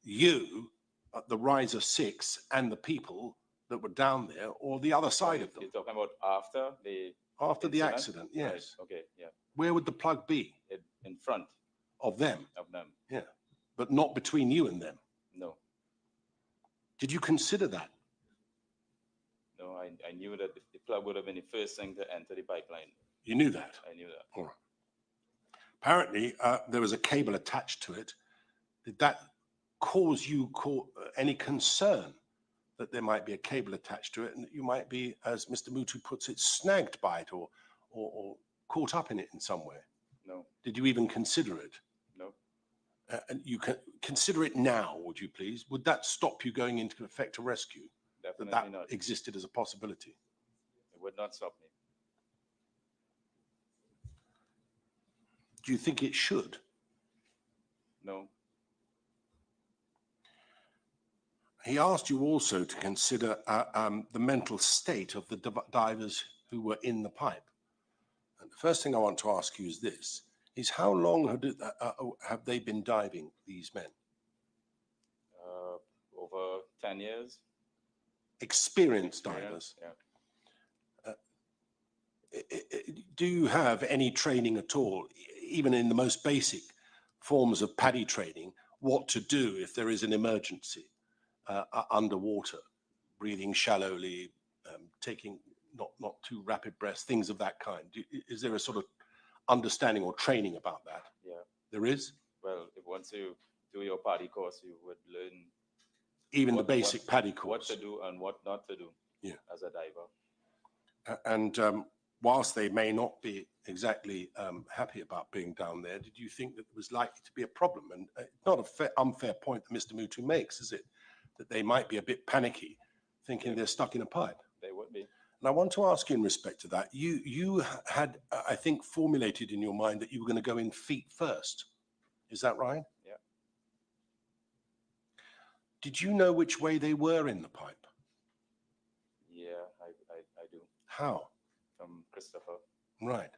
you at the Riser 6 and the people that were down there, or the other side of them? You're talking about after the the accident, yes. Right. Okay, yeah. Where would the plug be? In front. Of them? Of them. Yeah. But not between you and them? No. Did you consider that? No, I knew that the plug would have been the first thing to enter the pipeline. You knew that? I knew that. All right. Apparently, there was a cable attached to it. Did that cause you any concern that there might be a cable attached to it and that you might be, as Mr. Mutu puts it, snagged by it or caught up in it in some way? No. Did you even consider it? No. And you can consider it now, would you please? Would that stop you going into effect a rescue? Definitely that not. Existed as a possibility? It would not stop me. Do you think it should? No. He asked you also to consider the mental state of the divers who were in the pipe. And the first thing I want to ask you is this, is how long have they been diving, these men? Over 10 years. Experienced divers? Yeah. Do you have any training at all, even in the most basic forms of PADI training, what to do if there is an emergency underwater, breathing shallowly, taking not too rapid breaths, things of that kind? Is there a sort of understanding or training about that? Yeah. There is? Well, if once you do your PADI course, you would learn even the basic PADI course. What to do and what not to do, yeah, as a diver. And whilst they may not be exactly happy about being down there, did you think that there was likely to be a problem? And not an unfair point that Mr. Mutu makes, is it? That they might be a bit panicky, thinking they're stuck in a pipe. They would be. And I want to ask you in respect to that, you had, I think, formulated in your mind that you were going to go in feet first. Is that right? Yeah. Did you know which way they were in the pipe? Yeah, I do. How? From Christopher. Right.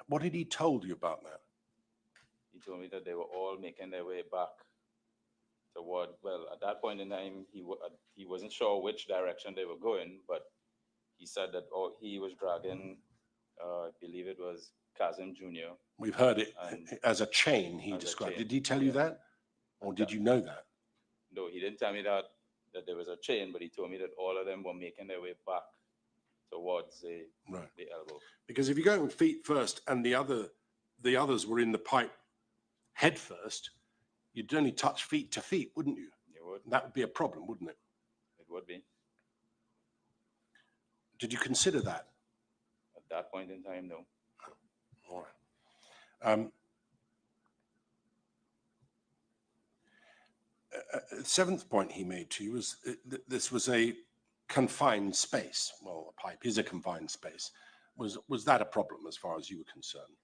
What did he told you about that? He told me that they were all making their way back toward, well, at that point in time, he wasn't sure which direction they were going, but he said that he was dragging, I believe it was Kazim Jr. We've heard it as a chain, he described. Did he tell you that? Or did you know that? No, he didn't tell me that there was a chain, but he told me that all of them were making their way back towards the elbow. Because if you go in feet first and the others were in the pipe head first, you'd only touch feet to feet, wouldn't you? You would. That would be a problem, wouldn't it? It would be. Did you consider that? At that point in time, no. All right. Seventh point he made to you was this was a confined space. Well, a pipe is a confined space. Was that a problem as far as you were concerned?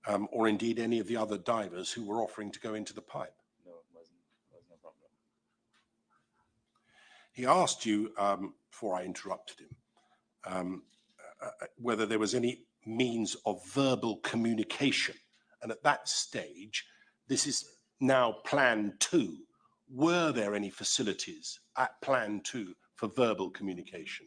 No. Or indeed any of the other divers who were offering to go into the pipe? No, it wasn't a problem. He asked you, before I interrupted him, whether there was any means of verbal communication. And at that stage, this is now Plan 2. Were there any facilities at Plan 2 for verbal communication?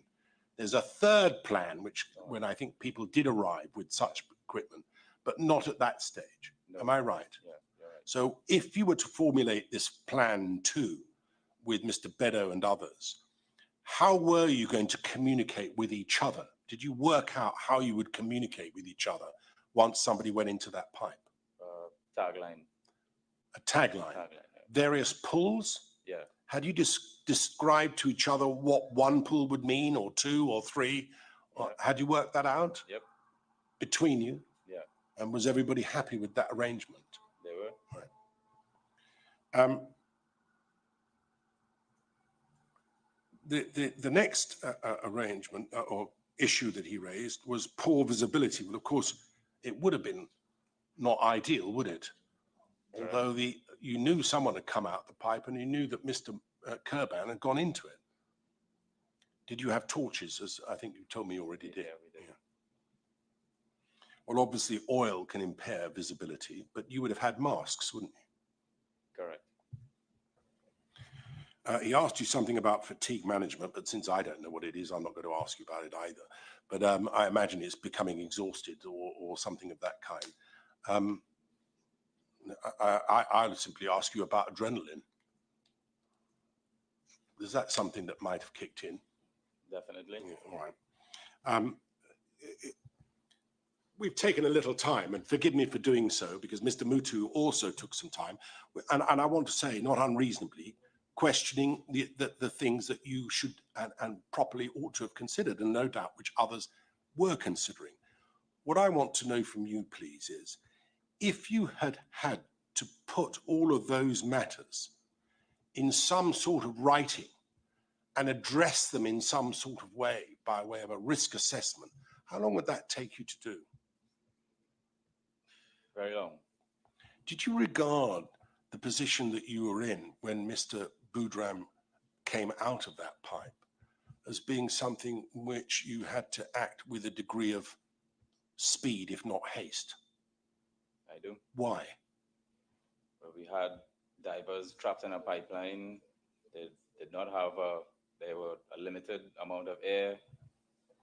There's a third plan, when I think people did arrive with such equipment, but not at that stage. No. Am I right? Yeah, you're right. So if you were to formulate this Plan 2 with Mr. Beddoe and others, how were you going to communicate with each other? Did you work out how you would communicate with each other once somebody went into that pipe? Tagline. A tagline. Yeah. Various pulls? Yeah. Had you described to each other what one pull would mean, or two, or three? Or had you worked that out? Yep. Between you? Yeah. And was everybody happy with that arrangement? They were. Right. The next arrangement or issue that he raised was poor visibility. Well, of course, it would have been not ideal, would it? Right. Although you knew someone had come out the pipe and you knew that Mr. Kerban had gone into it. Did you have torches, as I think you told me you already did? Yeah, we did. Yeah. Well, obviously oil can impair visibility, but you would have had masks, wouldn't you? Correct. He asked you something about fatigue management, but since I don't know what it is, I'm not going to ask you about it either. But I imagine it's becoming exhausted or something of that kind. I'll simply ask you about adrenaline. Is that something that might have kicked in? Definitely. Yeah, all right. We've taken a little time, and forgive me for doing so, because Mr. Mutu also took some time. And I want to say, not unreasonably, questioning the things that you should and properly ought to have considered, and no doubt which others were considering. What I want to know from you, please, is if you had had to put all of those matters in some sort of writing and address them in some sort of way by way of a risk assessment, how long would that take you to do? Very long. Did you regard the position that you were in when Mr. Boudram came out of that pipe as being something which you had to act with a degree of speed, if not haste? I do. Why? Well, we had divers trapped in a pipeline. They did not have they were a limited amount of air.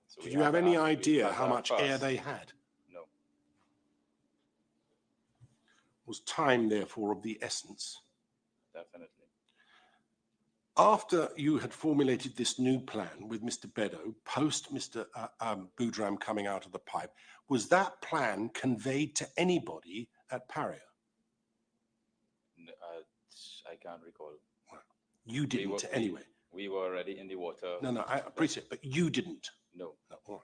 So Did you have any idea how much air they had? No. Was time therefore of the essence? Definitely. After you had formulated this new plan with Mr. Beddoe, post Mr. Boudram coming out of the pipe, was that plan conveyed to anybody at Paria? I can't recall. You didn't anyway. We were already in the water. No, I appreciate it, but you didn't. No. All right.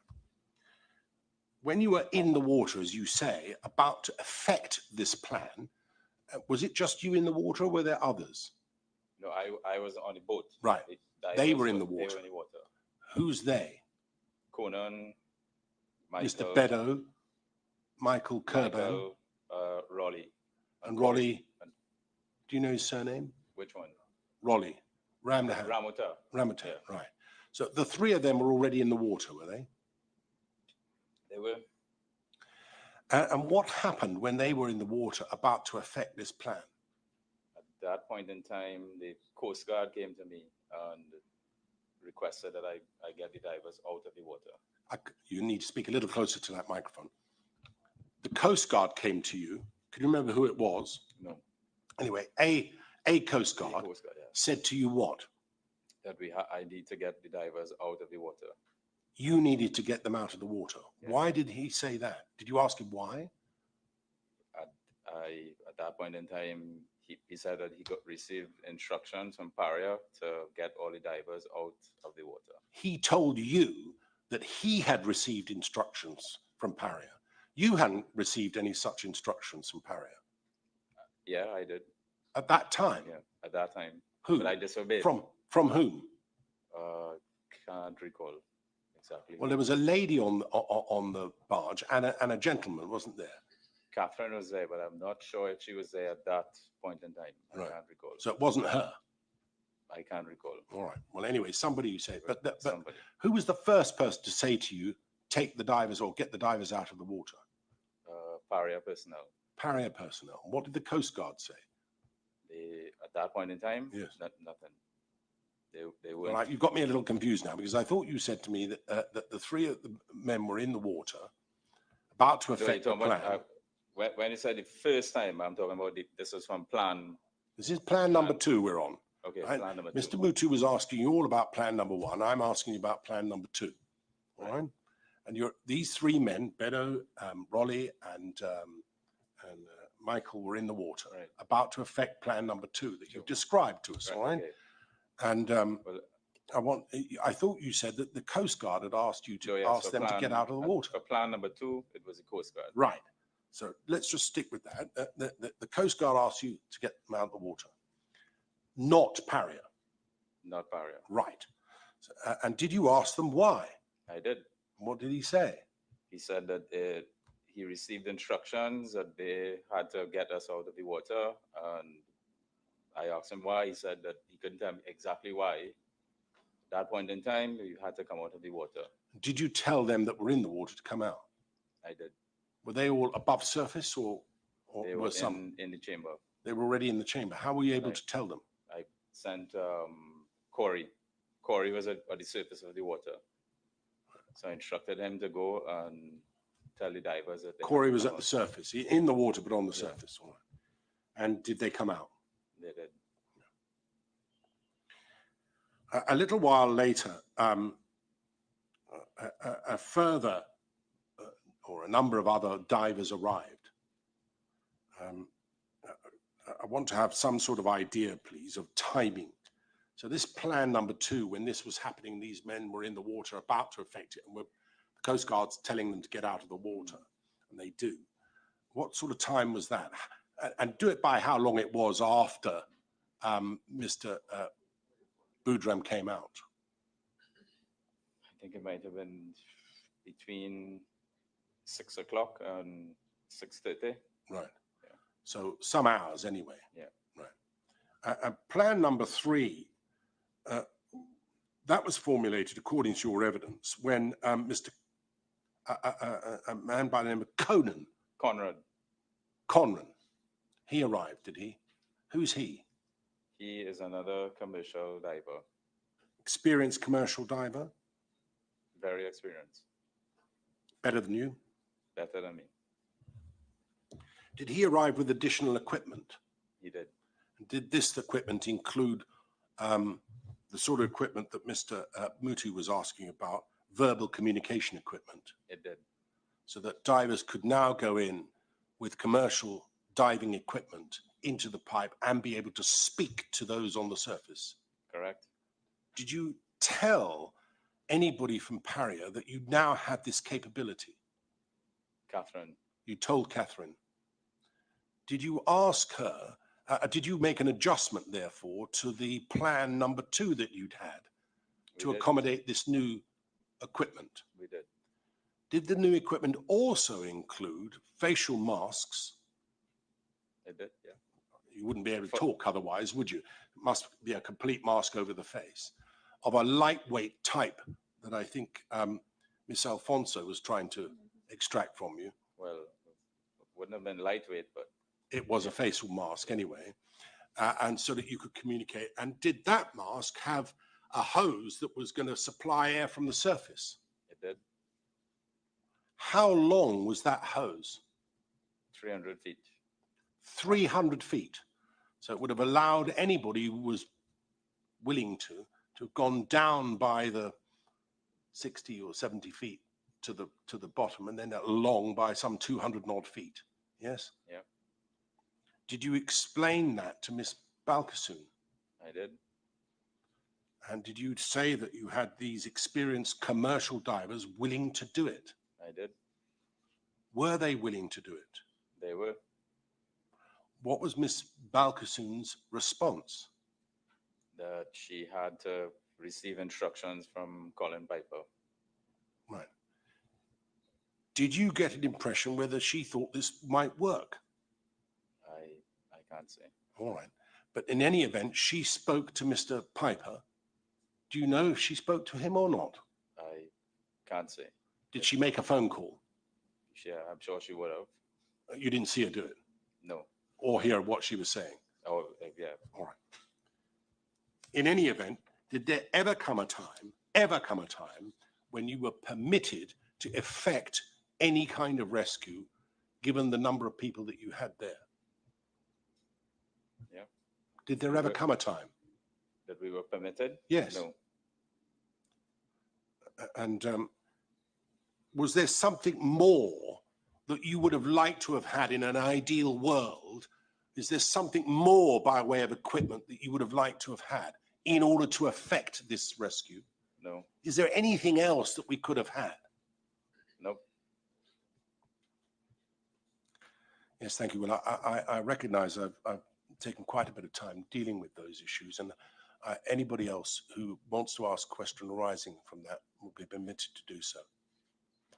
When you were in the water, as you say, about to effect this plan, was it just you in the water or were there others? No, I was on the boat. Right. They were in the water. They were in the water. Who's they? Conan, Michael, Mr. Beddoe, Michael Kerban, Raleigh. And Raleigh. Do you know his surname? Which one? Raleigh. Ramnahan. Ramota. Yeah. Right. So the three of them were already in the water, were they? They were. And what happened when they were in the water about to effect this plan? At that point in time, the Coast Guard came to me and requested that I get the divers out of the water. You need to speak a little closer to that microphone. The Coast Guard came to you. Can you remember who it was? No. Anyway, a Coast Guard, said to you what? That I need to get the divers out of the water. You needed to get them out of the water. Yeah. Why did he say that? Did you ask him why? At that point in time, he said that he received instructions from Paria to get all the divers out of the water. He told you that he had received instructions from Paria. You hadn't received any such instructions from Paria. Yeah, I did. At that time? Yeah, at that time. Who? But I disobeyed. From whom? Can't recall exactly. Well, there was a lady on the barge and a gentleman, wasn't there? Catherine was there, but I'm not sure if she was there at that point in time. I can't recall. So it wasn't her? I can't recall. All right. Well, anyway, somebody you say. But who was the first person to say to you, take the divers or get the divers out of the water? Paria personnel. Paria personnel. What did the Coast Guard say? At that point in time, yes. Nothing. They were. Well, you've got me a little confused now because I thought you said to me that that the three of the men were in the water, about to effect the plan. When you said the first time, I'm talking about this was from plan. This is plan number 2 we're on. Okay, right? plan number 2. Mr. Mutu was asking you all about plan number 1. I'm asking you about plan number 2. All right? And these 3 men, Beddoe, Raleigh, and Michael, were in the water, about to effect plan number 2 that you've described to us. All right? Okay. And I thought you said that the Coast Guard had asked you to ask them to get out of the water. For plan number 2, it was the Coast Guard. Right. So let's just stick with that. The Coast Guard asked you to get them out of the water, not Paria. Not Paria. Right. So, and did you ask them why? I did. What did he say? He said that he received instructions that they had to get us out of the water, and I asked him why. He said that he couldn't tell me exactly why. At that point in time, we had to come out of the water. Did you tell them that were in the water to come out? I did. Were they all above surface or They were were some? in the chamber. They were already in the chamber. How were you able to tell them? I sent Corey. Corey was at the surface of the water. So I instructed him to go and tell the divers that they Corey was at the surface, in the water, but on the surface. All right. And did they come out? They did. A little while later, a further or a number of other divers arrived. I want to have some sort of idea, please, of timing. So this plan number 2, when this was happening, these men were in the water about to effect it, and the Coast Guard's telling them to get out of the water, and they do. What sort of time was that? And do it by how long it was after Mr. Boudram came out. I think it might have been between 6 o'clock and 6:30. Right. So some hours anyway. Yeah. Right. Plan number 3, that was formulated according to your evidence when a man by the name of Conran, he arrived, did he? Who's he? He is another commercial diver, Experienced commercial diver? very experienced, Better than you? better than me. Did he arrive with additional equipment? He did. Did this equipment include the sort of equipment that Mr. Mutu was asking about, verbal communication equipment? It did. So that divers could now go in with commercial diving equipment into the pipe and be able to speak to those on the surface? Correct. Did you tell anybody from Paria that you now had this capability? Catherine. You told Catherine. Did you ask her, did you make an adjustment, therefore, to the plan number 2 that you'd had to accommodate this new equipment? We did. Did the new equipment also include facial masks? It did, yeah. You wouldn't be able to talk otherwise, would you? It must be a complete mask over the face of a lightweight type that I think Miss Alfonso was trying to extract from you. Well, it wouldn't have been lightweight, but it was a facial mask anyway, and so that you could communicate. And did that mask have a hose that was going to supply air from the surface? it did. How long was that hose? 300 feet. 300 feet. So it would have allowed anybody who was willing to have gone down by the 60 or 70 feet to the bottom and then along by some 200 odd feet. Yes? Yeah. Did you explain that to Miss Balkasoon? I did. And did you say that you had these experienced commercial divers willing to do it? I did. Were they willing to do it? They were. What was Miss Balkasoon's response? That she had to receive instructions from Colin Piper. Right. Did you get an impression whether she thought this might work? I can't say. All right. But in any event, she spoke to Mr. Piper. Do you know if she spoke to him or not? I can't say. Did she make a phone call? Yeah, I'm sure she would have. You didn't see her do it? No. Or hear what she was saying? Oh, yeah. All right. In any event, did there ever come a time when you were permitted to effect any kind of rescue, given the number of people that you had there? Yeah. Did there ever come a time? That we were permitted? Yes. No. And was there something more that you would have liked to have had in an ideal world? Is there something more by way of equipment that you would have liked to have had in order to effect this rescue? No. Is there anything else that we could have had? Nope. Yes, thank you. Well, I recognize I've taken quite a bit of time dealing with those issues, and anybody else who wants to ask a question arising from that will be permitted to do so.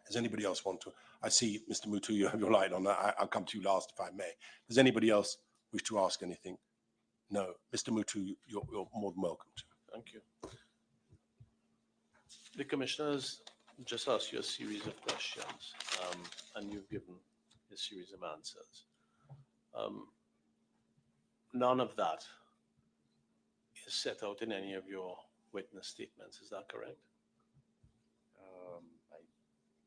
Does anybody else want to? I see, Mr. Mutu, you have your light on. I'll come to you last if I may. Does anybody else wish to ask anything? No. Mr. Mutu, you're more than welcome to. Thank you. The commissioners just asked you a series of questions, and you've given a series of answers. None of that is set out in any of your witness statements. Is that correct?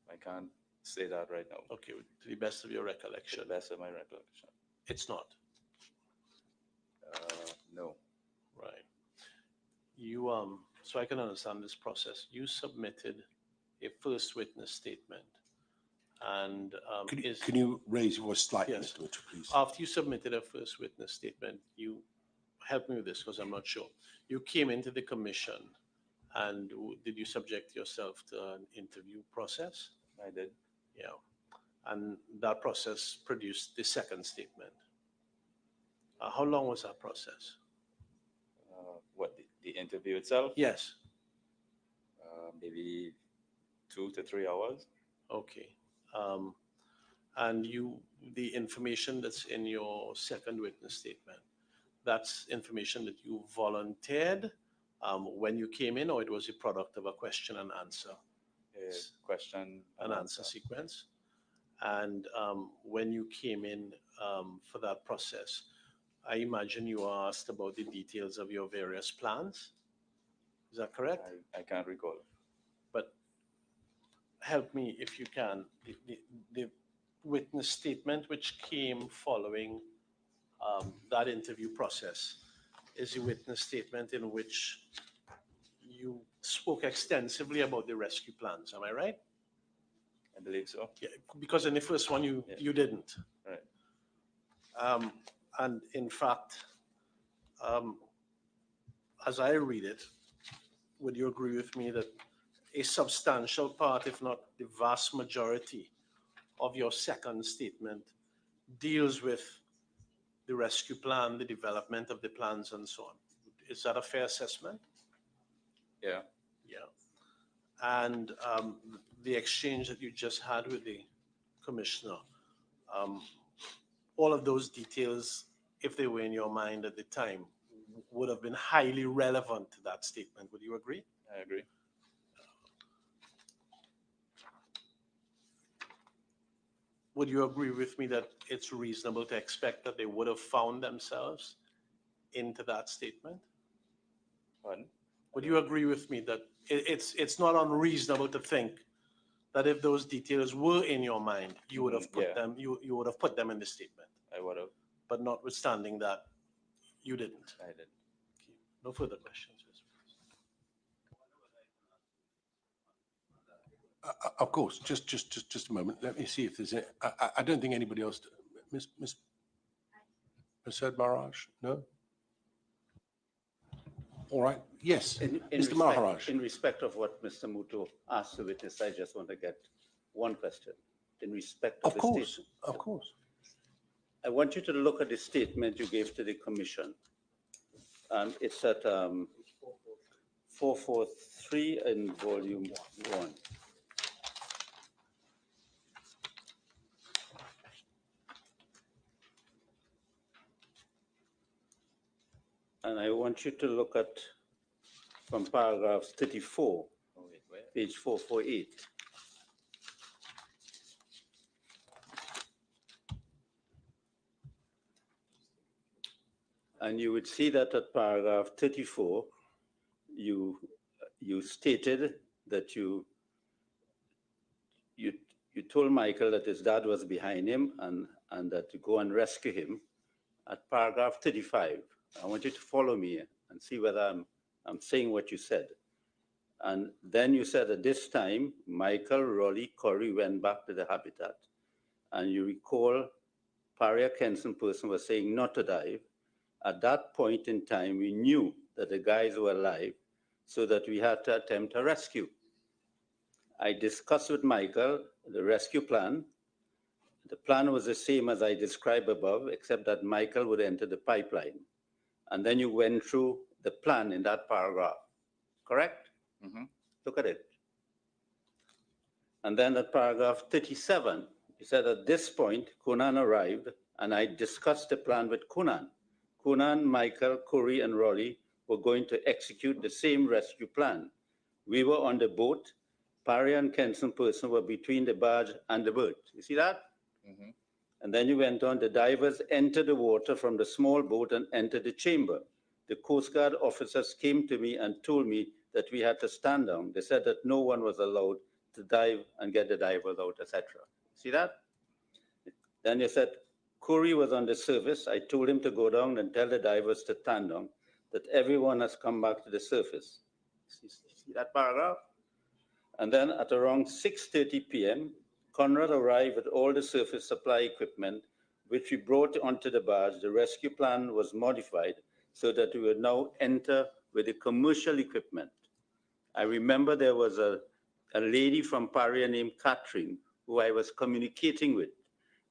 I can't say that right now. Okay, to the best of your recollection. To the best of my recollection. It's not. No. Right. You so I can understand this process. You submitted a first witness statement, and Can you raise your voice slightly, yes. Mr. Mutu, please? After you submitted a first witness statement, you help me with this because I'm not sure. You came into the commission, and did you subject yourself to an interview process? I did. Yeah, and that process produced the second statement. How long was that process? What, the interview itself? Yes. Maybe 2 to 3 hours. Okay. and the information that's in your second witness statement, that's information that you volunteered when you came in, or it was a product of a question and answer? Question and answer sequence. And when you came in for that process, I imagine you were asked about the details of your various plans. Is that correct? I can't recall. But help me if you can. The witness statement which came following that interview process is a witness statement in which you spoke extensively about the rescue plans. Am I right? I believe so. Yeah, because in the first one you didn't. Right. And in fact, as I read it, would you agree with me that a substantial part, if not the vast majority, of your second statement deals with the rescue plan, the development of the plans, and so on? Is that a fair assessment? Yeah. Yeah. And the exchange that you just had with the commissioner, all of those details, if they were in your mind at the time, would have been highly relevant to that statement. Would you agree? I agree. Would you agree with me that it's reasonable to expect that they would have found themselves into that statement? Pardon? Would you agree with me that it's not unreasonable to think that if those details were in your mind, you would have put them, you would have put them in the statement? I would have. But notwithstanding that, you didn't. I did. No further questions. Of course, just a moment. Let me see if there's I don't think anybody else. Miss Maharaj? No? All right. Yes, Mr. Maharaj. In respect of what Mr. Muto asked the witness, I just want to get one question. In respect of the statement. Of course. I want you to look at the statement you gave to the commission. And it's at 443 in volume 1. And I want you to look at from paragraph 34, page 448. And you would see that at paragraph 34, you stated that you told Michael that his dad was behind him and that to go and rescue him. At paragraph 35, I want you to follow me and see whether I'm saying what you said. And then you said at this time, Michael, Rolly, Corey went back to the habitat. And you recall Paria Kenson person was saying not to dive. At that point in time, we knew that the guys were alive so that we had to attempt a rescue. I discussed with Michael the rescue plan. The plan was the same as I described above, except that Michael would enter the pipeline. And then you went through the plan in that paragraph, correct? Mm-hmm. Look at it. And then at paragraph 37, you said at this point, Conan arrived and I discussed the plan with Conan. Conan, Michael, Corey, and Rolly were going to execute the same rescue plan. We were on the boat. Paria and Kenson person were between the barge and the boat. You see that? Mm-hmm. And then you went on, the divers entered the water from the small boat and entered the chamber. The Coast Guard officers came to me and told me that we had to stand down. They said that no one was allowed to dive and get the divers out, etc. See that? Then you said, Corey was on the surface. I told him to go down and tell the divers to stand down, that everyone has come back to the surface. See that paragraph? And then at around 6:30 p.m., Conrad arrived with all the surface supply equipment, which we brought onto the barge. The rescue plan was modified so that we would now enter with the commercial equipment. I remember there was a lady from Paria named Catherine who I was communicating with.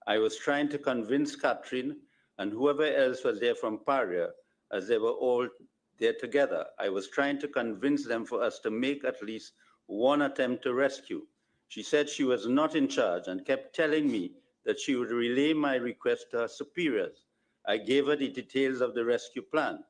I was trying to convince Catherine and whoever else was there from Paria, as they were all there together. I was trying to convince them for us to make at least one attempt to rescue. She said she was not in charge and kept telling me that she would relay my request to her superiors. I gave her the details of the rescue plan.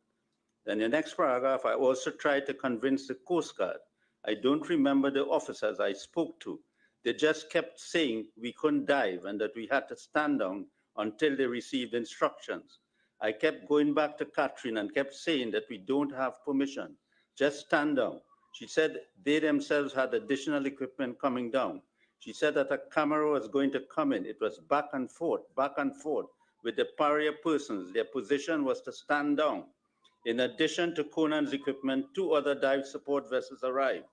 Then the next paragraph, I also tried to convince the Coast Guard. I don't remember the officers I spoke to. They just kept saying we couldn't dive and that we had to stand down until they received instructions. I kept going back to Catherine and kept saying that we don't have permission. Just stand down. She said they themselves had additional equipment coming down. She said that a camera was going to come in. It was back and forth with the Paria persons. Their position was to stand down. In addition to Conan's equipment, 2 other dive support vessels arrived,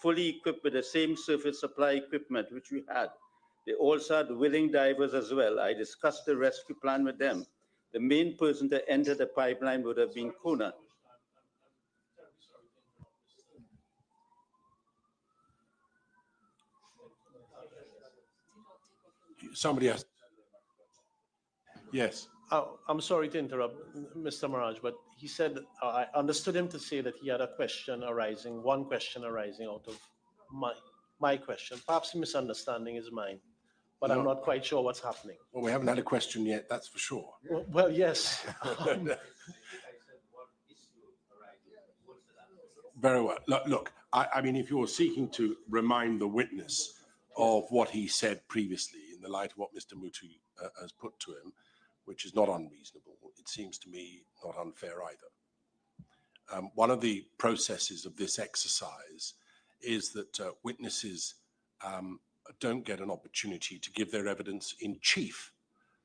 fully equipped with the same surface supply equipment which we had. They also had willing divers as well. I discussed the rescue plan with them. The main person to enter the pipeline would have been Conan. Somebody else. Yes. I'm sorry to interrupt, Mr. Maraj, but he said, I understood him to say that he had one question arising out of my question. Perhaps misunderstanding is mine, but I'm not quite sure what's happening. Well, we haven't had a question yet, that's for sure. Well, yes. Very well. Look, I mean, if you're seeking to remind the witness of what he said previously in the light of what Mr. Mutu has put to him, which is not unreasonable, it seems to me not unfair either. One of the processes of this exercise is that witnesses don't get an opportunity to give their evidence in chief,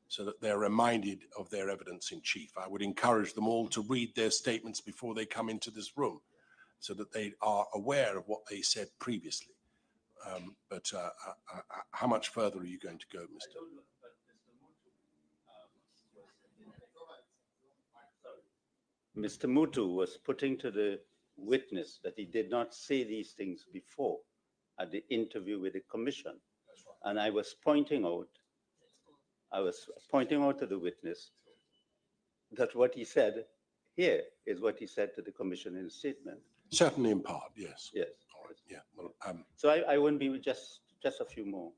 so that they're reminded of their evidence in chief. I would encourage them all to read their statements before they come into this room, so that they are aware of what they said previously. But how much further are you going to go, Mr.? Mr. Mutu was putting to the witness that he did not say these things before at the interview with the commission. And I was pointing out to the witness that what he said here is what he said to the commission in his statement. Certainly in part, yes. Yes. All right, yeah. Well, so I wouldn't be just a few more.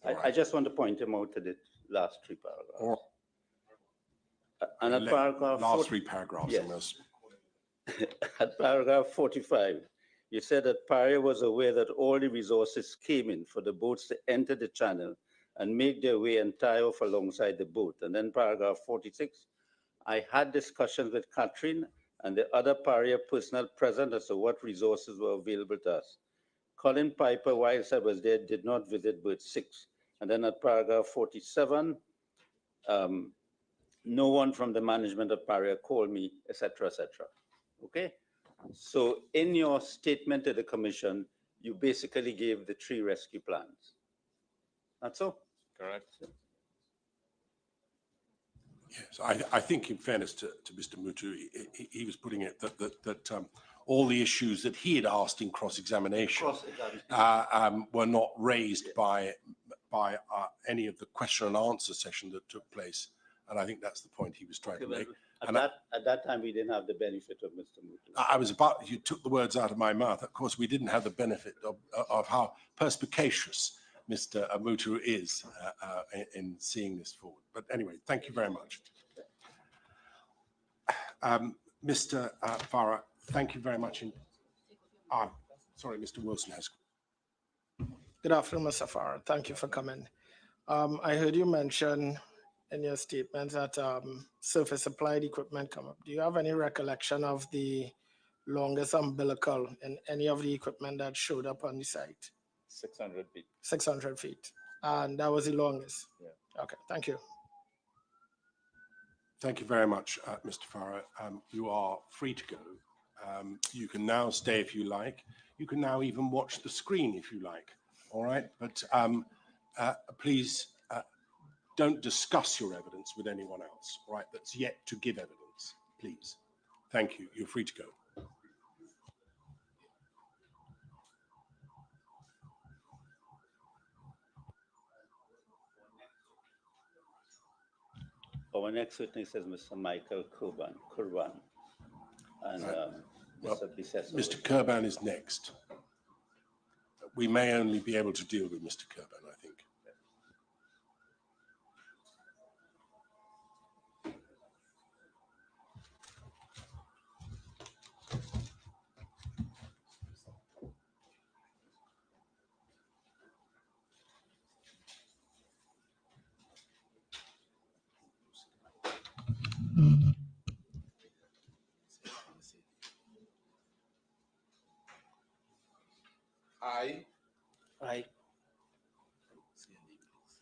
I just want to point him out to the last 3 paragraphs. And at paragraph last 3 paragraphs. Yes. At paragraph 45, you said that Paria was aware that all the resources came in for the boats to enter the channel and make their way and tie off alongside the boat. And then paragraph 46, I had discussions with Catherine and the other Paria personnel present as to what resources were available to us. Colin Piper, whilst I was there, did not visit berth 6. And then at paragraph 47, no one from the management of Paria called me, etc., etc. Okay? So in your statement to the commission, you basically gave the 3 rescue plans. That's so? Correct. Yes, I think in fairness to Mr. Mutu, he was putting it that all the issues that he had asked in cross-examination were not raised by any of the question and answer session that took place. And I think that's the point he was trying to make. At that time, we didn't have the benefit of Mr. Mutu. You took the words out of my mouth. Of course, we didn't have the benefit of how perspicacious Mr. Mutu is in seeing this forward. But anyway, thank you very much. Mr. Farah, thank you very much. Sorry, Mr. Wilson has. Good afternoon, Mr. Farah. Thank you for coming. I heard you mention in your statement that surface supplied equipment come up. Do you have any recollection of the longest umbilical in any of the equipment that showed up on the site? 600 feet. 600 feet. And that was the longest? Yeah. Okay, thank you. Thank you very much, Mr. Farah. You are free to go. You can now stay if you like. You can now even watch the screen if you like. All right, but please don't discuss your evidence with anyone else, all right, that's yet to give evidence, please. Thank you. You're free to go. Our next witness is Mr. Michael Kurban. And Mr. Kurban is next. We may only be able to deal with Mr. Kurban, I think.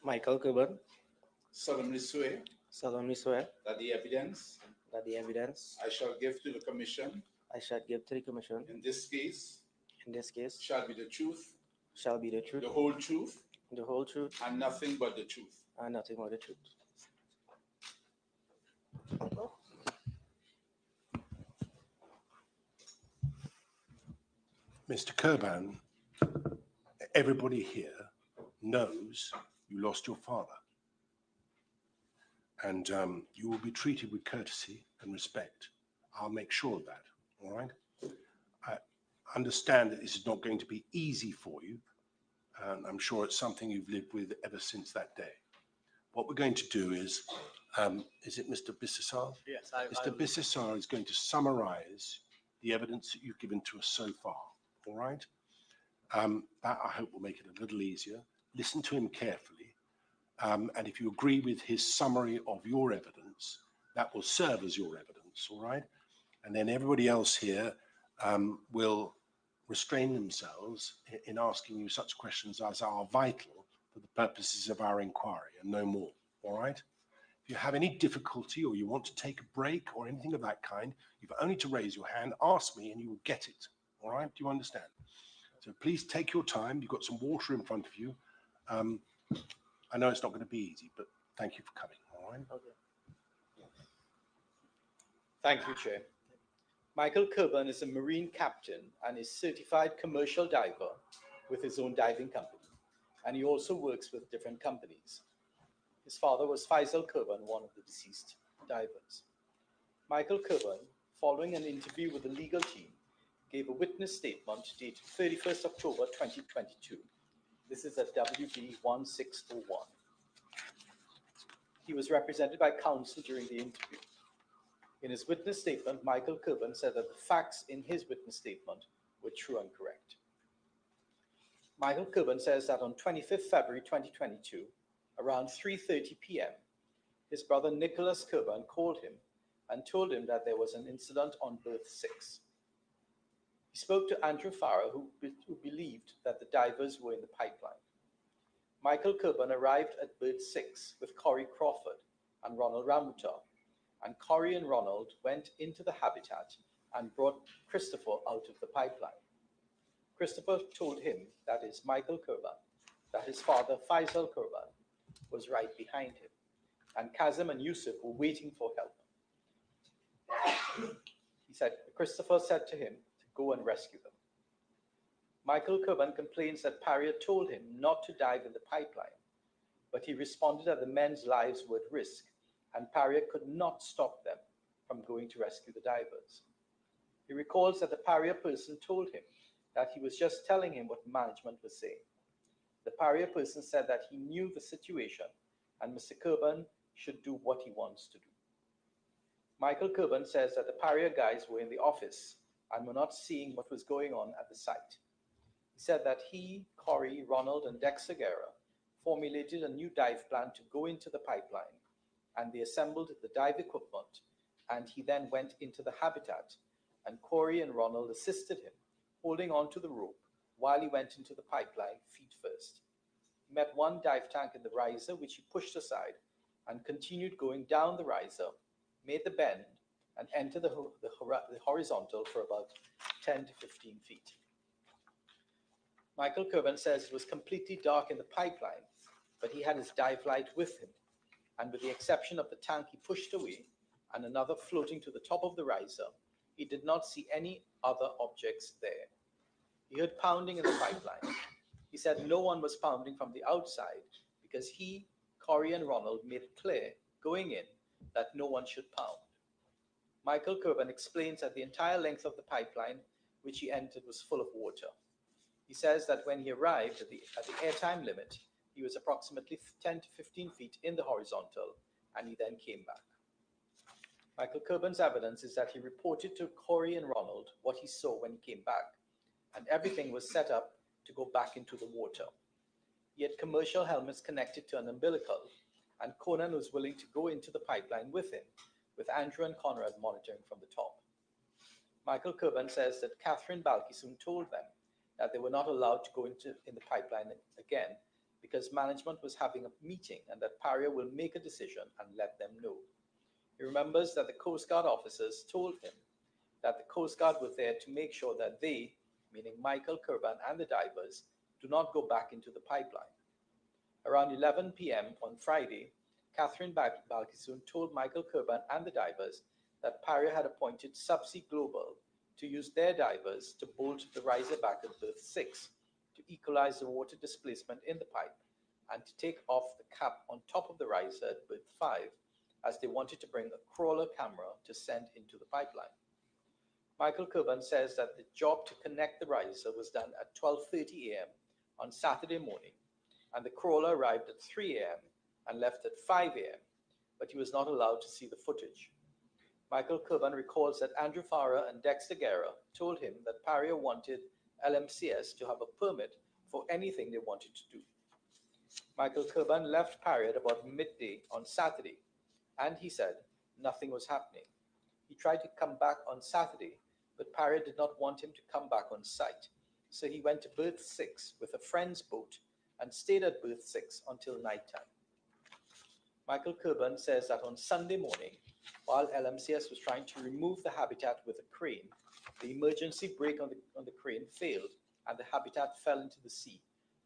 Michael Coburn, solemnly swear solemnly swear that the evidence that the evidence I shall give to the Commission I shall give to the Commission in this case in this case shall be the truth, shall be the truth, the whole truth, the whole truth, and nothing but the truth. and nothing but the truth. Mr. Kerban, everybody here knows you lost your father. And you will be treated with courtesy and respect. I'll make sure of that, all right? I understand that this is not going to be easy for you. And I'm sure it's something you've lived with ever since that day. What we're going to do is it Mr. Bissessar? Yes, Mr. Bissessar is going to summarize the evidence that you've given to us so far, all right? That I hope will make it a little easier. Listen to him carefully. And if you agree with his summary of your evidence, that will serve as your evidence, all right? And then everybody else here will restrain themselves in asking you such questions as are vital for the purposes of our inquiry and no more, all right? If you have any difficulty or you want to take a break or anything of that kind, you've only to raise your hand, ask me, and you will get it, all right? Do you understand? So please take your time. You've got some water in front of you. I know it's not going to be easy, but thank you for coming, all right? Okay. Thank you, Chair. Michael Coburn is a Marine captain and is certified commercial diver with his own diving company, and he also works with different companies. His father was Faisal Coburn, one of the deceased divers. Michael Coburn, following an interview with the legal team, gave a witness statement dated 31st October 2022. This is at WB 1601. He was represented by counsel during the interview. In his witness statement, Michael Coburn said that the facts in his witness statement were true and correct. Michael Coburn says that on 25th February 2022, around 3:30 p.m., his brother Nicholas Coburn called him and told him that there was an incident on Berth 6. He spoke to Andrew Farah, who believed that the divers were in the pipeline. Michael Coburn arrived at Berth 6 with Corey Crawford and Ronald Ramuta, and Corey and Ronald went into the habitat and brought Christopher out of the pipeline. Christopher told him, that is Michael Coburn, that his father Faisal Coburn was right behind him, and Kazim and Yusuf were waiting for help. Christopher said to him to go and rescue them. Michael Coburn complains that Paria told him not to dive in the pipeline, but he responded that the men's lives were at risk and Paria could not stop them from going to rescue the divers. He recalls that the Paria person told him that he was just telling him what management was saying. The Paria person said that he knew the situation and Mr. Coburn should do what he wants to do. Michael Coburn says that the Paria guys were in the office and were not seeing what was going on at the site. He said that he, Corey, Ronald, and Dexter Guerra formulated a new dive plan to go into the pipeline, and they assembled the dive equipment, and he then went into the habitat, and Corey and Ronald assisted him, holding on to the rope while he went into the pipeline feet first. He met one dive tank in the riser, which he pushed aside, and continued going down the riser, made the bend, and entered the horizontal for about 10 to 15 feet. Michael Coburn says it was completely dark in the pipeline, but he had his dive light with him, and with the exception of the tank he pushed away and another floating to the top of the riser, he did not see any other objects there. He heard pounding in the pipeline. He said no one was pounding from the outside because he, Corey, and Ronald made it clear going in that no one should pound. Michael Coburn explains that the entire length of the pipeline which he entered was full of water. He says that when he arrived at the airtime limit, he was approximately 10 to 15 feet in the horizontal, and he then came back. Michael Coburn's evidence is that he reported to Corey and Ronald what he saw when he came back, and everything was set up to go back into the water. He had commercial helmets connected to an umbilical, and Conan was willing to go into the pipeline with him, with Andrew and Conrad monitoring from the top. Michael Coburn says that Catherine Balkisum told them that they were not allowed to go in the pipeline again because management was having a meeting and that Paria will make a decision and let them know. He remembers that the Coast Guard officers told him that the Coast Guard were there to make sure that they, meaning Michael Kurban and the divers, do not go back into the pipeline. Around 11 p.m. on Friday, Catherine Balkisoon told Michael Kurban and the divers that Paria had appointed Subsea Global to use their divers to bolt the riser back at berth 6 to equalize the water displacement in the pipe and to take off the cap on top of the riser at berth 5, as they wanted to bring a crawler camera to send into the pipeline. Michael Kurban says that the job to connect the riser was done at 12:30 a.m. on Saturday morning, and the crawler arrived at 3 a.m. and left at 5 a.m., but he was not allowed to see the footage. Michael Kurban recalls that Andrew Farah and Dexter Guerra told him that Paria wanted LMCS to have a permit for anything they wanted to do. Michael Kurban left Paria at about midday on Saturday, and he said nothing was happening. He tried to come back on Saturday, but Paria did not want him to come back on site, so he went to berth 6 with a friend's boat and stayed at berth 6 until nighttime. Michael Kurban says that on Sunday morning, while LMCS was trying to remove the habitat with a crane, the emergency brake on the crane failed and the habitat fell into the sea,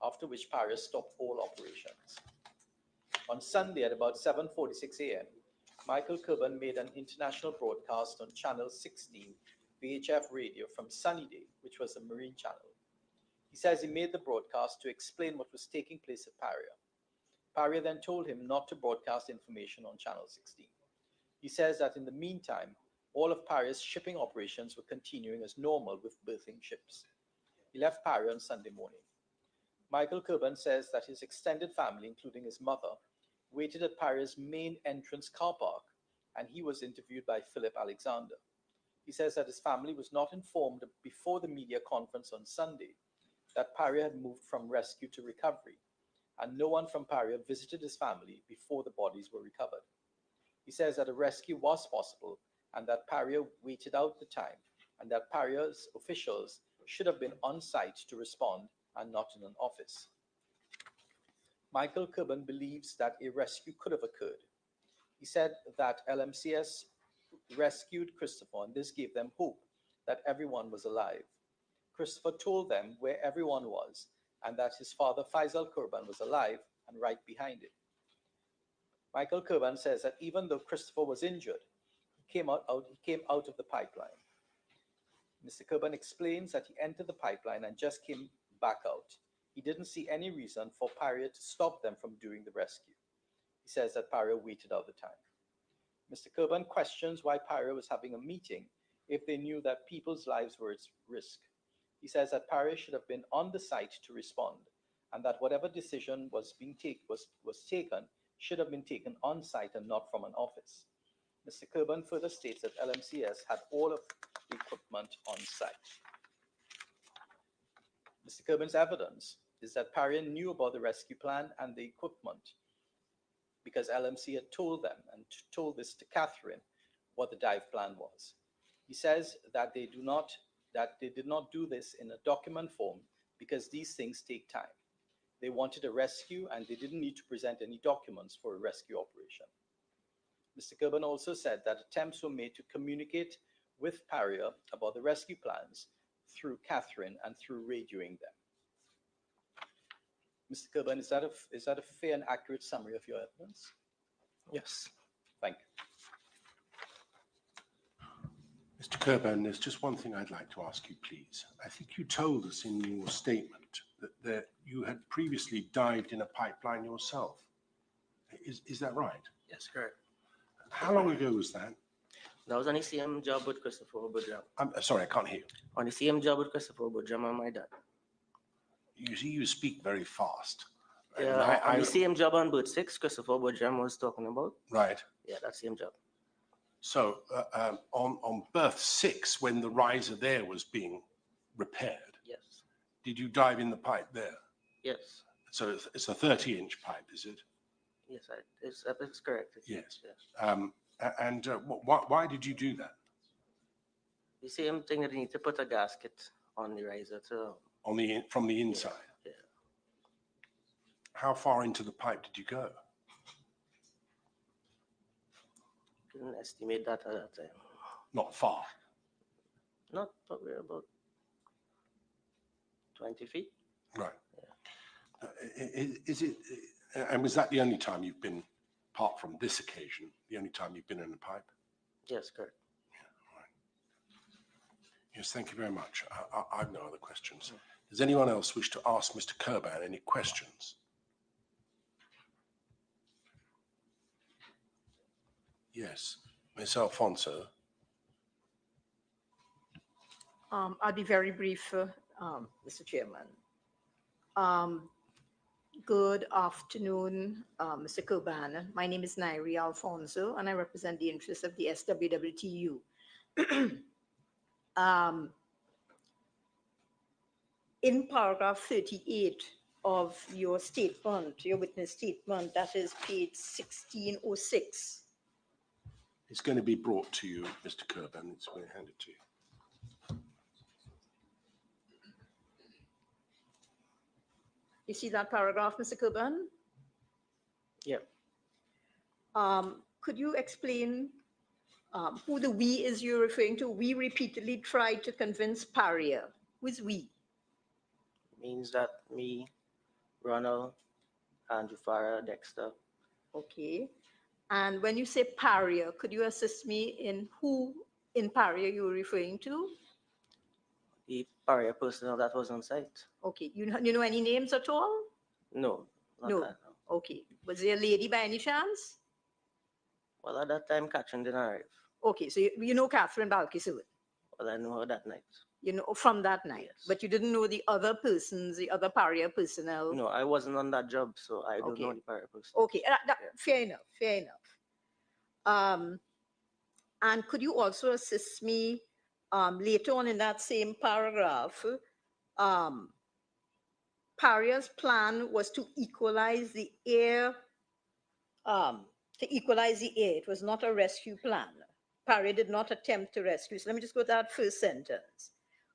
after which Paria stopped all operations. On Sunday at about 7:46 a.m., Michael Kurban made an international broadcast on Channel 16 VHF radio from Sunnydale, which was a marine channel. He says he made the broadcast to explain what was taking place at Paria. Paria then told him not to broadcast information on Channel 16. He says that in the meantime, all of Paria's shipping operations were continuing as normal with berthing ships. He left Paria on Sunday morning. Michael Kurban says that his extended family, including his mother, waited at Paria's main entrance car park, and he was interviewed by Philip Alexander. He says that his family was not informed before the media conference on Sunday that Paria had moved from rescue to recovery, and no one from Paria visited his family before the bodies were recovered. He says that a rescue was possible and that Paria waited out the time, and that Paria's officials should have been on site to respond and not in an office. Michael Kurban believes that a rescue could have occurred. He said that LMCS rescued Christopher, and this gave them hope that everyone was alive. Christopher told them where everyone was and that his father Faisal Kurban was alive and right behind him. Michael Kurban says that even though Christopher was injured, he came out of the pipeline. Mr. Kurban explains that he entered the pipeline and just came back out. He didn't see any reason for Paria to stop them from doing the rescue. He says that Paria waited out the time. Mr. Kurban questions why Paria was having a meeting if they knew that people's lives were at risk. He says that Paria should have been on the site to respond, and that whatever decision was taken should have been taken on site and not from an office. Mr. Kurban further states that LMCS had all of the equipment on site. Mr. Kurban's evidence is that Paria knew about the rescue plan and the equipment because LMC had told them and told this to Catherine what the dive plan was. He says that they did not do this in a document form because these things take time. They wanted a rescue and they didn't need to present any documents for a rescue operation. Mr. Kurban also said that attempts were made to communicate with Paria about the rescue plans through Catherine and through radioing them. Mr. Kurban, is that a fair and accurate summary of your evidence? Yes. Thank you. Mr. Kurban, there's just one thing I'd like to ask you, please. I think you told us in your statement that you had previously dived in a pipeline yourself. Is that right? Yes, correct. How long ago was that? That was on the same job with Christopher Budram. I'm sorry, I can't hear you. On the same job with Christopher Budram and my dad. You see, you speak very fast. Yeah, on the same job on berth 6, Christopher Budram was talking about. Right. Yeah, that same job. So on berth 6, when the riser there was being repaired, yes, did you dive in the pipe there? Yes. So it's a 30-inch pipe, is it? Yes, it's correct. Yes. Why did you do that? The same thing that you need to put a gasket on the riser to. From the inside. Yeah. How far into the pipe did you go? Couldn't estimate that at that time. Not far. Not probably about 20 feet. Right. Is it, and was that the only time you've been, apart from this occasion, the only time you've been in a pipe? Yes, correct. Yes, thank you very much. I have no other questions. Does anyone else wish to ask Mr. Kurban any questions? Yes, Ms. Alfonso. I'll be very brief, Mr. Chairman. Good afternoon, Mr. Kurban. My name is Nairi Alfonso, and I represent the interests of the SWWTU. In paragraph 38 of your statement, your witness statement, that is page 1606. It's going to be brought to you, Mr. Kurban. It's going to hand it to you. You see that paragraph, Mr. Kurban? Yeah. Could you explain who the we is you're referring to? We repeatedly tried to convince Paria. Who is we? Means that me, Ronald, Andrew, Farah, Dexter. Okay. And when you say Paria, could you assist me in who in Paria you were referring to? The Paria personnel that was on site. Okay. You know any names at all? No. No. That, no. Okay. Was there a lady by any chance? Well, at that time, Catherine didn't arrive. Okay. So you know Catherine Balkiswood? Well, I know her that night. You know, from that night, yes. But you didn't know the other persons, the other Paria personnel? No, I wasn't on that job, so I don't know the Paria personnel. Okay, fair enough, fair enough. And could you also assist me later on in that same paragraph? Paria's plan was to equalize the air, It was not a rescue plan. Paria did not attempt to rescue. So let me just go to that first sentence.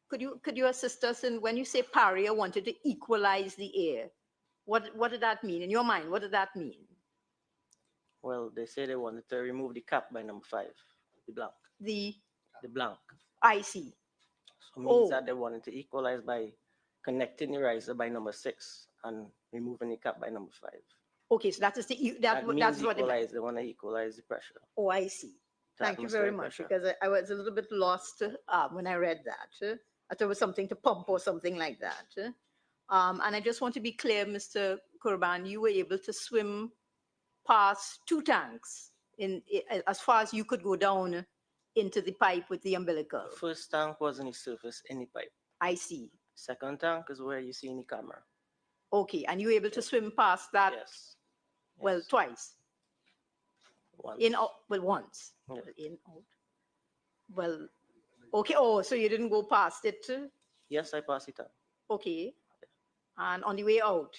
Could you assist us in when you say Paria wanted to equalize the air? What did that mean? In your mind, what did that mean? Well, they say they wanted to remove the cap by number 5, the blank. The blank. I see. So it means that they wanted to equalize by connecting the riser by number 6 and removing the cap by number 5. Okay, so that is that's what equalize. They want to equalize the pressure. Oh, I see. Thank you very much, because I was a little bit lost when I read that. I thought it was something to pump or something like that. And I just want to be clear, Mr. Kurban, you were able to swim past 2 tanks as far as you could go down into the pipe with the umbilical. The first tank was on the surface in the pipe. I see. Second tank is where you see in the camera. Okay, and you were able to swim past that? Yes. Well, twice. Once. Once. Yeah. In, out. Well, okay. Oh, so you didn't go past it? Yes, I passed it out. Okay. And on the way out?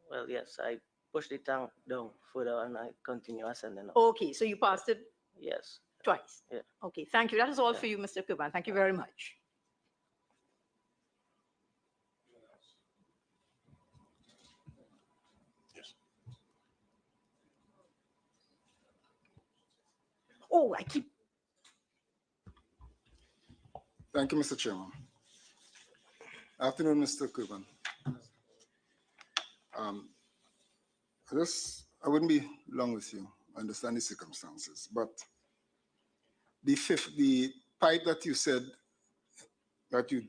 Well, yes, I pushed the tank down further and I continue ascending up. Okay, so you passed it? Yes. Twice? Yeah. Okay, thank you. That is all for you, Mr. Kurban. Thank you very much. Oh, I keep. Thank you, Mr. Chairman. Afternoon, Mr. Kurban. I wouldn't be long with you. I understand the circumstances, but the pipe that you said that you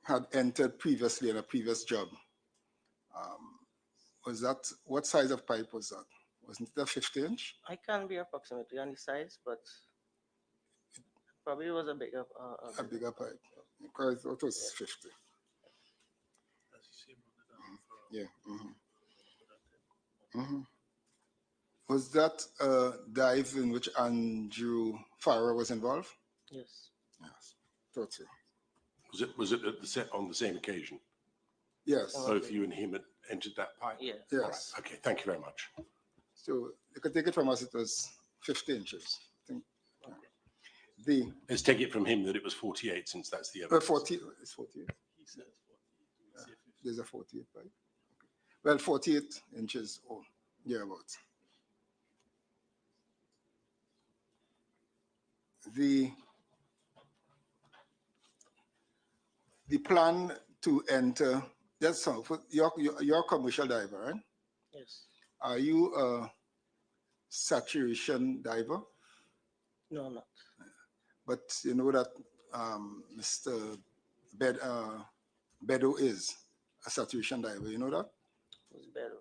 had entered previously in a previous job, was that, what size of pipe was that? Wasn't it a 50-inch? I can't be approximately on the size, but probably was a bigger pipe. Because I thought it was 50. Yeah. Was that a dive in which Andrew Farah was involved? Yes. Yes, thought so. Was it on the same occasion? Yes. Both you and him had entered that pipe? Yeah. Yes. Right. Okay, thank you very much. So you can take it from us, it was 50 inches. I think. Let's take it from him that it was 48, since that's the evidence. 40, it's 48. He says 48. There's a 48 pipe. Okay. Well, 48 inches or thereabouts. The plan to enter, that's so, you're a commercial diver, right? Yes. Are you a saturation diver? No, I'm not. But you know that Mr. Bedo is a saturation diver, you know that? Who's better?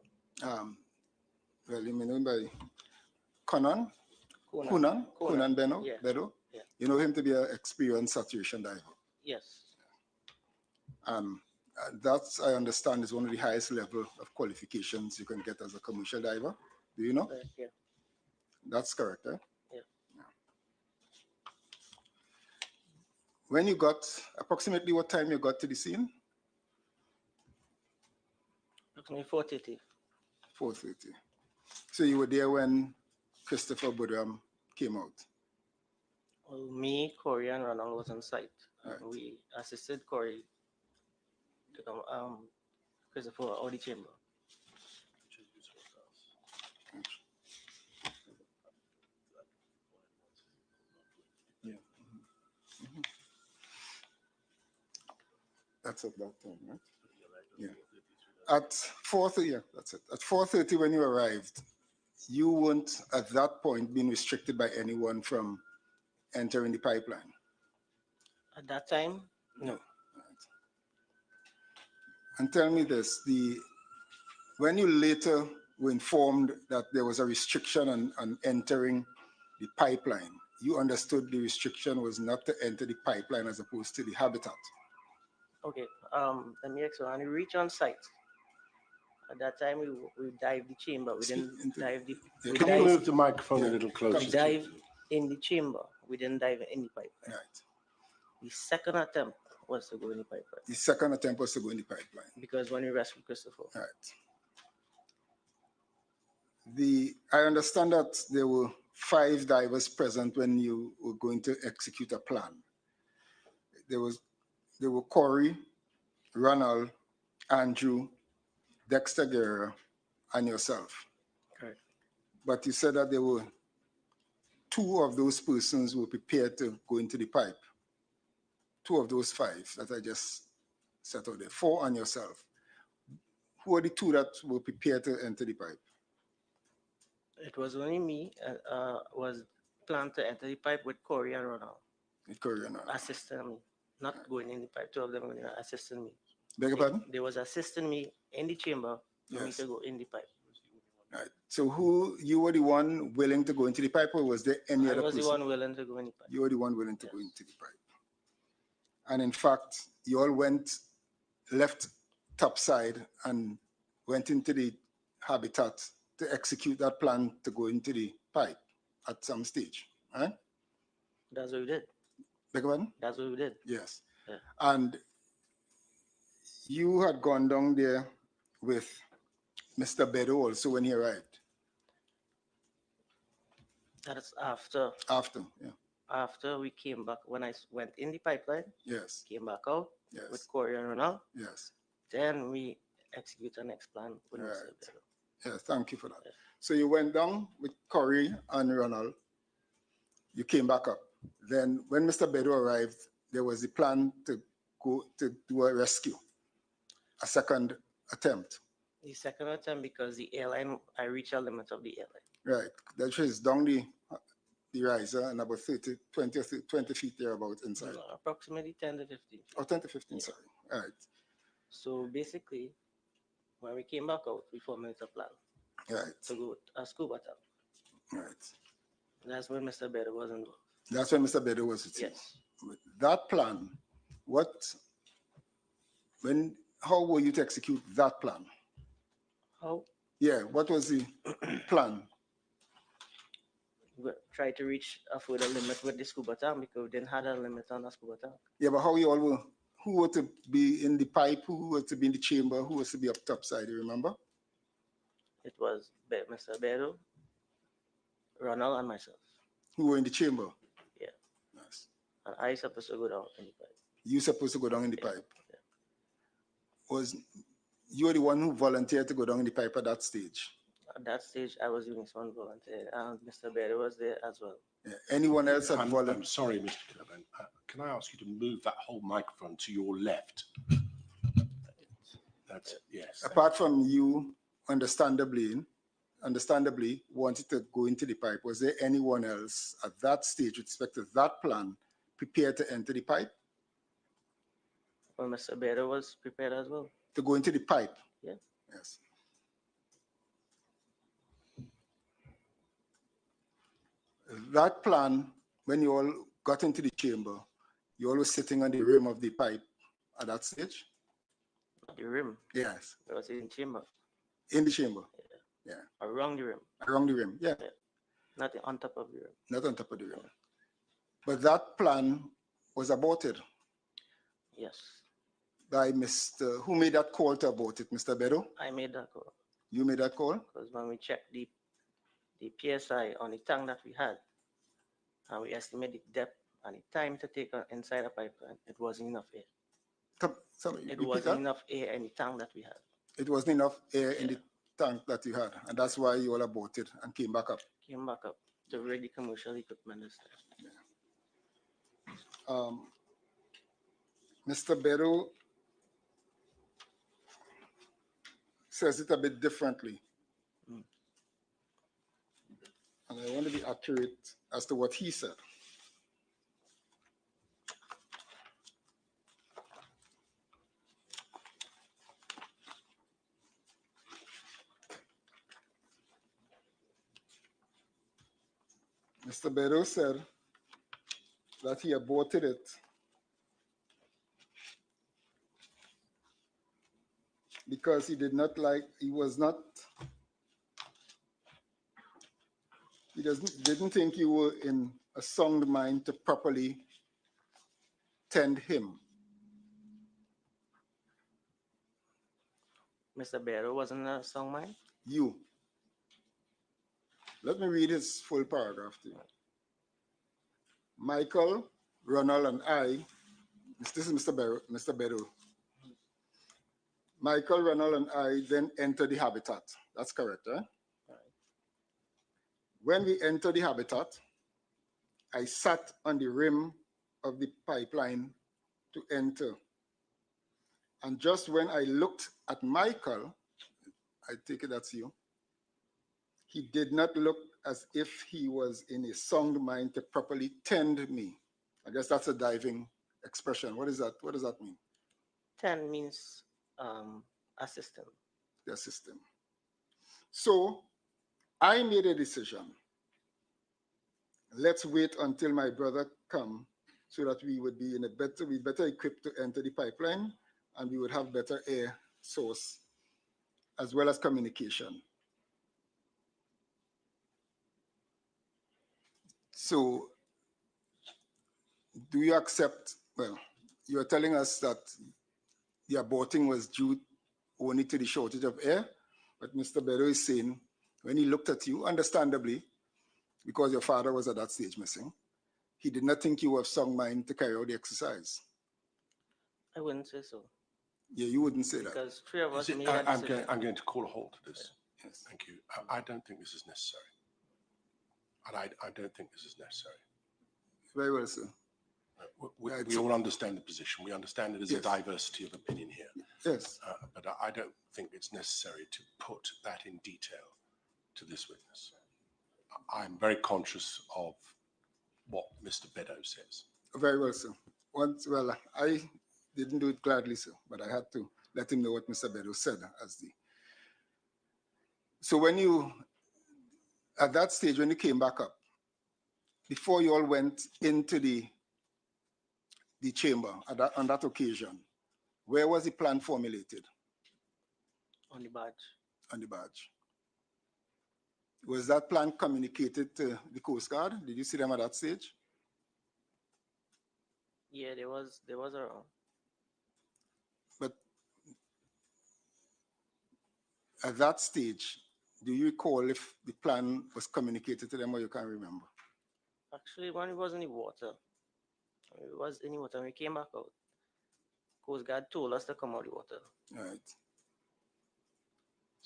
Well, you may know him by Conan Beno, Yeah. Bedo. Yeah. You know him to be an experienced saturation diver. Yes. That's, I understand, is one of the highest level of qualifications you can get as a commercial diver. Do you know? Yeah. That's correct, eh? Yeah. When you got, approximately what time you got to the scene? Approximately 4:30. 4:30. So you were there when Christopher Budham came out? Well, me, Corey, and Ronald was on site. Right. We assisted Corey to come, Christopher out of the chamber. Yeah. That's at that time, right? Yeah. At 4:30, yeah, that's it. At 4:30 when you arrived, you weren't at that point being restricted by anyone from entering the pipeline? At that time, no. Right. And tell me this, when you later were informed that there was a restriction on entering the pipeline, you understood the restriction was not to enter the pipeline as opposed to the habitat? Okay, let me explain. When we reach on site, at that time we dive the chamber. We didn't dive the. Yeah, can you move the microphone a little closer? We dive in the chamber. We didn't dive in the pipeline. Right. The second attempt was to go in the pipeline. The second attempt was to go in the pipeline. Because when we rescued Christopher. Right. I understand that there were 5 divers present when you were going to execute a plan. There were Corey, Ronald, Andrew, Dexter Guerra, and yourself. Right. But you said that there were 2 of those persons who were prepared to go into the pipe. 2 of those 5 that I just set out there, 4 and yourself. Who are the 2 that were prepared to enter the pipe? It was only me. Was planned to enter the pipe with Corey and Ronald. With Corey and Ronald. Assisting me, not going in the pipe. 2 of them were assisting me. Beg your pardon? They was assisting me in the chamber for me Yes. to go in the pipe. Right. So you were the one willing to go into the pipe, or was there any other person? I was the one willing to go in the pipe. You were the one willing to go into the pipe. And in fact, you all left topside and went into the habitat to execute that plan to go into the pipe at some stage, right? That's what we did. Beg your pardon? That's what we did. Yes. Yeah. And you had gone down there with Mr. Bedo also when he arrived? That's after. After, yeah. After we came back, when I went in the pipeline. Yes. Came back out. Yes. With Corey and Ronald. Yes. Then we execute the next plan with Right. Mr. Bedo. Yes, thank you for that. Yeah. So you went down with Corey and Ronald. You came back up. Then when Mr. Bedo arrived, there was the plan to go to do a rescue, a second attempt. The second attempt because the airline, I reached a limit of the airline. Right. That is down the riser and about 20 feet there about inside. Approximately 10 to 15 feet. Oh, 10 to 15, sorry. All right. So basically, when we came back out, we formulated a plan. Right. To go a scuba tank. Right. That's when Mr. Bedo was involved. That's when Mr. Bedo was with you. Yes. That plan, how were you to execute that plan? How? Yeah, what was the plan? We tried to reach a further limit with the scuba tank because we didn't have a limit on the scuba tank. Yeah, but how you all were, who were to be in the pipe, who were to be in the chamber, who was to be up top side, you remember? It was Mr. Bedo, Ronald, and myself. Who were in the chamber? Yeah. Yes. And I supposed to go down in the pipe. You supposed to go down in the pipe. Yeah. You were the one who volunteered to go down in the pipe at that stage. At that stage, I was doing some volunteer, and Mr. Berry was there as well. Yeah. Anyone else had volunteered? I'm sorry, Mr. Kilburn. Can I ask you to move that whole microphone to your left? That's it, yes. Apart from you, understandably wanted to go into the pipe, was there anyone else at that stage with respect to that plan prepared to enter the pipe? Well, Mr. Berry was prepared as well. To go into the pipe? Yeah. Yes. That plan, when you all got into the chamber, you all were sitting on the rim of the pipe at that stage? The rim? Yes. It was in the chamber. In the chamber? Yeah. Around the rim. Around the rim, yeah. Not on top of the rim. Not on top of the rim. But that plan was aborted. Yes. By Mr. Who made that call to abort it? Mr. Bedo? I made that call. You made that call? Because when we checked the PSI on the tank that we had, and we estimated the depth and the time to take inside a pipeline, it wasn't enough air. It wasn't enough air in the tank that we had. It wasn't enough air in the tank that you had, and that's why you all aborted and came back up. Came back up to ready commercial equipment this time. Mr. Bedo says it a bit differently. And I want to be accurate as to what he said. Mr. Bedo said that he aborted it because he did not like, he didn't think you were in a sound mind to properly tend him. Mr. Berry wasn't a sound mind? You. Let me read his full paragraph to you. Michael, Ronald, and I, this is Mr. Bedo. Michael, Ronald, and I then entered the habitat. That's correct, right? When we entered the habitat, I sat on the rim of the pipeline to enter. And just when I looked at Michael, I take it that's you, he did not look as if he was in a sound mind to properly tend me. I guess that's a diving expression. What is that? What does that mean? Tend means assist him. The assist him. So I made a decision. Let's wait until my brother come so that we would be better equipped to enter the pipeline, and we would have better air source as well as communication. So do you accept, well, you're telling us that the aborting was due only to the shortage of air, but Mr. Bedo is saying when he looked at you, understandably, because your father was at that stage missing, he did not think you were of sound mind to carry out the exercise. I wouldn't say so. Yeah, you wouldn't say that. Because three of us made that decision. I'm going to call a halt to this. Yes. Thank you. I don't think this is necessary. And I don't think this is necessary. Very well, sir. We all understand the position. We understand that there's a diversity of opinion here. Yes. But I don't think it's necessary to put that in detail to this witness. I'm very conscious of what Mr. Bedo says. Very well, sir. Well, I didn't do it gladly, sir, but I had to let him know what Mr. Bedo said as the. So when you, at that stage, when you came back up, before you all went into the chamber on that occasion, where was the plan formulated? On the badge. On the badge. Was that plan communicated to the Coast Guard? Did you see them at that stage? Yeah, there was around. But at that stage, do you recall if the plan was communicated to them or you can't remember? Actually, when it was in the water, when we came back out, Coast Guard told us to come out of the water. All right.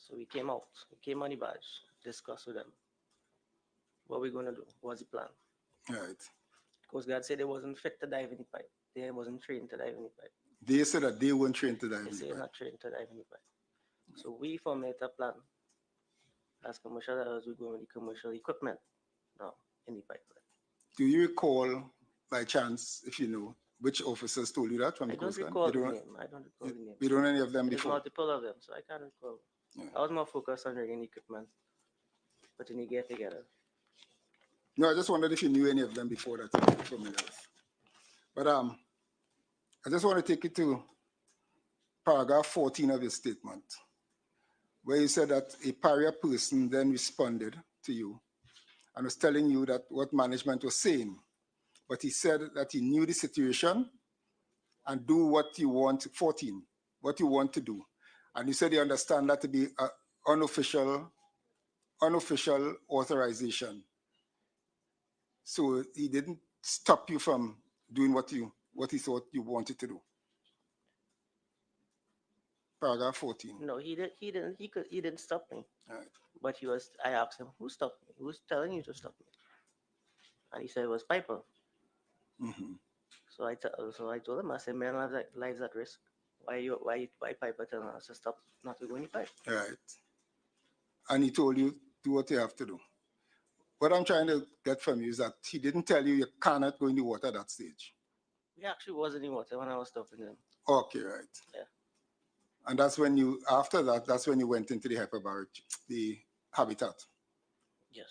So we came out, we came on the barge, discussed with them. What we going to do? What's the plan? Right. Coast Guard said they wasn't fit to dive in the pipe. They wasn't trained to dive in the pipe. They said that they weren't trained to dive They in say the they're pipe. not trained to dive in the pipe. So we formulate a plan. As commercial divers, we go with the commercial equipment now in the pipeline. Do you recall, by chance, if you know, which officers told you that from the I don't Coast Guard? recall You the don't- name. I don't recall the name. You don't know any of them There's before? multiple of them, so I can't recall. Yeah. I was more focused on rigging equipment, putting the gear together. No, I just wondered if you knew any of them before that. You were familiar with. But I just want to take you to paragraph 14 of your statement, where you said that a Paria person then responded to you and was telling you that what management was saying. But he said that he knew the situation and do what you want, 14, what you want to do. And you said you understand that to be an unofficial authorization. So he didn't stop you from doing what he thought you wanted to do. Paragraph 14. No, he didn't stop me. Right. But I asked him, who stopped me? Who's telling you to stop me? And he said it was Piper. Mm-hmm. So I told him, I said, man, lives at risk. Why Piper telling us to stop, not to go in the pipe? Right. And he told you, do what you have to do. What I'm trying to get from you is that he didn't tell you you cannot go in the water at that stage. We actually was in the water when I was talking to him. Okay, right. Yeah. And that's when after that, that's when you went into the hyperbaric, the habitat. Yes.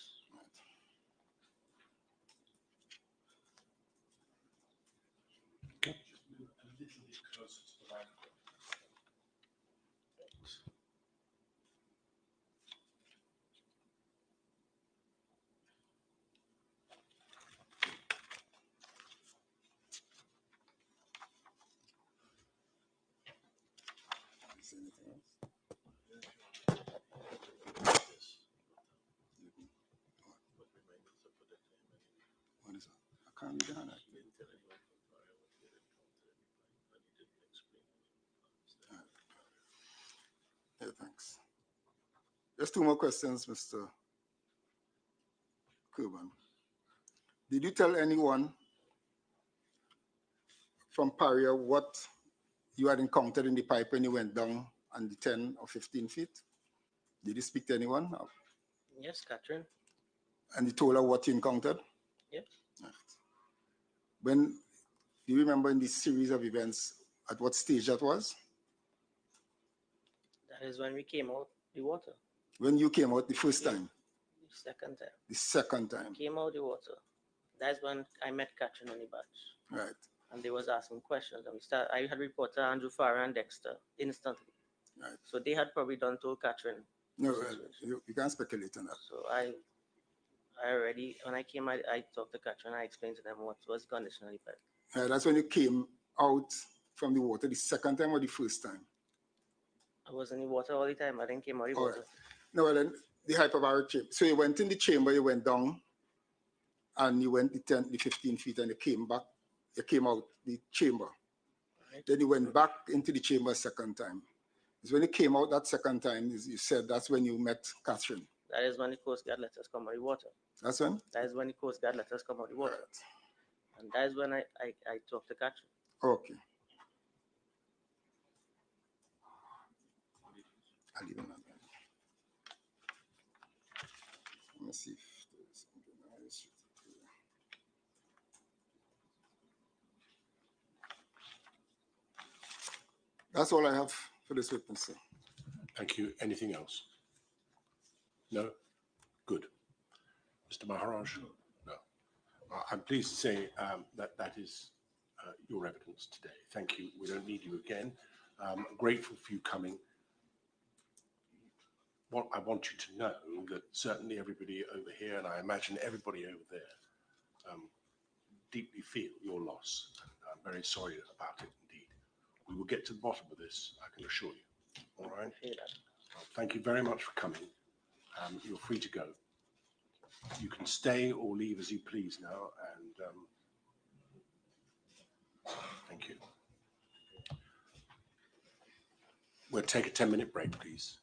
What is that? I can't read that. Yeah, thanks. Just two more questions, Mr. Kurban. Did you tell anyone from Paria what you had encountered in the pipe when you went down on the 10 or 15 feet? Did you speak to anyone? Yes, Catherine. And you told her what you encountered? Yes. Right. Do you remember in this series of events at what stage that was? That is when we came out the water. When you came out the first time? The second time. The second time. Came out the water. That's when I met Catherine on the batch. Right. And they was asking questions. And I had reported Andrew, Farah, and Dexter instantly. Right. So they had probably done to Catherine. No, you can't speculate on that. So I already, when I came, I talked to Catherine. I explained to them what was conditionally pipe. Right, that's when you came out from the water the second time or the first time? I was in the water all the time. I didn't came out of the All water. right. No, well, then the hyperbaric chamber. So you went in the chamber, you went down, and you went the 10, the 15 feet, and you came back. You came out the chamber. Right. Then you went back into the chamber a second time. It's when you came out that second time, you said that's when you met Catherine. That is when the Coast Guard let us come out of the water. That's when? That is when the Coast Guard let us come out of the water. Right. And that is when I talked to Catherine. Okay. I'll leave it on that. Let me see if there's something else. That's all I have for this witness, sir. Thank you. Anything else? No? Good. Mr. Maharaj? No. I'm pleased to say that is your evidence today. Thank you. We don't need you again. Grateful for you coming. What I want you to know that certainly everybody over here, and I imagine everybody over there, deeply feel your loss. I'm very sorry about it indeed. We will get to the bottom of this, I can assure you. All right? Well, thank you very much for coming. You're free to go. You can stay or leave as you please now, and thank you. We'll take a 10-minute break, please.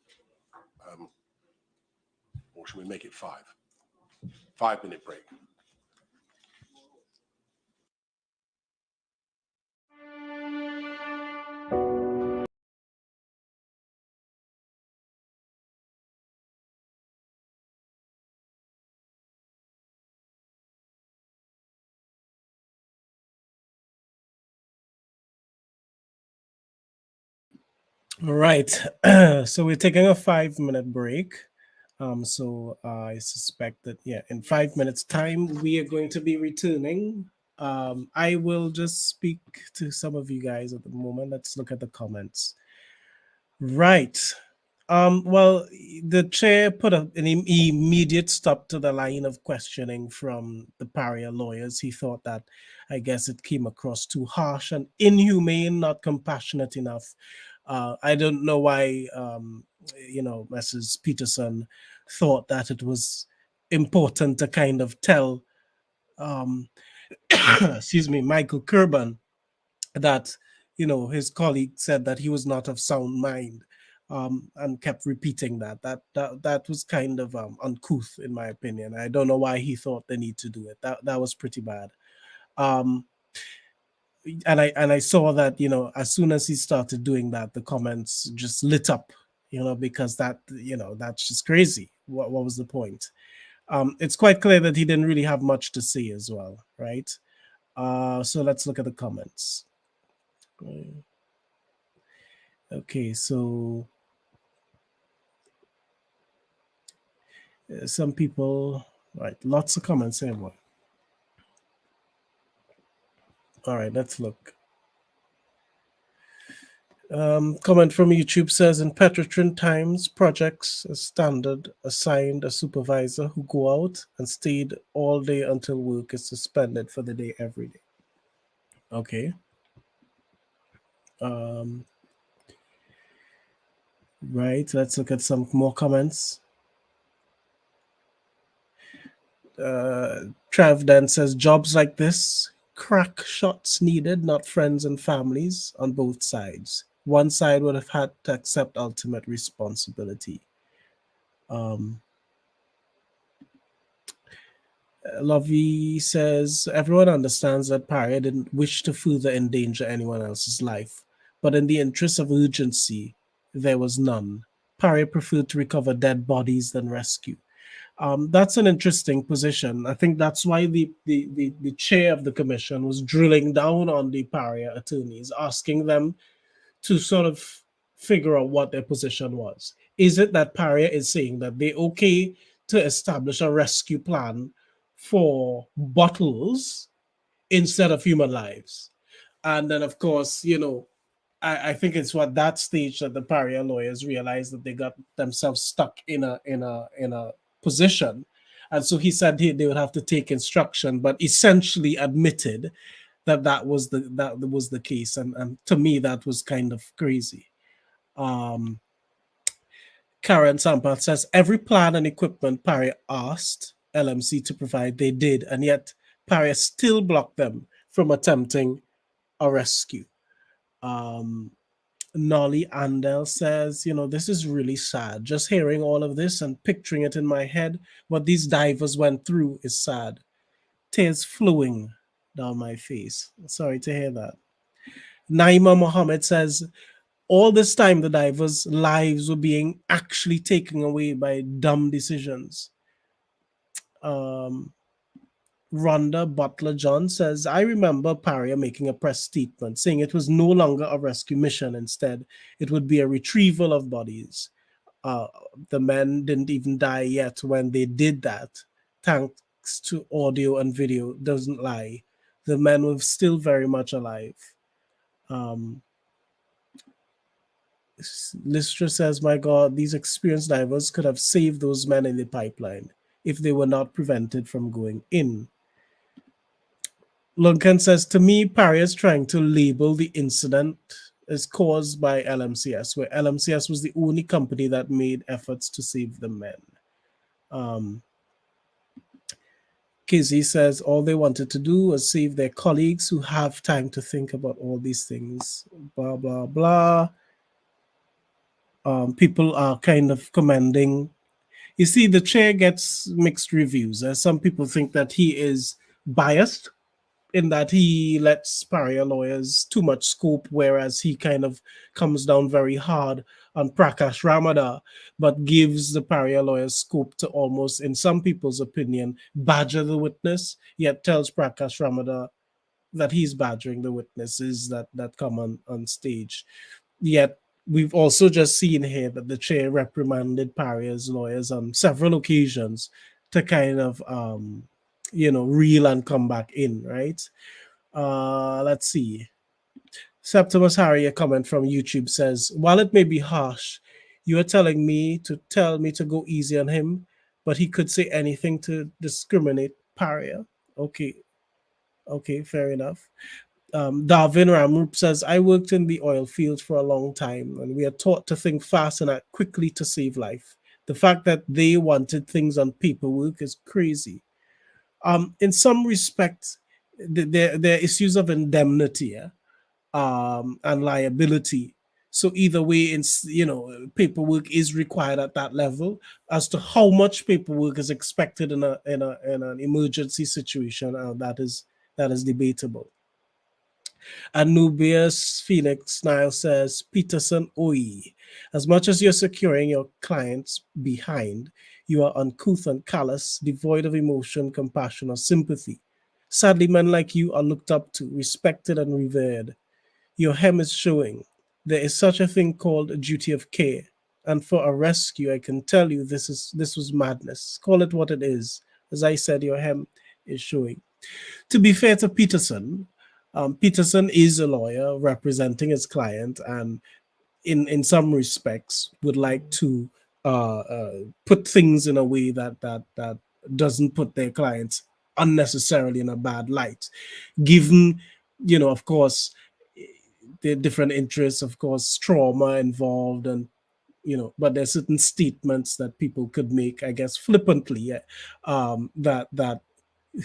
Or should we make it 5? 5-minute break. All right. So we're taking a 5-minute break. So I suspect that, yeah, in 5 minutes time, we are going to be returning. I will just speak to some of you guys at the moment. Let's look at the comments. Right. Well, the chair put an immediate stop to the line of questioning from the Paria lawyers. He thought that, I guess, it came across too harsh and inhumane, not compassionate enough. I don't know why, Mrs. Peterson thought that it was important to kind of tell, excuse me, Michael Kerban that, his colleague said that he was not of sound mind, and kept repeating that. That was kind of uncouth, in my opinion. I don't know why he thought the need to do it. That was pretty bad. And I saw that, as soon as he started doing that, the comments just lit up, because that's just crazy. What was the point? It's quite clear that he didn't really have much to say as well, right? So let's look at the comments. Okay, so some people, right, lots of comments anyway. All right, let's look. Comment from YouTube says, in Petrotrin Times projects, a standard assigned a supervisor who go out and stayed all day until work is suspended for the day every day. Okay. Right, let's look at some more comments. Trav then says, jobs like this, crack shots needed, not friends and families on both sides. One side would have had to accept ultimate responsibility. Lovey says, everyone understands that Paria didn't wish to further endanger anyone else's life, but in the interest of urgency, there was none. Paria preferred to recover dead bodies than rescue. That's an interesting position. I think that's why the chair of the commission was drilling down on the Paria attorneys, asking them to sort of figure out what their position was. Is it that Paria is saying that they're okay to establish a rescue plan for bottles instead of human lives? And then, of course, I think it's at that stage that the Paria lawyers realized that they got themselves stuck in a position, and so he said they would have to take instruction, but essentially admitted that was the case, and to me that was kind of crazy. Karen Sampa says, every plan and equipment Paria asked LMC to provide, they did, and yet Paria still blocked them from attempting a rescue. Nolly Andel says, this is really sad. Just hearing all of this and picturing it in my head, what these divers went through is sad. Tears flowing down my face. Sorry to hear that. Naima Mohammed says, all this time the divers' lives were being actually taken away by dumb decisions. Rhonda Butler John says, I remember Paria making a press statement saying it was no longer a rescue mission. Instead, it would be a retrieval of bodies. The men didn't even die yet when they did that. Thanks to audio and video, doesn't lie. The men were still very much alive. Listra says, my God, these experienced divers could have saved those men in the pipeline if they were not prevented from going in. Luncan says, to me, Paria is trying to label the incident as caused by LMCS, where LMCS was the only company that made efforts to save the men. Kizzy says, all they wanted to do was save their colleagues who have time to think about all these things, blah, blah, blah. people are kind of commending. You see, the chair gets mixed reviews. Some people think that he is biased in that he lets Paria lawyers too much scope, whereas he kind of comes down very hard on Prakash Ramada, but gives the Paria lawyers scope to almost, in some people's opinion, badger the witness, yet tells Prakash Ramada that he's badgering the witnesses that come on stage. Yet we've also just seen here that the chair reprimanded Paria's lawyers on several occasions to kind of reel and come back in, right? Let's see. Septimus Harry, a comment from YouTube says, while it may be harsh, you are telling me to tell me to go easy on him, but he could say anything to discriminate Paria. Okay, fair enough. Darwin Ramrup says, I worked in the oil field for a long time, and we are taught to think fast and act quickly to save life. The fact that they wanted things on paperwork is crazy. In some respects, there are issues of indemnity and liability. So either way, paperwork is required at that level. As to how much paperwork is expected in an emergency situation, that is debatable. Anubius Phoenix Nile says, Peterson Oi, as much as you're securing your clients behind, you are uncouth and callous, devoid of emotion, compassion, or sympathy. Sadly, men like you are looked up to, respected, and revered. Your hem is showing. There is such a thing called a duty of care. And for a rescue, I can tell you this was madness. Call it what it is. As I said, your hem is showing. To be fair to Peterson, Peterson is a lawyer representing his client, and in some respects would like to put things in a way that doesn't put their clients unnecessarily in a bad light, given of course the different interests, of course trauma involved, and but there's certain statements that people could make, I guess flippantly, that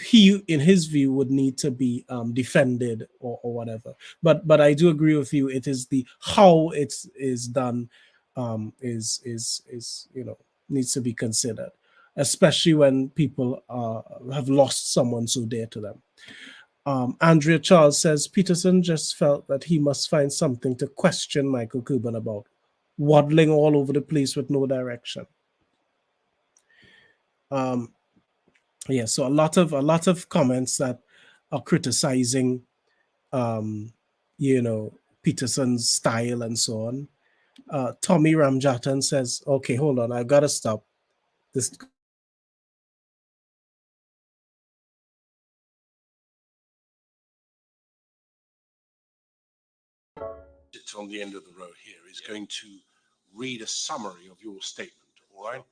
he, in his view, would need to be defended or whatever. But I do agree with you. It is the how it is done is needs to be considered, especially when people have lost someone so dear to them. Andrea Charles says Peterson just felt that he must find something to question Michael Cuban about, waddling all over the place with no direction. Yeah, so a lot of comments that are criticizing, Peterson's style and so on. Tommy Ramjatan says, "Okay, hold on, I've got to stop this." It's on the end of the row here, is going to read a summary of your statement, all right?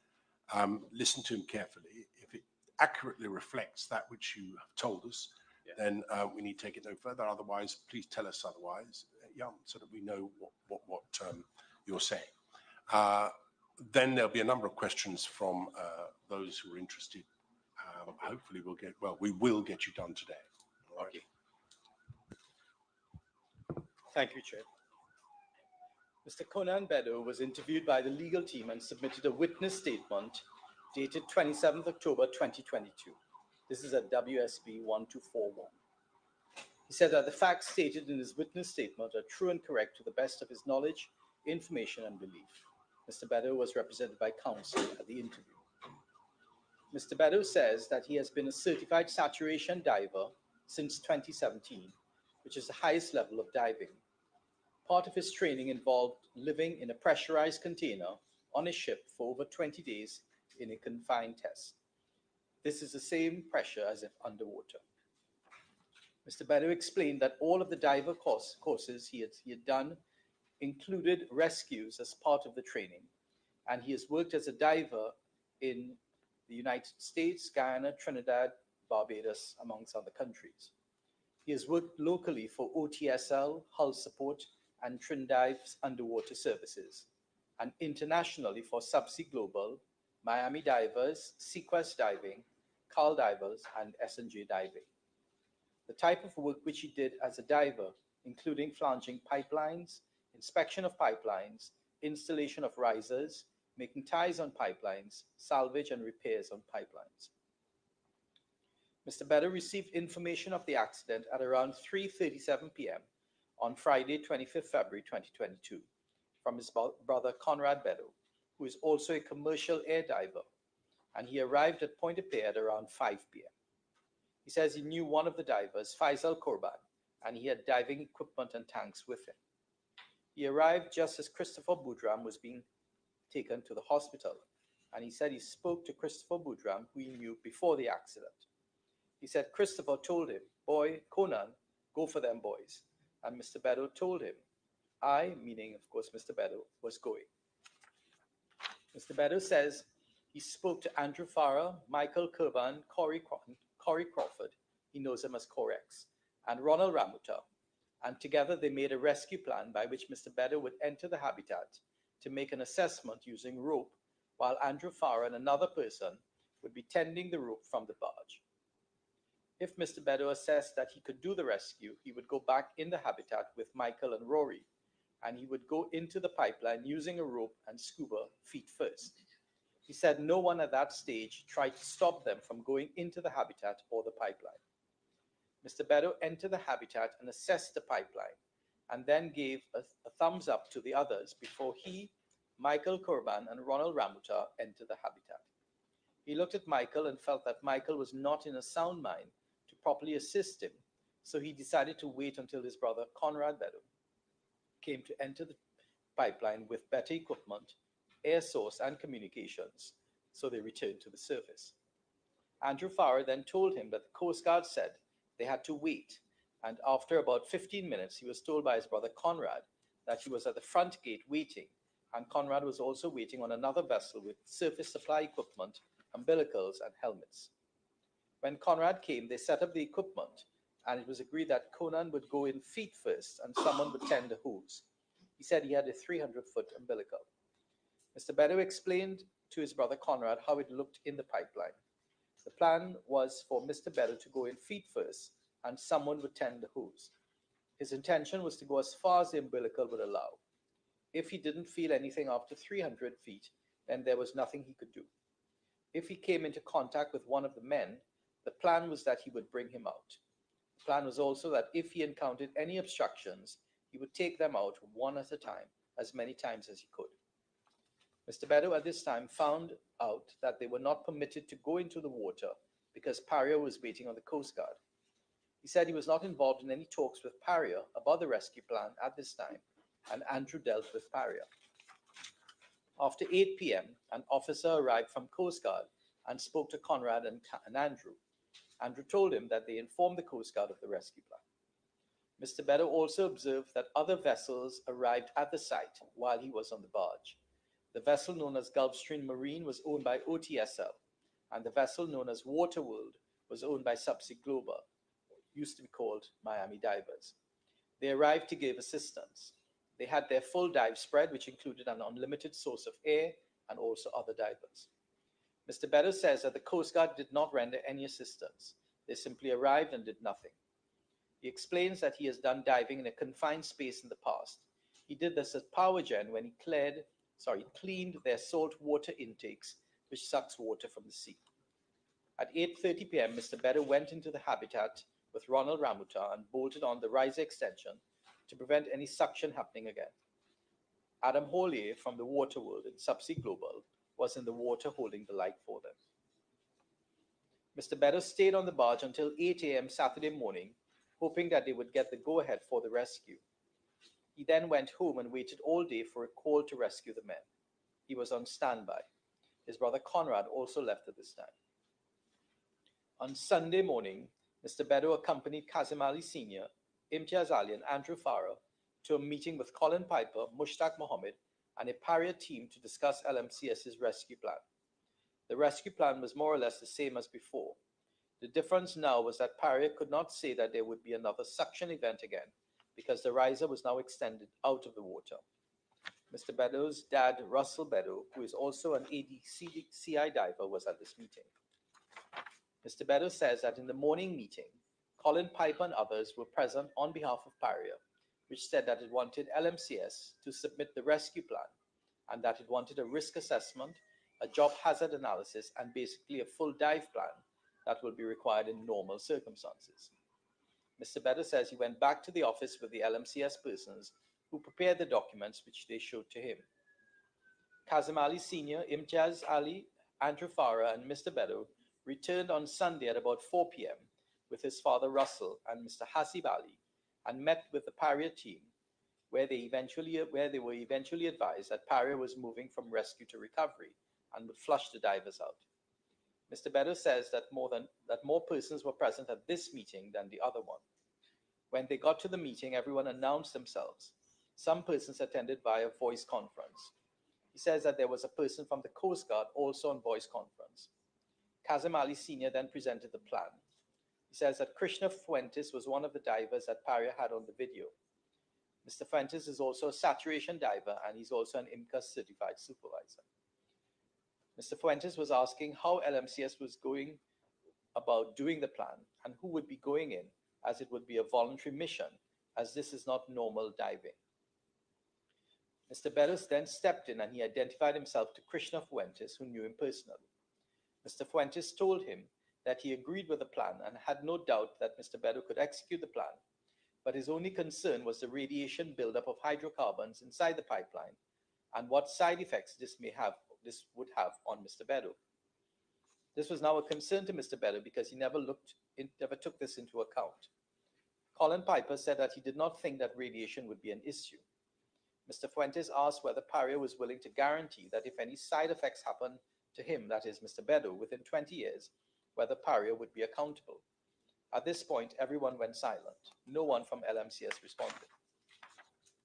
Listen to him carefully. If it accurately reflects that which you have told us, then we need to take it no further. Otherwise, please tell us otherwise, so that we know what you're saying. Then there'll be a number of questions from those who are interested. Hopefully we will get you done today. All right? Thank you, Chair. Mr. Conan Bedo was interviewed by the legal team and submitted a witness statement dated 27th October 2022. This is at WSB 1241. He said that the facts stated in his witness statement are true and correct to the best of his knowledge, information, and belief. Mr. Bedo was represented by counsel at the interview. Mr. Bedo says that he has been a certified saturation diver since 2017, which is the highest level of diving. Part of his training involved living in a pressurized container on a ship for over 20 days in a confined test. This is the same pressure as if underwater. Mr. Bedo explained that all of the diver courses he had done included rescues as part of the training, and he has worked as a diver in the United States, Guyana, Trinidad, Barbados, amongst other countries. He has worked locally for OTSL, Hull Support, and Trinidad's underwater services, and internationally for Subsea Global, Miami Divers, Sequest Diving, Carl Divers, and S&J Diving. The type of work which he did as a diver, including flanging pipelines, inspection of pipelines, installation of risers, making ties on pipelines, salvage and repairs on pipelines. Mr. Beddoe received information of the accident at around 3:37 p.m. on Friday, 25th February 2022, from his brother Conrad Beddoe, who is also a commercial air diver, and he arrived at Pointe-à-Pierre at around 5 p.m. He says he knew one of the divers, Faisal Korban, and he had diving equipment and tanks with him. He arrived just as Christopher Boudram was being taken to the hospital, and he said he spoke to Christopher Boudram, who he knew before the accident. He said Christopher told him, "Boy, Conan, go for them boys." And Mr. Beddoe told him, I, meaning of course Mr. Beddoe, was going. Mr. Beddoe says he spoke to Andrew Farah, Michael Kerban, Corey Crawford, he knows him as Corex, and Ronald Ramuta, and together they made a rescue plan by which Mr. Beddoe would enter the habitat to make an assessment using rope, while Andrew Farah and another person would be tending the rope from the barge. If Mr. Beddoe assessed that he could do the rescue, he would go back in the habitat with Michael and Rory, and he would go into the pipeline using a rope and scuba feet first. He said no one at that stage tried to stop them from going into the habitat or the pipeline. Mr. Beddoe entered the habitat and assessed the pipeline, and then gave a thumbs up to the others before he, Michael Korban, and Ronald Ramuta entered the habitat. He looked at Michael and felt that Michael was not in a sound mind to properly assist him, so he decided to wait until his brother Conrad Beddoe came to enter the pipeline with better equipment, air source, and communications, so they returned to the surface. Andrew Farah then told him that the Coast Guard said they had to wait, and after about 15 minutes, he was told by his brother Conrad that he was at the front gate waiting, and Conrad was also waiting on another vessel with surface supply equipment, umbilicals, and helmets. When Conrad came, they set up the equipment, and it was agreed that Conan would go in feet first and someone would tend the hose. He said he had a 300-foot umbilical. Mr. Beddoe explained to his brother Conrad how it looked in the pipeline. The plan was for Mr. Beddoe to go in feet first and someone would tend the hose. His intention was to go as far as the umbilical would allow. If he didn't feel anything after 300 feet, then there was nothing he could do. If he came into contact with one of the men, the plan was that he would bring him out. The plan was also that if he encountered any obstructions, he would take them out one at a time, as many times as he could. Mr. Beddoe at this time found out that they were not permitted to go into the water because Paria was waiting on the Coast Guard. He said he was not involved in any talks with Paria about the rescue plan at this time, and Andrew dealt with Paria. After 8 p.m., an officer arrived from Coast Guard and spoke to Conrad and Andrew. Andrew told him that they informed the Coast Guard of the rescue plan. Mr. Beddoe also observed that other vessels arrived at the site while he was on the barge. The vessel known as Gulfstream Marine was owned by OTSL, and the vessel known as Waterworld was owned by Subsea Global, used to be called Miami Divers. They arrived to give assistance. They had their full dive spread, which included an unlimited source of air and also other divers. Mr. Beddoe says that the Coast Guard did not render any assistance. They simply arrived and did nothing. He explains that he has done diving in a confined space in the past. He did this at PowerGen when he cleaned their salt water intakes, which sucks water from the sea. At 8:30 p.m., Mr. Beddoe went into the habitat with Ronald Ramuta and bolted on the riser extension to prevent any suction happening again. Adam Hollier from the Waterworld and Subsea Global was in the water holding the light for them. Mr. Beddoe stayed on the barge until 8 a.m. Saturday morning, hoping that they would get the go-ahead for the rescue. He then went home and waited all day for a call to rescue the men. He was on standby. His brother Conrad also left at this time. On Sunday morning, Mr. Beddoe accompanied Kazim Ali Sr., Imtiaz Ali, and Andrew Farah to a meeting with Colin Piper, Mushtaq Mohammed, and a Paria team to discuss LMCS's rescue plan. The rescue plan was more or less the same as before. The difference now was that Paria could not say that there would be another suction event again because the riser was now extended out of the water. Mr. Beddoe's dad, Russell Beddoe, who is also an ADCI diver, was at this meeting. Mr. Beddoe says that in the morning meeting, Colin Piper and others were present on behalf of Paria, which said that it wanted LMCS to submit the rescue plan and that it wanted a risk assessment, a job hazard analysis, and basically a full dive plan that will be required in normal circumstances. Mr. Beddoe says he went back to the office with the LMCS persons who prepared the documents which they showed to him. Kazim Ali Sr., Imtiaz Ali, Andrew Farah, and Mr. Beddoe returned on Sunday at about 4 p.m. with his father Russell and Mr. Hasib Ali and met with the Paria team, where they were eventually advised that Paria was moving from rescue to recovery and would flush the divers out. Mr. Beddoe says that more persons were present at this meeting than the other one. When they got to the meeting, everyone announced themselves. Some persons attended via voice conference. He says that there was a person from the Coast Guard also on voice conference. Kazim Ali Sr. then presented the plan. He says that Krishna Fuentes was one of the divers that Paria had on the video. Mr. Fuentes is also a saturation diver, and he's also an IMCA certified supervisor. Mr. Fuentes was asking how LMCS was going about doing the plan and who would be going in, as it would be a voluntary mission, as this is not normal diving. Mr. Beddoe then stepped in and he identified himself to Krishna Fuentes, who knew him personally. Mr. Fuentes told him that he agreed with the plan and had no doubt that Mr. Beddoe could execute the plan, but his only concern was the radiation buildup of hydrocarbons inside the pipeline and what side effects this would have on Mr. Beddoe. This was now a concern to Mr. Beddoe because he never took this into account. Colin Piper said that he did not think that radiation would be an issue. Mr. Fuentes asked whether Paria was willing to guarantee that if any side effects happened to him, that is Mr. Beddoe, within 20 years, whether Paria would be accountable. At this point, everyone went silent. No one from LMCS responded.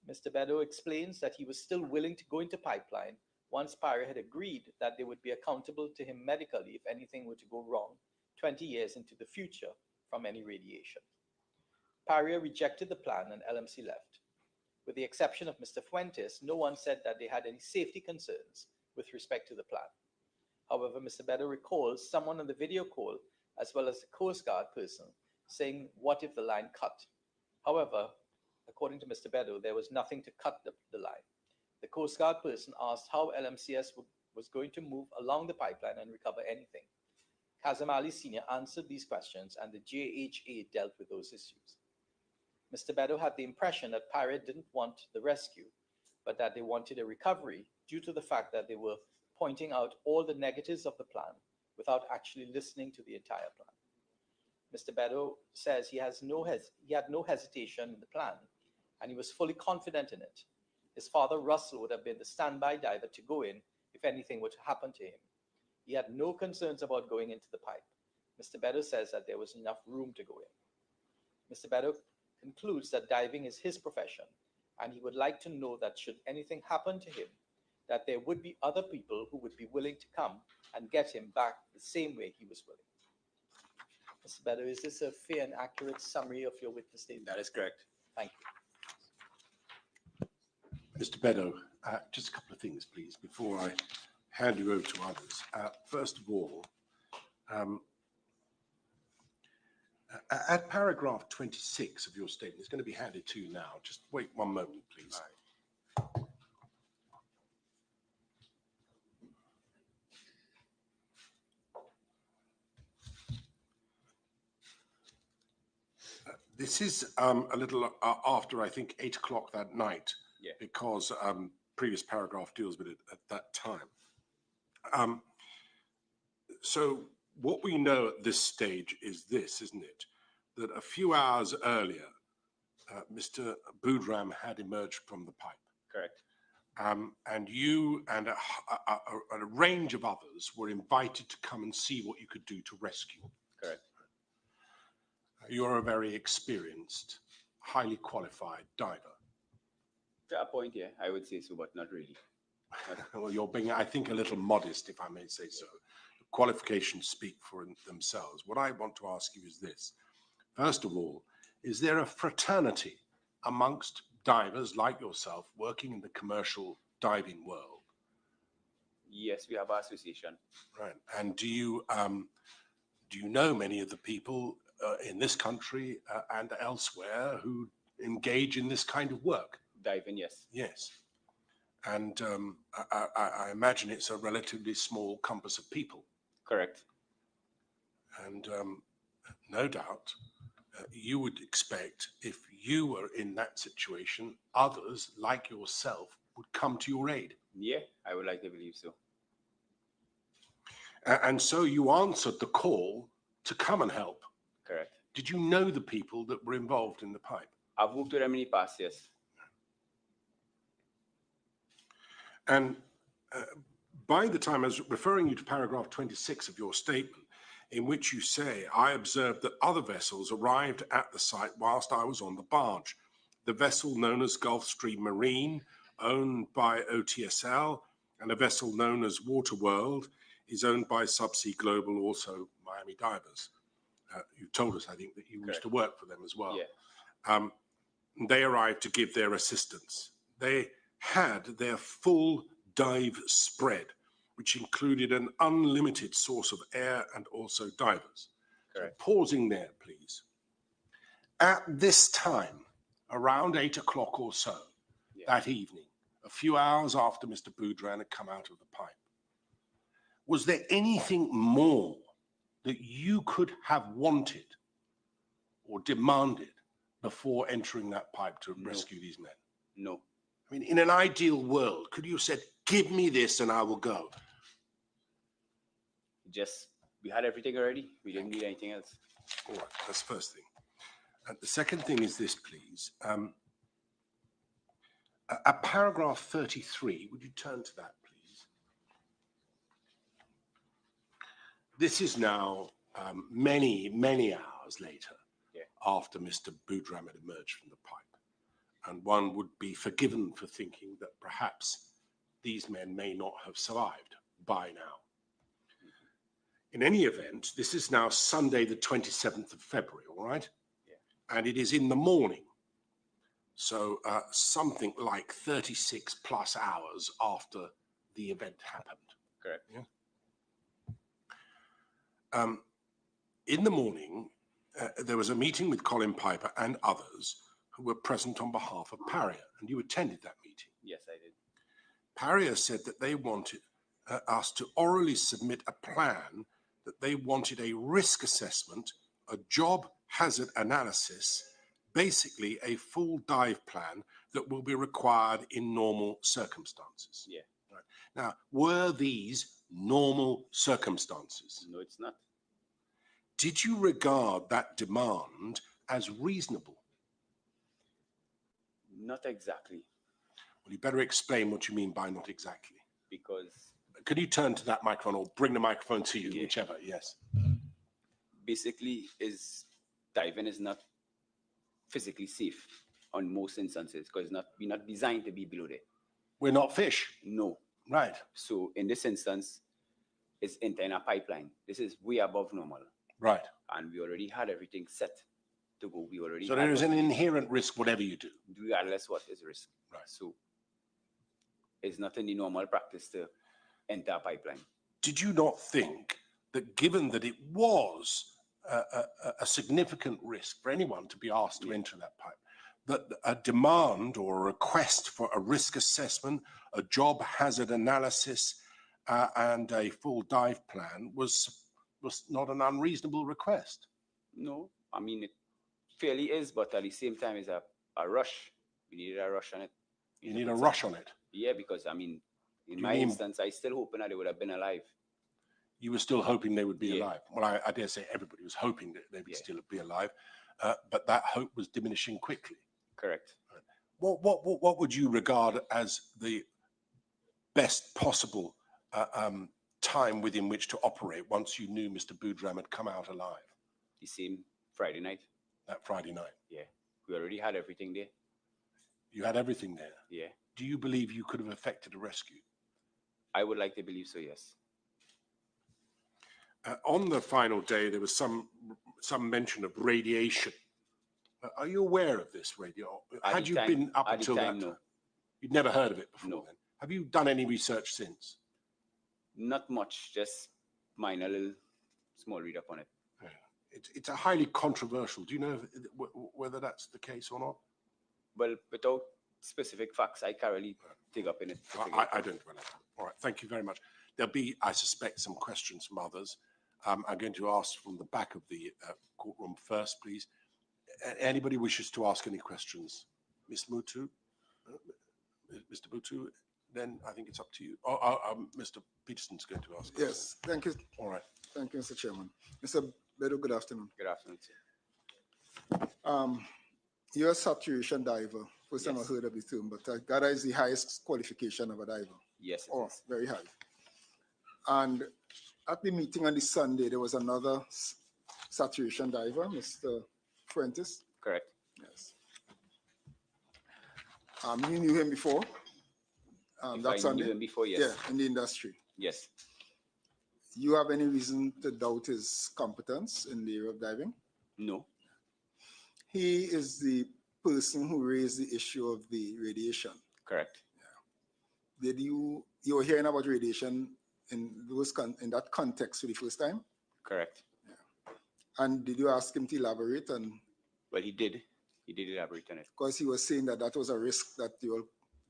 Mr. Beddoe explains that he was still willing to go into pipeline once Paria had agreed that they would be accountable to him medically if anything were to go wrong 20 years into the future from any radiation. Paria rejected the plan and LMC left. With the exception of Mr. Fuentes, no one said that they had any safety concerns with respect to the plan. However, Mr. Beddoe recalls someone on the video call, as well as the Coast Guard person, saying, "What if the line cut?" However, according to Mr. Beddoe, there was nothing to cut the line. The Coast Guard person asked how LMCS was going to move along the pipeline and recover anything. Kazim Ali Sr. answered these questions, and the JHA dealt with those issues. Mr. Beddoe had the impression that Paria didn't want the rescue, but that they wanted a recovery due to the fact that they were pointing out all the negatives of the plan without actually listening to the entire plan. Mr. Beddoe says he had no hesitation in the plan, and he was fully confident in it. His father, Russell, would have been the standby diver to go in if anything were to happen to him. He had no concerns about going into the pipe. Mr. Beddoe says that there was enough room to go in. Mr. Beddoe concludes that diving is his profession, and he would like to know that should anything happen to him, that there would be other people who would be willing to come and get him back the same way he was willing. Mr. Beddoe, is this a fair and accurate summary of your witness statement? That is correct. Thank you. Mr. Beddoe, just a couple of things, please, before I hand you over to others. First of all, at paragraph 26 of your statement, it's going to be handed to you now. Just wait one moment, please. This is a little after, I think, 8 o'clock that night, because previous paragraph deals with it at that time. So what we know at this stage is this, isn't it? That a few hours earlier, Mr. Boudram had emerged from the pipe. Correct. And you and a range of others were invited to come and see what you could do to rescue. Correct. You're a very experienced, highly qualified diver. To a point, yeah, I would say so, but not really. Well, you're being, I think, a little modest, if I may say so. The qualifications speak for themselves. What I want to ask you is this. First of all, is there a fraternity amongst divers like yourself working in the commercial diving world? Yes, we have an association. Right. And do you know many of the people in this country and elsewhere who engage in this kind of work? Diving, yes. Yes. And I imagine it's a relatively small compass of people. Correct. And no doubt you would expect if you were in that situation, others like yourself would come to your aid. Yeah, I would like to believe so. And so you answered the call to come and help. Correct. Did you know the people that were involved in the pipe? I've worked with them in the past, yes. And by the time I was referring you to paragraph 26 of your statement, in which you say, I observed that other vessels arrived at the site whilst I was on the barge. The vessel known as Gulfstream Marine, owned by OTSL, and a vessel known as Waterworld is owned by Subsea Global, also Miami Divers. You told us, I think, that you used to work for them as well. Yeah. They arrived to give their assistance. They had their full dive spread, which included an unlimited source of air and also divers. Correct. So pausing there, please. At this time, around 8 o'clock or so that evening, a few hours after Mr. Boudran had come out of the pipe, was there anything more that you could have wanted or demanded before entering that pipe to rescue these men? No. I mean, in an ideal world, could you have said, give me this and I will go? Just, we had everything already. We didn't need anything else. All right, that's the first thing. The second thing is this, please. At paragraph 33, would you turn to that, please? This is now many, many hours later after Mr. Boudran had emerged from the pipe. And one would be forgiven for thinking that perhaps these men may not have survived by now. In any event, this is now Sunday, the 27th of February, all right? Yeah. And it is in the morning. So something like 36 plus hours after the event happened. Correct. Yeah. In the morning, there was a meeting with Colin Piper and others who were present on behalf of Paria, and you attended that meeting. Yes, I did. Paria said that they wanted us to orally submit a plan, that they wanted a risk assessment, a job hazard analysis, basically a full dive plan that will be required in normal circumstances. Yeah. Right. Now, were these normal circumstances? No, it's not. Did you regard that demand as reasonable? Not exactly. Well, you better explain what you mean by not exactly. Because... Could you turn to that microphone or bring the microphone to you, whichever, yes. Basically, diving is not physically safe on most instances because we're not designed to be below there. We're not fish. No. Right. So in this instance, it's in a pipeline. This is way above normal. Right. And we already had everything set to go. We already. So there is an inherent risk, whatever you do. Regardless what is risk. Right. So it's not in the normal practice to enter a pipeline. Did you not think that given that it was a significant risk for anyone to be asked to enter that pipe, that a demand or a request for a risk assessment, a job hazard analysis, and a full dive plan was not an unreasonable request? No, I mean, it fairly is, but at the same time, it's a rush. We needed a rush on it. You need a rush on it? Yeah, because, I mean, in my instance, I still hoping that they would have been alive. You were still hoping they would be alive? Well, I dare say everybody was hoping that they would still be alive, but that hope was diminishing quickly. Correct. What would you regard as the best possible time within which to operate once you knew Mr. Boudran had come out alive? The same Friday night. That Friday night? Yeah. We already had everything there. You had everything there? Yeah. Do you believe you could have effected a rescue? I would like to believe so, yes. On the final day, there was some mention of radiation. Are you aware of this radio? Had you been up until that time? No. You'd never heard of it before? No. Then? Have you done any research since? Not much, just minor little small read up on it. It's a highly controversial. Do you know whether that's the case or not? Well, without specific facts I can't really dig up in it. I don't know. All right, thank you very much. There'll be, I suspect, some questions from others. I'm going to ask from the back of the courtroom first, please. Anybody wishes to ask any questions? Ms. Mutu? Mr. Mutu? Then I think it's up to you. Mr. Peterson's going to ask. Yes, thank you. All right. Thank you, Mr. Chairman. Mr. Bedo, good afternoon. Good afternoon, sir. You're a saturation diver. First time I Yes. heard of the term, but that is the highest qualification of a diver. Yes, it Oh, is. very high. And at the meeting on the Sunday, there was another saturation diver, Mr. Fuentes. Correct. Yes. You knew him before? If That I Sunday? knew him before, yes. Yeah, in the industry. Yes. You have any reason to doubt his competence in the area of diving? No. He is the person who raised the issue of the radiation. Correct. Did you were hearing about radiation in in that context for the first time? Correct. And did you ask him to elaborate on? Well, he did. He did elaborate on it. Because he was saying that that was a risk that you all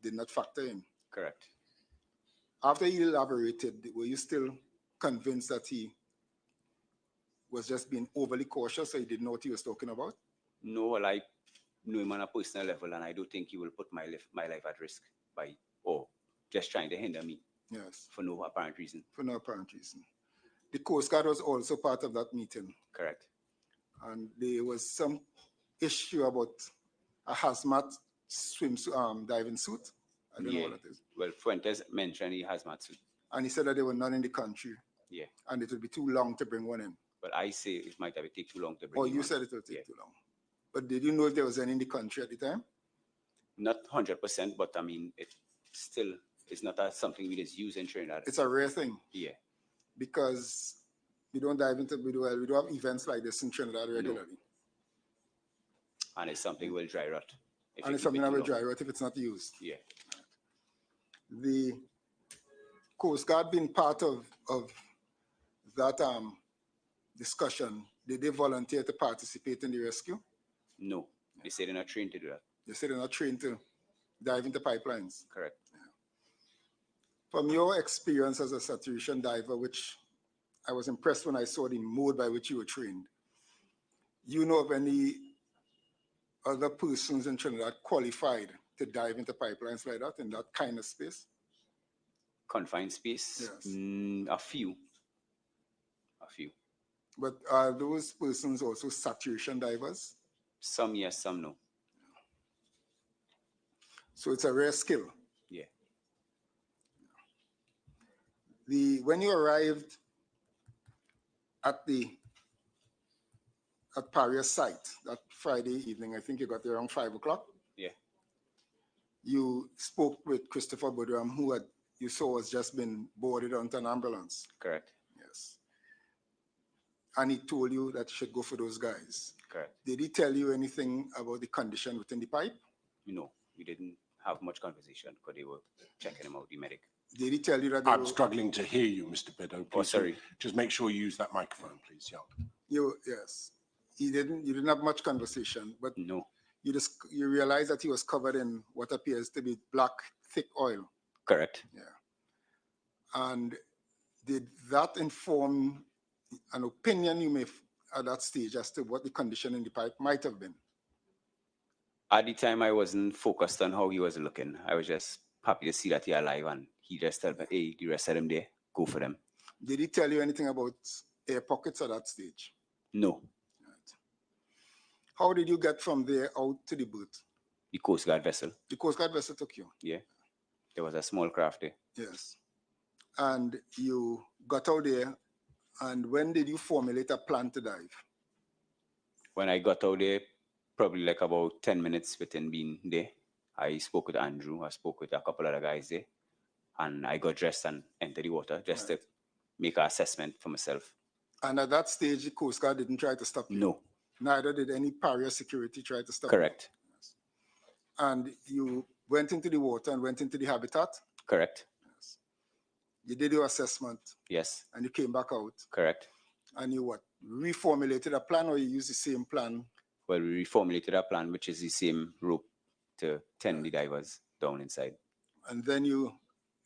did not factor in. Correct. After he elaborated, were you still convinced that he was just being overly cautious, so he didn't know what he was talking about? No, well, I know him on a personal level, and I don't think he will put my life at risk by just trying to hinder me. Yes. For no apparent reason. For no apparent reason. The Coast Guard was also part of that meeting. Correct. And there was some issue about a hazmat diving suit. I don't know what that is. Well, Fuentes mentioned he hazmat suit. And he said that they were not in the country. Yeah. And it would be too long to bring one in. But I say it might have take too long to bring. Oh, you said it would take too long. But did you know if there was any in the country at the time? Not 100%, but I mean, it still is not something we just use in Trinidad. It's a rare thing. Yeah. Because we don't dive into, we don't have events like this in Trinidad regularly. And it's something will dry rot. And it's something that will dry rot if it's not used. Yeah. The Coast Guard being part of that discussion, did they volunteer to participate in the rescue? No, they said they're not trained to do that. They said they're not trained to dive into pipelines. Correct. Yeah. From your experience as a saturation diver, which I was impressed when I saw the mode by which you were trained, you know of any other persons in Trinidad qualified to dive into pipelines like that in that kind of space? Confined space? Yes. A few. A few. But are those persons also saturation divers? Some yes, some no. So it's a rare skill. Yeah. When you arrived at Paria site that Friday evening, I think you got there around 5 o'clock. Yeah. You spoke with Christopher Budram, who you saw has just been boarded onto an ambulance. Correct. Yes. And he told you that you should go for those guys. Correct. Did he tell you anything about the condition within the pipe? No, we didn't have much conversation because they were checking him out, the medic. Did he tell you that? I'm struggling to hear you, Mr. Bedo. Oh, sorry. Just make sure you use that microphone, please. Yeah. Yes. You didn't have much conversation, but no. You realized that he was covered in what appears to be black, thick oil. Correct. Yeah. And did that inform an opinion you may at that stage as to what the condition in the pipe might have been? At the time, I wasn't focused on how he was looking. I was just happy to see that he alive, and he just told me, hey, the rest of them there, go for them. Did he tell you anything about air pockets at that stage? No. Right. How did you get from there out to the boat? The Coast Guard vessel. The Coast Guard vessel took you? Yeah. There was a small craft there. Yes. And you got out there, and when did you formulate a plan to dive? When I got out there, probably like about 10 minutes within being there, I spoke with Andrew, I spoke with a couple other guys there, and I got dressed and entered the water just to make an assessment for myself. And at that stage, the Coast Guard didn't try to stop you? No. Neither did any Paria security try to stop you? Correct. Yes. And you went into the water and went into the habitat? Correct. Yes. You did your assessment? Yes. And you came back out? Correct. And you reformulated a plan, or you used the same plan? Well, we reformulated a plan, which is the same rope to tend the divers down inside. And then you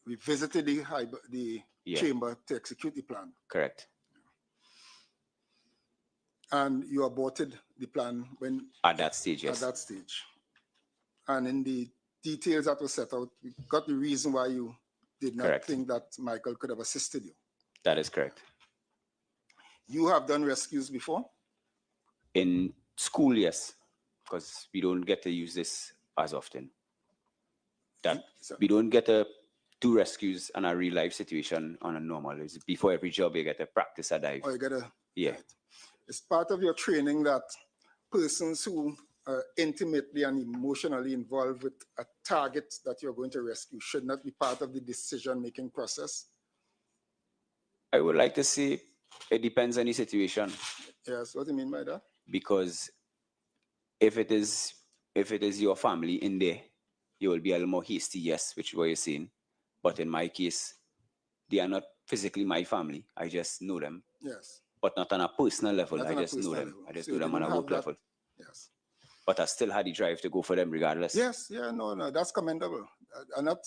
revisited the Yeah. chamber to execute the plan. Correct. And you aborted the plan when At that stage, yes. At that stage. And in the details that were set out, you got the reason why you did not Correct. think that Michael could have assisted you. That is correct. You have done rescues before? In school, yes, because we don't get to use this as often. That we don't get to do rescues in a real life situation on a normal. It's before every job you get to practice a dive. Or you gotta, Yeah. it's part of your training that persons who are intimately and emotionally involved with a target that you're going to rescue should not be part of the decision-making process. I would like to say it depends on the situation. Yes, what do you mean by that? Because if it is your family in there, you will be a little more hasty, yes, which is what you're saying. But in my case, they are not physically my family. I just know them. Yes. But not on a personal level. Not I on a just know personal them. level. I just So know you them on a didn't work have that- level. Yes. But I still had the drive to go for them regardless. Yes, yeah, no, that's commendable. I'm not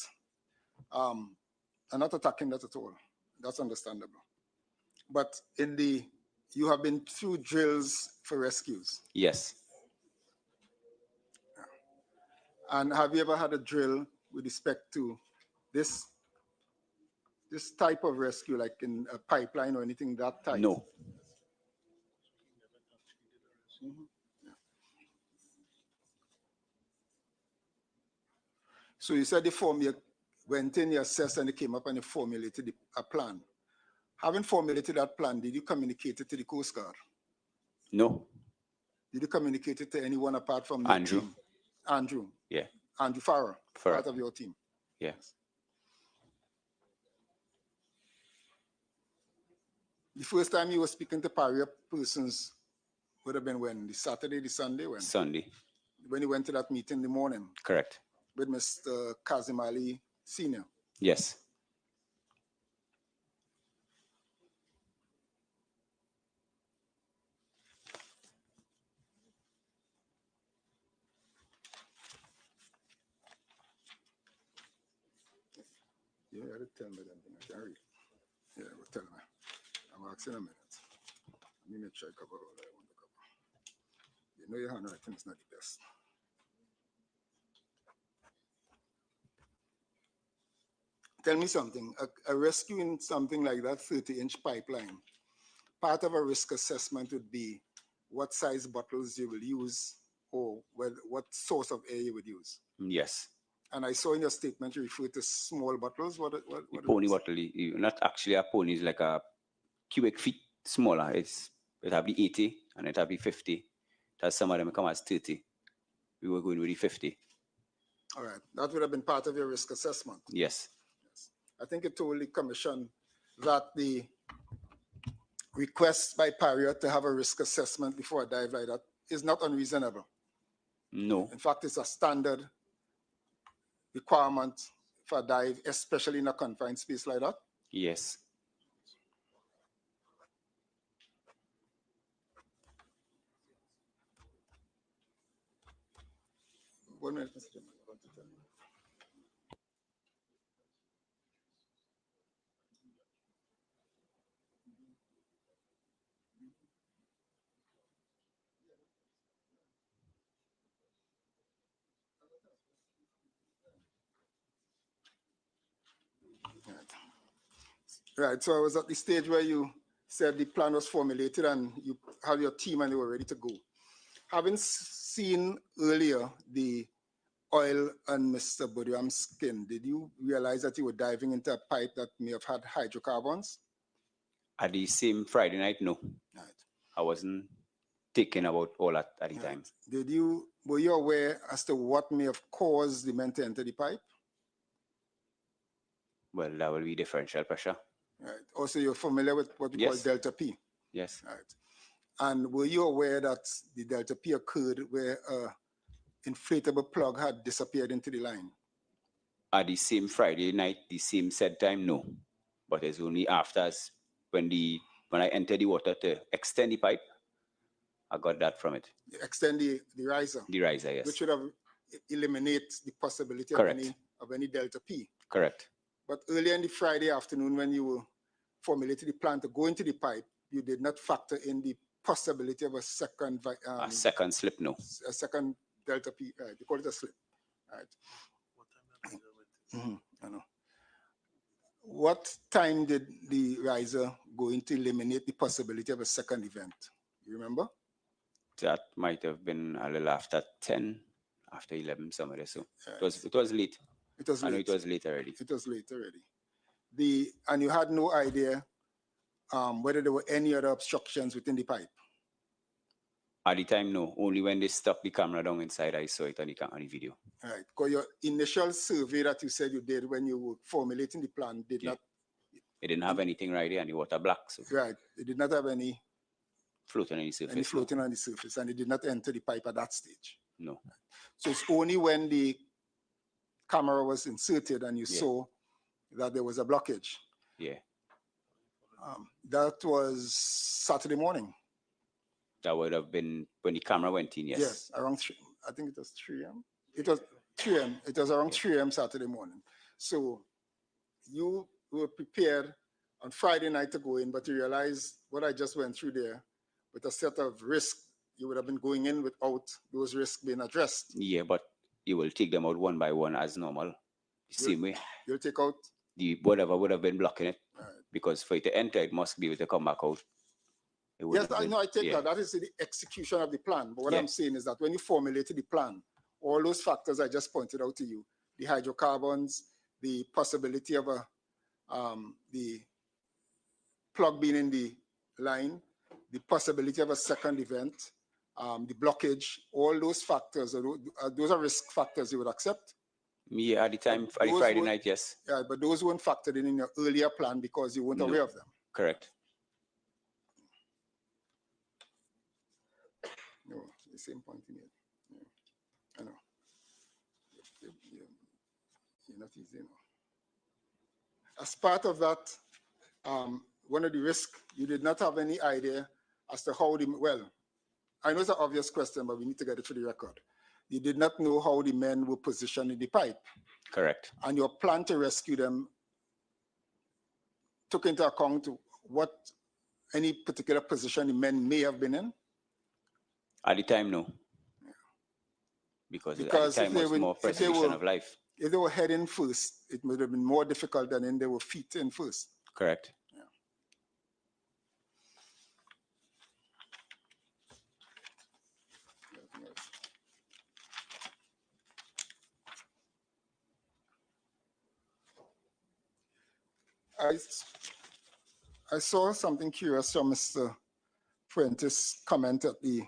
attacking that at all. That's understandable. But you have been through drills for rescues. Yes. And have you ever had a drill with respect to this type of rescue, like in a pipeline or anything that type? No. Mhm. Yeah. So you said you went in, you assessed, and you came up and you formulated a plan. Having formulated that plan, did you communicate it to the Coast Guard? No. Did you communicate it to anyone apart from Andrew. your team? Andrew. Yeah. Andrew Farah, Farah. part of your team. Yes. The first time you were speaking to Paria persons would have been when? The Saturday, the Sunday? When? Sunday. When you went to that meeting in the morning Correct. with Mr. Kazim Ali Sr. Yes. Yeah, you gotta tell me that thing. I can't read. Yeah, well, tell me. I'm asking a minute. Let me make sure I cover all I want to cover. You know your handwriting is not the best. Tell me something. A rescue in something like that 30-inch pipeline, part of a risk assessment would be what size bottles you will use or what source of air you would use. Yes. And I saw in your statement you referred to small bottles. What Pony bottle, not actually a pony, it's like a cubic feet smaller. It have the 80 and it have the 50. That's some of them come as 30. We were going with the 50. All right. That would have been part of your risk assessment. Yes. I think it told the commission that the request by Paria to have a risk assessment before a dive like that is not unreasonable. No. In fact, it's a standard requirement for a dive, especially in a confined space like that. Yes. One minute, Mr. Chairman. I want to tell you. Right, so I was at the stage where you said the plan was formulated and you had your team and they were ready to go. Having seen earlier the oil on Mr. Bodiam's skin, did you realize that you were diving into a pipe that may have had hydrocarbons? At the same Friday night, no. Right. I wasn't thinking about all that at the time. Were you aware as to what may have caused the men to enter the pipe? Well, that will be differential pressure. Right. Also, you're familiar with what we Yes. call delta P. Yes. Right. And were you aware that the delta P occurred where an inflatable plug had disappeared into the line? At the same Friday night, the same set time, no. But it's only after when I entered the water to extend the pipe, I got that from it. Extend the riser. The riser, yes. Which would have eliminate the possibility Correct. of any delta P. Correct. But earlier in the Friday afternoon, when you were formulating the plan to go into the pipe, you did not factor in the possibility of a second slip, no. A second delta P, right? You call it a slip, right? I know. What time did the riser go in to eliminate the possibility of a second event? You remember? That might have been a little after 10, after 11, somewhere. So it was late. It was late. I know it was late already. It was late already. And you had no idea whether there were any other obstructions within the pipe? At the time, no. Only when they stuck the camera down inside, I saw it on the video. All right. Because your initial survey that you said you did when you were formulating the plan did not. It didn't have anything right there, and the water black. So. Right. It did not have any floating on the surface. Any floating on the surface, and it did not enter the pipe at that stage. No. So it's only when the camera was inserted and you saw that there was a blockage. Yeah. That was Saturday morning. That would have been when the camera went in, yes. Yes, around 3, I think it was 3 a.m. It was 3 a.m. It was around 3 a.m. Saturday morning. So you were prepared on Friday night to go in, but you realized what I just went through there with a set of risks, you would have been going in without those risks being addressed. Yeah, but you will take them out one by one as normal, the same way. You'll take out? The whatever would have been blocking it, because for it to enter, it must be able to come back out. Yes, I know, I take that. That is the execution of the plan. But what I'm saying is that when you formulated the plan, all those factors I just pointed out to you, the hydrocarbons, the possibility of the plug being in the line, the possibility of a second event, the blockage, all those factors, those are risk factors you would accept? Yeah, at the time, at the Friday night, yes. Yeah, but those weren't factored in your earlier plan because you weren't aware of them. Correct. No, the same point you made. Yeah. I know. You're not easy, no. As part of that, one of the risks, you did not have any idea as to how I know it's an obvious question, but we need to get it to the record. You did not know how the men were positioned in the pipe. Correct. And your plan to rescue them took into account what any particular position the men may have been in? At the time, no. Because at the time was more preservation of life. If they were heading first, it would have been more difficult than if they were feet in first. Correct. I saw something curious from Mr. Prentice's comment at the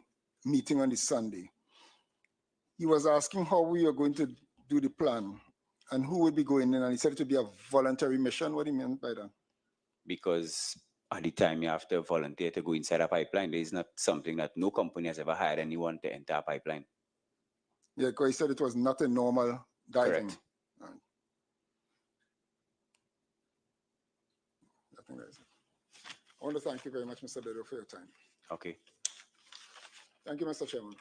meeting on the Sunday. He was asking how we are going to do the plan and who would be going in, and he said it would be a voluntary mission. What do you mean by that? Because at the time you have to volunteer to go inside a pipeline. There is not something that no company has ever hired anyone to enter a pipeline. Yeah, because he said it was not a normal diving. Correct. I want to thank you very much, Mr. Bedo, for your time. Okay. Thank you, Mr. Chairman.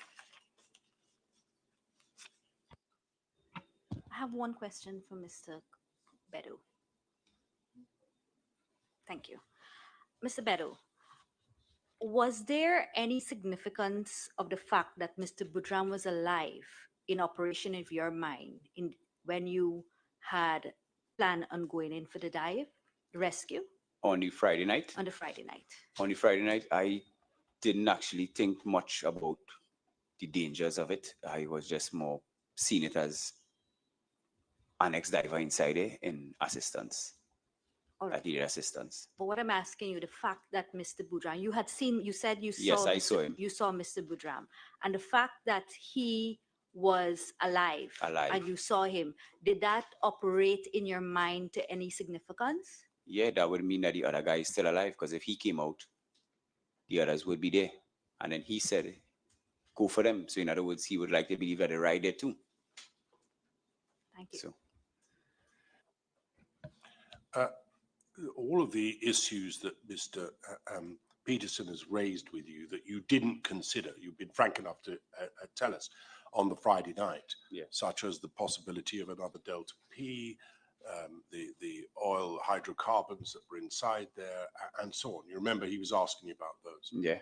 I have one question for Mr. Bedo. Thank you. Mr. Bedo, was there any significance of the fact that Mr. Boudram was alive in operation of your mind when you had planned on going in for the rescue? On the Friday night? On the Friday night. On the Friday night, I didn't actually think much about the dangers of it. I was just more seeing it as an ex-diver inside there in assistance. All right. I needed assistance. But what I'm asking you, the fact that Mr. Boudram, you said you saw. Yes, I saw him. You saw Mr. Boudram. And the fact that he was alive. And you saw him, did that operate in your mind to any significance? Yeah, that would mean that the other guy is still alive, because if he came out, the others would be there. And then he said, go for them. So in other words, he would like to believe that they're right there too. Thank you. So. All of the issues that Mr. Peterson has raised with you that you didn't consider, you've been frank enough to tell us, on the Friday night, Yeah. such as the possibility of another Delta P, the oil hydrocarbons that were inside there, and so on. You remember he was asking you about those. Yeah.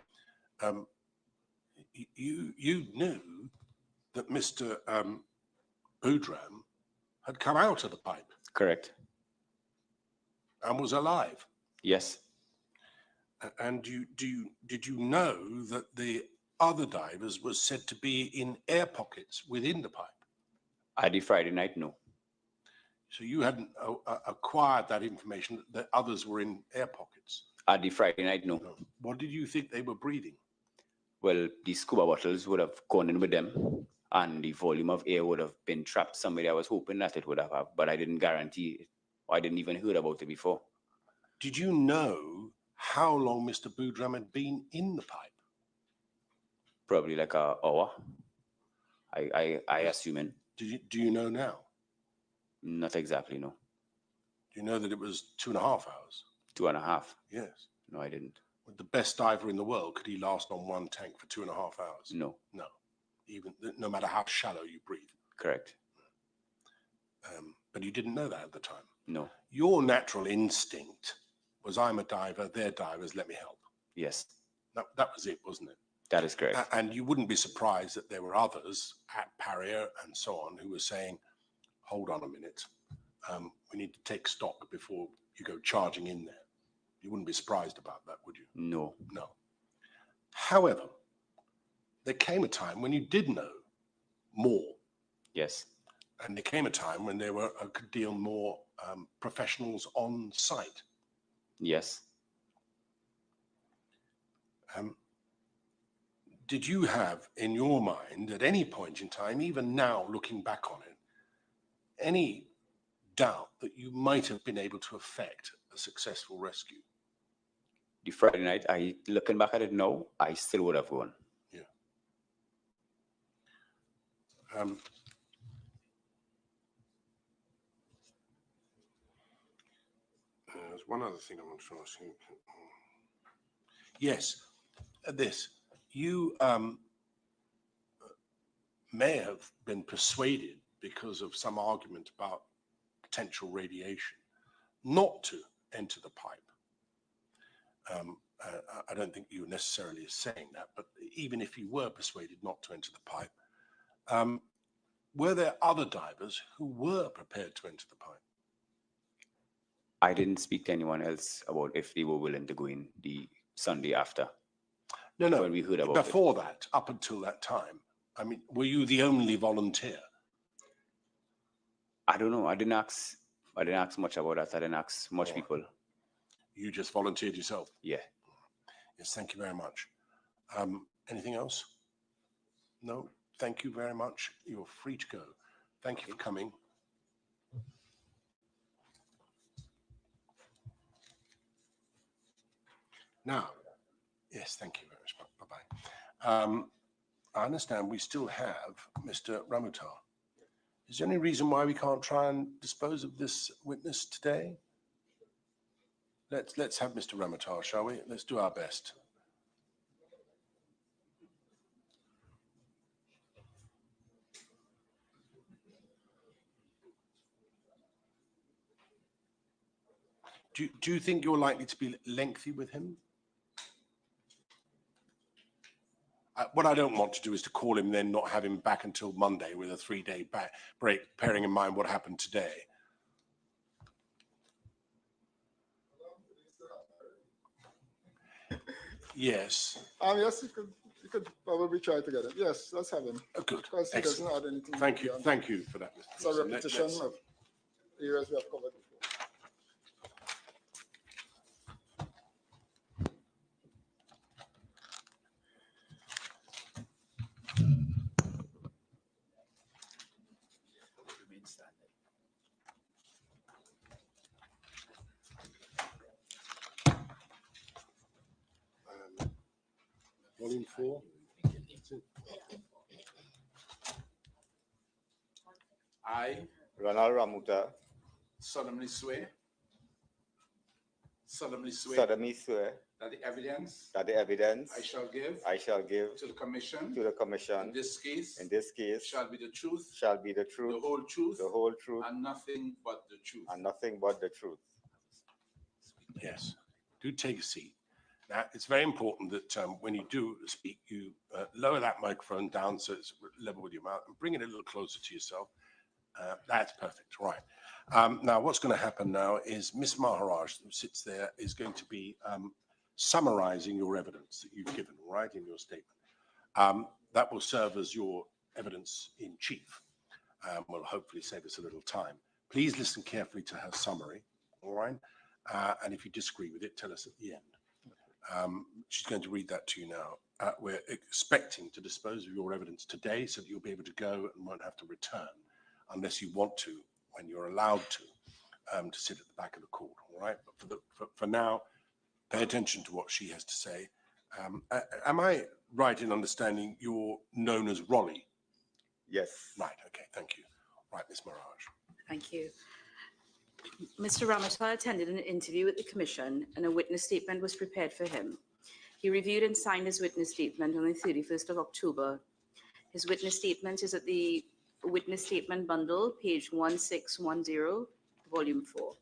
You knew that Mr. Boudram had come out of the pipe Correct. and was alive. Yes. And did you know that the other divers were said to be in air pockets within the pipe? At the Friday night, no. So you hadn't acquired that information that others were in air pockets? At the Friday night, no. What did you think they were breathing? Well, the scuba bottles would have gone in with them, and the volume of air would have been trapped somewhere. I was hoping that it would have, but I didn't guarantee it. I didn't even heard about it before. Did you know how long Mr. Boudram had been in the pipe? Probably like an hour. I assuming. Do you know now? Not exactly, no. Do you know that it was 2.5 hours? 2.5. Yes. No, I didn't. With the best diver in the world, could he last on one tank for 2.5 hours? No. No. Even no matter how shallow you breathe. Correct. But you didn't know that at the time. No. Your natural instinct was, I'm a diver, they're divers, let me help. Yes. That was it, wasn't it? That is correct. And you wouldn't be surprised that there were others at Paria and so on who were saying, hold on a minute, we need to take stock before you go charging in there. You wouldn't be surprised about that, would you? No. No. However, there came a time when you did know more. Yes. And there came a time when there were a good deal more professionals on site. Yes. Did you have in your mind at any point in time, even now looking back on it, any doubt that you might have been able to effect a successful rescue? The Friday night, looking back at it now, I still would have gone. Yeah. There's one other thing I want to ask you. Yes, this. You may have been persuaded because of some argument about potential radiation not to enter the pipe. I don't think you necessarily are saying that, but even if you were persuaded not to enter the pipe, were there other divers who were prepared to enter the pipe? I didn't speak to anyone else about if they were willing to go in the Sunday after. No. When we heard about before that, up until that time, I mean, were you the only volunteer? I don't know. I didn't ask much about that. I didn't ask much people. You just volunteered yourself? Yeah. Yes, thank you very much. Anything else? No, thank you very much. You're free to go. Thank you for coming. Now, yes, thank you very much. Bye-bye. I understand we still have Mr. Ramutar. Is there any reason why we can't try and dispose of this witness today? Let's have Mr. Ramutar, shall we? Let's do our best. Do you think you're likely to be lengthy with him? What I don't want to do is to call him, then not have him back until Monday with a 3-day break, bearing in mind what happened today. Yes. Yes, you could probably try to get it. Yes, let's have him. Oh, good. Because he doesn't add anything. Thank you for that, Mr. It's a repetition of areas we have covered before. Volume 4. I, Ronald Ramuta, solemnly swear solemnly swear solemnly swear that the evidence that the evidence I shall give to the Commission the Commission in this case shall be the truth, be the truth, the whole truth, and nothing but the truth. nothing but the truth. Yes, do take a seat. Now, it's very important that when you do speak, you lower that microphone down so it's level with your mouth and bring it a little closer to yourself. That's perfect, right. Now, what's going to happen now is Miss Maharaj, who sits there, is going to be summarizing your evidence that you've given, right, in your statement. That will serve as your evidence in chief. Will hopefully save us a little time. Please listen carefully to her summary, all right? And if you disagree with it, tell us at the end. She's going to read that to you now. We're expecting to dispose of your evidence today so that you'll be able to go and won't have to return unless you want to, when you're allowed to sit at the back of the court, all right? But for now, pay attention to what she has to say. Am I right in understanding you're known as Rolly? Yes. Right, okay, thank you. Right, Ms. Maharaj. Thank you. Mr. Ramatar attended an interview with the Commission and a witness statement was prepared for him. He reviewed and signed his witness statement on the 31st of October. His witness statement is at the Witness Statement Bundle, page 1610, volume 4.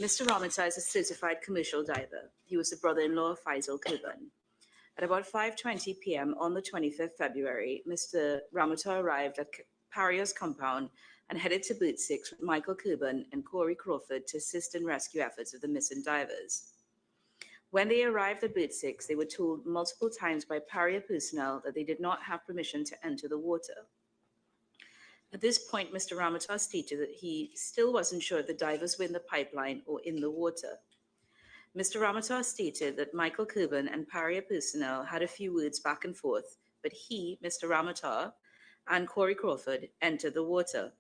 Mr. Ramatar is a certified commercial diver. He was the brother-in-law of Faisal Kurban. At about 5:20 p.m. on the 25th February, Mr. Ramatar arrived at Paria's compound and headed to Berth 6 with Michael Kurban and Corey Crawford to assist in rescue efforts of the missing divers. When they arrived at Berth 6, they were told multiple times by Paria personnel that they did not have permission to enter the water. At this point, Mr. Ramatar stated that he still wasn't sure if the divers were in the pipeline or in the water. Mr. Ramatar stated that Michael Kurban and Paria personnel had a few words back and forth, but he, Mr. Ramatar, and Corey Crawford entered the water.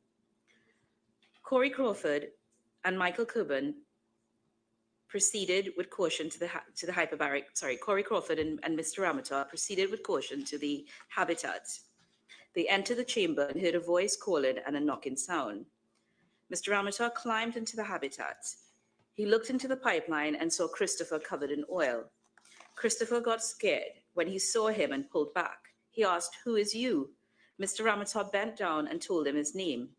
Corey Crawford and Michael Kurban proceeded with caution to the hyperbaric. Corey Crawford and Mr. Ramatar proceeded with caution to the habitat. They entered the chamber and heard a voice calling and a knocking sound. Mr. Ramatar climbed into the habitat. He looked into the pipeline and saw Christopher covered in oil. Christopher got scared when he saw him and pulled back. He asked, "Who is you?" Mr. Ramatar bent down and told him his name.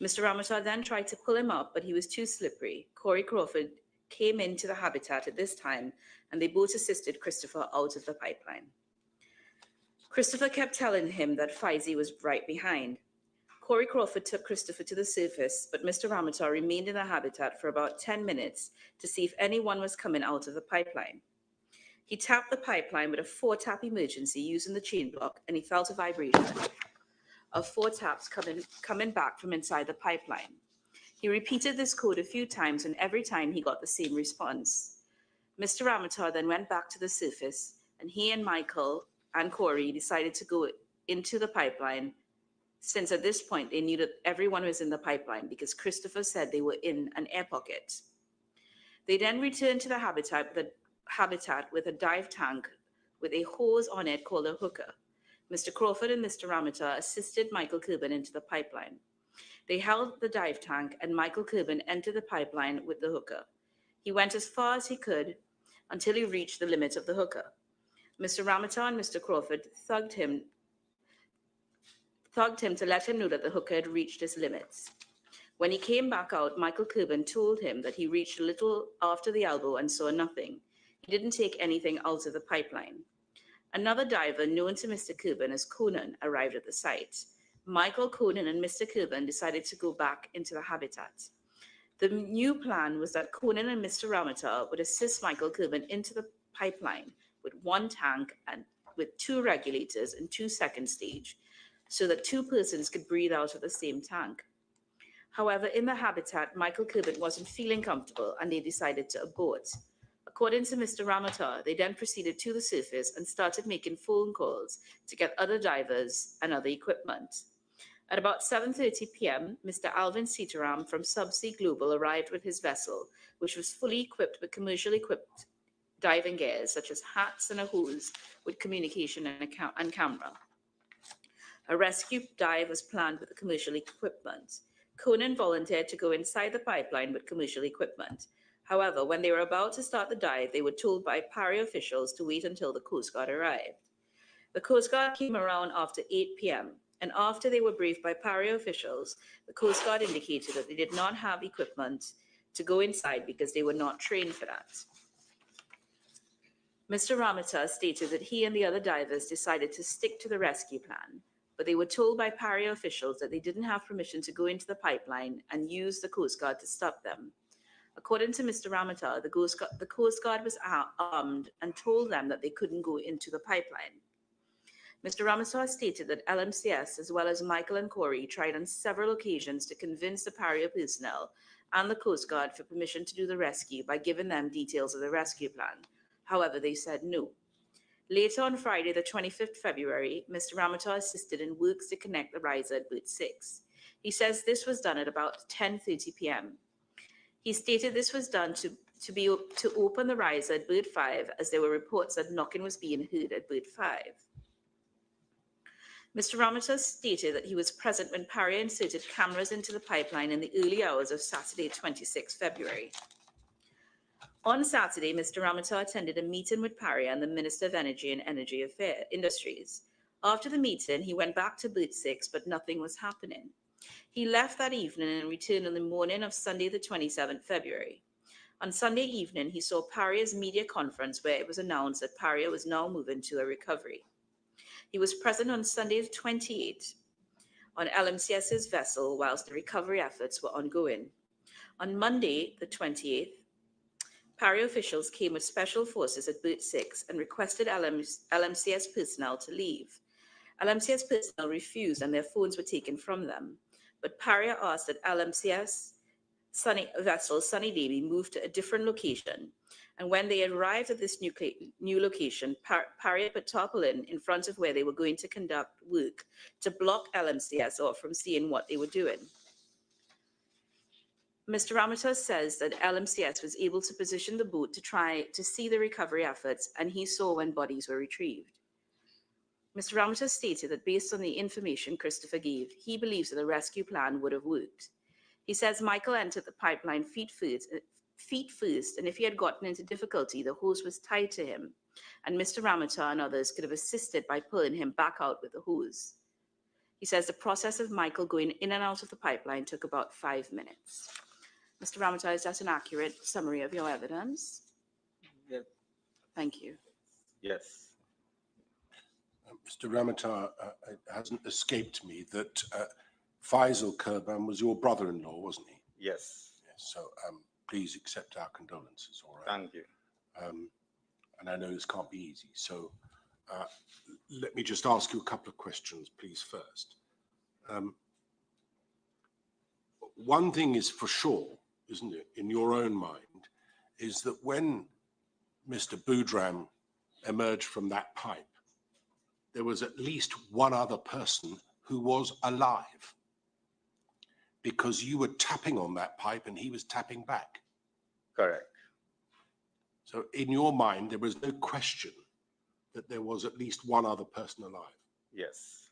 Mr. Ramatar then tried to pull him up, but he was too slippery. Corey Crawford came into the habitat at this time, and they both assisted Christopher out of the pipeline. Christopher kept telling him that Faizi was right behind. Corey Crawford took Christopher to the surface, but Mr. Ramatar remained in the habitat for about 10 minutes to see if anyone was coming out of the pipeline. He tapped the pipeline with a 4-tap emergency using the chain block, and he felt a vibration of 4 taps coming back from inside the pipeline. He repeated this code a few times, and every time he got the same response. Mr. Ramatar then went back to the surface, and he and Michael and Corey decided to go into the pipeline, since at this point they knew that everyone was in the pipeline because Christopher said they were in an air pocket. They then returned to the habitat with a dive tank with a hose on it called a hooker. Mr. Crawford and Mr. Ramatar assisted Michael Kurban into the pipeline. They held the dive tank and Michael Kurban entered the pipeline with the hooker. He went as far as he could until he reached the limit of the hooker. Mr. Ramatar and Mr. Crawford thugged him to let him know that the hooker had reached his limits. When he came back out, Michael Kurban told him that he reached a little after the elbow and saw nothing. He didn't take anything out of the pipeline. Another diver known to Mr. Kurban as Conan arrived at the site. Michael, Conan, and Mr. Kurban decided to go back into the habitat. The new plan was that Conan and Mr. Ramatar would assist Michael Kurban into the pipeline with 1 tank and with 2 regulators and 2 second stage, so that 2 persons could breathe out of the same tank. However, in the habitat, Michael Kurban wasn't feeling comfortable and they decided to abort. According to Mr. Ramatar, they then proceeded to the surface and started making phone calls to get other divers and other equipment. At about 7:30 p.m., Mr. Alvin Sitaram from Subsea Global arrived with his vessel, which was fully equipped with commercially equipped diving gears such as hats and a hose with communication and camera. A rescue dive was planned with the commercial equipment. Conan volunteered to go inside the pipeline with commercial equipment. However, when they were about to start the dive, they were told by Paria officials to wait until the Coast Guard arrived. The Coast Guard came around after 8 p.m., and after they were briefed by Paria officials, the Coast Guard indicated that they did not have equipment to go inside because they were not trained for that. Mr. Ramata stated that he and the other divers decided to stick to the rescue plan, but they were told by Paria officials that they didn't have permission to go into the pipeline and use the Coast Guard to stop them. According to Mr. Ramata, the Coast Guard was armed and told them that they couldn't go into the pipeline. Mr. Ramata stated that LMCS, as well as Michael and Corey, tried on several occasions to convince the Paria personnel and the Coast Guard for permission to do the rescue by giving them details of the rescue plan. However, they said no. Later on Friday, the 25th February, Mr. Ramata assisted in works to connect the riser at Berth 6. He says this was done at about 10:30 p.m. He stated this was done to open the riser at Berth 5, as there were reports that knocking was being heard at Berth 5. Mr. Ramata stated that he was present when Paria inserted cameras into the pipeline in the early hours of Saturday, 26 February. On Saturday, Mr. Ramata attended a meeting with Paria and the Minister of Energy and Energy Industries. After the meeting, he went back to Berth 6, but nothing was happening. He left that evening and returned on the morning of Sunday, the 27th February. On Sunday evening, he saw Paria's media conference where it was announced that Paria was now moving to a recovery. He was present on Sunday, the 28th, on LMCS's vessel whilst the recovery efforts were ongoing. On Monday, the 28th, Paria officials came with special forces at Berth 6 and requested LMCS personnel to leave. LMCS personnel refused and their phones were taken from them. But Paria asked that LMCS vessel Sunny Day be moved to a different location. And when they arrived at this new location, Paria put tarpaulin in front of where they were going to conduct work to block LMCS off from seeing what they were doing. Mr. Ramata says that LMCS was able to position the boat to try to see the recovery efforts, and he saw when bodies were retrieved. Mr. Ramata stated that based on the information Christopher gave, he believes that the rescue plan would have worked. He says Michael entered the pipeline feet first, and if he had gotten into difficulty, the hose was tied to him, and Mr. Ramata and others could have assisted by pulling him back out with the hose. He says the process of Michael going in and out of the pipeline took about 5 minutes. Mr. Ramata, is that an accurate summary of your evidence? Yes. Thank you. Yes. Mr. Ramata, it hasn't escaped me that Faisal Kurban was your brother-in-law, wasn't he? Yes. Yes. So please accept our condolences, all right? Thank you. And I know this can't be easy. So let me just ask you a couple of questions, please, first. One thing is for sure, isn't it, in your own mind, is that when Mr. Boudram emerged from that pipe, there was at least one other person who was alive, because you were tapping on that pipe and he was tapping back. Correct. So in your mind, there was no question that there was at least one other person alive. Yes.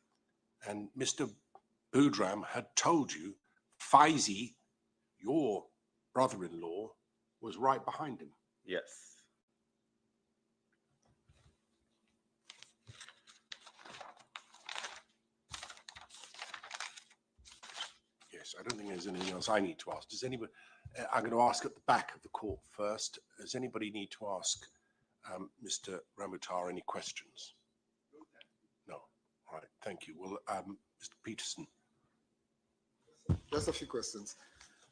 And Mr. Boudram had told you Faizi, your brother-in-law, was right behind him. Yes. Yes, I don't think there's anything else I need to ask. Does anybody, I'm going to ask at the back of the court first. Does anybody need to ask Mr. Ramutar any questions? No. All right, thank you. Well, Mr. Peterson. Just a few questions.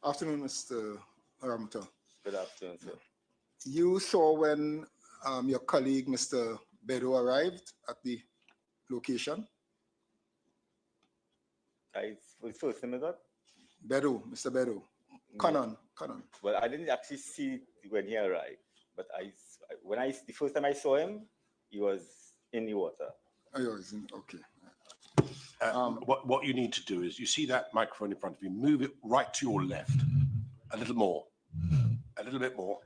Afternoon, Mr. Ramata. Good afternoon, sir. You saw when your colleague, Mr. Bedo, arrived at the location? Was first name is what? Bedo, Mr. Bedo. Conan. Well, I didn't actually see when he arrived, but the first time I saw him, he was in the water. Oh, he was in, okay. What you need to do is, you see that microphone in front of you, move it right to your left, a little more, a little bit more.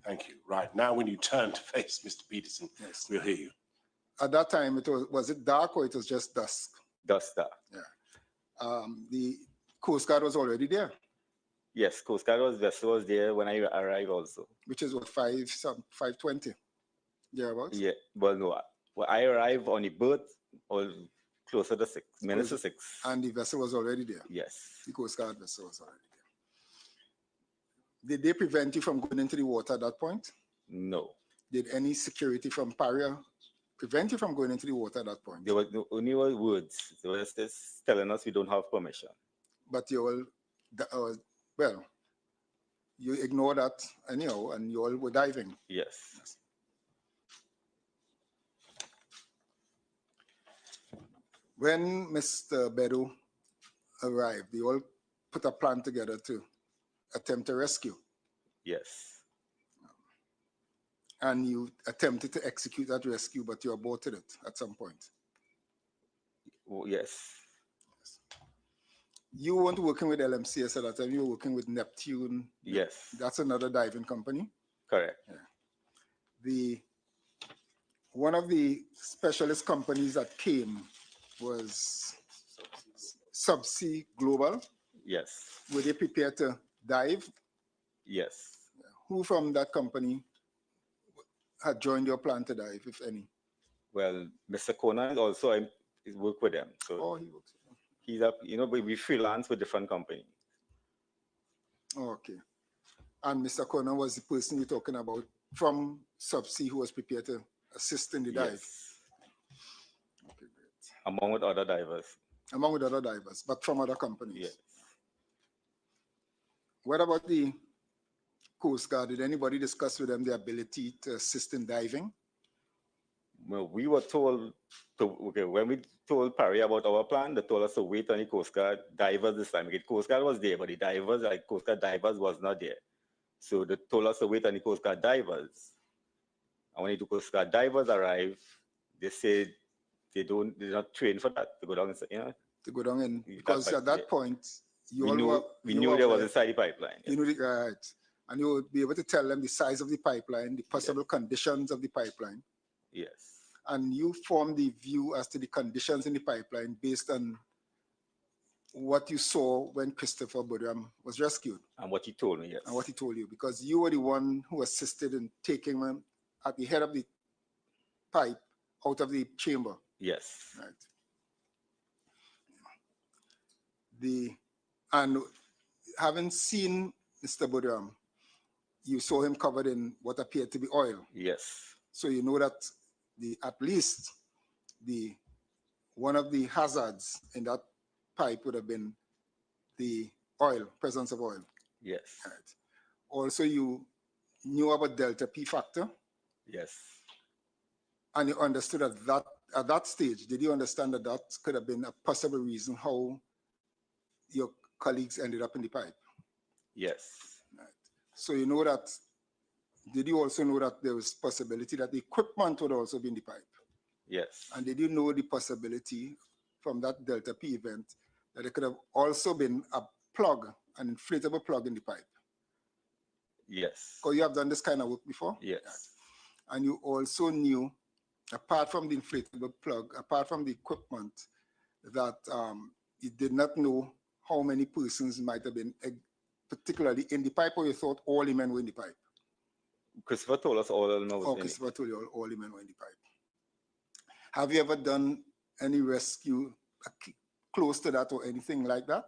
Thank you. Right, now when you turn to face Mr. Peterson, yes, we'll hear you. At that time, was it dark or it was just dusk? Dusk. Yeah. The Coast Guard was already there. Yes, Coast Guard vessel was there when I arrived also. Which is what, 5:20, thereabouts? Yeah, well, no, well, I arrived on the boat or closer to 6 minutes to 6. And the vessel was already there? Yes. The Coast Guard vessel was already there. Did they prevent you from going into the water at that point? No. Did any security from Paria prevent you from going into the water at that point? There was only words. They were just telling us we don't have permission. But you all, well, you ignore that anyhow, and you all were diving. Yes. When Mr. Bedu arrived, you all put a plan together to attempt to rescue. Yes. And you attempted to execute that rescue, but you aborted it at some point. Yes. You weren't working with LMCS at that time, you were working with Neptune. Yes. That's another diving company. Correct. Yeah. One of the specialist companies that came was Subsea Global. Yes. Were they prepared to dive? Yes. Who from that company had joined your plan to dive, if any? Well, Mr. Conan also, I work with them. So oh, he works with them. He's up, we freelance with different companies. Okay. And Mr. Conan was the person you're talking about from Subsea who was prepared to assist in the dive? Yes. Okay, great. Among with other divers. Among with other divers, but from other companies? Yes. What about the Coast Guard? Did anybody discuss with them the ability to assist in diving? Well, we were told, when we told Paria about our plan, they told us to wait on the Coast Guard divers this time. The Coast Guard was there, but the divers, like Coast Guard divers, was not there. So they told us to wait on the Coast Guard divers. And when the Coast Guard divers arrive, they said they're not trained for that, to go down, to go down in, because at that point, we knew there was inside the pipeline. You knew right. And you would be able to tell them the size of the pipeline, the possible conditions of the pipeline. Yes. And you formed the view as to the conditions in the pipeline based on what you saw when Christopher Budram was rescued. And what he told me, yes. And what he told you, because you were the one who assisted in taking him at the head of the pipe out of the chamber. Yes. Right. And having seen Mr. Budram, you saw him covered in what appeared to be oil. Yes. So you know that at least one of the hazards in that pipe would have been the oil, presence of oil. Yes. Right. Also, you knew about delta P factor. Yes. And you understood at that stage, did you understand that could have been a possible reason how your colleagues ended up in the pipe? Yes. Right. So you know that, did you also know that there was possibility that the equipment would also be in the pipe? Yes. And did you know the possibility from that delta P event that it could have also been a plug, an inflatable plug in the pipe? Yes. Because you have done this kind of work before? Yes. Right. And you also knew, apart from the inflatable plug, apart from the equipment, that you did not know how many persons might have been particularly in the pipe, or you thought all the men were in the pipe? Christopher told us all the men were in the pipe. Christopher told you all the men were in the pipe. Have you ever done any rescue close to that or anything like that?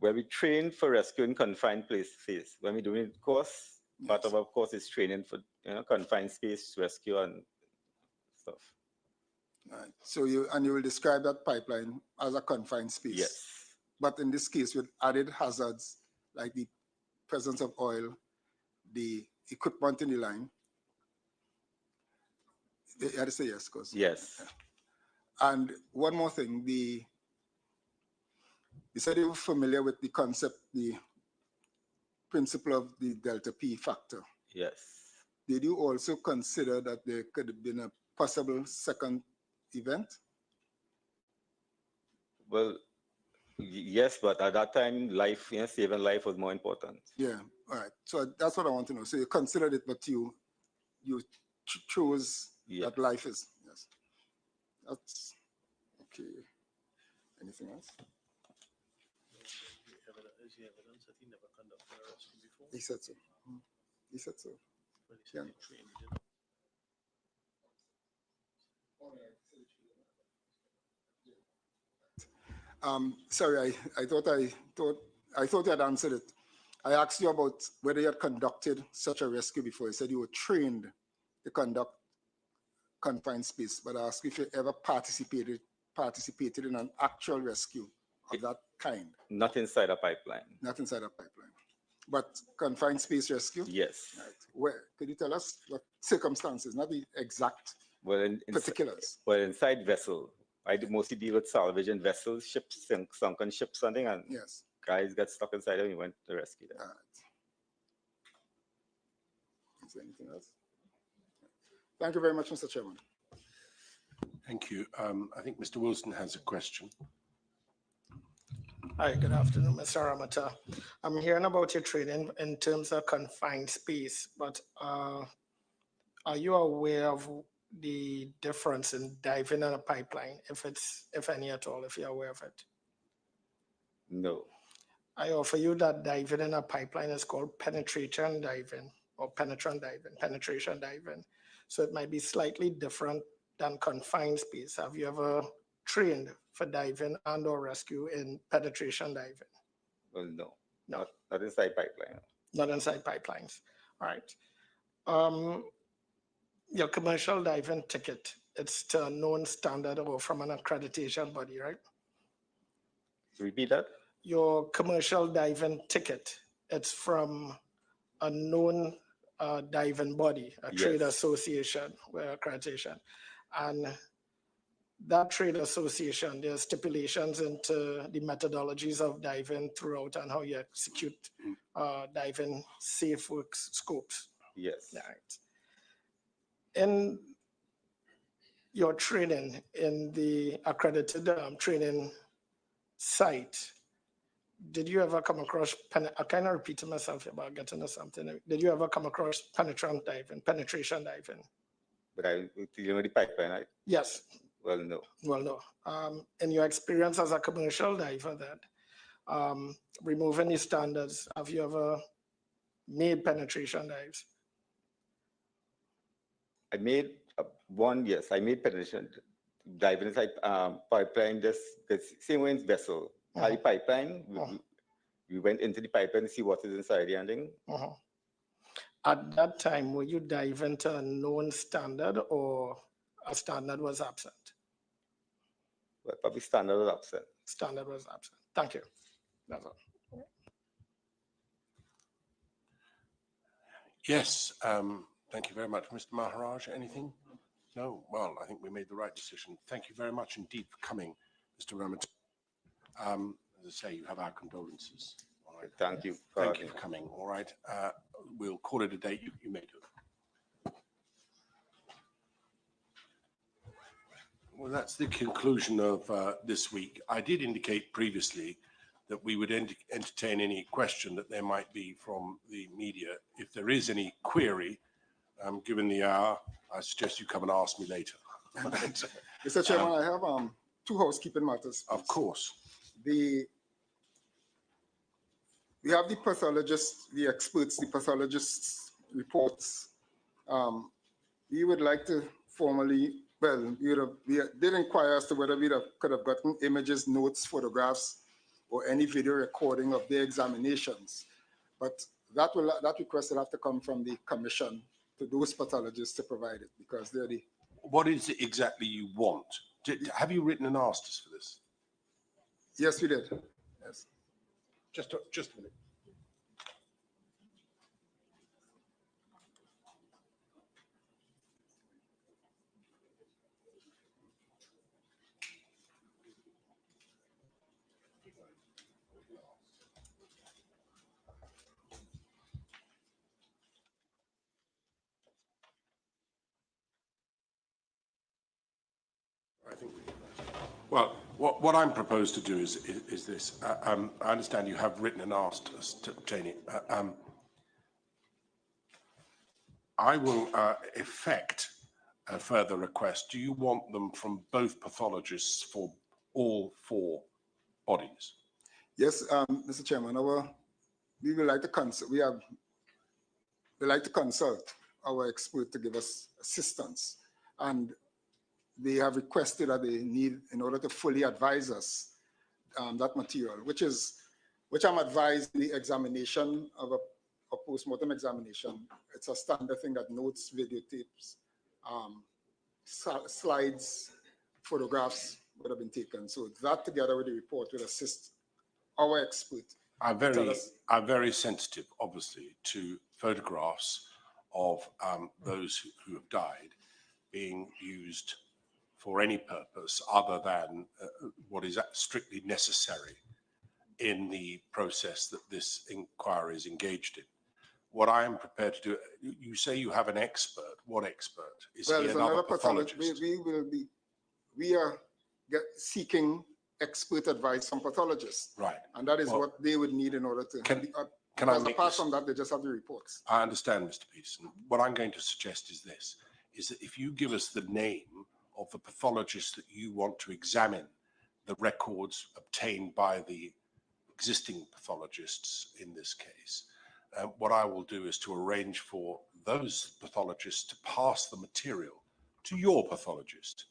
Where we train for rescue in confined places. When we're doing the course, part of our course is training for confined space rescue and stuff. Right. So you will describe that pipeline as a confined space. Yes. But in this case, with added hazards like the presence of oil, the equipment in the line. You had to say yes, because. Yes. And one more thing, you said you were familiar with the concept, the principle of the delta P factor. Yes. Did you also consider that there could have been a possible second event? Well, yes, but at that time, life, saving life was more important. Yeah, all right. So that's what I want to know. So you considered it, but you chose that life is, yes. That's okay. Anything else? is the evidence that he never conducted a rescue before? He said so. He said so. Well, he said he trained, you know. Sorry, I thought you had answered it. I asked you about whether you had conducted such a rescue before. You said you were trained to conduct confined space, but I asked if you ever participated in an actual rescue of that kind. Not inside a pipeline. Not inside a pipeline, but confined space rescue. Yes. Right. Where could you tell us what circumstances, not the exact particulars? Well, inside vessel. I mostly deal with salvage and vessels, ships, sunken ships, something, and yes, guys got stuck inside and we went to rescue them. All right. Is there anything else? Thank you very much, Mr. Chairman. Thank you. I think Mr. Wilson has a question. Hi, good afternoon, Mr. Ramata. I'm hearing about your training in terms of confined space, but are you aware of the difference in diving in a pipeline, if any at all, if you're aware of it? No. I offer you that diving in a pipeline is called penetration diving or penetration diving. So it might be slightly different than confined space. Have you ever trained for diving and or rescue in penetration diving? Well, no. No. Not inside pipeline. Not inside pipelines. All right. Your commercial diving ticket, it's to a known standard or from an accreditation body, right? Repeat that? Your commercial diving ticket, it's from a known diving body, a trade association with accreditation. And that trade association, there are stipulations into the methodologies of diving throughout and how you execute diving safe work scopes. Yes. Right. In your training in the accredited training site, did you ever come across, I kind of repeated myself about getting to something. Did you ever come across penetration diving? But you know the pipeline, Yes. Well, no. Well, no. In your experience as a commercial diver then, removing the standards, have you ever made penetration dives? I made one, yes. I made penetration diving inside pipeline, the same way in vessel. The pipeline, we went into the pipeline to see what is inside the ending. At that time, were you diving to a known standard or a standard was absent? Well, probably standard was absent. Standard was absent. Thank you. That's all. Yes. Thank you very much. Mr. Maharaj, anything? No? Well, I think we made the right decision. Thank you very much indeed for coming, Mr. Ramata. As I say, you have our condolences. All right. Thank you. Thank you for coming. All right. We'll call it a day. You may do it. Well, that's the conclusion of this week. I did indicate previously that we would entertain any question that there might be from the media. If there is any query, given the hour, I suggest you come and ask me later. Mr. Chairman, I have two housekeeping matters. Of course. We have the pathologists, the experts, the pathologists' reports. We would like to formally, well, we did inquire as to whether we could have gotten images, notes, photographs, or any video recording of their examinations. But that request will have to come from the commission to those pathologists to provide it, because they're the... What is it exactly you want? Have you written and asked us for this? Yes, we did. Yes. Just a minute. Well, what I'm proposed to do is this. I understand you have written and asked us to obtain it. I will effect a further request. Do you want them from both pathologists for all four bodies? Yes, Mr. Chairman, we would like to consult. We like to consult our expert to give us assistance, and they have requested that they need, in order to fully advise us, that material, which I'm advised the examination of a postmortem examination. It's a standard thing that notes, videotapes, slides, photographs would have been taken. So that together with the report will assist our expert. I'm very sensitive, obviously, to photographs of those who have died being used for any purpose other than what is strictly necessary in the process that this inquiry is engaged in. What I am prepared to do, you say you have an expert. What expert? Is he another pathologist? We are seeking expert advice from pathologists. Right. And that is what they would need in order to, apart from that, they just have the reports. I understand, Mr. Peterson. What I'm going to suggest is this, is that if you give us the name of the pathologist that you want to examine the records obtained by the existing pathologists in this case, what I will do is to arrange for those pathologists to pass the material to your pathologist.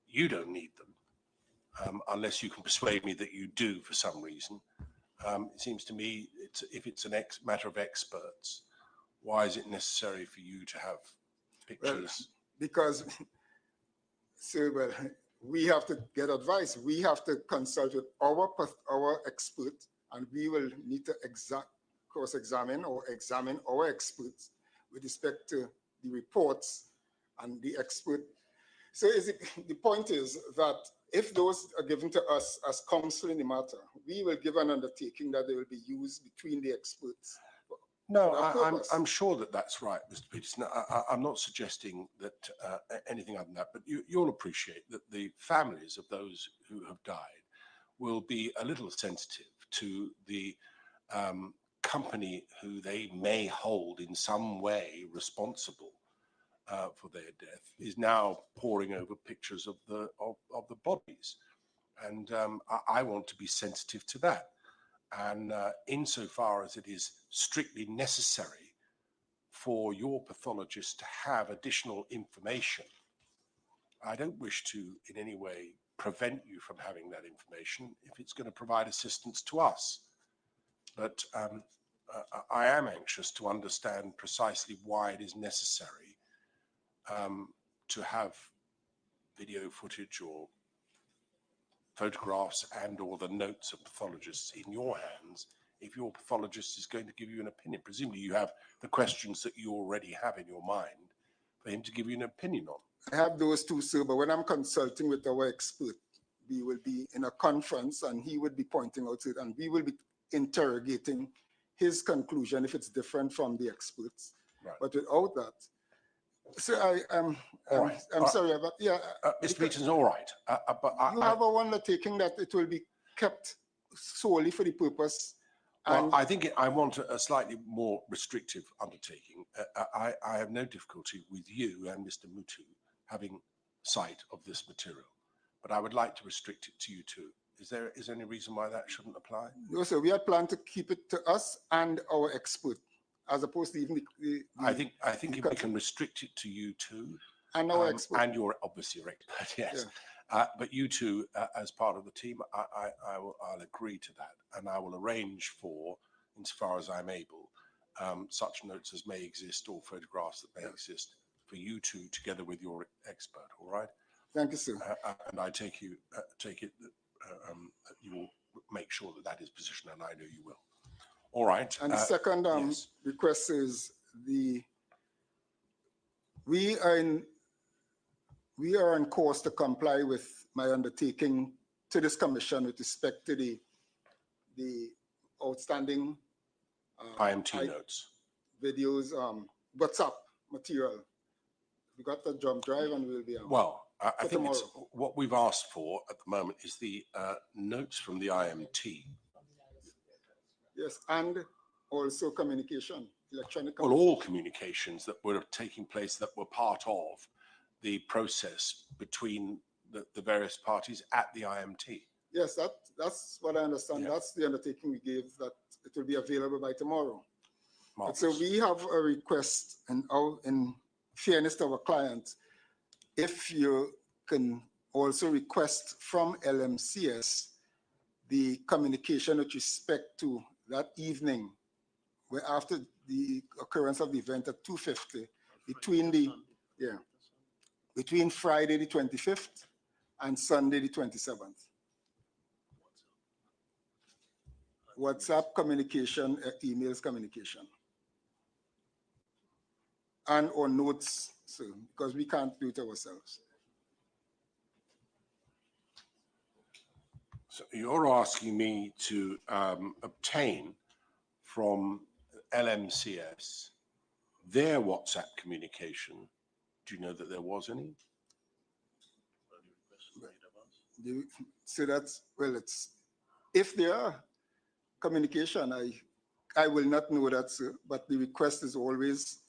You don't need them, unless you can persuade me that you do for some reason. It seems to me, if it's a matter of experts, why is it necessary for you to have pictures? Well, because, sir, we have to get advice. We have to consult with our expert, and we will need to cross-examine or examine our experts with respect to the reports and the expert. So the point is that if those are given to us as counsel in the matter, we will give an undertaking that they will be used between the experts. No, I'm sure that that's right, Mr. Peterson. I'm not suggesting that anything other than that, but you'll appreciate that the families of those who have died will be a little sensitive to the company who they may hold in some way responsible for their death is now poring over pictures of the bodies, and I want to be sensitive to that. And insofar as it is strictly necessary for your pathologist to have additional information, I don't wish to in any way prevent you from having that information if it's going to provide assistance to us. But I am anxious to understand precisely why it is necessary to have video footage or photographs and or the notes of pathologists in your hands if your pathologist is going to give you an opinion. Presumably you have the questions that you already have in your mind for him to give you an opinion on. I have those too, sir, but when I'm consulting with our expert, we will be in a conference and he would be pointing out it and we will be interrogating his conclusion if it's different from the experts. Right. But without that, so I'm sorry about, yeah. Mr. Peterson's all right. But you have a undertaking that it will be kept solely for the purpose. Well, I think I want a slightly more restrictive undertaking. I have no difficulty with you and Mr. Mutu having sight of this material, but I would like to restrict it to you too. Is there any reason why that shouldn't apply? No, sir. We had planned to keep it to us and our expert, as opposed to even the I think if we can restrict it to you two, and our expert, and you're obviously your expert, yes. Yeah. But you two, as part of the team, I'll agree to that, and I will arrange for, insofar as I'm able, such notes as may exist or photographs that may exist for you two together with your expert. All right. Thank you, sir. And I take it that you will make sure that that is positioned, and I know you will. All right. And the second request is we are on course to comply with my undertaking to this commission with respect to the outstanding IMT notes, videos, WhatsApp material. We got the jump drive and we'll be on. Well, I think what we've asked for at the moment is the notes from the IMT. Yes, and also communication, electronic communication. Well, all communications that were taking place that were part of the process between the various parties at the IMT. Yes, that's what I understand. Yeah. That's the undertaking we gave, that it will be available by tomorrow. Marvelous. So we have a request, and in fairness to our client, if you can also request from LMCS the communication with respect to that evening, where after the occurrence of the event at 2:50, between Friday the 25th and Sunday the 27th. WhatsApp communication, emails communication, and or notes, so because we can't do it ourselves. So you're asking me to obtain from LMCS their WhatsApp communication. Do you know that there was any? So that's, well, it's, if there are communication, I will not know that, sir, but the request is always,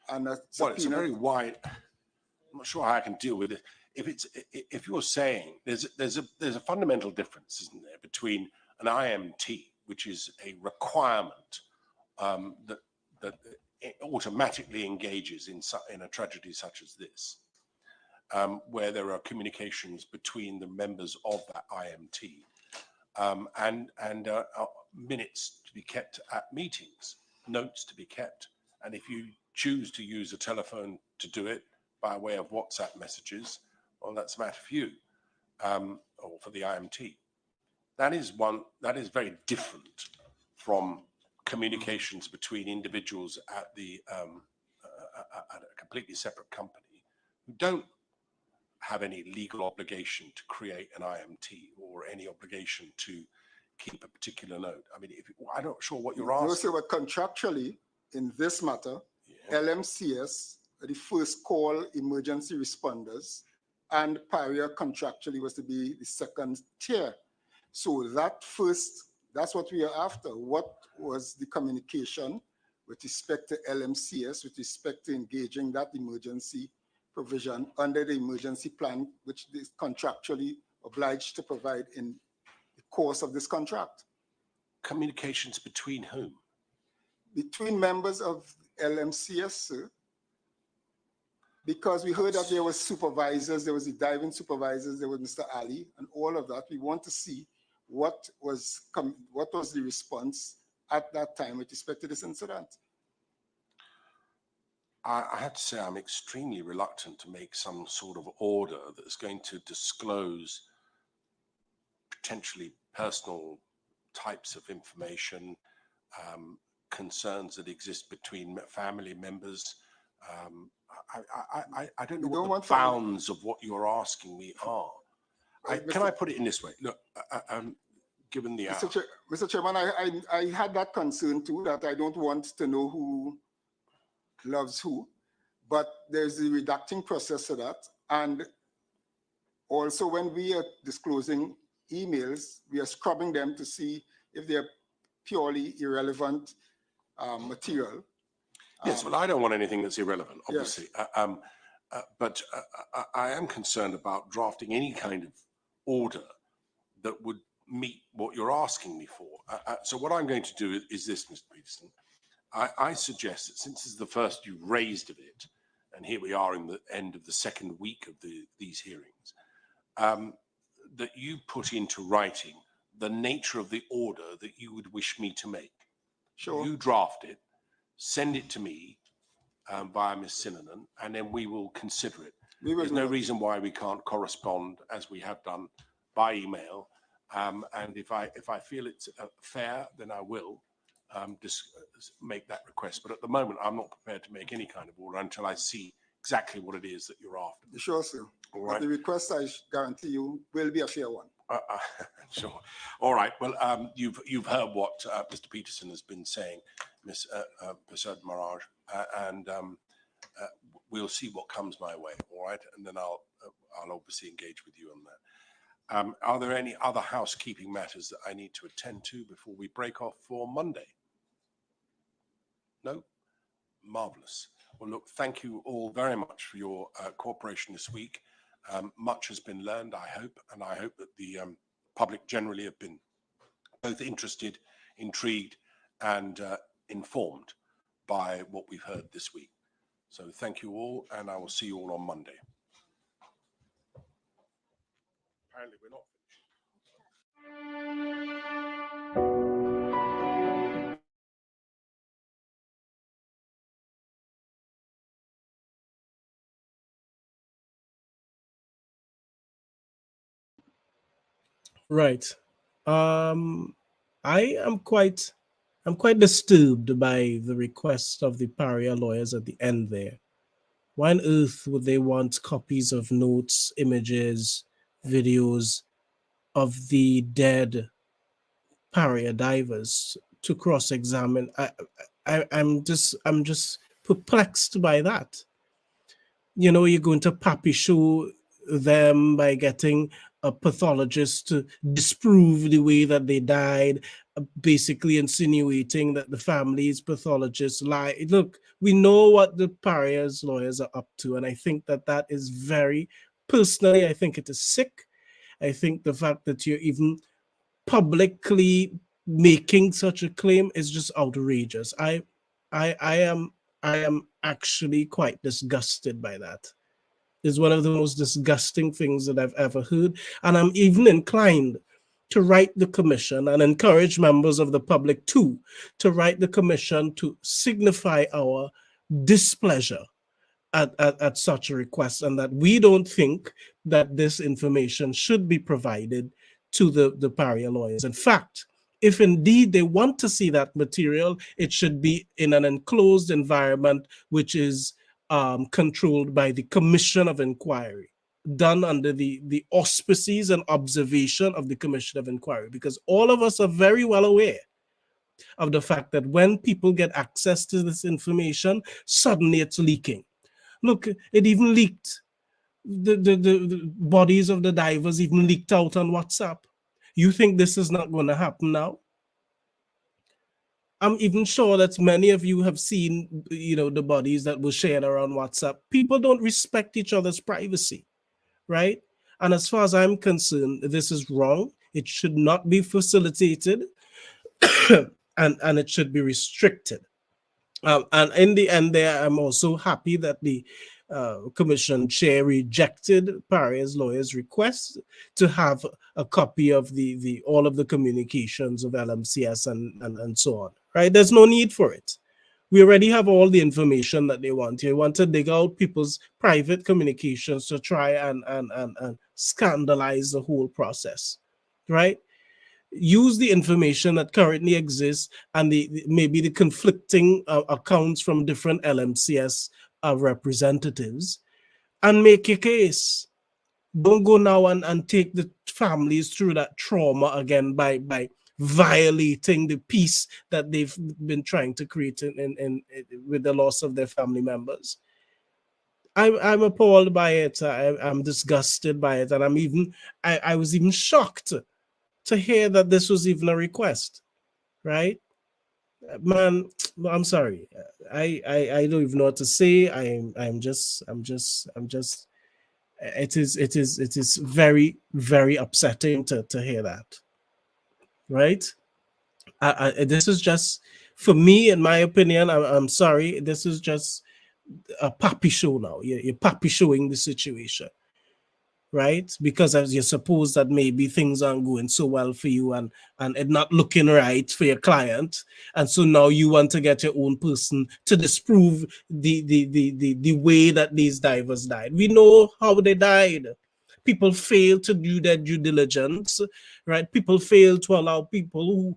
and well, it's a very wide, I'm not sure how I can deal with it. If you're saying there's a fundamental difference, isn't there, between an IMT, which is a requirement that it automatically engages in a tragedy such as this, where there are communications between the members of that IMT, and minutes to be kept at meetings, notes to be kept, and if you choose to use a telephone to do it by way of WhatsApp messages, well, that's a matter for you, or for the IMT. That is very different from communications between individuals at at a completely separate company who don't have any legal obligation to create an IMT or any obligation to keep a particular note. I mean, I'm not sure what you're asking. So, contractually, in this matter, LMCS, the first call emergency responders, and Paria contractually was to be the second tier. So that's what we are after. What was the communication with respect to LMCS, with respect to engaging that emergency provision under the emergency plan, which is contractually obliged to provide in the course of this contract? Communications between whom? Between members of LMCS, sir. Because we heard that there were supervisors, there was the diving supervisors, there was Mr. Ali, and all of that. We want to see what was the response at that time with respect to this incident. I have to say I'm extremely reluctant to make some sort of order that's going to disclose potentially personal types of information, concerns that exist between family members. I don't know what the bounds of what you're asking me are. Can I put it in this way? Look, given the hour. Mr. Chairman, I had that concern too, that I don't want to know who loves who, but there's the redacting process to that. And also when we are disclosing emails, we are scrubbing them to see if they're purely irrelevant material. Yes, well, I don't want anything that's irrelevant, obviously. Yes. But I am concerned about drafting any kind of order that would meet what you're asking me for. So what I'm going to do is this, Mr. Peterson. I suggest that since this is the first you've raised of it, and here we are in the end of the second week of these hearings, that you put into writing the nature of the order that you would wish me to make. Sure. You draft it, send it to me via Ms. Sinanen, and then we will consider it. There's no reason why we can't correspond as we have done by email. And if I feel it's fair, then I will just make that request. But at the moment, I'm not prepared to make any kind of order until I see exactly what it is that you're after. Sure, sir. All right. But the request, I guarantee you, will be a fair one. Sure. All right. Well, you've heard what Mr. Peterson has been saying, Ms. Prasad Maharaj, and we'll see what comes my way. All right, and then I'll obviously engage with you on that. Are there any other housekeeping matters that I need to attend to before we break off for Monday? No? Marvelous. Well, look, thank you all very much for your cooperation this week. Much has been learned, I hope, and I hope that the public generally have been both interested, intrigued, and informed by what we've heard this week. So thank you all, and I will see you all on Monday. Apparently we're not finished. Right. I'm quite disturbed by the request of the Paria lawyers at the end there. Why on earth would they want copies of notes, images, videos of the dead Paria divers to cross-examine? I'm just perplexed by that. You know, you're going to pappy show them by getting a pathologist to disprove the way that they died, basically insinuating that the family's pathologists lie. Look, we know what the Paria's lawyers are up to, and I think that is very, personally, I think it is sick. I think the fact that you're even publicly making such a claim is just outrageous. I am actually quite disgusted by that. It's one of the most disgusting things that I've ever heard. And I'm even inclined to write the commission and encourage members of the public too, to write the commission to signify our displeasure at such a request, and that we don't think that this information should be provided to the Paria lawyers. In fact, if indeed they want to see that material, it should be in an enclosed environment, which is controlled by the Commission of Enquiry, done under the auspices and observation of the Commission of Enquiry, because all of us are very well aware of the fact that when people get access to this information, suddenly it's leaking. Look, it even leaked. The bodies of the divers even leaked out on WhatsApp. You think this is not going to happen now? I'm even sure that many of you have seen, you know, the bodies that were shared around WhatsApp. People don't respect each other's privacy, right? And as far as I'm concerned, this is wrong. It should not be facilitated, and it should be restricted. And in the end there, I'm also happy that the commission chair rejected Paria's lawyers' request to have a copy of the all of the communications of LMCS and so on, right? There's no need for it. We already have all the information that they want. You want to dig out people's private communications to try and scandalize the whole process, right? Use the information that currently exists and maybe the conflicting accounts from different LMCS representatives and make a case. Don't go now and take the families through that trauma again by violating the peace that they've been trying to create with the loss of their family members. I'm appalled by it. I'm disgusted by it, and I was even shocked to hear that this was even a request, right? Man, I'm sorry. I don't even know what to say. I'm just it is very, very upsetting to hear that, right? This is just, for me, in my opinion, I'm sorry, this is just a puppy show now. You're puppy showing the situation, right? Because as you suppose that maybe things aren't going so well for you and it not looking right for your client, and so now you want to get your own person to disprove the way that these divers died. We know how they died. People fail to do their due diligence, right? People fail to allow people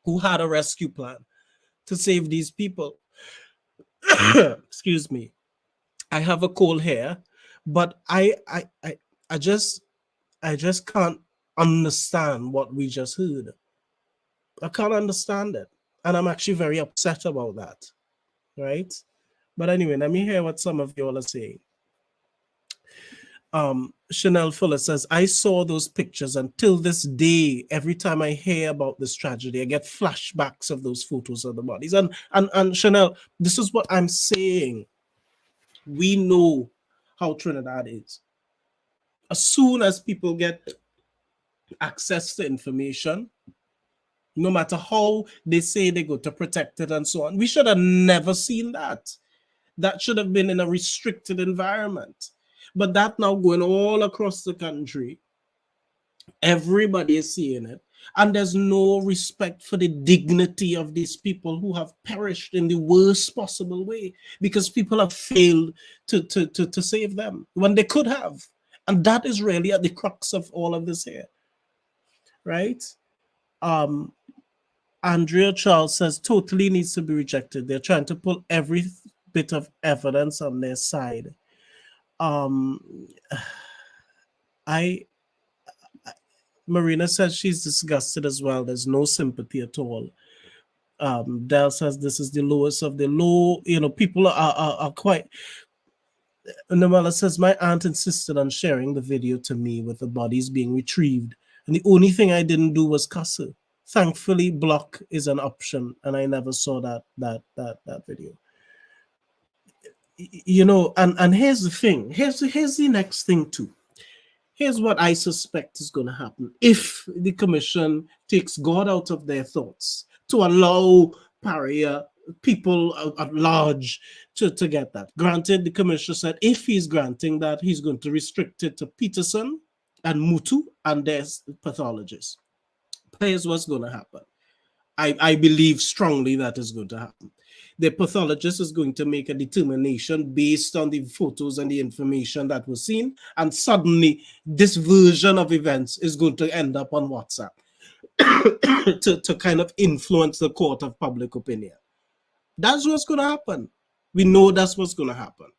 who had a rescue plan to save these people. Excuse me. I have a cold here, but I just can't understand what we just heard. I can't understand it, and I'm actually very upset about that, right? But anyway, let me hear what some of you all are saying. Chanel Fuller says, I saw those pictures, and till this day, every time I hear about this tragedy, I get flashbacks of those photos of the bodies. And Chanel, this is what I'm saying. We know how Trinidad is. as soon as people get access to information, no matter how they say they go to protect it and so on, we should have never seen that. That should have been in a restricted environment. But that now going all across the country, everybody is seeing it. And there's no respect for the dignity of these people who have perished in the worst possible way because people have failed to save them when they could have. And that is really at the crux of all of this here, right? Andrea Charles says totally needs to be rejected. They're trying to pull every bit of evidence on their side. Marina says she's disgusted as well. There's no sympathy at all. Dell says this is the lowest of the low. You know, people are quite. Namala says my aunt insisted on sharing the video to me with the bodies being retrieved, and the only thing I didn't do was cuss her. Thankfully, block is an option, and I never saw that video. You know, and here's the thing. Here's the next thing too. Here's what I suspect is going to happen if the commission takes God out of their thoughts to allow Paria people at large to get that. Granted, the commissioner said if he's granting that, he's going to restrict it to Peterson and Mutu and their pathologists. Here's what's going to happen. I believe strongly that is going to happen. The pathologist is going to make a determination based on the photos and the information that was seen, and suddenly this version of events is going to end up on WhatsApp to kind of influence the court of public opinion. That's what's going to happen. We know that's what's going to happen,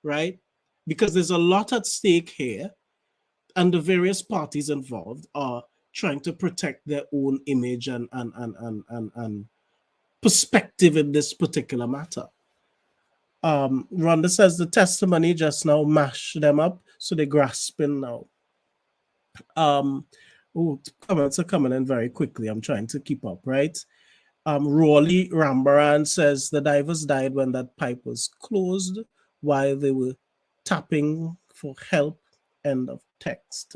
right? Because there's a lot at stake here, and the various parties involved are trying to protect their own image and perspective in this particular matter. Rhonda says the testimony just now mashed them up, so they're grasping now. Comments are coming in very quickly. I'm trying to keep up, right? Rawley Rambaran says the divers died when that pipe was closed while they were tapping for help. End of text.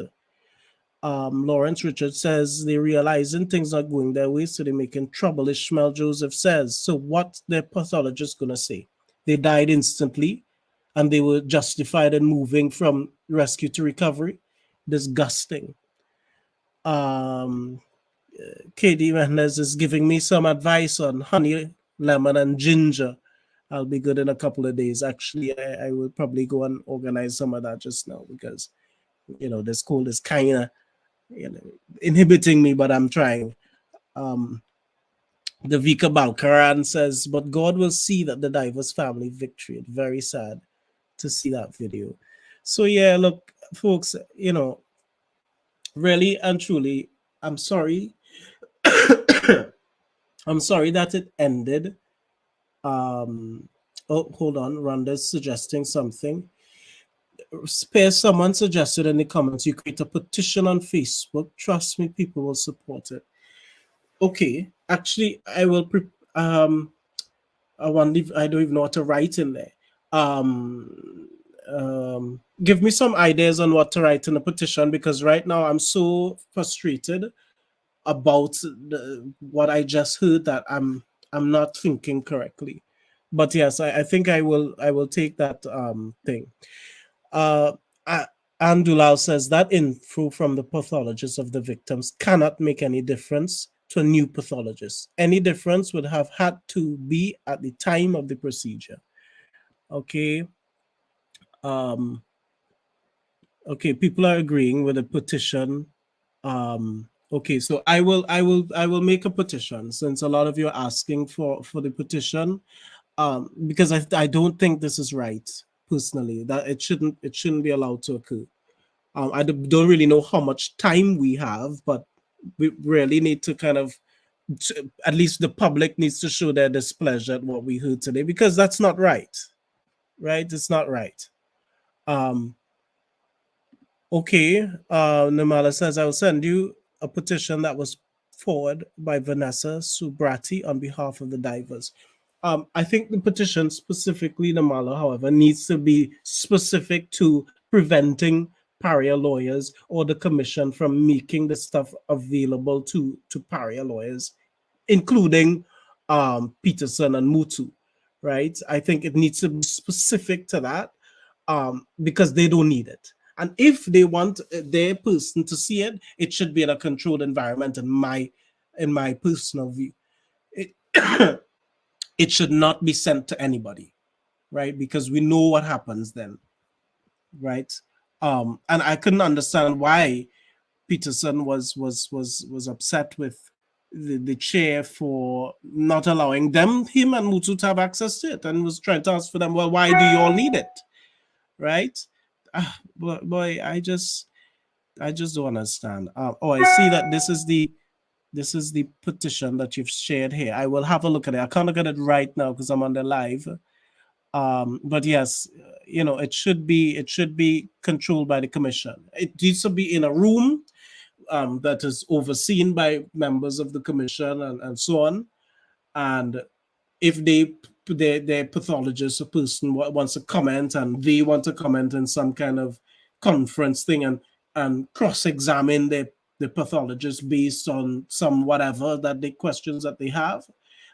Lawrence Richards says they're realizing things are going their way, so they're making trouble. Ishmael Joseph says, so what their pathologist going to say? They died instantly and they were justified in moving from rescue to recovery. Disgusting. KD Mendes is giving me some advice on honey, lemon, and ginger. I'll be good in a couple of days. Actually, I will probably go and organize some of that just now because, you know, this cold is kind of, you know, inhibiting me, but I'm trying. The Vika Balkaran says, but God will see that the diver's family victory. Very sad to see that video. So yeah, look, folks, you know, really and truly, I'm sorry. I'm sorry that it ended. Oh, hold on. Rhonda's suggesting something. Someone suggested in the comments you create a petition on Facebook. Trust me, people will support it. Okay, actually, I will. I wonder if I don't even know what to write in there. Give me some ideas on what to write in a petition, because right now I'm so frustrated about what I just heard that I'm not thinking correctly. But yes, I think I will take that thing. Andulal says that info from the pathologist of the victims cannot make any difference to a new pathologist. Any difference would have had to be at the time of the procedure. Okay. Okay, people are agreeing with the petition. Okay, so I will make a petition, since a lot of you are asking for the petition, because I don't think this is right. Personally, that it shouldn't be allowed to occur. I don't really know how much time we have, but we really need to kind of, at least the public needs to show their displeasure at what we heard today, because that's not right. Right? It's not right. Okay. Namala says, I will send you a petition that was forwarded by Vanessa Subrati on behalf of the divers. I think the petition specifically, Namala, however, needs to be specific to preventing Paria lawyers or the commission from making the stuff available to Paria lawyers, including Peterson and Mutu, right? I think it needs to be specific to that because they don't need it. And if they want their person to see it, it should be in a controlled environment. In my personal view, it should not be sent to anybody, right? Because we know what happens then, right? And I couldn't understand why Peterson was upset with the chair for not allowing him and Mutu to have access to it, and was trying to ask for them, well, why do you all need it, right? Boy, I just don't understand. Oh, I see that this is the petition that you've shared here. I will have a look at it. I can't look at it right now because I'm on the live. But yes, it should be controlled by the commission. It needs to be in a room that is overseen by members of the commission and so on. And if their pathologist or person wants to comment and they want to comment in some kind of conference thing and cross-examine the pathologist based on some whatever that the questions that they have,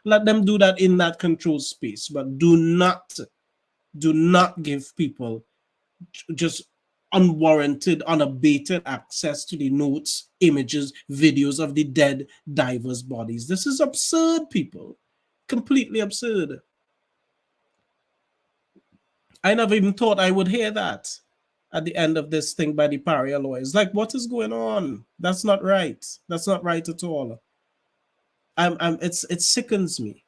let them do that in that controlled space. But do not give people just unwarranted, unabated access to the notes, images, videos of the dead divers' bodies. This is absurd, people. Completely absurd. I never even thought I would hear that at the end of this thing by the Paria lawyers. Like, what is going on? That's not right. That's not right at all. It sickens me.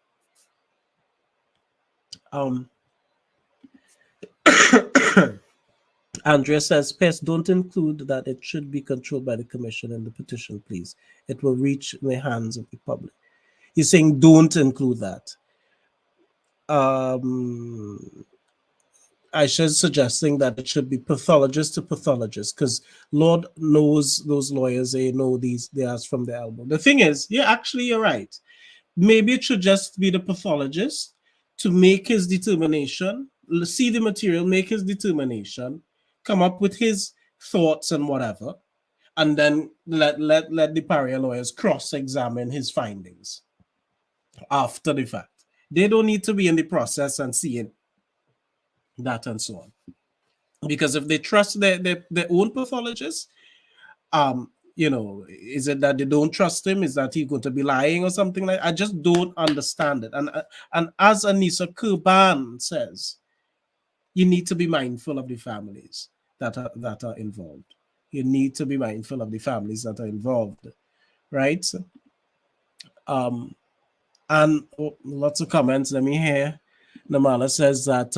Andrea says, Pest, don't include that it should be controlled by the commission in the petition, please. It will reach the hands of the public. He's saying don't include that. Aisha's suggesting that it should be pathologist to pathologist, because Lord knows those lawyers, they know they ask from the elbow. The thing is, you're right. Maybe it should just be the pathologist to make his determination, see the material, make his determination, come up with his thoughts and whatever, and then let the Paria lawyers cross-examine his findings after the fact. They don't need to be in the process and seeing that and so on. Because if they trust their own pathologist, is it that they don't trust him? Is that he's going to be lying or something like that? I just don't understand it. And as Anissa Kurban says, you need to be mindful of the families that are involved. You need to be mindful of the families that are involved, right? And lots of comments. Let me hear. Namala says that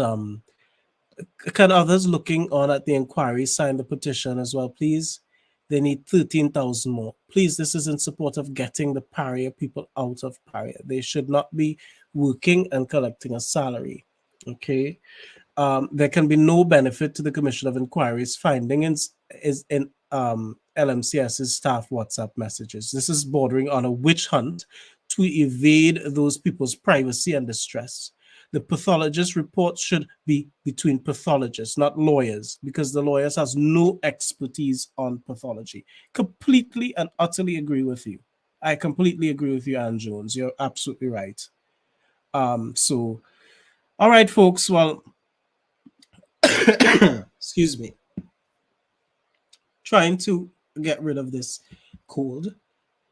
can others looking on at the inquiry sign the petition as well, please? They need 13,000 more. Please, this is in support of getting the Paria people out of Paria. They should not be working and collecting a salary. Okay. There can be no benefit to the Commission of Inquiry's findings is in LMCS's staff WhatsApp messages. This is bordering on a witch hunt to evade those people's privacy and distress. The pathologist report should be between pathologists, not lawyers, because the lawyers has no expertise on pathology. Completely and utterly agree with you. I completely agree with you, Ann Jones. You're absolutely right. So, all right, folks. Well, excuse me. Trying to get rid of this cold,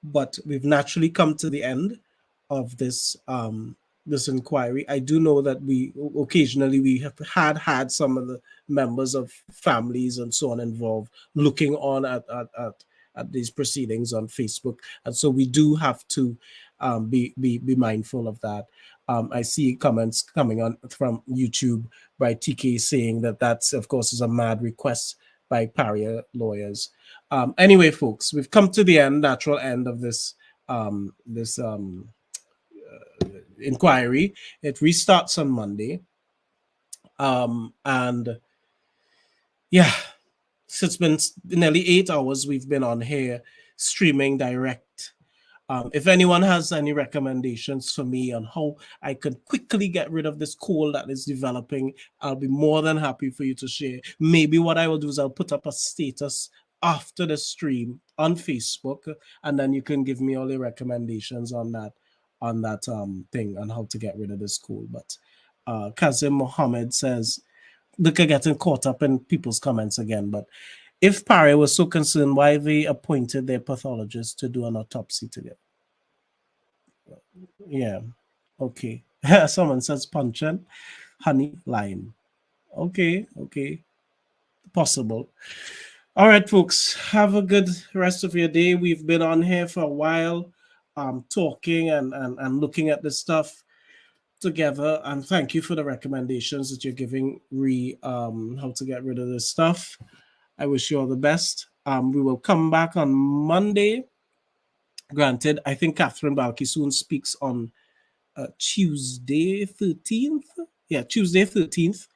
but we've naturally come to the end of this this inquiry. I do know that we occasionally have had some of the members of families and so on involved looking on at these proceedings on Facebook, and so we do have to be mindful of that. I see comments coming on from YouTube by TK saying that that's, of course, is a mad request by Paria lawyers. Anyway, folks, we've come to the natural end of this inquiry. It restarts on Monday. And yeah, so it's been nearly 8 hours we've been on here streaming direct If anyone has any recommendations for me on how I can quickly get rid of this coal that is developing, I'll be more than happy for you to share. Maybe what I will do is I'll put up a status after the stream on Facebook, and then you can give me all your recommendations on that thing on how to get rid of this coal. But Kazim Mohammed says, look at getting caught up in people's comments again, but if Paria was so concerned, why they appointed their pathologist to do an autopsy together? Yeah, okay. Someone says puncheon, honey, lime. Okay, possible. All right, folks, have a good rest of your day. We've been on here for a while, talking and looking at this stuff together, and thank you for the recommendations that you're giving how to get rid of this stuff. I wish you all the best. We will come back on Monday. Granted, I think Catherine Balki soon speaks on Tuesday 13th. Yeah, Tuesday 13th.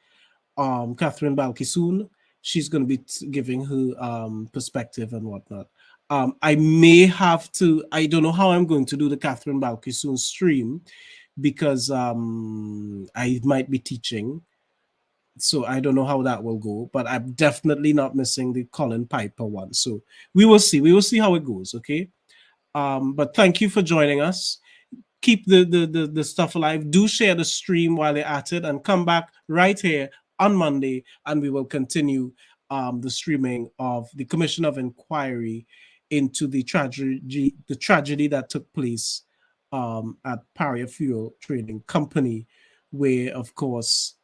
Catherine Balki soon. She's going to be giving her perspective and whatnot. I may have to, I don't know how I'm going to do the Catherine Balki soon stream because I might be teaching. So I don't know how that will go, but I'm definitely not missing the Colin Piper one. So we will see. We will see how it goes, okay? But thank you for joining us. Keep the stuff alive. Do share the stream while you're at it, and come back right here on Monday, and we will continue the streaming of the Commission of Inquiry into the tragedy that took place at Paria Fuel Trading Company, where, of course,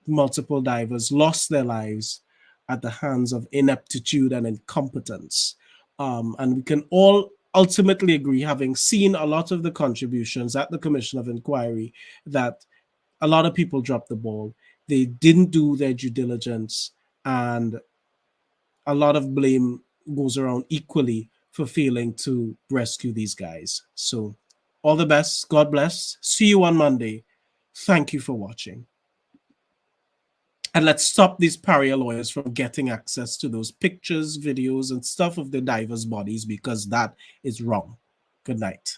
multiple divers lost their lives at the hands of ineptitude and incompetence. And we can all ultimately agree, having seen a lot of the contributions at the Commission of Inquiry, that a lot of people dropped the ball. They didn't do their due diligence, and a lot of blame goes around equally for failing to rescue these guys. So all the best. God bless. See you on Monday. Thank you for watching. And let's stop these Paria lawyers from getting access to those pictures, videos, and stuff of the divers' bodies, because that is wrong. Good night.